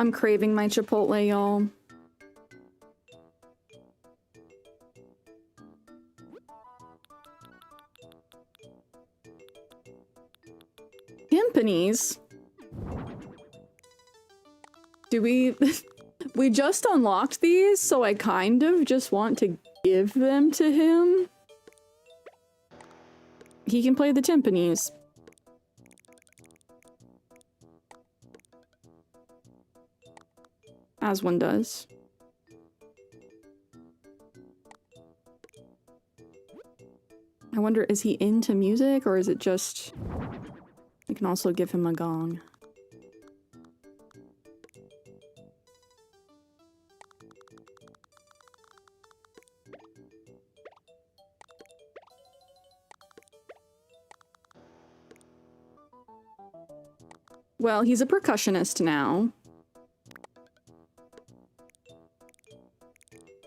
I'm craving my Chipotle, y'all. Timpanis? Do we... We just unlocked these, so I kind of just want to give them to him. He can play the timpanis. As one does. I wonder, is he into music or is it just... We can also give him a gong. Well, he's a percussionist now.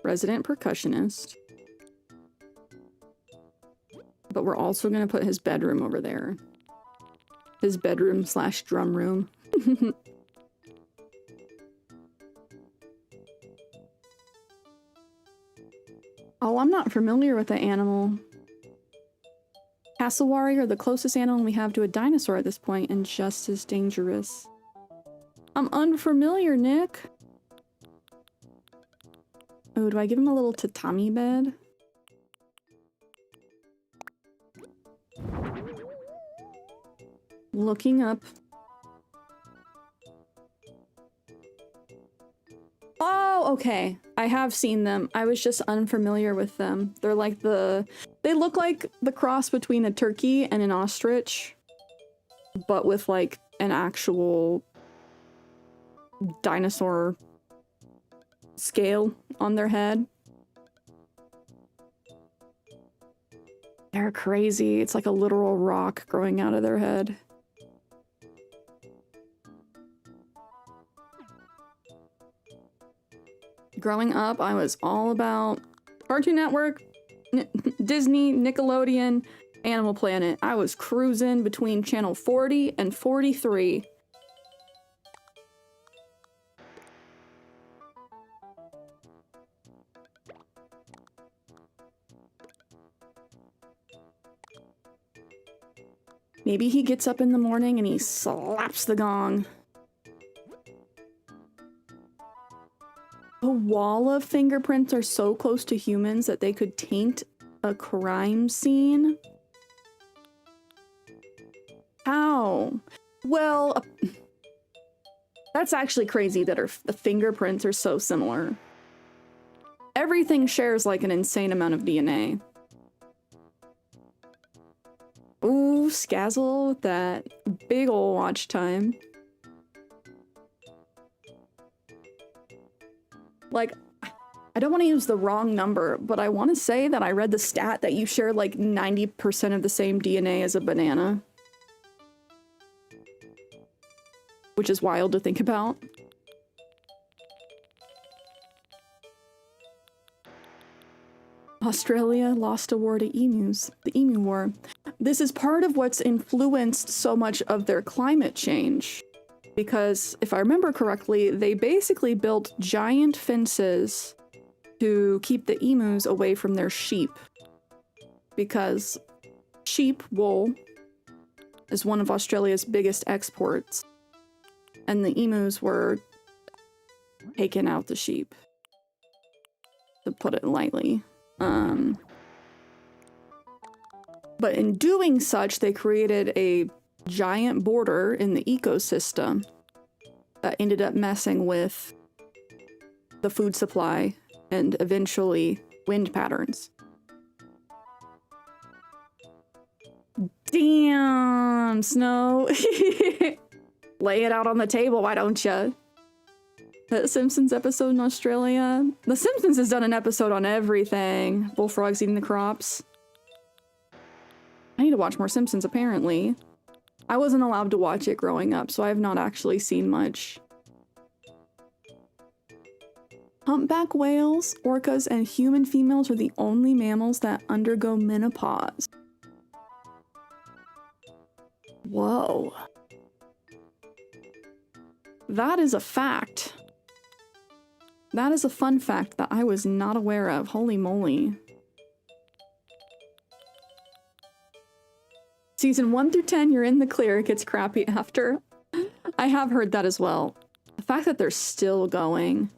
Resident percussionist. But we're also gonna put his bedroom over there. His bedroom slash drum room. Oh, I'm not familiar with the animal. Cassowary are the closest animal we have to a dinosaur at this point and just as dangerous. I'm unfamiliar, Nick. Oh, do I give him a little tatami bed? Looking up. Oh, okay. I have seen them. I was just unfamiliar with them. They're like they look like the cross between a turkey and an ostrich, but with like an actual dinosaur scale on their head. They're crazy. It's like a literal rock growing out of their head. Growing up, I was all about Cartoon Network, Disney, Nickelodeon, Animal Planet. I was cruising between channel 40 and 43. Maybe he gets up in the morning and he slaps the gong. The wall of fingerprints are so close to humans that they could taint a crime scene. How? Well, that's actually crazy that the fingerprints are so similar. Everything shares like an insane amount of DNA. Ooh, Skazzle with that big ol' watch time. Like, I don't want to use the wrong number, but I want to say that I read the stat that you share like 90% of the same DNA as a banana. Which is wild to think about. Australia lost a war to emus. The Emu War. This is part of what's influenced so much of their climate change. Because, if I remember correctly, they basically built giant fences to keep the emus away from their sheep. Because sheep wool is one of Australia's biggest exports. And the emus were taking out the sheep. To put it lightly. But in doing such, they created a giant border in the ecosystem that ended up messing with the food supply and eventually wind patterns. Damn, Snow. Lay it out on the table, why don't you? The Simpsons episode in Australia. The Simpsons has done an episode on everything. Bullfrogs eating the crops. I need to watch more Simpsons, apparently. I wasn't allowed to watch it growing up, so I have not actually seen much. Humpback whales, orcas, and human females are the only mammals that undergo menopause. Whoa. That is a fact. That is a fun fact that I was not aware of. Holy moly. Season 1 through 10, you're in the clear. It gets crappy after. I have heard that as well. The fact that they're still going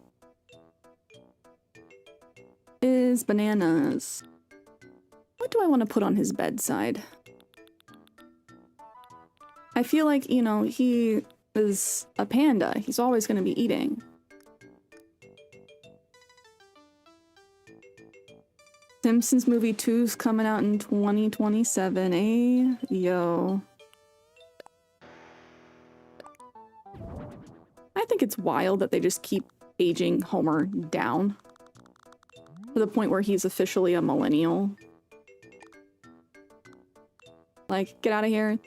is bananas. What do I want to put on his bedside? I feel like, you know, he is a panda. He's always going to be eating. Simpsons movie 2's coming out in 2027, eh? Yo. I think it's wild that they just keep aging Homer down to the point where he's officially a millennial. Like, get out of here.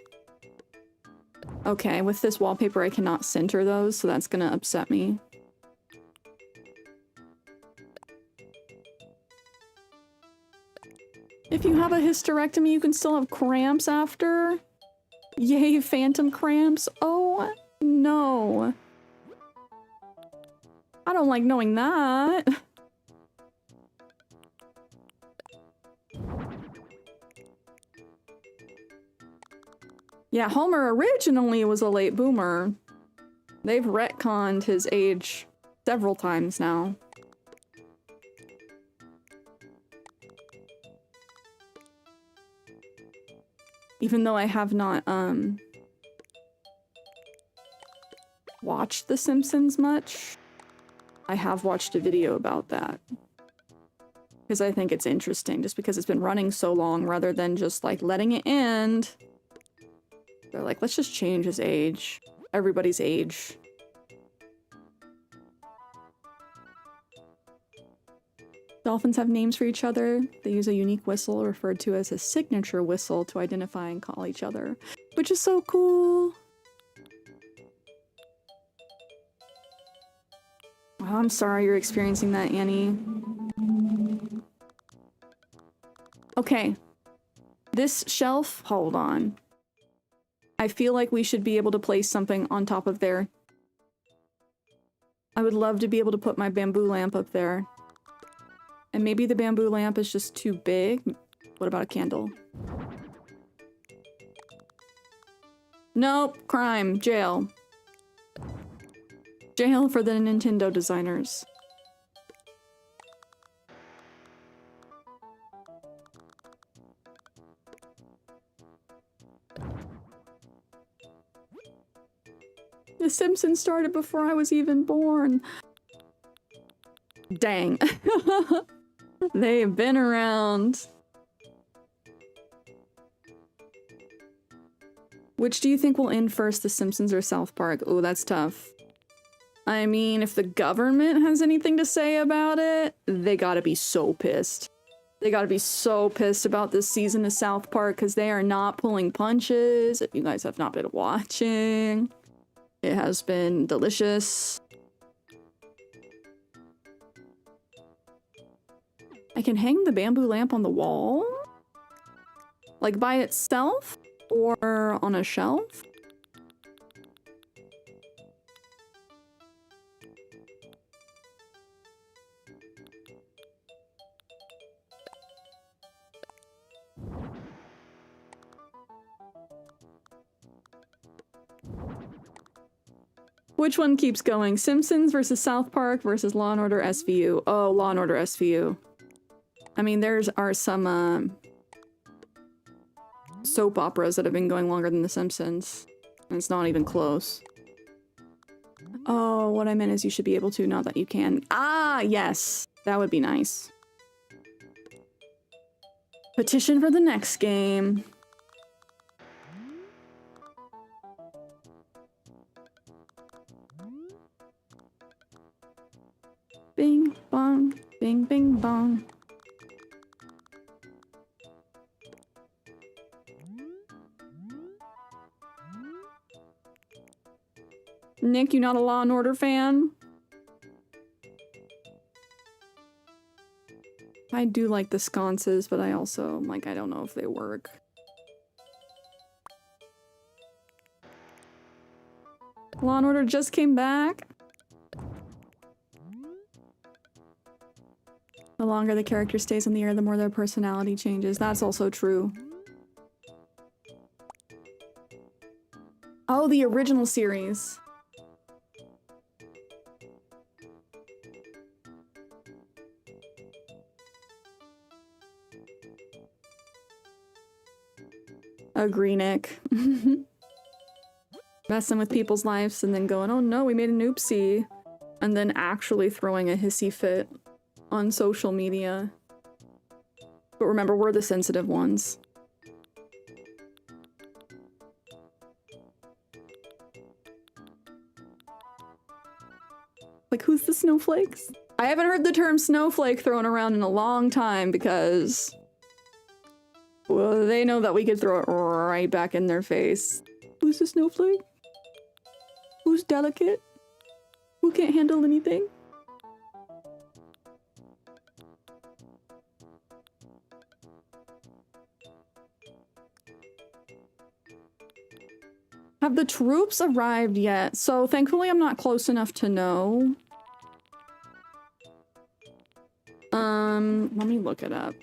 Okay, with this wallpaper I cannot center those, so that's gonna upset me. If you have a hysterectomy, you can still have cramps after? Yay, phantom cramps. Oh, no. I don't like knowing that. Yeah, Homer originally was a late boomer. They've retconned his age several times now. Even though I have not, watched The Simpsons much, I have watched a video about that. Because I think it's interesting, just because it's been running so long, rather than just, like, letting it end. They're like, let's just change his age. Everybody's age. Dolphins have names for each other. They use a unique whistle referred to as a signature whistle to identify and call each other, which is so cool. Oh, I'm sorry you're experiencing that, Annie. Okay. This shelf, hold on. I feel like we should be able to place something on top of there. I would love to be able to put my bamboo lamp up there. And maybe the bamboo lamp is just too big. What about a candle? Nope, crime, jail. Jail for the Nintendo designers. The Simpsons started before I was even born. Dang. They've been around. Which do you think will end first, The Simpsons or South Park? Oh, that's tough. I mean, if the government has anything to say about it, they gotta be so pissed. They gotta be so pissed about this season of South Park because they are not pulling punches. If you guys have not been watching, it has been delicious. I can hang the bamboo lamp on the wall? Like by itself? Or on a shelf? Which one keeps going? Simpsons versus South Park versus Law & Order SVU. Oh, Law & Order SVU. I mean, are some, soap operas that have been going longer than The Simpsons. And it's not even close. Oh, what I meant is you should be able to, not that you can. Ah, yes! That would be nice. Petition for the next game. Bing, bong, bing, bing, bong. Nick, you not a Law & Order fan? I do like the sconces, but I also, like, I don't know if they work. Law & Order just came back. The longer the character stays in the air, the more their personality changes. That's also true. Oh, the original series. Agree, Nick. Messing with people's lives and then going, oh no, we made an oopsie. And then actually throwing a hissy fit on social media. But remember, we're the sensitive ones. Like, who's the snowflakes? I haven't heard the term snowflake thrown around in a long time because... well, they know that we could throw it right back in their face. Who's the snowflake? Who's delicate? Who can't handle anything? Have the troops arrived yet? So thankfully I'm not close enough to know. Let me look it up.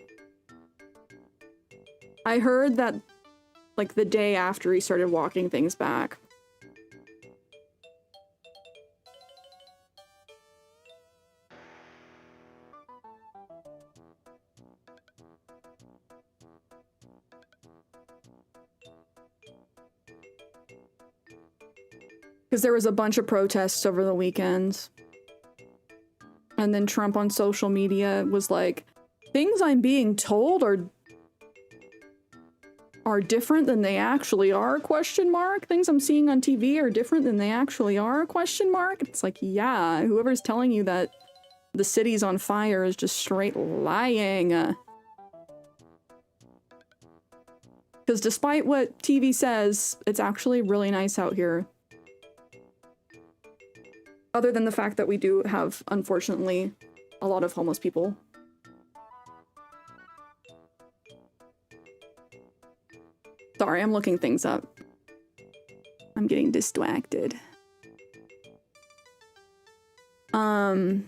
I heard that, like, the day after he started walking things back. Because there was a bunch of protests over the weekend. And then Trump on social media was like, things I'm being told are different than they actually are, question mark. Things I'm seeing on TV are different than they actually are, question mark. It's like, yeah, whoever's telling you that the city's on fire is just straight lying. Because despite what TV says, it's actually really nice out here. Other than the fact that we do have, unfortunately, a lot of homeless people. Sorry, I'm looking things up. I'm getting distracted. But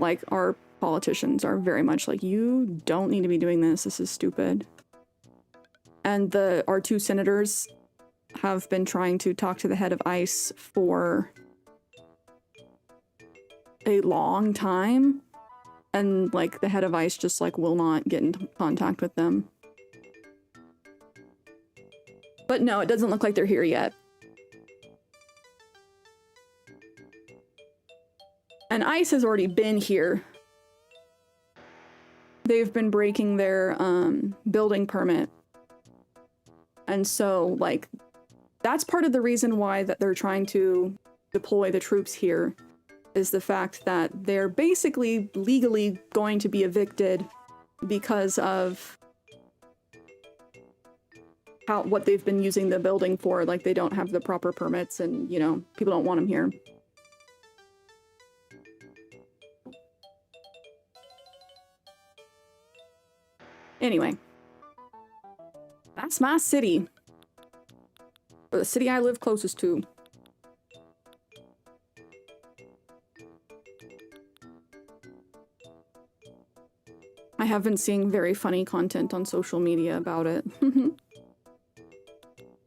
like, our politicians are very much like, you don't need to be doing this. This is stupid. And our two senators have been trying to talk to the head of ICE for a long time. And, like, the head of ICE just, like, will not get in contact with them. But no, it doesn't look like they're here yet. And ICE has already been here. They've been breaking their, building permit. And so, like, that's part of the reason why that they're trying to deploy the troops here, is the fact that they're basically legally going to be evicted because of what they've been using the building for. Like, they don't have the proper permits and, you know, people don't want them here. Anyway, that's my city. Or the city I live closest to. I have been seeing very funny content on social media about it.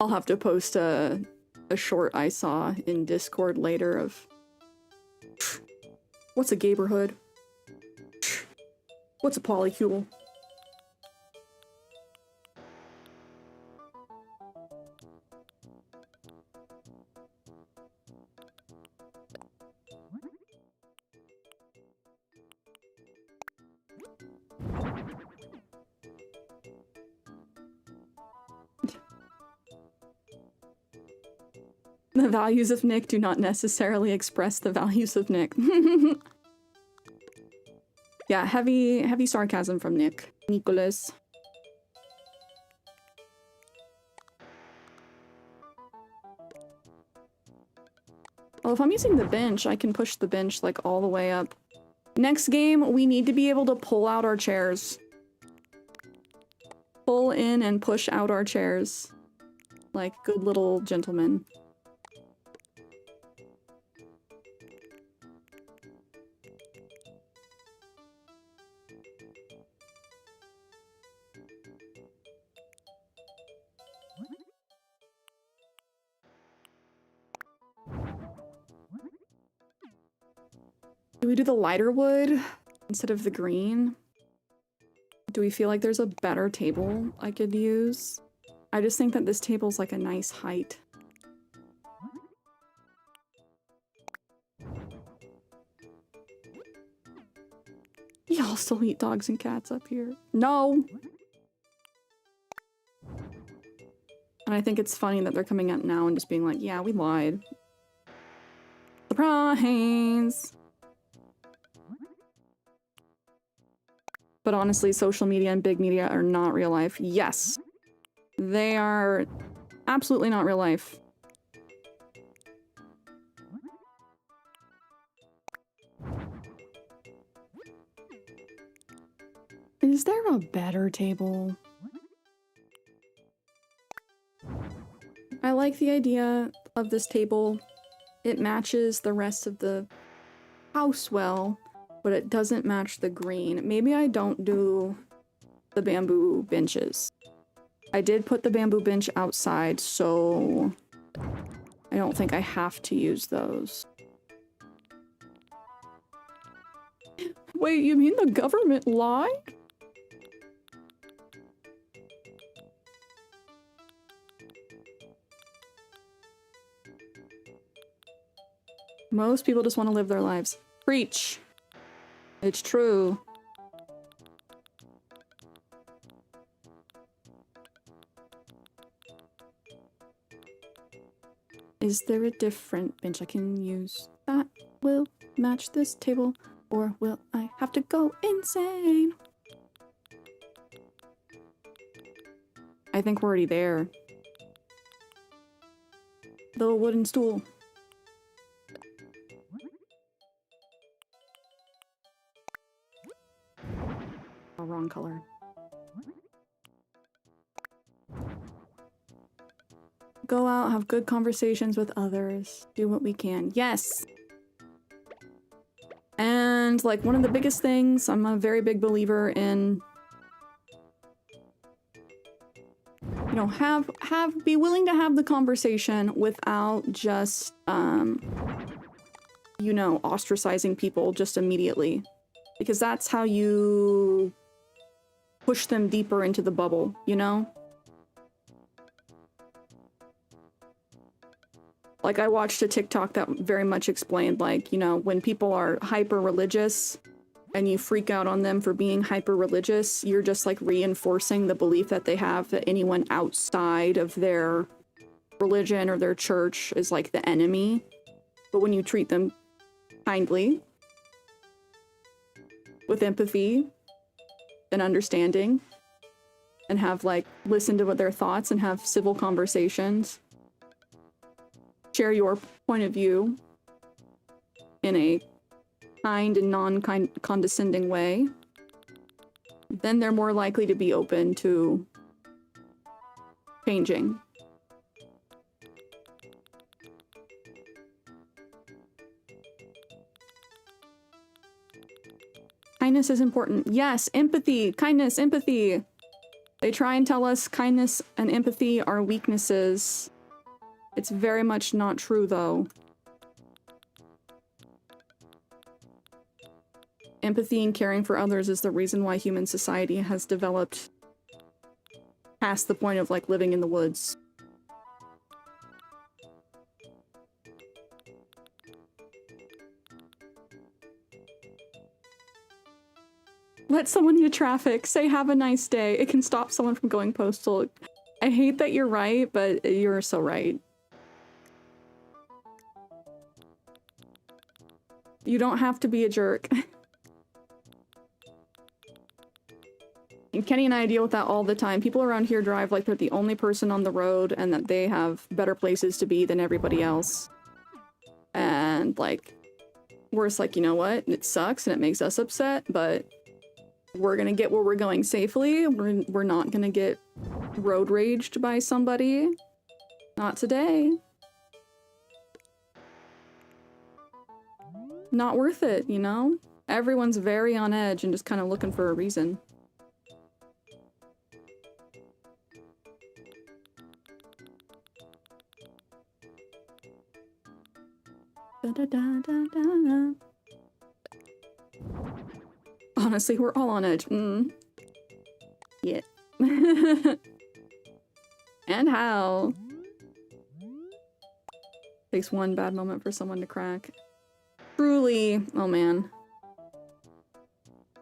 I'll have to post a short I saw in Discord later of... what's a gayborhood? What's a polycule? The values of Nick do not necessarily express the values of Nick. Yeah, heavy sarcasm from Nick. Nicholas. Well, if I'm using the bench, I can push the bench, like, all the way up. Next game, we need to be able to pull out our chairs. Pull in and push out our chairs. Like good little gentlemen. Do we do the lighter wood instead of the green? Do we feel like there's a better table I could use? I just think that this table's like a nice height. Y'all still eat dogs and cats up here. No! And I think it's funny that they're coming out now and just being like, yeah, we lied. Surprise! But honestly, social media and big media are not real life. Yes! They are absolutely not real life. Is there a better table? I like the idea of this table. It matches the rest of the house well, but it doesn't match the green. Maybe I don't do the bamboo benches. I did put the bamboo bench outside, so I don't think I have to use those. Wait, you mean the government lied? Most people just want to live their lives. Preach! It's true. Is there a different bench I can use that will match this table? Or will I have to go insane? I think we're already there. The wooden stool. Oh, wrong color. Go out, have good conversations with others, do what we can. Yes! And, like, one of the biggest things, I'm a very big believer in, you know, be willing to have the conversation without just, you know, ostracizing people just immediately. Because that's how you push them deeper into the bubble, you know? Like, I watched a TikTok that very much explained, like, you know, when people are hyper-religious and you freak out on them for being hyper-religious, you're just, like, reinforcing the belief that they have that anyone outside of their religion or their church is, like, the enemy. But when you treat them kindly, with empathy and understanding, and have, like, listen to what their thoughts and have civil conversations, share your point of view in a kind and non-condescending way, then they're more likely to be open to changing. Kindness is important. Yes, empathy, kindness, empathy. They try and tell us kindness and empathy are weaknesses. It's very much not true, though. Empathy and caring for others is the reason why human society has developed past the point of, like, living in the woods. Let someone into traffic. Say have a nice day. It can stop someone from going postal. I hate that you're right, but you're so right. You don't have to be a jerk. And Kenny and I deal with that all the time. People around here drive like they're the only person on the road and that they have better places to be than everybody else. And, like, we're just like, you know what? It sucks and it makes us upset, but we're gonna get where we're going safely. We're not gonna get road raged by somebody. Not today. Not worth it, you know? Everyone's very on edge and just kind of looking for a reason. Da-da-da-da-da-da. Honestly, we're all on edge. Yeah. And how? Takes one bad moment for someone to crack. Truly. Oh man.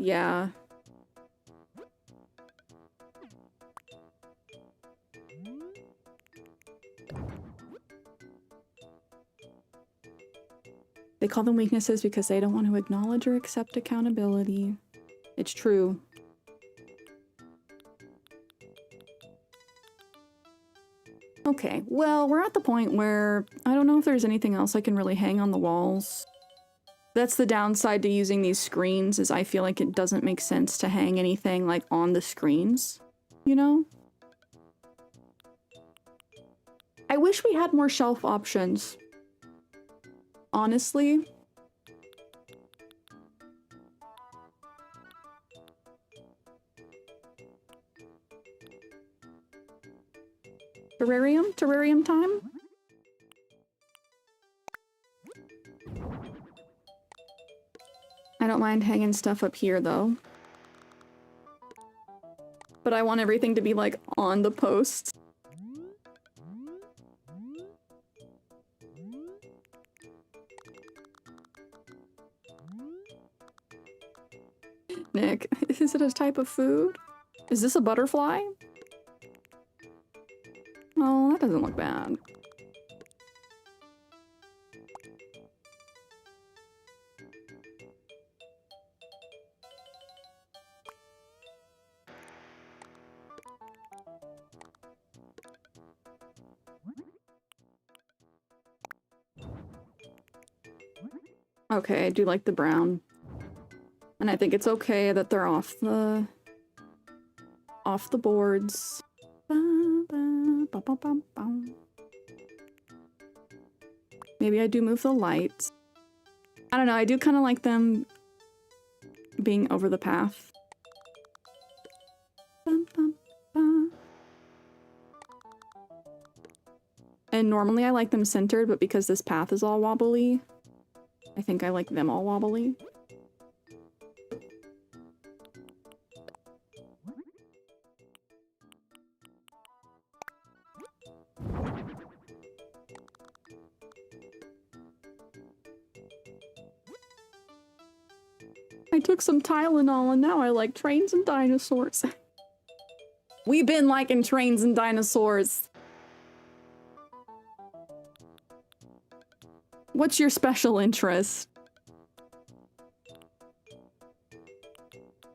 Yeah. They call them weaknesses because they don't want to acknowledge or accept accountability. It's true. Okay, well, we're at the point where I don't know if there's anything else I can really hang on the walls. That's the downside to using these screens, is I feel like it doesn't make sense to hang anything, like, on the screens, you know? I wish we had more shelf options. Honestly. Terrarium? Terrarium time? I don't mind hanging stuff up here, though. But I want everything to be, like, on the posts. Nick, is it a type of food? Is this a butterfly? Oh, that doesn't look bad. Okay, I do like the brown. And I think it's okay that they're off the boards. Maybe I do move the lights. I don't know, I do kind of like them being over the path. And normally I like them centered, but because this path is all wobbly, I think I like them all wobbly. I took some Tylenol and now I like trains and dinosaurs. We've been liking trains and dinosaurs. What's your special interest?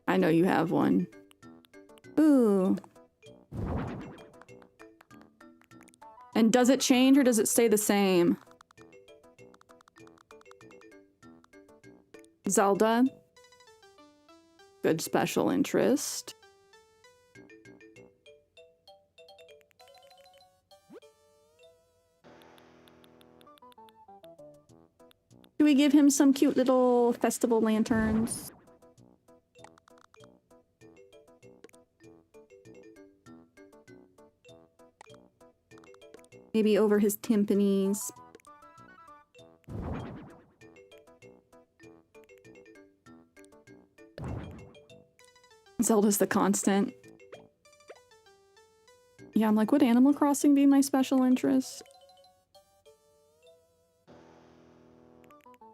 I know you have one. Ooh. And does it change or does it stay the same? Zelda. Good special interest. Do we give him some cute little festival lanterns? Maybe over his timpanis. Zelda's the constant. Yeah, I'm like, would Animal Crossing be my special interest?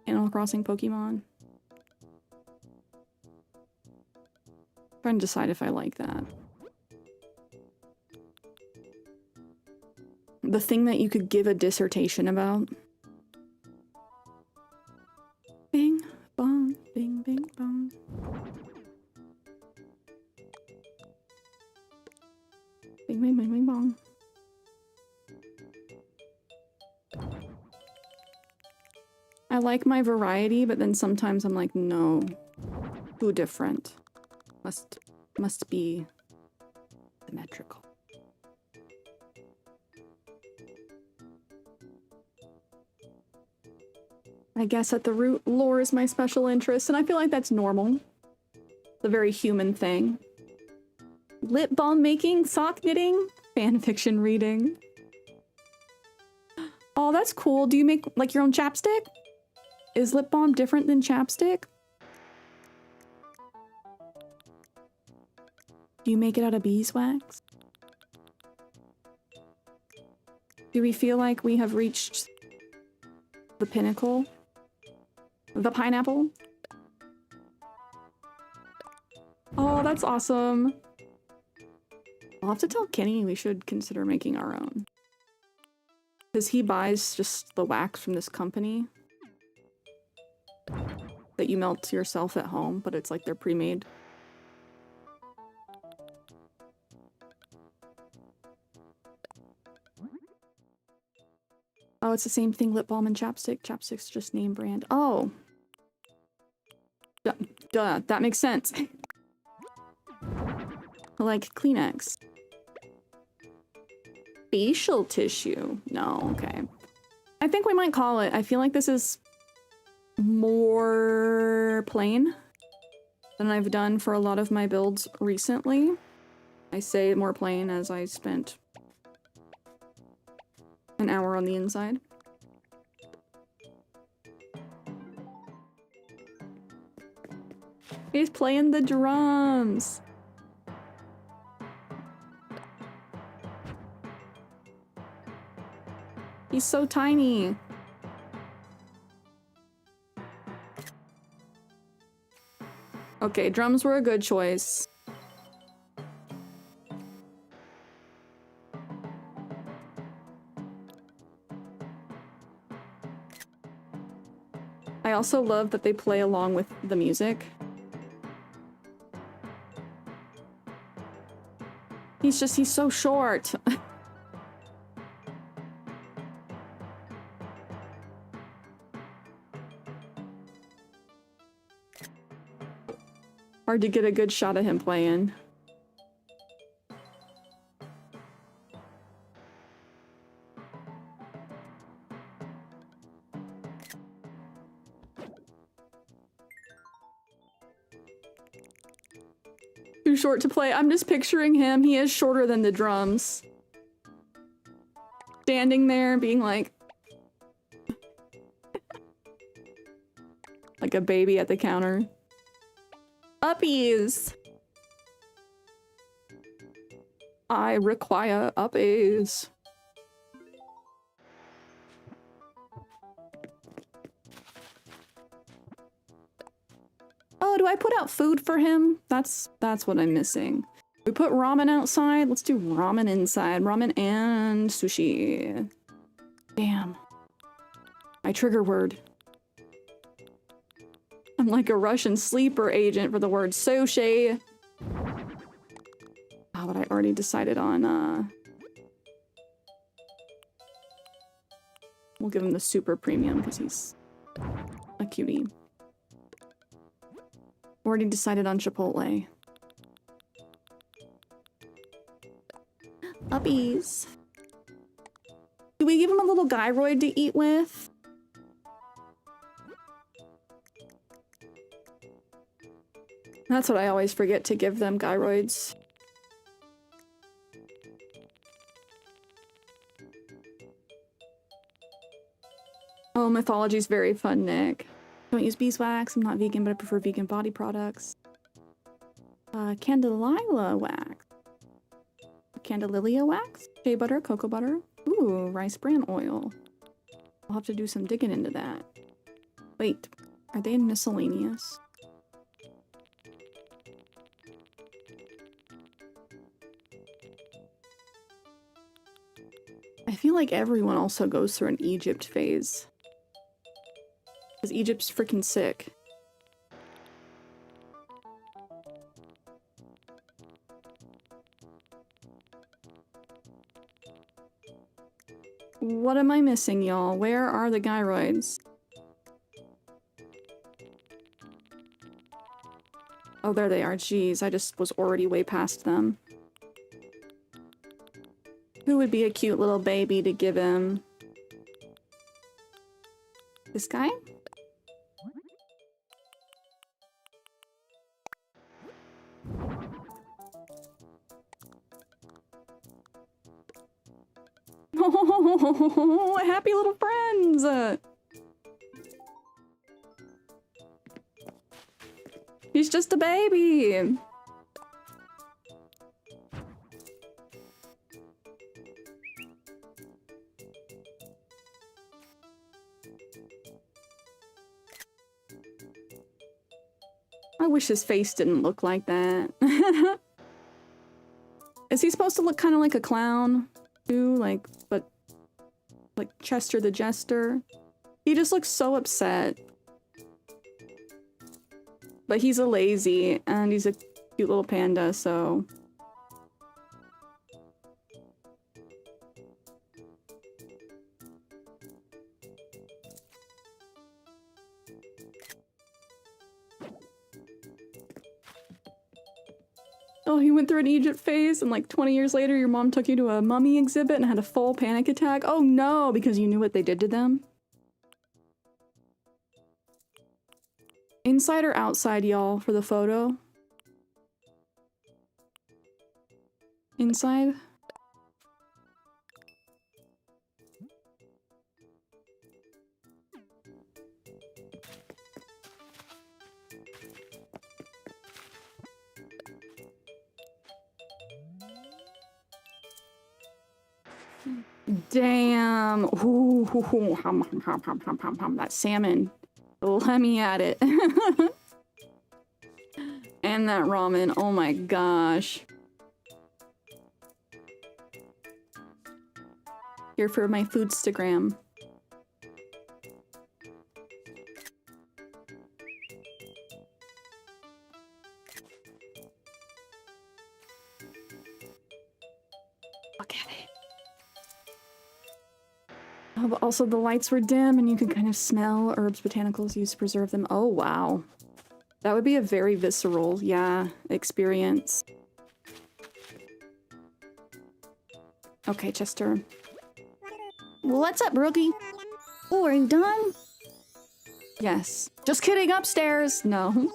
Animal Crossing Pokemon. Trying to decide if I like that. The thing that you could give a dissertation about. Bing, bong, bing, bing, bong. Bing, bing, bing, bing, bong. I like my variety, but then sometimes I'm like, no, too different. Must be symmetrical. I guess at the root, lore is my special interest, and I feel like that's normal. It's a very human thing. Lip balm making, sock knitting, fanfiction reading. Oh, that's cool. Do you make, like, your own chapstick? Is lip balm different than chapstick? Do you make it out of beeswax? Do we feel like we have reached the pinnacle? The pineapple? Oh, that's awesome. I'll have to tell Kenny we should consider making our own. Because he buys just the wax from this company that you melt yourself at home, but it's like they're pre-made. Oh, it's the same thing, lip balm and chapstick. Chapstick's just name brand. Oh. Duh, that makes sense. Like Kleenex. Facial tissue. No, okay. I think we might call it. I feel like this is more plain than I've done for a lot of my builds recently. I say more plain as I spent an hour on the inside. He's playing the drums. He's so tiny. Okay, drums were a good choice. I also love that they play along with the music. He's so short. Hard to get a good shot of him playing. Too short to play. I'm just picturing him. He is shorter than the drums. Standing there being like... like a baby at the counter. Uppies! I require uppies. Oh, do I put out food for him? That's what I'm missing. We put ramen outside. Let's do ramen inside. Ramen and sushi. Damn. My trigger word. I'm like a Russian sleeper agent for the word sushi. Oh, but I already decided on, we'll give him the super premium because he's a cutie. Already decided on Chipotle. Uppies. Do we give him a little gyroid to eat with? That's what I always forget to give them, gyroids. Oh, mythology's very fun, Nick. Don't use beeswax. I'm not vegan, but I prefer vegan body products. Candelilla wax. Candelilia wax? Shea butter, cocoa butter. Ooh, rice bran oil. I'll have to do some digging into that. Wait, are they in miscellaneous? I feel like everyone also goes through an Egypt phase. Because Egypt's freaking sick. What am I missing, y'all? Where are the gyroids? Oh, there they are. Jeez, I just was already way past them. Who would be a cute little baby to give him? This guy? Oh, happy little friends! He's just a baby! I wish his face didn't look like that. Is he supposed to look kind of like a clown too? Like, but like Chester the Jester? He just looks so upset. But he's a lazy and he's a cute little panda, so... Oh, he went through an Egypt phase and like 20 years later your mom took you to a mummy exhibit and had a full panic attack? Oh no, because you knew what they did to them? Inside or outside, y'all, for the photo? Inside? Damn. Ooh, that salmon. Let me at it. And that ramen. Oh my gosh. Here for my foodstagram. Look at it. Oh, but also the lights were dim and you could kind of smell herbs, botanicals used to preserve them. Oh, wow. That would be a very visceral, yeah, experience. Okay, Chester. What's up, rookie? Oh, are you done? Yes. Just kidding, upstairs. No.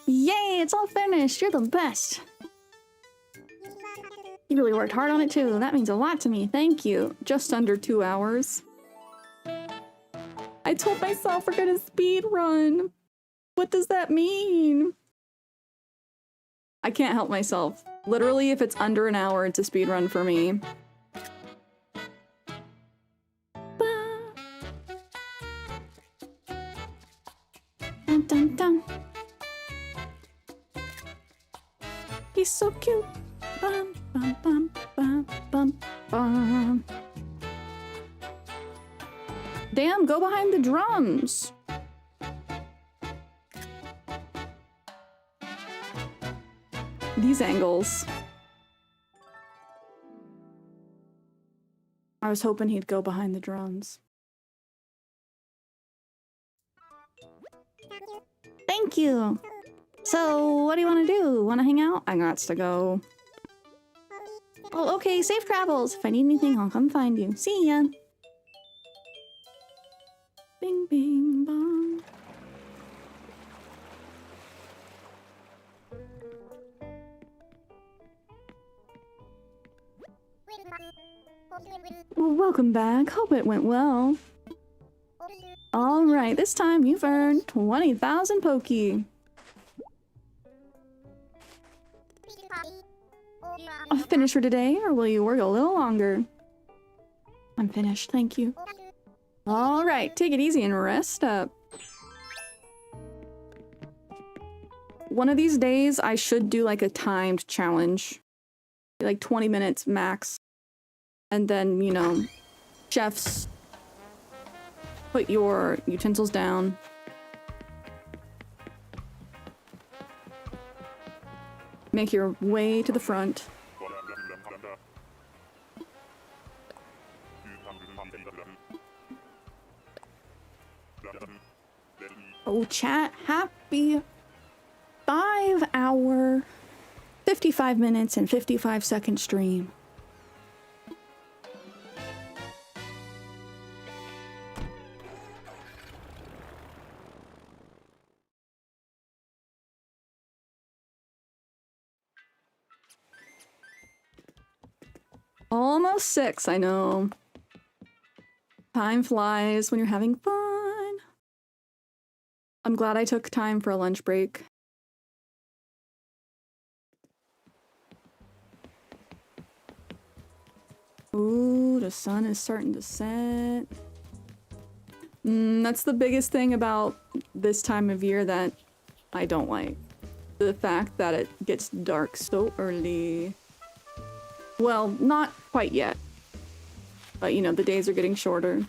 Yay, it's all finished. You're the best. You really worked hard on it too. That means a lot to me. Thank you. Just under 2 hours. I told myself we're gonna speed run. What does that mean? I can't help myself. Literally, if it's under an hour, it's a speed run for me. Dun, dun, dun. He's so cute. Bum, bum, bum, bum, bum, bum. Damn, go behind the drums. These angles. I was hoping he'd go behind the drums. Thank you. So, what do you want to do? Want to hang out? I got to go. Oh, okay. Safe travels. If I need anything, I'll come find you. See ya. Bing, bing, bong. Well, welcome back. Hope it went well. Alright, this time you've earned 20,000 Poki. Finished for today, or will you work a little longer? I'm finished, thank you. Alright, take it easy and rest up. One of these days, I should do like a timed challenge. Like 20 minutes max. And then, you know, chefs, put your utensils down. Make your way to the front. Oh, chat, happy 5-hour, 55 minutes and 55-second stream. Almost 6, I know. Time flies when you're having fun. I'm glad I took time for a lunch break. Ooh, the sun is starting to set. That's the biggest thing about this time of year that I don't like. The fact that it gets dark so early. Well, not quite yet. But, you know, the days are getting shorter.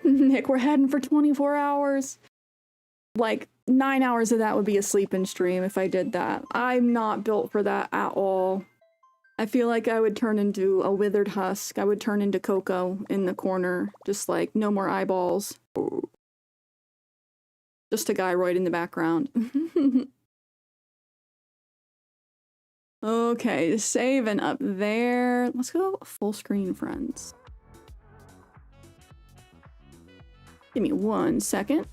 Nick, we're heading for 24 hours. Like, 9 hours of that would be a sleep and stream if I did that. I'm not built for that at all. I feel like I would turn into a withered husk. I would turn into Coco in the corner. Just like, no more eyeballs. Just a gyroid in the background. Okay, saving up there. Let's go full screen, friends. Give me 1 second.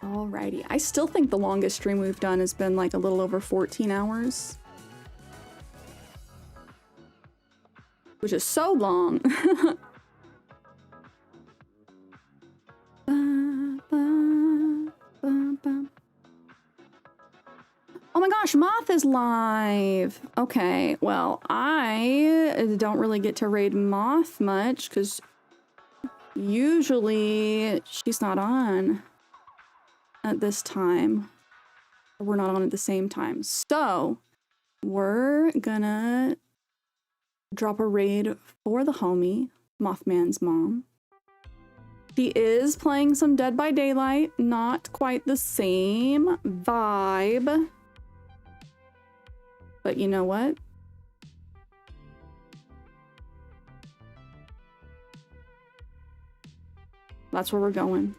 Alrighty, I still think the longest stream we've done has been like a little over 14 hours. Which is so long. Oh my gosh, Moth is live! Okay, well, I don't really get to raid Moth much, because usually she's not on at this time. We're not on at the same time. So we're gonna drop a raid for the homie, Mothman's mom. She is playing some Dead by Daylight, not quite the same vibe. But you know what? That's where we're going.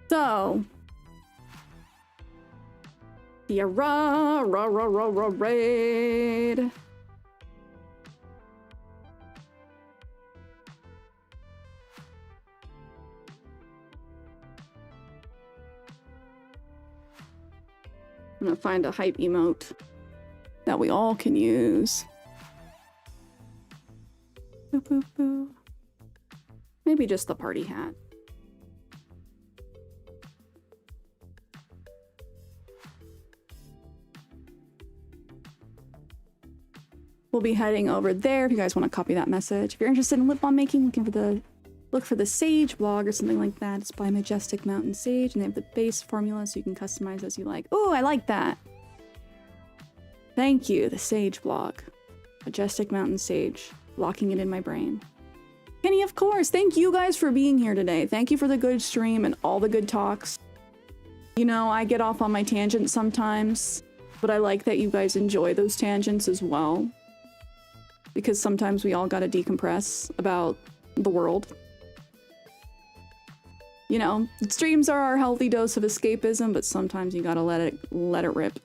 So, Cierra, raid. I'm gonna find a hype emote that we all can use. Boop, boop, boop. Maybe just the party hat. We'll be heading over there if you guys want to copy that message. If you're interested in lip balm making, look for the Sage blog or something like that. It's by Majestic Mountain Sage, and they have the base formula so you can customize as you like. Oh, I like that. Thank you, the Sage blog. Majestic Mountain Sage. Locking it in my brain. Kenny, of course. Thank you guys for being here today. Thank you for the good stream and all the good talks. You know, I get off on my tangents sometimes, but I like that you guys enjoy those tangents as well. Because sometimes we all gotta decompress about the world. You know, streams are our healthy dose of escapism, but sometimes you gotta let it rip.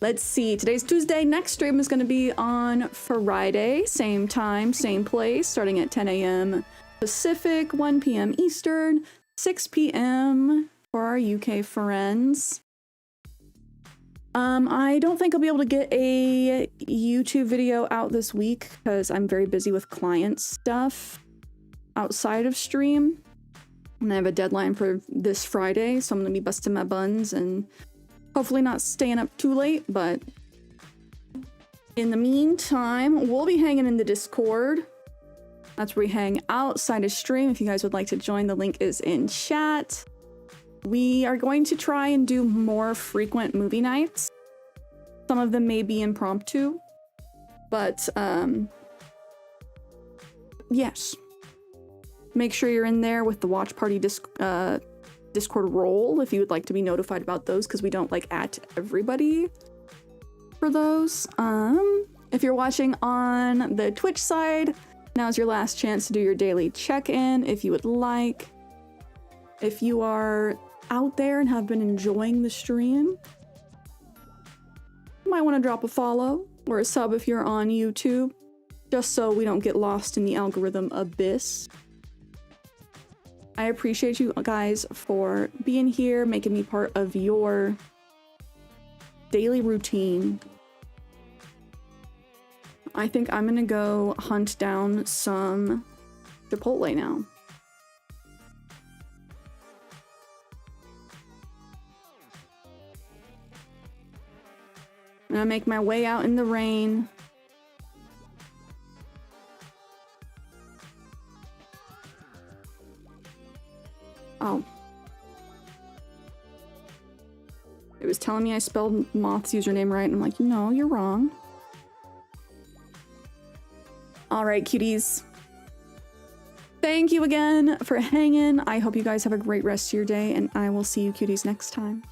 Let's see, today's Tuesday. Next stream is gonna be on Friday, same time, same place, starting at 10 a.m. Pacific, 1 p.m. Eastern, 6 p.m. for our UK friends. I don't think I'll be able to get a YouTube video out this week because I'm very busy with client stuff outside of stream. And I have a deadline for this Friday, so I'm going to be busting my buns and hopefully not staying up too late. But in the meantime, we'll be hanging in the Discord. That's where we hang outside of stream. If you guys would like to join, the link is in chat. We are going to try and do more frequent movie nights. Some of them may be impromptu, but yes. Make sure you're in there with the watch party Discord role if you would like to be notified about those, because we don't like add to everybody for those. If you're watching on the Twitch side, now's your last chance to do your daily check-in if you would like. If you are out there and have been enjoying the stream, you might want to drop a follow. or a sub if you're on YouTube, just so we don't get lost in the algorithm abyss. I appreciate you guys for being here, making me part of your daily routine. I think I'm gonna go hunt down some Chipotle now. I'm gonna make my way out in the rain. Oh. It was telling me I spelled Moth's username right, and I'm like, no, you're wrong. Alright, cuties. Thank you again for hanging. I hope you guys have a great rest of your day, and I will see you cuties next time.